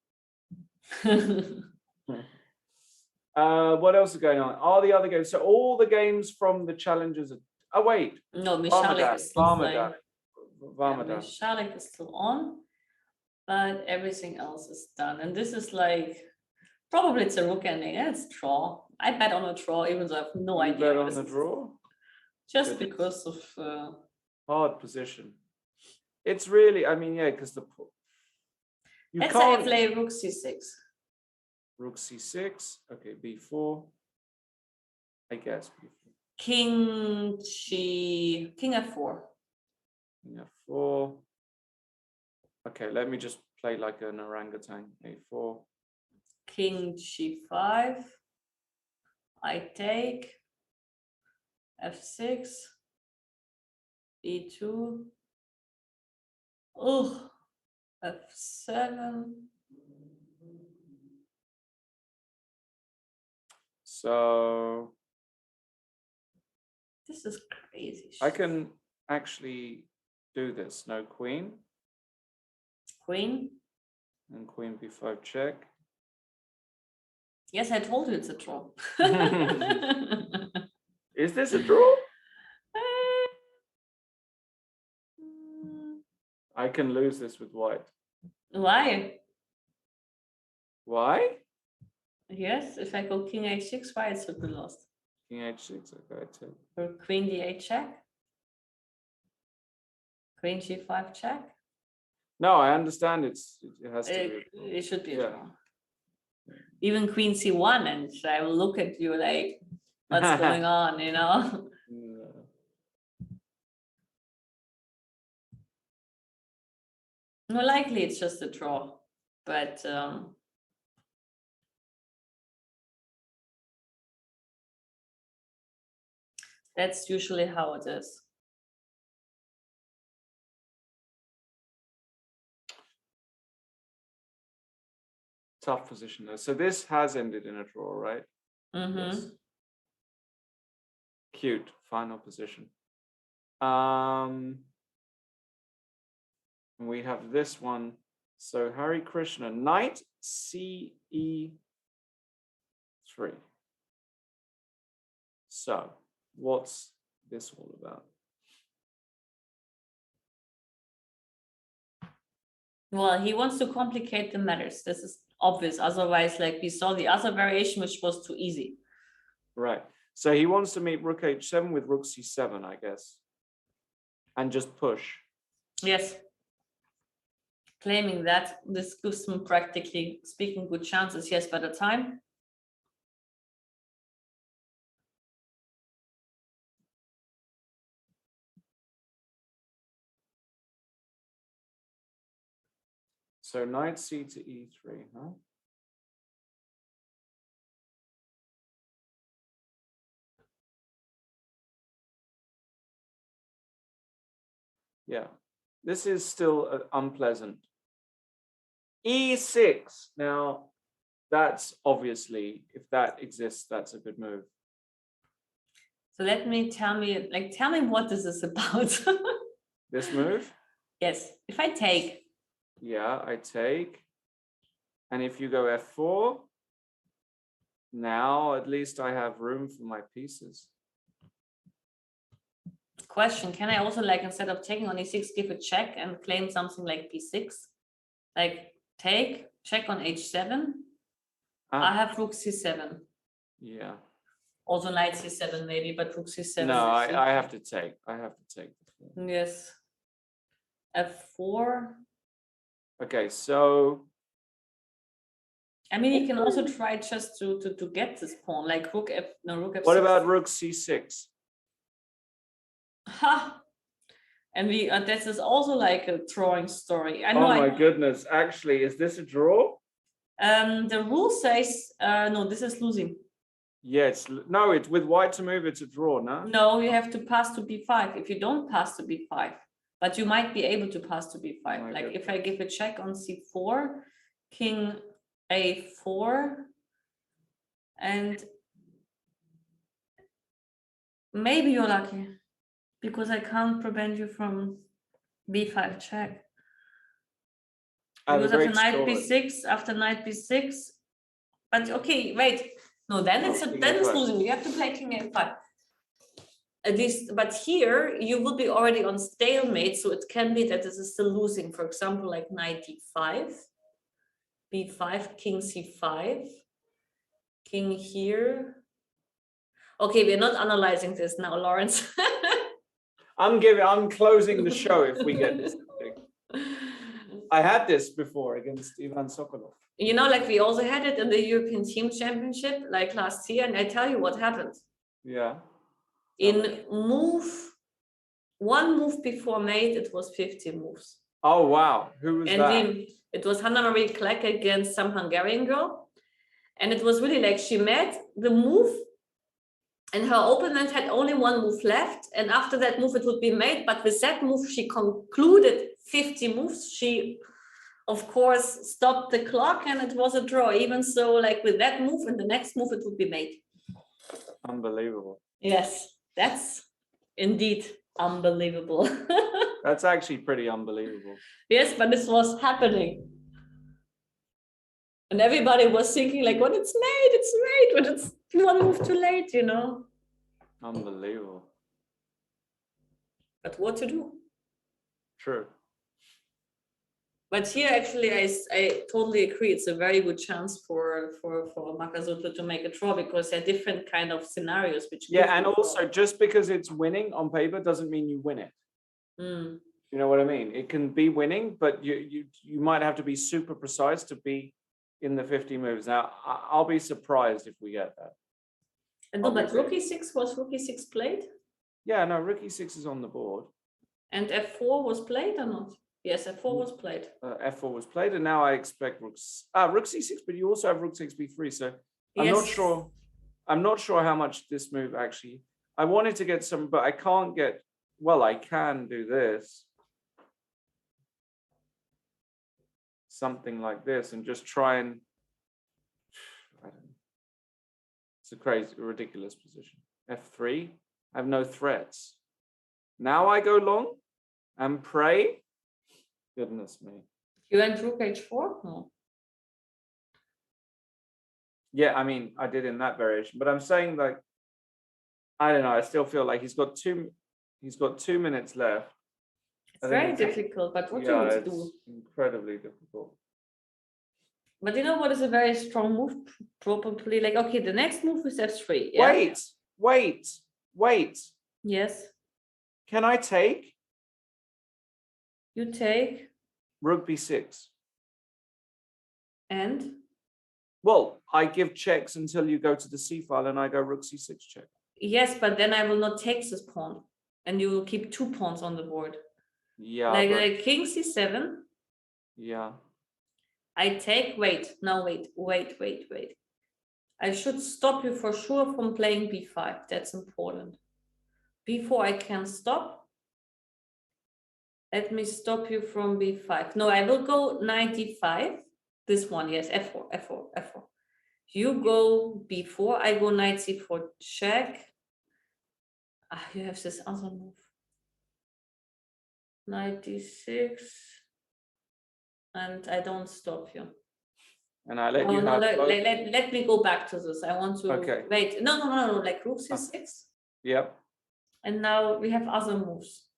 What else is going on? All the other games. So all the games from the challenges. Oh wait. No, Mishalik is still playing. Mishalik is still on, but everything else is done. And this is like probably it's a rook ending. It's draw. I bet on a draw, even though I have no idea. Bet on the draw. Just because of hard position. It's really, I mean, yeah, because you Let's say I can't play rook c6. rook c6. Okay, b4. I guess b4. King f4. King f4. Okay, let me just play like an orangutan. a4. King g5. I take. f6. b2. Oh, f7. So This is crazy. I can actually do this. No queen Queen. and queen b5 check. Yes, I told you it's a draw. Is this a draw? I can lose this with white. Why? Why? Yes, if I go king h6, why it should be lost? King h6. Okay, I take. Or queen d8 check. Queen g5 check. No, I understand. It has to be. It should be a Yeah. draw. Even queen c1, and I will look at you like, what's going on, you know? No. More likely it's just a draw, but that's usually how it is. Tough position though. So this has ended in a draw, right? Mm-hmm. Yes. Cute. Final position. We have this one. So Hare Krishna, knight CE3. So what's this all about? Well, he wants to complicate the matters. This is obvious. Otherwise, like we saw the other variation, which was too easy. Right. So he wants to meet rook h7 with rook c7, I guess. And just push. Yes. Claiming that this gives him, practically speaking, good chances. Yes, by the time. So knight c to e3, huh? Yeah, this is still unpleasant. E6. Now, that's obviously, if that exists, that's a good move. So tell me what this is about. This move? Yes, if I take. Yeah, I take. And if you go f4, now at least I have room for my pieces. Question, can I also, like, instead of taking on e6, give a check and claim something like b6? Like take, check on h7. I have rook c7. Yeah. Also knight c7 maybe, but rook c7. No, I have to take. I have to take. Yes. f4. Okay, so. I mean, you can also try just to get this pawn, like rook f. What about rook c6? Ha! And this is also like a drawing story. I know. Oh my goodness! Actually, is this a draw? The rule says no. This is losing. Yes. No, it's with white to move. It's a draw, no? No, you have to pass to b5. If you don't pass to b5, but you might be able to pass to b5. Like if I give a check on c4, king a4, and maybe you're lucky because I can't prevent you from b5 check. Because after knight b6, but okay, wait. No, then it's losing. You have to play king a5. At least, but here you will be already on stalemate, so it can be that this is still losing. For example, like knight d5, b5, king c5, king here. Okay, we're not analyzing this now, Lawrence. I'm closing the show if we get this thing. I had this before against Ivan Sokolov. You know, like we also had it in the European Team Championship, like last year, and I tell you what happened. Yeah. In one move before mate, it was 50 moves. Oh wow, who was that? It was Hanna Marie Kleck against some Hungarian girl, and it was really like she met the move, and her opponent had only one move left, and after that move it would be made. But with that move, she concluded 50 moves. She, of course, stopped the clock, and it was a draw. Even so, like with that move and the next move, it would be made. Unbelievable. Yes, that's indeed unbelievable. That's actually pretty unbelievable. Yes, but this was happening. And everybody was thinking like, when it's made, but it's one move too late, you know. Unbelievable. But what to do? True. But here, actually, I totally agree. It's a very good chance for Makazuto to make a draw, because there are different kind of scenarios. Which Yeah, and also just because it's winning on paper doesn't mean you win it. Mm. You know what I mean? It can be winning, but you might have to be super precise to be in the 50 moves. Now, I'll be surprised if we get that. And no, but Rook E6 was Rook E6 played? Yeah, no, Rook E6 is on the board. And F4 was played or not? Yes, F4 was played. F4 was played, and now I expect Rook C6, but you also have Rook 6 B3, so I'm Yes. not sure. I'm not sure how much this move actually. I wanted to get some, but I can't get. Well, I can do this. Something like this, and just try and. I don't know. It's a crazy, ridiculous position. F3. I have no threats. Now I go long and pray. Goodness me. You went Rook H4? No. Yeah, I mean, I did in that variation, but I'm saying like, I don't know. I still feel like he's got 2 minutes left. It's very difficult, but what do you do? Incredibly difficult. But you know what is a very strong move? Probably like, okay, the next move is F3. Yeah? Wait. Yes. Can I take? You take. Rook B6. And? Well, I give checks until you go to the C file and I go Rook C6 check. Yes, but then I will not take this pawn. And you will keep 2 pawns on the board. Yeah. Like King C7. Yeah. I take, wait. I should stop you for sure from playing B5. That's important. B4 I can stop. Let me stop you from B5. No, I will go knight D5. This one, yes, F4. You go B4, I go knight C4 check. You have this other move. Knight D6. And I don't stop you. And I let you no, have let me go back to this. I want to okay. Wait. No, like Rook C6. Yep. And now we have other moves.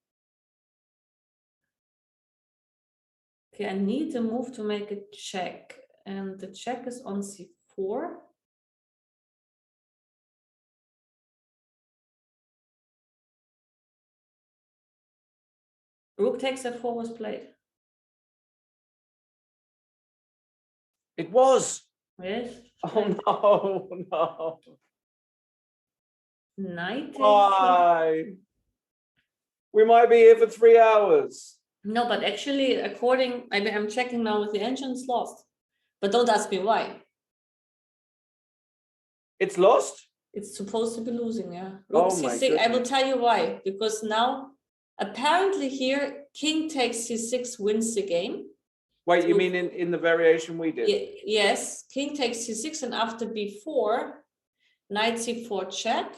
Okay, I need a move to make a check. And the check is on C4. Rook takes F4 was played. It was. Yes. Oh no. Knight takes. Why? We might be here for 3 hours. No, but actually, I'm checking now with the engine, it's lost. But don't ask me why. It's lost? It's supposed to be losing, yeah. Rook C6, I will tell you why. Because now, apparently here, King takes C6 wins the game. Wait, you mean in the variation we did? Yes, King takes C6, and after B4, Knight C4 check.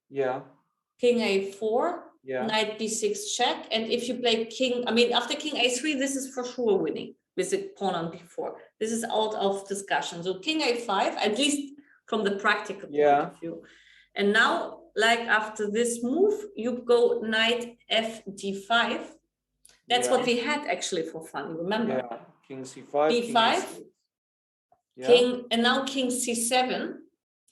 Yeah. King A4. Yeah. Knight B6 check, and if you play King, after King A3, this is for sure winning with the pawn on B4. This is out of discussion. So King A5, at least from the practical point of view. And now, like after this move, you go Knight F D5. That's what we had actually for fun. Remember? Yeah. King C5. B5. King, and now King C7,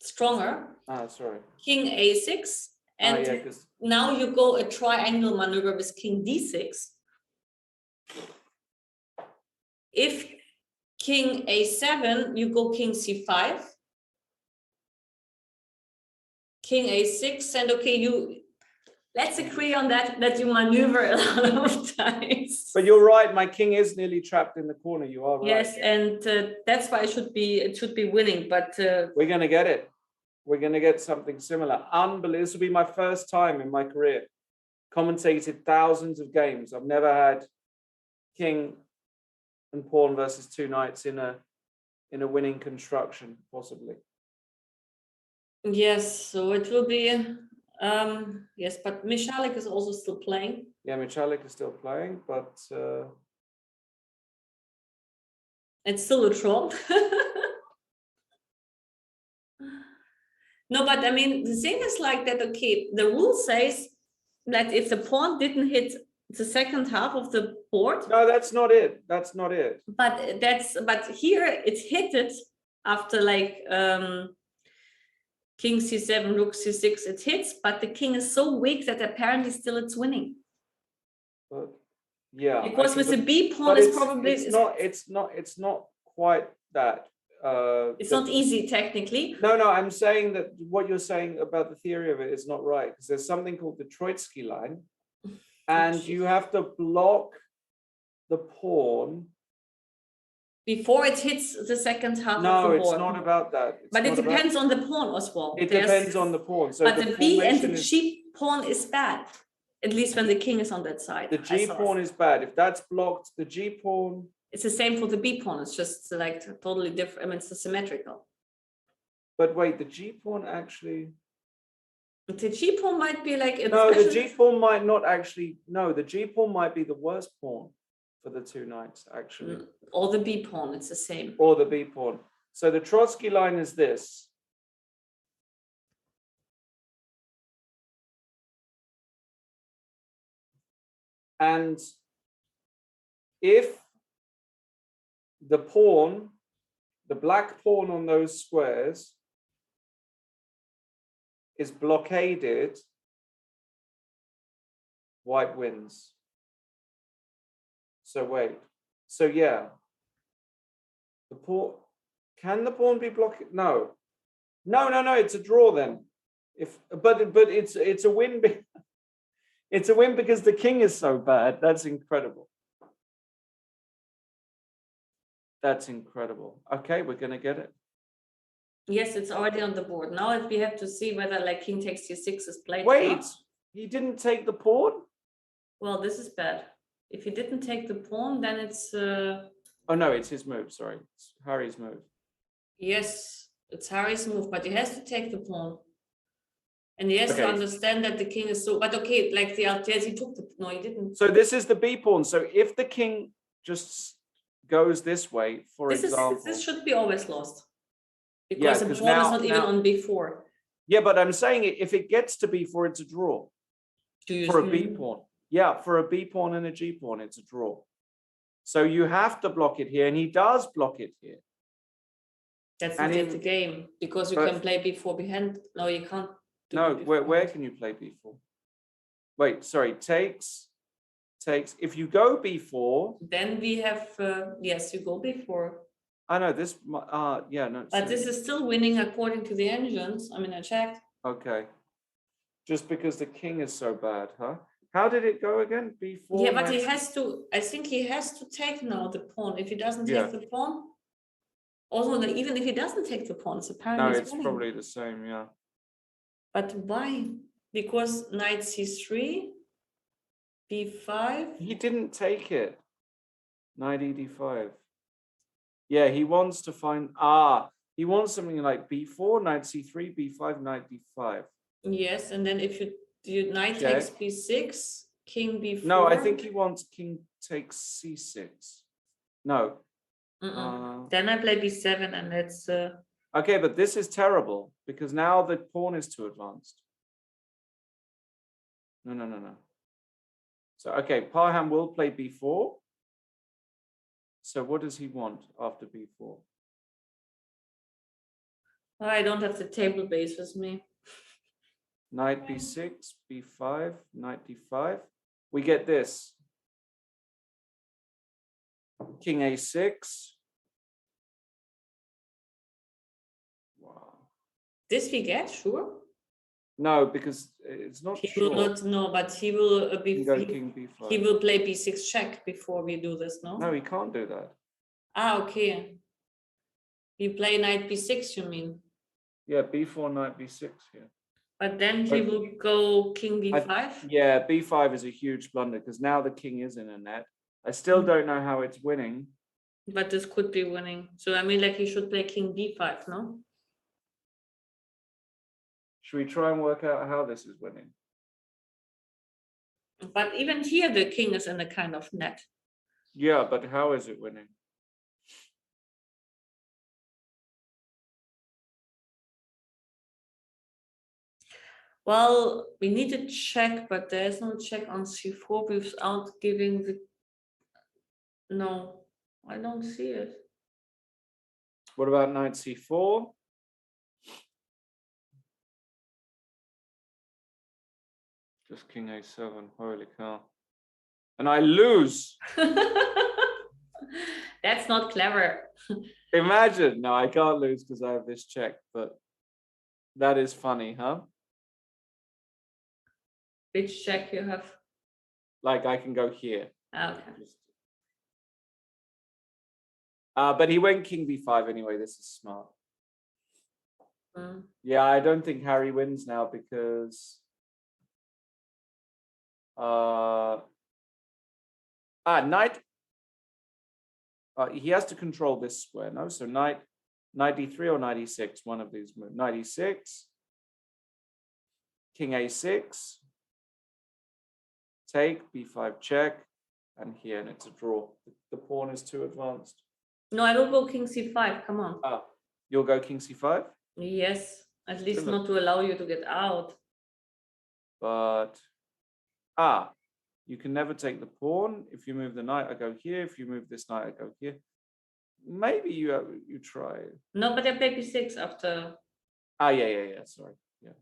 stronger. Sorry. King A6. And now you go a triangle maneuver with King D6. if king a7, you go king c5, king a6, and okay, let's agree on that you maneuver a lot of times. But you're right, my king is nearly trapped in the corner. You are right. Yes, and that's why it should be winning. But we're going to get it. We're going to get something similar. Unbelievable. This will be my first time in my career. Commentated thousands of games. I've never had king and pawn versus two knights in a winning construction, possibly. Yes, so it will be. Yes, but Michalik is also still playing. Yeah, Michalik is still playing, but it's still a draw. No, but I mean, the thing is like that, okay, the rule says that if the pawn didn't hit the second half of the board. No, that's not it. That's not it. But here it hit it after like king c7, rook c6, it hits, but the king is so weak that apparently still it's winning. But yeah. Because with the b pawn is probably it's not quite that. It's not easy technically. No, I'm saying that what you're saying about the theory of it is not right, because there's something called the Troitsky line, and you have to block the pawn before it hits the second half of the board. No, it's not about that. But it depends on the pawn as well. It depends on the pawn. So but the b and the g pawn is bad, at least when the king is on that side. The g pawn is bad. If that's blocked, the g pawn. It's the same for the b pawn. It's just like totally different. I mean, it's symmetrical. But wait, the g pawn actually. The g pawn might be like. No, the g pawn might not actually. No, the g pawn might be the worst pawn for the two knights, actually. Or the b pawn. It's the same. Or the b pawn. So the Trotsky line is this. And if the pawn, the black pawn on those squares is blockaded, white wins. So wait, so yeah, the pawn, can the pawn be blocked? No, it's a draw then. But it's a win. It's a win because the king is so bad. That's incredible. That's incredible. Okay, we're gonna get it. Yes, it's already on the board. Now if we have to see whether like king takes c6 is played. Wait, he didn't take the pawn? Well, this is bad. If he didn't take the pawn, then it's oh no, it's his move, sorry. It's Harry's move. Yes, it's Harry's move, but he has to take the pawn. And he has to understand that the king is so, but okay, like the Altez, he took the, no, he didn't. So this is the b pawn. So if the king just goes this way, for example. This should be always lost. Because the pawn is not even on b4. Yeah, but I'm saying if it gets to b4, it's a draw. For a b pawn. Yeah, for a b pawn and a g pawn, it's a draw. So you have to block it here, and he does block it here. That's the game, because you can play b4 behind. No, you can't. No, where can you play b4? Wait, sorry, takes. If you go b4, then we have yes, you go b4. I know this. Yeah, no. But this is still winning according to the engines. I mean, I checked. Okay. Just because the king is so bad, huh? How did it go again? b4. Yeah, but he has to. I think he has to take now the pawn. If he doesn't take the pawn, also even if he doesn't take the pawn, it's apparently. No, it's probably the same. Yeah. But why? Because knight c3, b5. He didn't take it. Knight e5. Yeah, he wants to find, he wants something like b4, knight c3, b5, knight d5. Yes, and then if you knight takes b6, king b4. No, I think he wants king takes c6. No. Then I play b7 and it's... Okay, but this is terrible because now the pawn is too advanced. No. So, okay, Parham will play b4. So what does he want after b4? I don't have the table base with me. Knight b6, b5, knight d5. We get this. king a6. Wow. This we get, sure. No, because it's not He sure. will not know, but he will You can go king b5. he will play b6 check before we do this, no? No, he can't do that. Ah, okay. You play knight b6, you mean? Yeah, b4, knight b6 here. But then he will go king b5? Yeah, b5 is a huge blunder because now the king is in a net. I still don't know how it's winning. But this could be winning. So I mean, like he should play king b5, no? Should we try and work out how this is winning? But even here, the king is in a kind of net. Yeah, but how is it winning? Well, we need to check, but there's no check on c4 without giving the... No, I don't see it. What about knight c4? Just king a7, holy cow. And I lose. That's not clever. Imagine. No, I can't lose because I have this check, but that is funny, huh? Which check you have? Like I can go here. Okay. But he went king b5 anyway. This is smart. Mm. Yeah, I don't think Harry wins now because knight. He has to control this square, no? So knight d3 or knight e6, one of these moves. Knight e6, king a6, take, b5 check, and here, and it's a draw. The pawn is too advanced. No, I will go king c5. Come on. Oh, you'll go king c5? Yes, at least Good. not to allow you to get out. But you can never take the pawn. If you move the knight, I go here. If you move this knight, I go here. Maybe you try. No, but I play b6 after. Yeah. Sorry. Yeah.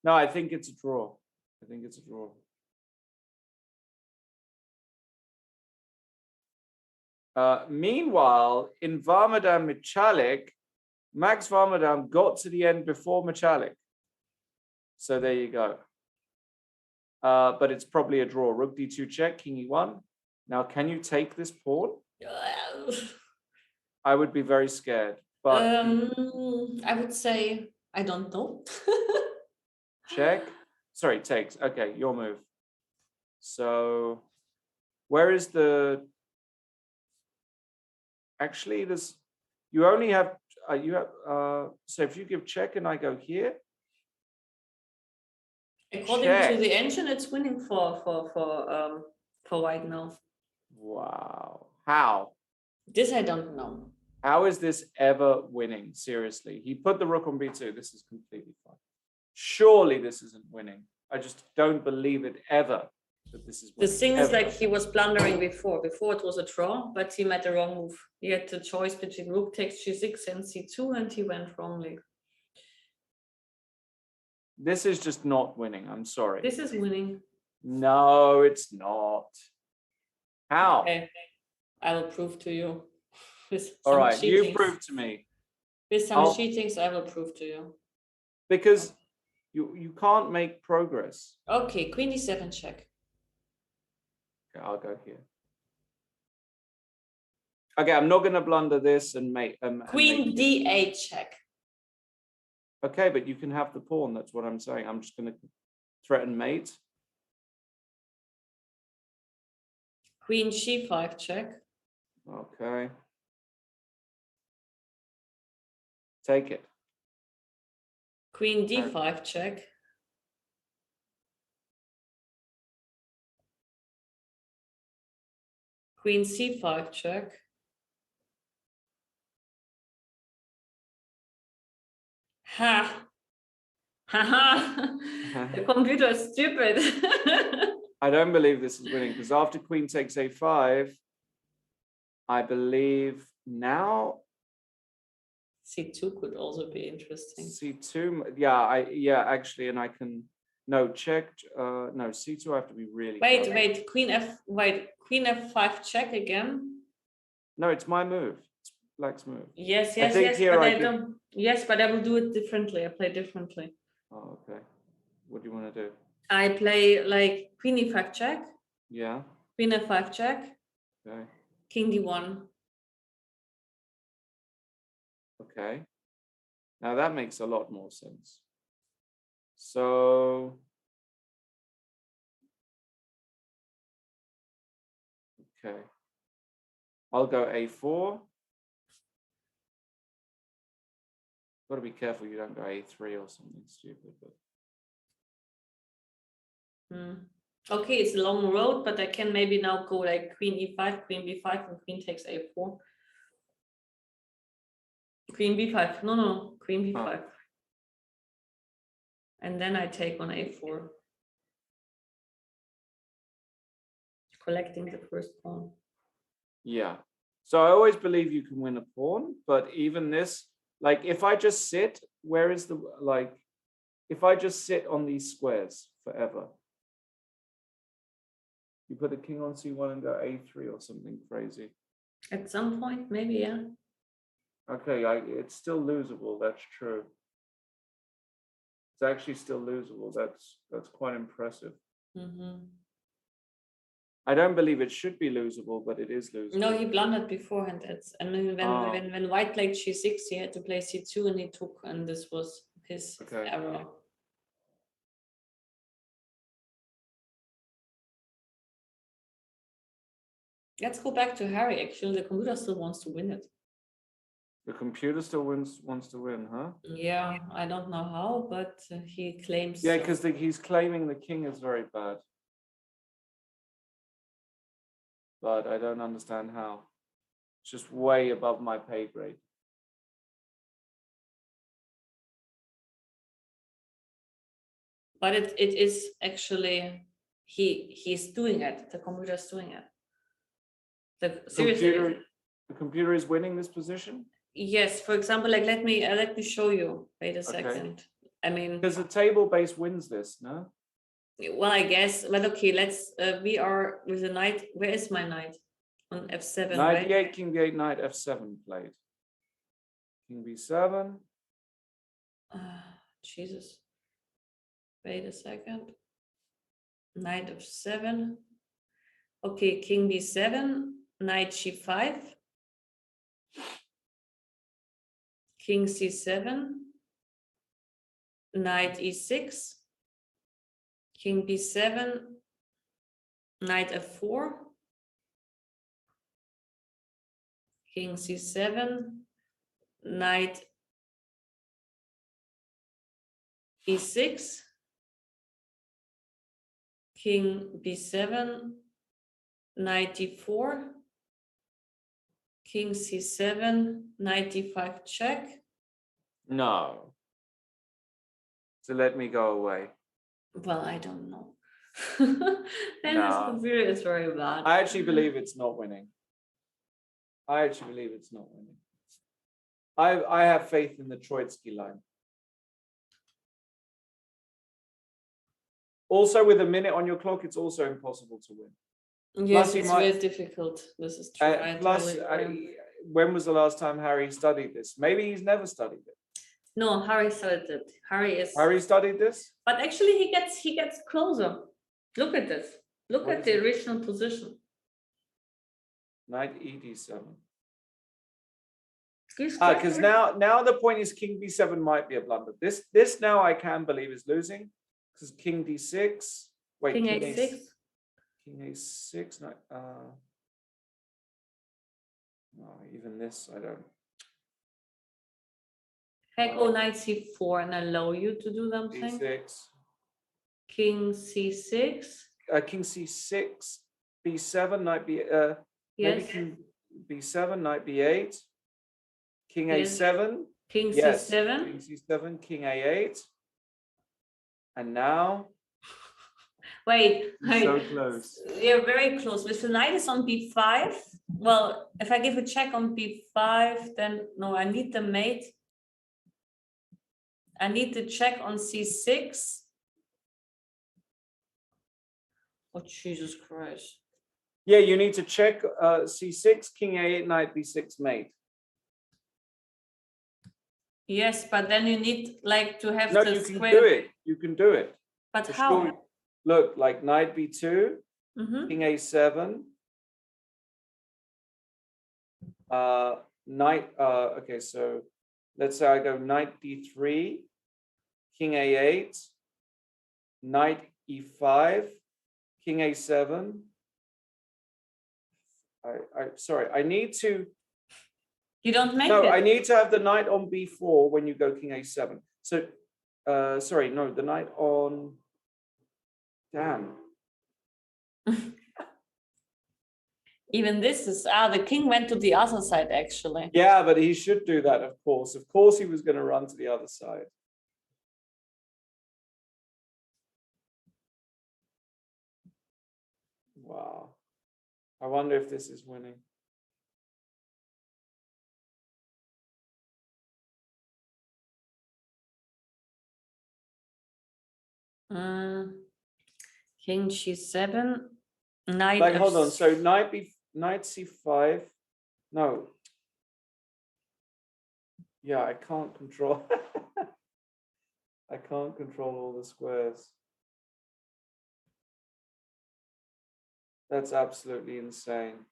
No, I think it's a draw. I think it's a draw. Meanwhile, in Warmerdam Michalik, Max Warmerdam got to the end before Michalik. So there you go. But it's probably a draw. Rook d2 check, king e1. Now, can you take this pawn? I would be very scared. But I would say, I don't know. check. Sorry, takes. Okay, your move. So where is the... Actually, there's... You only have... so if you give check and I go here... According to the engine, it's winning for white now. Wow. How? This I don't know. How is this ever winning? Seriously. He put the rook on b2. This is completely fine. Surely this isn't winning. I just don't believe it ever that this is winning. The thing is, like, he was blundering before. Before it was a draw, but he made the wrong move. He had the choice between rook takes g6 and c2, and he went wrongly. This is just not winning. I'm sorry. This is winning. No, it's not. How? Okay. I will prove to you. All right, you prove to me. With some cheatings, I will prove to you. Because you can't make progress. Okay, queen d7 check. Okay, I'll go here. Okay, I'm not going to blunder this and make... Queen d8 check. Okay, but you can have the pawn. That's what I'm saying. I'm just going to threaten mate. Queen c5 check. Okay. Take it. Queen d5 check. Queen c5 check. Ha! Haha! The computer is stupid. I don't believe this is winning because after queen takes a5, I believe now c2 could also be interesting. c2. Yeah, actually, and I can No, checked. No, c2. I have to be really. Wait, careful. wait. Queen f5 check again. No, it's my move. It's black's move. Yes, I yes, think yes. here But I I did- don't. Yes, but I will do it differently. I play differently. Oh, okay. What do you want to do? I play like queen e5 check, Yeah. queen f5 check, Okay. king d1. Okay. Now that makes a lot more sense. So. Okay. I'll go a4. Got to be careful you don't go a3 or something stupid. But Okay, it's a long road, but I can maybe now go like queen e5, queen b5, and queen takes a4. Queen b5. No, queen b5. And then I take on a4. Collecting the first pawn. yeah. So I always believe you can win a pawn, but even this, like if I just sit, where is the, like, if I just sit on these squares forever, you put the king on c1 and go a3 or something crazy. At some point, maybe, yeah. Okay, it's still losable. That's true. It's actually still losable. That's quite impressive. I don't believe it should be losable, but it is losable. No, he blundered beforehand. I mean, when white played g6, he had to play c2 and he took, and this was his error. Let's go back to Harry. Actually, the computer still wants to win it. The computer still wants to win, huh? Yeah, I don't know how, but he claims. Yeah, because he's claiming the king is very bad. But I don't understand how. It's just way above my pay grade. But it is actually, he's doing it. The computer's doing it. The computer is winning this position? Yes, for example, like let me show you. Wait a second. I mean, because the table base wins this, no? Well, I guess. Well, okay. Let's. We are with the knight. Where is my knight? On f7. Knight right? e8, king b8, knight f7 played. King b7. Jesus. Wait a second. Knight f7. Okay, king b7, knight g5. King c7, knight e6, king b7, knight f4, king c7, knight e6, king b7, knight d4, king c7, knight d5 check. No. So let me go away. Well, I don't know. Then this computer is very bad. I actually believe it's not winning. I have faith in the Troitsky line. Also, with a minute on your clock, it's also impossible to win. Yes, it's very difficult. This is true. When was the last time Harry studied this? Maybe he's never studied it. No, Harry studied it. Harry studied this? But actually he gets closer. Look at this. Look at the original position. Knight ed7. Because now the point is king b7 might be a blunder. This now I can believe is losing. Because king d6. Wait, king a6. King a6. No, even this I don't. I go knight c4 and allow you to do something. d6. King c6. King c6. b7. Knight b. Yes. Maybe king b7. Knight b8. King a7. King yes. c7. King c7. King a8. And now. Wait. So close. You're very close. If the knight is on b5, well, if I give a check on b5, then no, I need the mate. I need the check on c6. Oh, Jesus Christ. Yeah, you need to check c6, king a8, knight b6, mate. Yes, but then you need like to have No, the you can square. do it. You can do it. But For how? sure. Look, like knight b2, Mm-hmm. king a7, knight, okay, so let's say I go knight d3, king a8, knight e5, king a7. Sorry, I need to. You don't make No, it. I need to have the knight on b4 when you go king a7. So, sorry, no, the knight on. Damn. Even this is the king went to the other side actually. Yeah, but he should do that, of course. Of course, he was going to run to the other side. Wow. I wonder if this is winning. King g7, knight Like, hold on. f- So knight c5. No. Yeah, I can't control. I can't control all the squares. That's absolutely insane.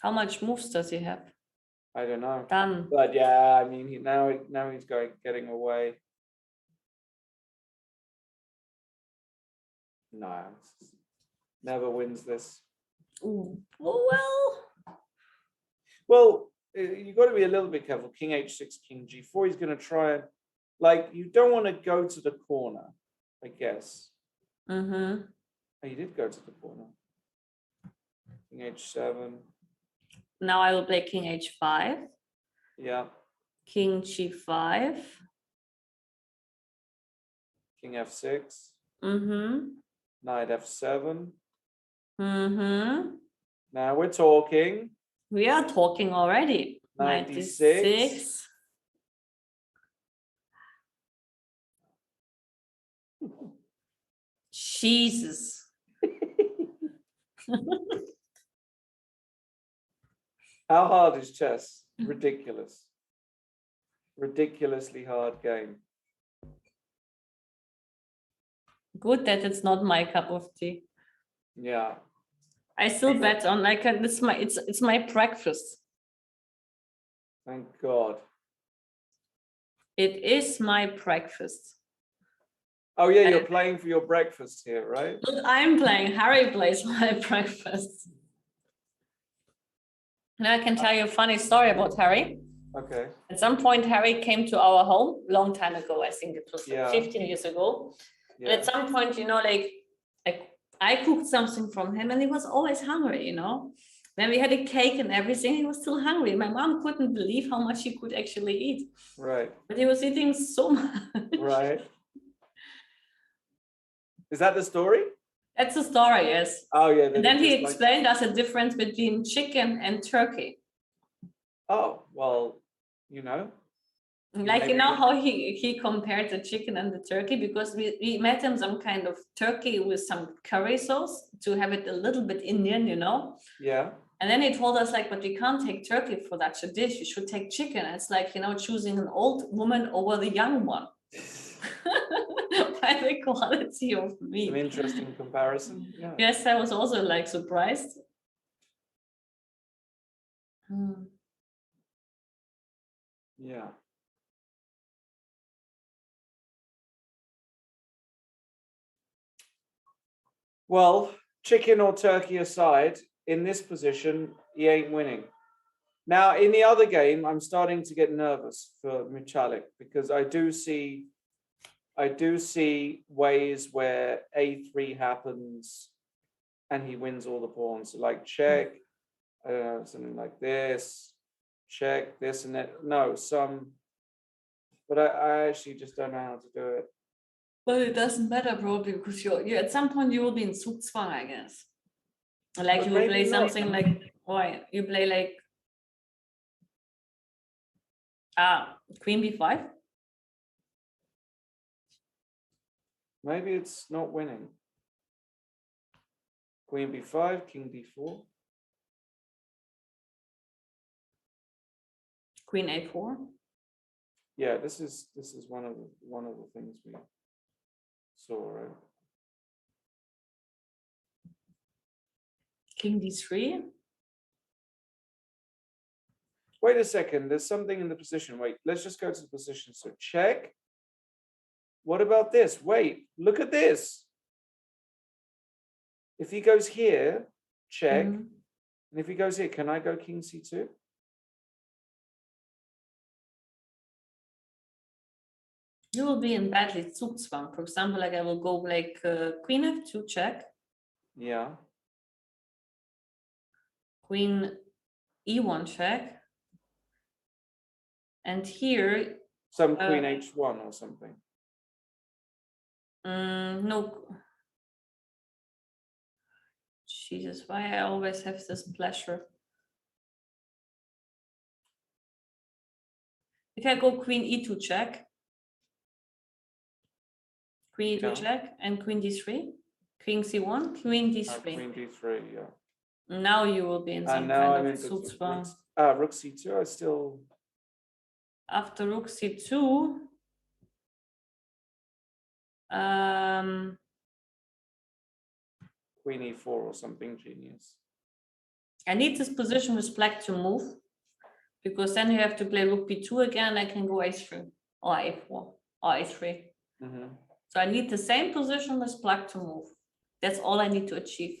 How much moves does he have? I don't know. Done. But yeah, I mean, now he's getting away. No, never wins this. Ooh, well. Well, you got to be a little bit careful. King h6, king g4. He's going to try and, like, you don't want to go to the corner, I guess. Mm-hmm. Oh, you did go to the corner. King h7. Now I will play king h5. Yeah. King g5. King f6. Mm-hmm. Knight f7. Mm-hmm. Now we're talking. We are talking already. Knight Knight d6. d6. Jesus. How hard is chess? Ridiculous. Ridiculously hard game. Good that it's not my cup of tea. Yeah. I still bet on like it's my breakfast. Thank God. It is my breakfast. Oh yeah, you're playing for your breakfast here, right? Look, I'm playing. Harry plays my breakfast. Now I can tell you a funny story about Harry. Okay. At some point, Harry came to our home a long time ago. I think it was like Yeah. 15 years ago. Yeah. And at some point, you know, like I cooked something from him and he was always hungry, you know. When we had a cake and everything, he was still hungry. My mom couldn't believe how much he could actually eat. Right. But he was eating so much. Right. Is that the story? That's the story, yes. Oh yeah. And then he explained us a difference between chicken and turkey. Oh, well, you know. Like, you know how he compared the chicken and the turkey, because we met him some kind of turkey with some curry sauce to have it a little bit Indian, you know. Yeah. And then he told us like, but we can't take turkey for such a dish. You should take chicken. It's like, you know, choosing an old woman over the young one. By the quality of meat. An interesting comparison. Yeah. Yes, I was also like surprised. Yeah. Well, chicken or turkey aside, in this position, he ain't winning. Now, in the other game, I'm starting to get nervous for Michalik because I do see ways where a3 happens and he wins all the pawns. So like check, I don't know, something like this, check, this and that. No, but I actually just don't know how to do it. Well, it doesn't matter, probably, because you at some point you will be in Zugzwang, I guess. Like But you will play maybe something not. like, why? You play like Queen b5. Maybe it's not winning. Queen b5, king d4. Queen a4. Yeah, this is one of the things we saw, right? King d3. Wait a second, there's something in the position. Wait, let's just go to the position. So check. What about this? Wait, look at this. If he goes here, check. Mhm. And if he goes here, can I go king c2? You will be in badly Zugzwang. For example, like I will go like queen f2 check, Yeah. queen e1 check, and here Some queen h1 or something. no. Jesus, why I always have this pleasure. If I go queen e2 check, queen e2 Yeah. check, and queen d3, queen c1, queen d3. Queen d3, yeah. Now you will be in some And now kind I'm of into Zugzwang. rook c2. I still. After rook c2, Queen e4 or something genius. I need this position with black to move, because then you have to play rook b2 again. I can go a3 or a4 or a3. Mm-hmm. So I need the same position with black to move. That's all I need to achieve.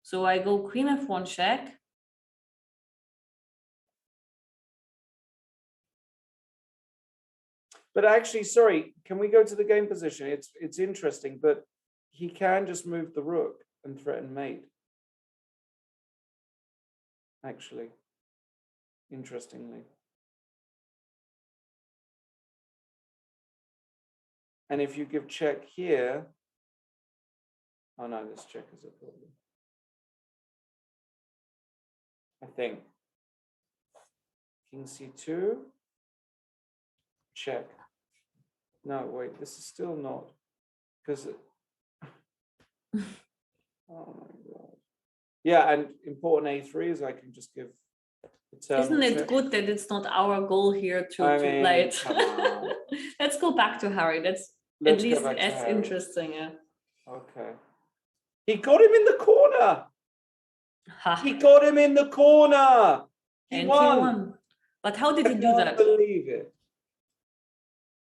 So I go queen f1 check. But actually, sorry, can we go to the game position? It's interesting, but he can just move the rook and threaten mate. Actually, interestingly. And if you give check here, oh no, this check is a problem. I think. King c2, check. No, wait, this is still not, because oh my God. Yeah, and important a3 is I can just give eternal Isn't it check. good that it's not our goal here to mean, play it? come on. Let's go back to Harry. Let's Let's at go least back to as Harry. interesting. Yeah. Okay. He got him in the corner. Ha. He got him in the corner. He And won. he won. But how did I he do can't that? believe it.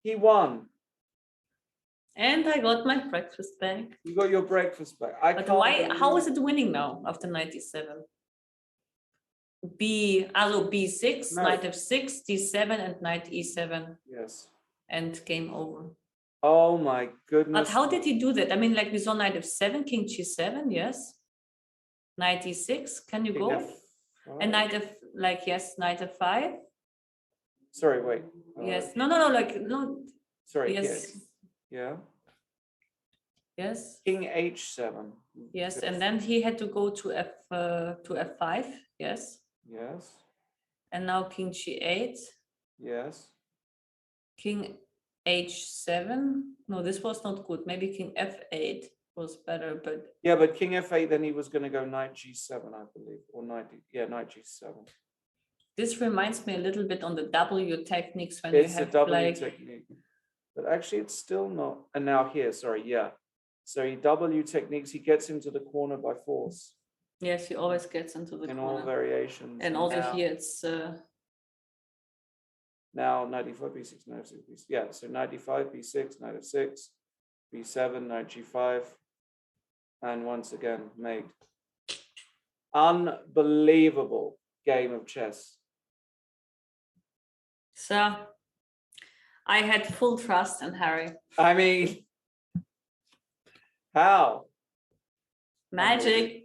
He won. And I got my breakfast back. You got your breakfast back. But why? How is it winning now after 97? B6, No. knight f6, d7, and knight e7, Yes. and game over. Oh my goodness. But how did he do that? I mean, like we saw knight f7, king g7, yes. Knight e6, can you King go? F5? And knight f, like, yes, knight f5. Sorry, wait. Yes, no, like, no, Sorry, yes. Yeah. Yes, King h7. yes, and then he had to go to f5, yes. Yes. And now king g8, Yes. king h7. No, this was not good. Maybe king f8 was better, but Yeah, but king f8, then he was going to go knight g7, I believe, or knight g7. this reminds me a little bit on the W techniques when It's you have a W like technique, but actually it's still not. And now here, sorry, yeah. So he W techniques, he gets into the corner by force. yes, he always gets into the in corner. all variations. And also now, here it's now knight e5, b6, knight f6, b6. Yeah, so knight e5, b6, knight f6, b7, knight g5, and once again, mate. Unbelievable game of chess. so I had full trust in Harry. I mean, how? Magic.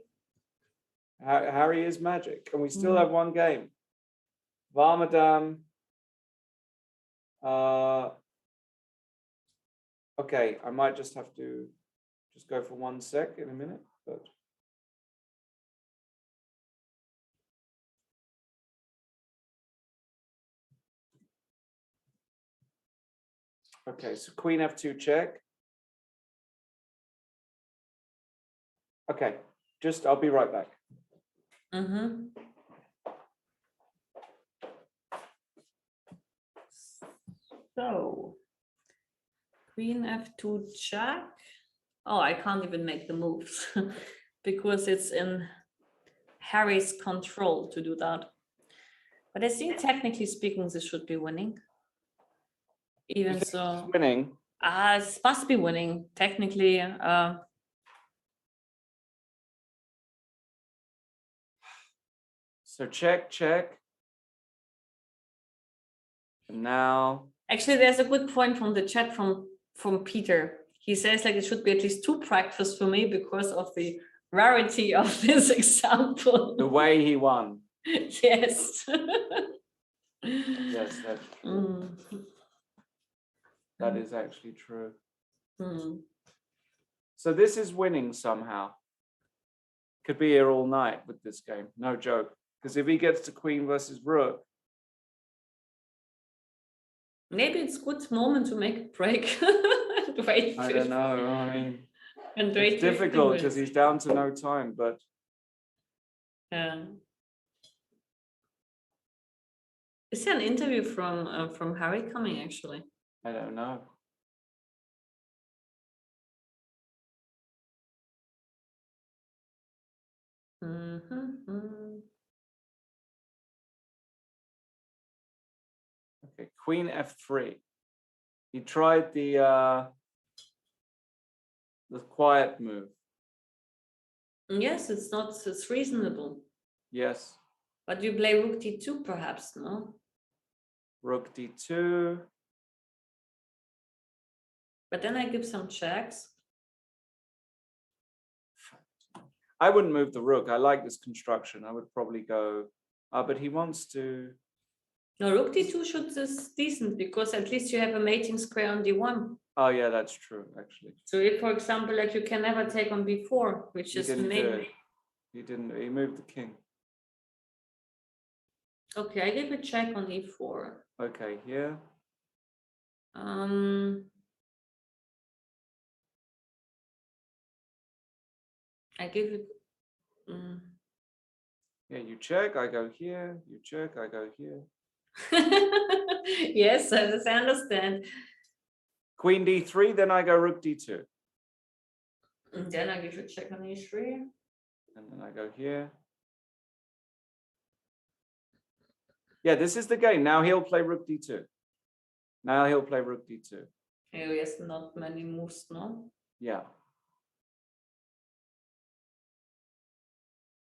Harry is magic, and we still have one game. Varmadam. Okay, I might just have to just go for 1 sec in a minute, but. Okay, so queen f2 check. Okay, I'll be right back. Mm-hmm. So, queen f2 check. Oh, I can't even make the moves because it's in Harry's control to do that. But I think technically speaking, this should be winning. Even so, Winning. it must be winning technically. So check, check. And now. Actually, there's a good point from the chat from Peter. He says like it should be at least 2 practice for me because of the rarity of this example. The way he won. Yes. Yes, that's true. That is actually true. So this is winning somehow. Could be here all night with this game, no joke. Because if he gets to queen versus rook. Maybe it's a good moment to make a break. I don't know. I mean, it's difficult because he's down to no time, but. Is there an interview from Harry coming actually? I don't know. Okay, queen f3. He tried the quiet move. Yes, it's reasonable. Yes. But you play rook d2 perhaps, no? Rook d2. But then I give some checks. I wouldn't move the rook. I like this construction. I would probably go, but he wants to. No, rook d2 should be decent because at least you have a mating square on d1. Oh yeah, that's true actually. So if, for example, like you can never take on b4, which is maybe. He didn't. He moved the king. Okay, I give a check on e4. Okay, here. I give it. Yeah, you check. I go here. You check. I go here. Yes, I understand. Queen d3. Then I go rook d2. And then I give a check on e3. And then I go here. Yeah, this is the game. Now he'll play rook d2. Now he'll play rook d2. He has not many moves, no? Yeah.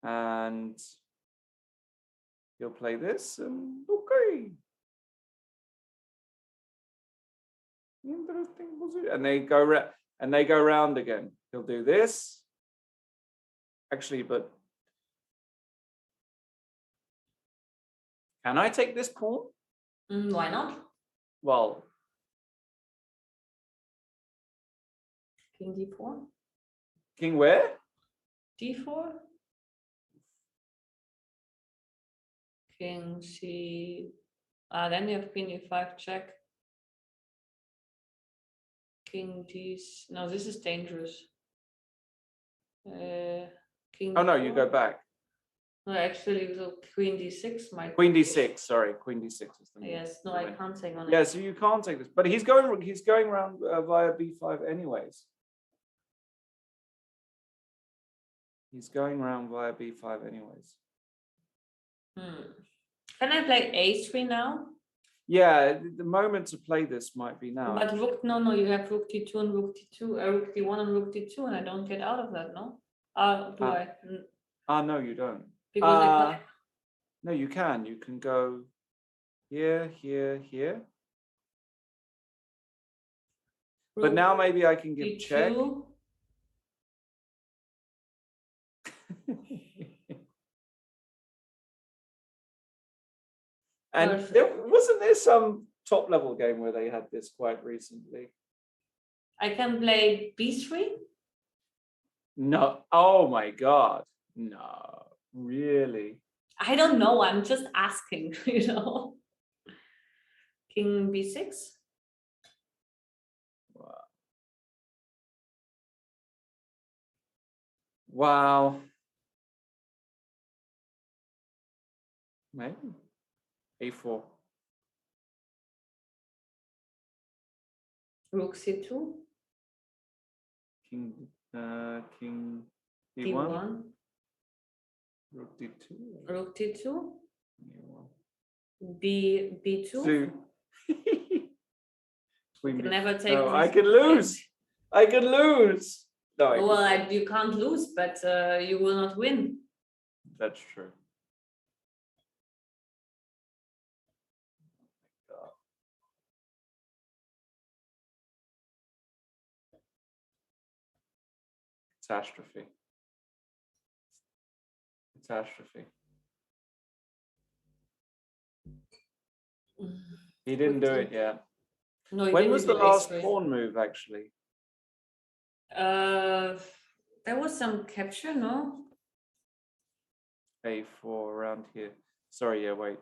And he'll play this, and okay. Interesting position. And they go round again. He'll do this. Actually, but can I take this pawn? Why not? Well, King d4. king where? d4. King c. Then you have queen e5 check. King d. No, this is dangerous. King. Oh no, d4. you go back. No, actually, so queen d6 might. Queen d6. Sorry, queen d6 is the move. Yes, no, I can't take on it. Yeah, so you can't take this, but he's going around via b5 anyways. He's going around via b5 anyways. Can I play a3 now? Yeah, the moment to play this might be now. But rook, no, you have rook d2 and rook d2, rook d1 and rook d2, and I don't get out of that, no? Do I? No, you don't. Because I can't. No, you can. You can go here, here, here. But now maybe I can give d2. check. And wasn't there some top level game where they had this quite recently? I can play b3? No. Oh my God. No, really? I don't know. I'm just asking, King b6? Wow. Maybe. A4. Rook C2. King D1. D1. Rook D2. Rook D2. Yeah. B2. Two. You can never take No, I these- can lose. I can lose. No, I Well, can- you can't lose, but you will not win. That's true. Catastrophe. Catastrophe. He didn't do it yet. No, you When didn't was the do last A3. pawn move, actually? There was some capture, no? A4 around here. Sorry, yeah, wait.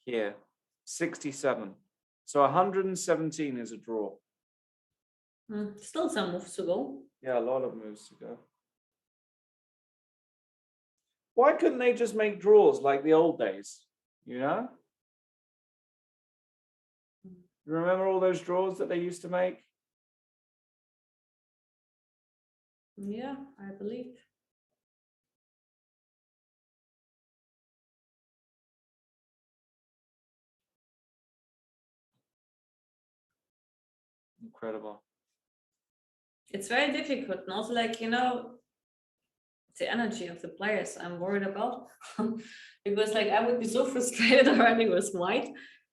Here. 67. So 117 is a draw. Still some moves to go. Yeah, a lot of moves to go. Why couldn't they just make draws like the old days? You know? You remember all those draws that they used to make? Yeah, I believe. Incredible. It's very difficult, and also like, you know, the energy of the players I'm worried about. Because like I would be so frustrated already with white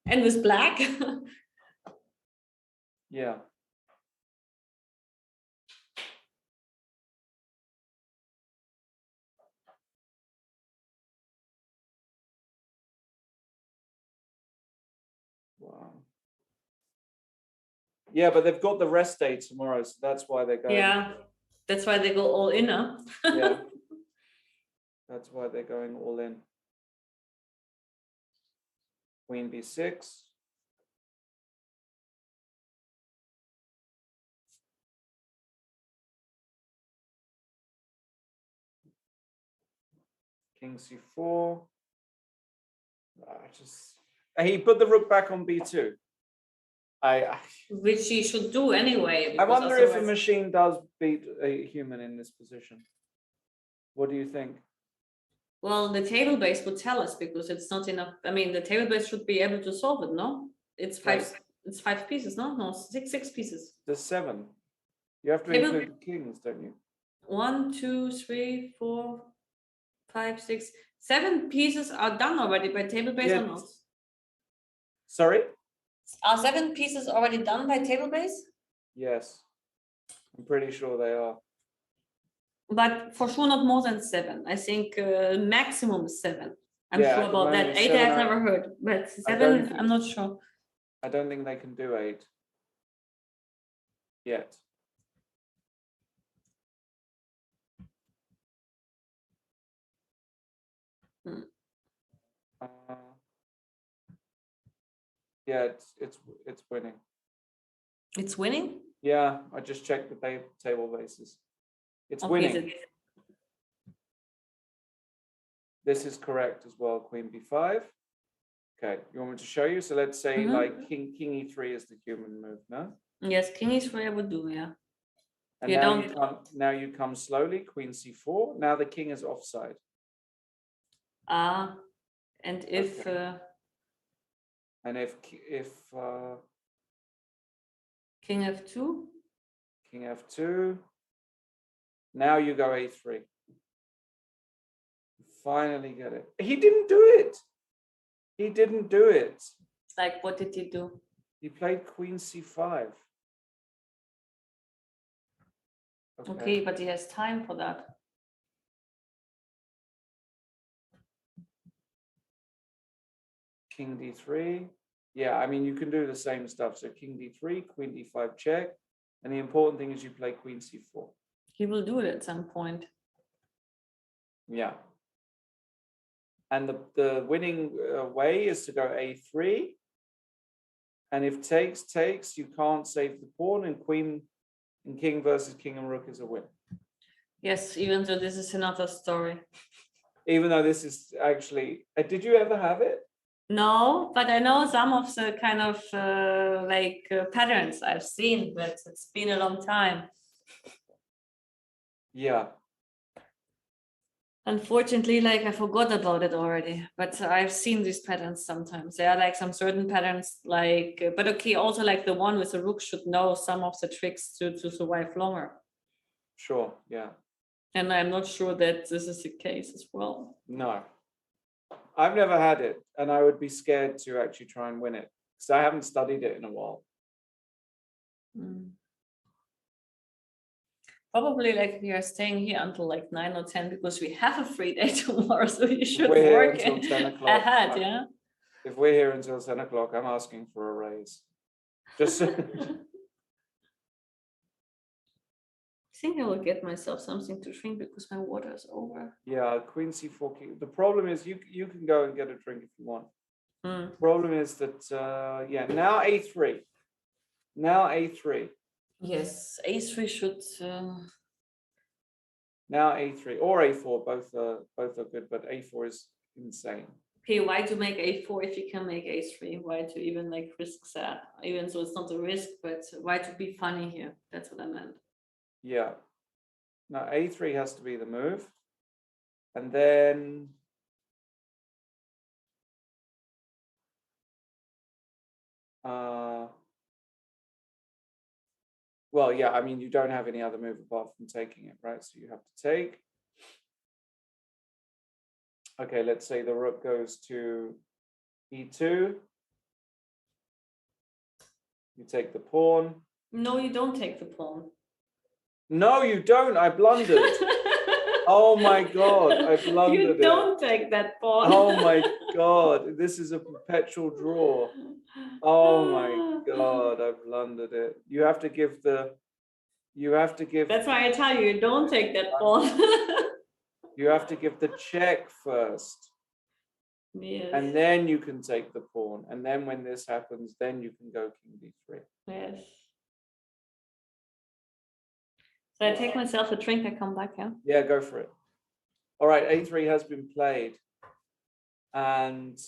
and with black. Yeah. Wow. Yeah, but they've got the rest day tomorrow, so that's why they're going. Yeah, that's why they go all in. Huh? Yeah. That's why they're going all in. Queen B6. King C4. He put the rook back on B2. Which he should do anyway. I because wonder if a otherwise- machine does beat a human in this position. What do you think? Well, the table base would tell us because it's not enough. I mean, the table base should be able to solve it, no? It's five. Right. It's 5 pieces, no? No, six pieces. There's 7. You have to Table- include the kings, don't you? 1, 2, 3, 4, 5, 6, 7 pieces are done already by table base Yeah. or not? Sorry? Are 7 pieces already done by table base? Yes. I'm pretty sure they are. But for sure not more than 7. I think maximum is 7. I'm Yeah, sure at the about that. moment, 8 7 I've are- never heard, but I 7 don't I'm not sure. I don't think they can do 8 yet. Hmm. Yeah, it's winning. It's winning? Yeah, I just checked the table bases. It's Okay, winning. This is correct as well. Queen B5. Okay, you want me to show you? So let's say like King E3 is the human move, no? Yes, King E3 I would do, yeah. And You now you come slowly. Queen C4. Now the king is offside. And if Okay. And if King F2, King F2, now you go A3. Finally get it. He didn't do it. He didn't do it. like what did he do? He played Queen C5. Okay, but he has time for that. King D3. Yeah, I mean, you can do the same stuff. So King D3, Queen D5 check. And the important thing is you play Queen C4. He will do it at some point. Yeah. And the winning way is to go A3. And if takes, you can't save the pawn, and king versus king and rook is a win. Yes, even though this is another story. Even though this is actually, did you ever have it? No, but I know some of the kind of patterns I've seen, but it's been a long time. Yeah. Unfortunately, like I forgot about it already, but I've seen these patterns sometimes. There are like some certain patterns, like, but okay, also like the one with the rook should know some of the tricks to survive longer. Sure, yeah. And I'm not sure that this is the case as well. No. I've never had it, and I would be scared to actually try and win it because I haven't studied it in a while. Probably like we are staying here until like 9 or 10 because we have a free day tomorrow, so you should We're here work until 10 o'clock. ahead, yeah? If we're here until 10 o'clock, I'm asking for a raise. Just I think I will get myself something to drink because my water is over. yeah, Queen C4 King. The problem is you can go and get a drink if you want. The problem is that yeah, now A3. Now A3. Yes, A3 should. Now A3 or A4, both are good, but A4 is insane. Okay, why to make A4 if you can make A3? Why to even like risk that? Even though it's not a risk, but why to be funny here? That's what I meant. Yeah. Now A3 has to be the move. And then well, yeah, I mean, you don't have any other move apart from taking it, right? So you have to take. Okay, let's say the rook goes to E2. You take the pawn. No, you don't take the pawn. No, you don't. I blundered. Oh my God, I blundered. You don't take that pawn. Oh my God, this is a perpetual draw. Oh my God, I blundered it. You have to give. That's why I tell you, don't take that pawn. You have to give the check first. Yes. And then you can take the pawn. And then when this happens, then you can go King D3. Yes. So I take myself a drink, I come back, yeah? Yeah, go for it. All right, A3 has been played. And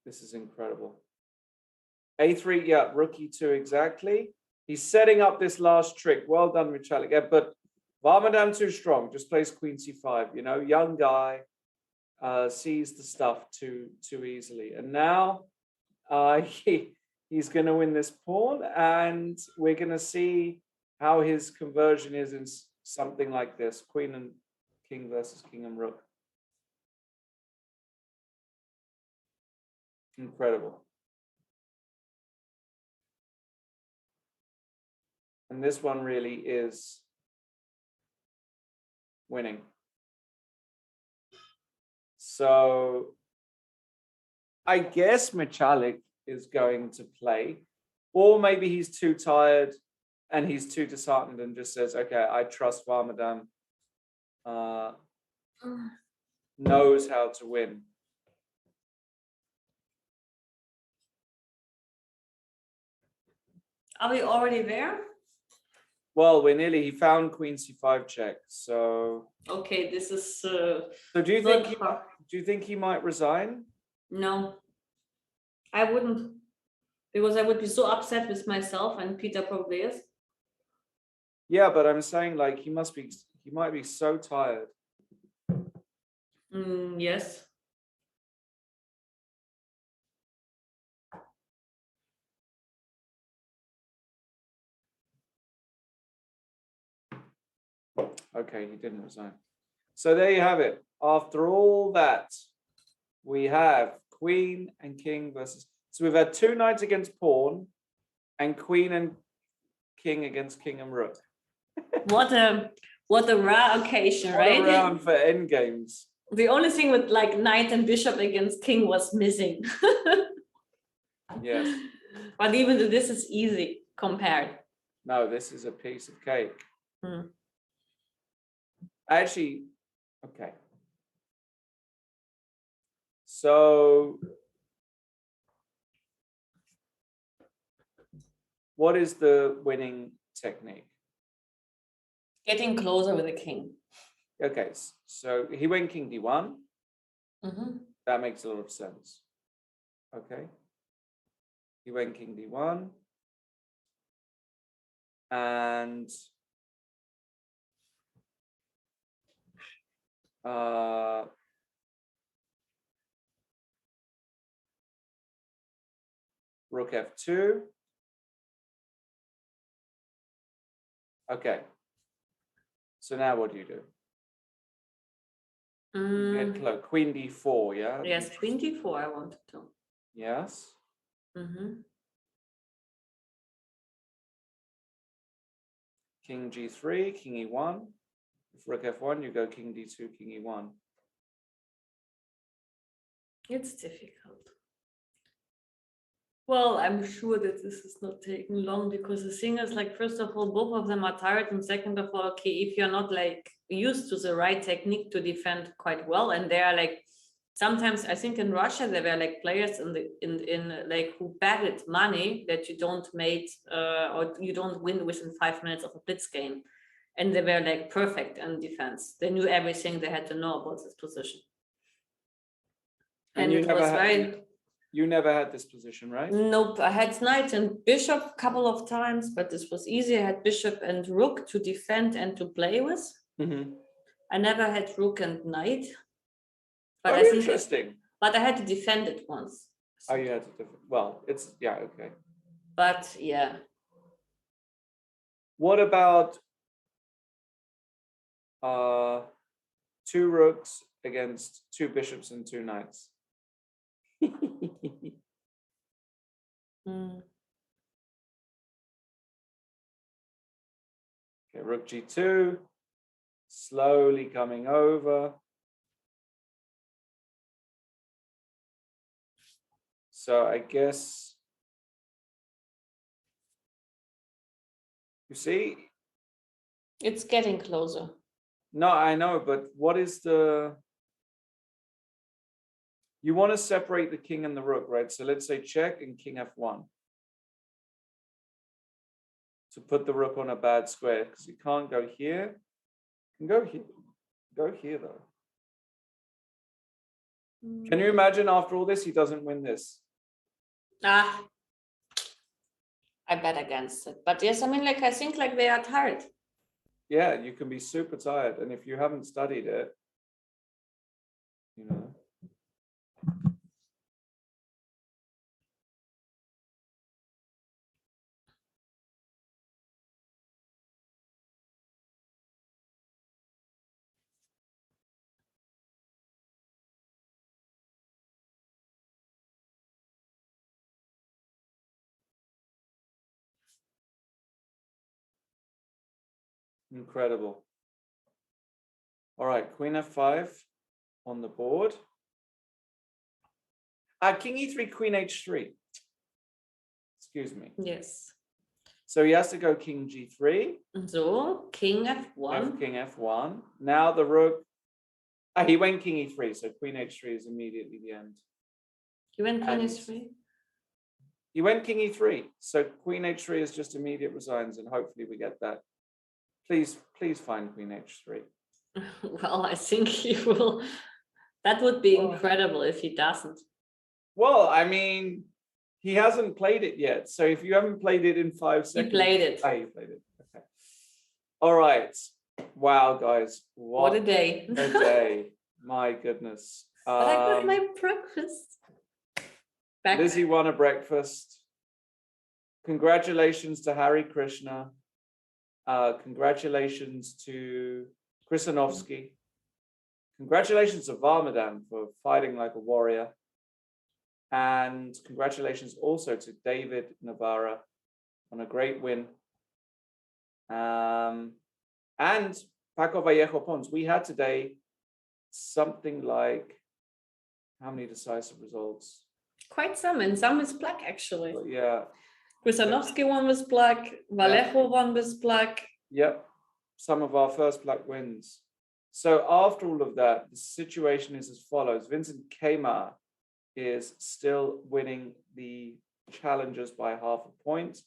this is incredible. A3, yeah, rook E2 exactly. He's setting up this last trick. Well done, Michalik. Yeah, but Varmadam too strong. Just plays Queen C5. You know, young guy sees the stuff too easily. And now he's going to win this pawn, and we're going to see how his conversion is in something like this: Queen and King versus King and Rook. Incredible. And this one really is winning. So I guess Michalik is going to play, or maybe he's too tired and he's too disheartened and just says, okay, I trust Varmadam knows how to win. Are we already there? Well, we're nearly. He found Queen C5 check. So okay, this is. So do you think he might resign? No, I wouldn't, because I would be so upset with myself, and Peter probably is. Yeah, but I'm saying like he might be so tired. Yes. Okay, he didn't resign. So there you have it. After all that, we have Queen and King versus. So we've had two knights against pawn, and Queen and King against King and Rook. What a rare occasion, right? What a round for endgames. The only thing with like knight and bishop against king was missing. Yes. But even though this is easy compared. No, this is a piece of cake. Actually, okay. So what is the winning technique? Getting closer with the king. Okay, so he went king d1. Mm-hmm. That makes a lot of sense. Okay. He went king d1. And rook f2. Okay. So now what do you do? You get close. Queen d4, yeah? Yes, queen d4 I wanted to. Yes. Mm-hmm. King g3, king e1. If rook f1, you go king d2, king e1. It's difficult. Well, I'm sure that this is not taking long because the thing is, like, first of all, both of them are tired, and second of all, okay, if you're not like used to the right technique to defend quite well, and they are like, sometimes I think in Russia there were like players in like who betted money that you don't mate or you don't win within 5 minutes of a blitz game, and they were like perfect in defense. They knew everything they had to know about this position, and it was very. You never had this position, right? Nope, I had knight and bishop a couple of times, but this was easy. I had bishop and rook to defend and to play with. Mm-hmm. I never had rook and knight. But I think interesting. But I had to defend it once. Oh, you had to defend. Well, it's, yeah, okay. But yeah. What about 2 rooks against 2 bishops and 2 knights? Okay, rook g2, slowly coming over. So I guess, you see? It's getting closer. No, I know, but what is the... You want to separate the king and the rook, right? So let's say check and king f1. To put the rook on a bad square, because you can't go here. You can go here. Go here, though. Can you imagine after all this, he doesn't win this? I bet against it. But yes, I mean, like, I think like they are tired. Yeah, you can be super tired. And if you haven't studied it, you know. Incredible. All right, queen f5 on the board. King e3, queen h3. Excuse me. Yes. So he has to go king g3. So king f1. King f1. Now the rook. He went king e3, so queen h3 is immediately the end. You went king e3? He went king e3, so queen h3 is just immediate resigns, and hopefully we get that. Please find queen h3. Well, I think he will. That would be incredible if he doesn't. Well, I mean, he hasn't played it yet. So if you haven't played it in 5 seconds. He played it. Oh, you played it. Okay. All right. Wow, guys. What a day. A day. My goodness. But I got my breakfast. Lizzie won a breakfast. Congratulations to Hari Krishna. Congratulations to Krisanovsky. Congratulations to Varmadan for fighting like a warrior. And congratulations also to David Navarra on a great win. And Paco Vallejo Pons. We had today something like, how many decisive results? Quite some, and some is black actually. Yeah. Krisanovsky one was black, Vallejo one was black. Yep, some of our first black wins. So after all of that, the situation is as follows. Vincent Kemar is still winning the challengers by half a point.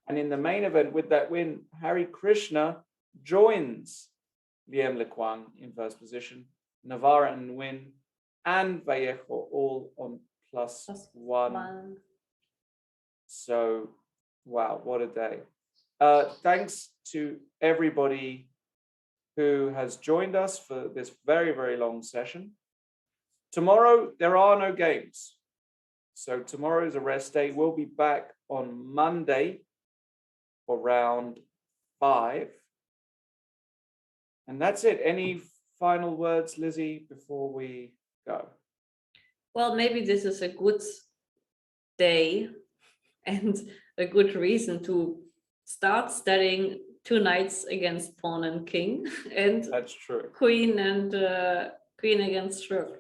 And in the main event with that win, Hari Krishna joins Liem Lequang in first position, Navaran win, and Vallejo all on plus one. So, wow, what a day. Thanks to everybody who has joined us for this very, very long session. Tomorrow, there are no games. So tomorrow is a rest day. We'll be back on Monday for round 5. And that's it. Any final words, Lizzie, before we go? Well, maybe this is a good day and a good reason to start studying 2 knights against pawn and king, and That's true. queen and queen against rook.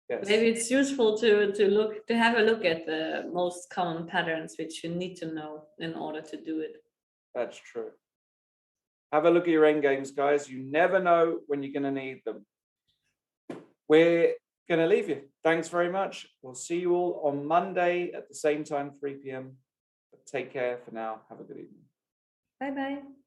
Yes. Maybe it's useful to have a look at the most common patterns which you need to know in order to do it. That's true. Have a look at your end games, guys. You never know when you're going to need them. We're going to leave you. Thanks very much. We'll see you all on Monday at the same time, 3 p.m. Take care for now. Have a good evening. Bye-bye.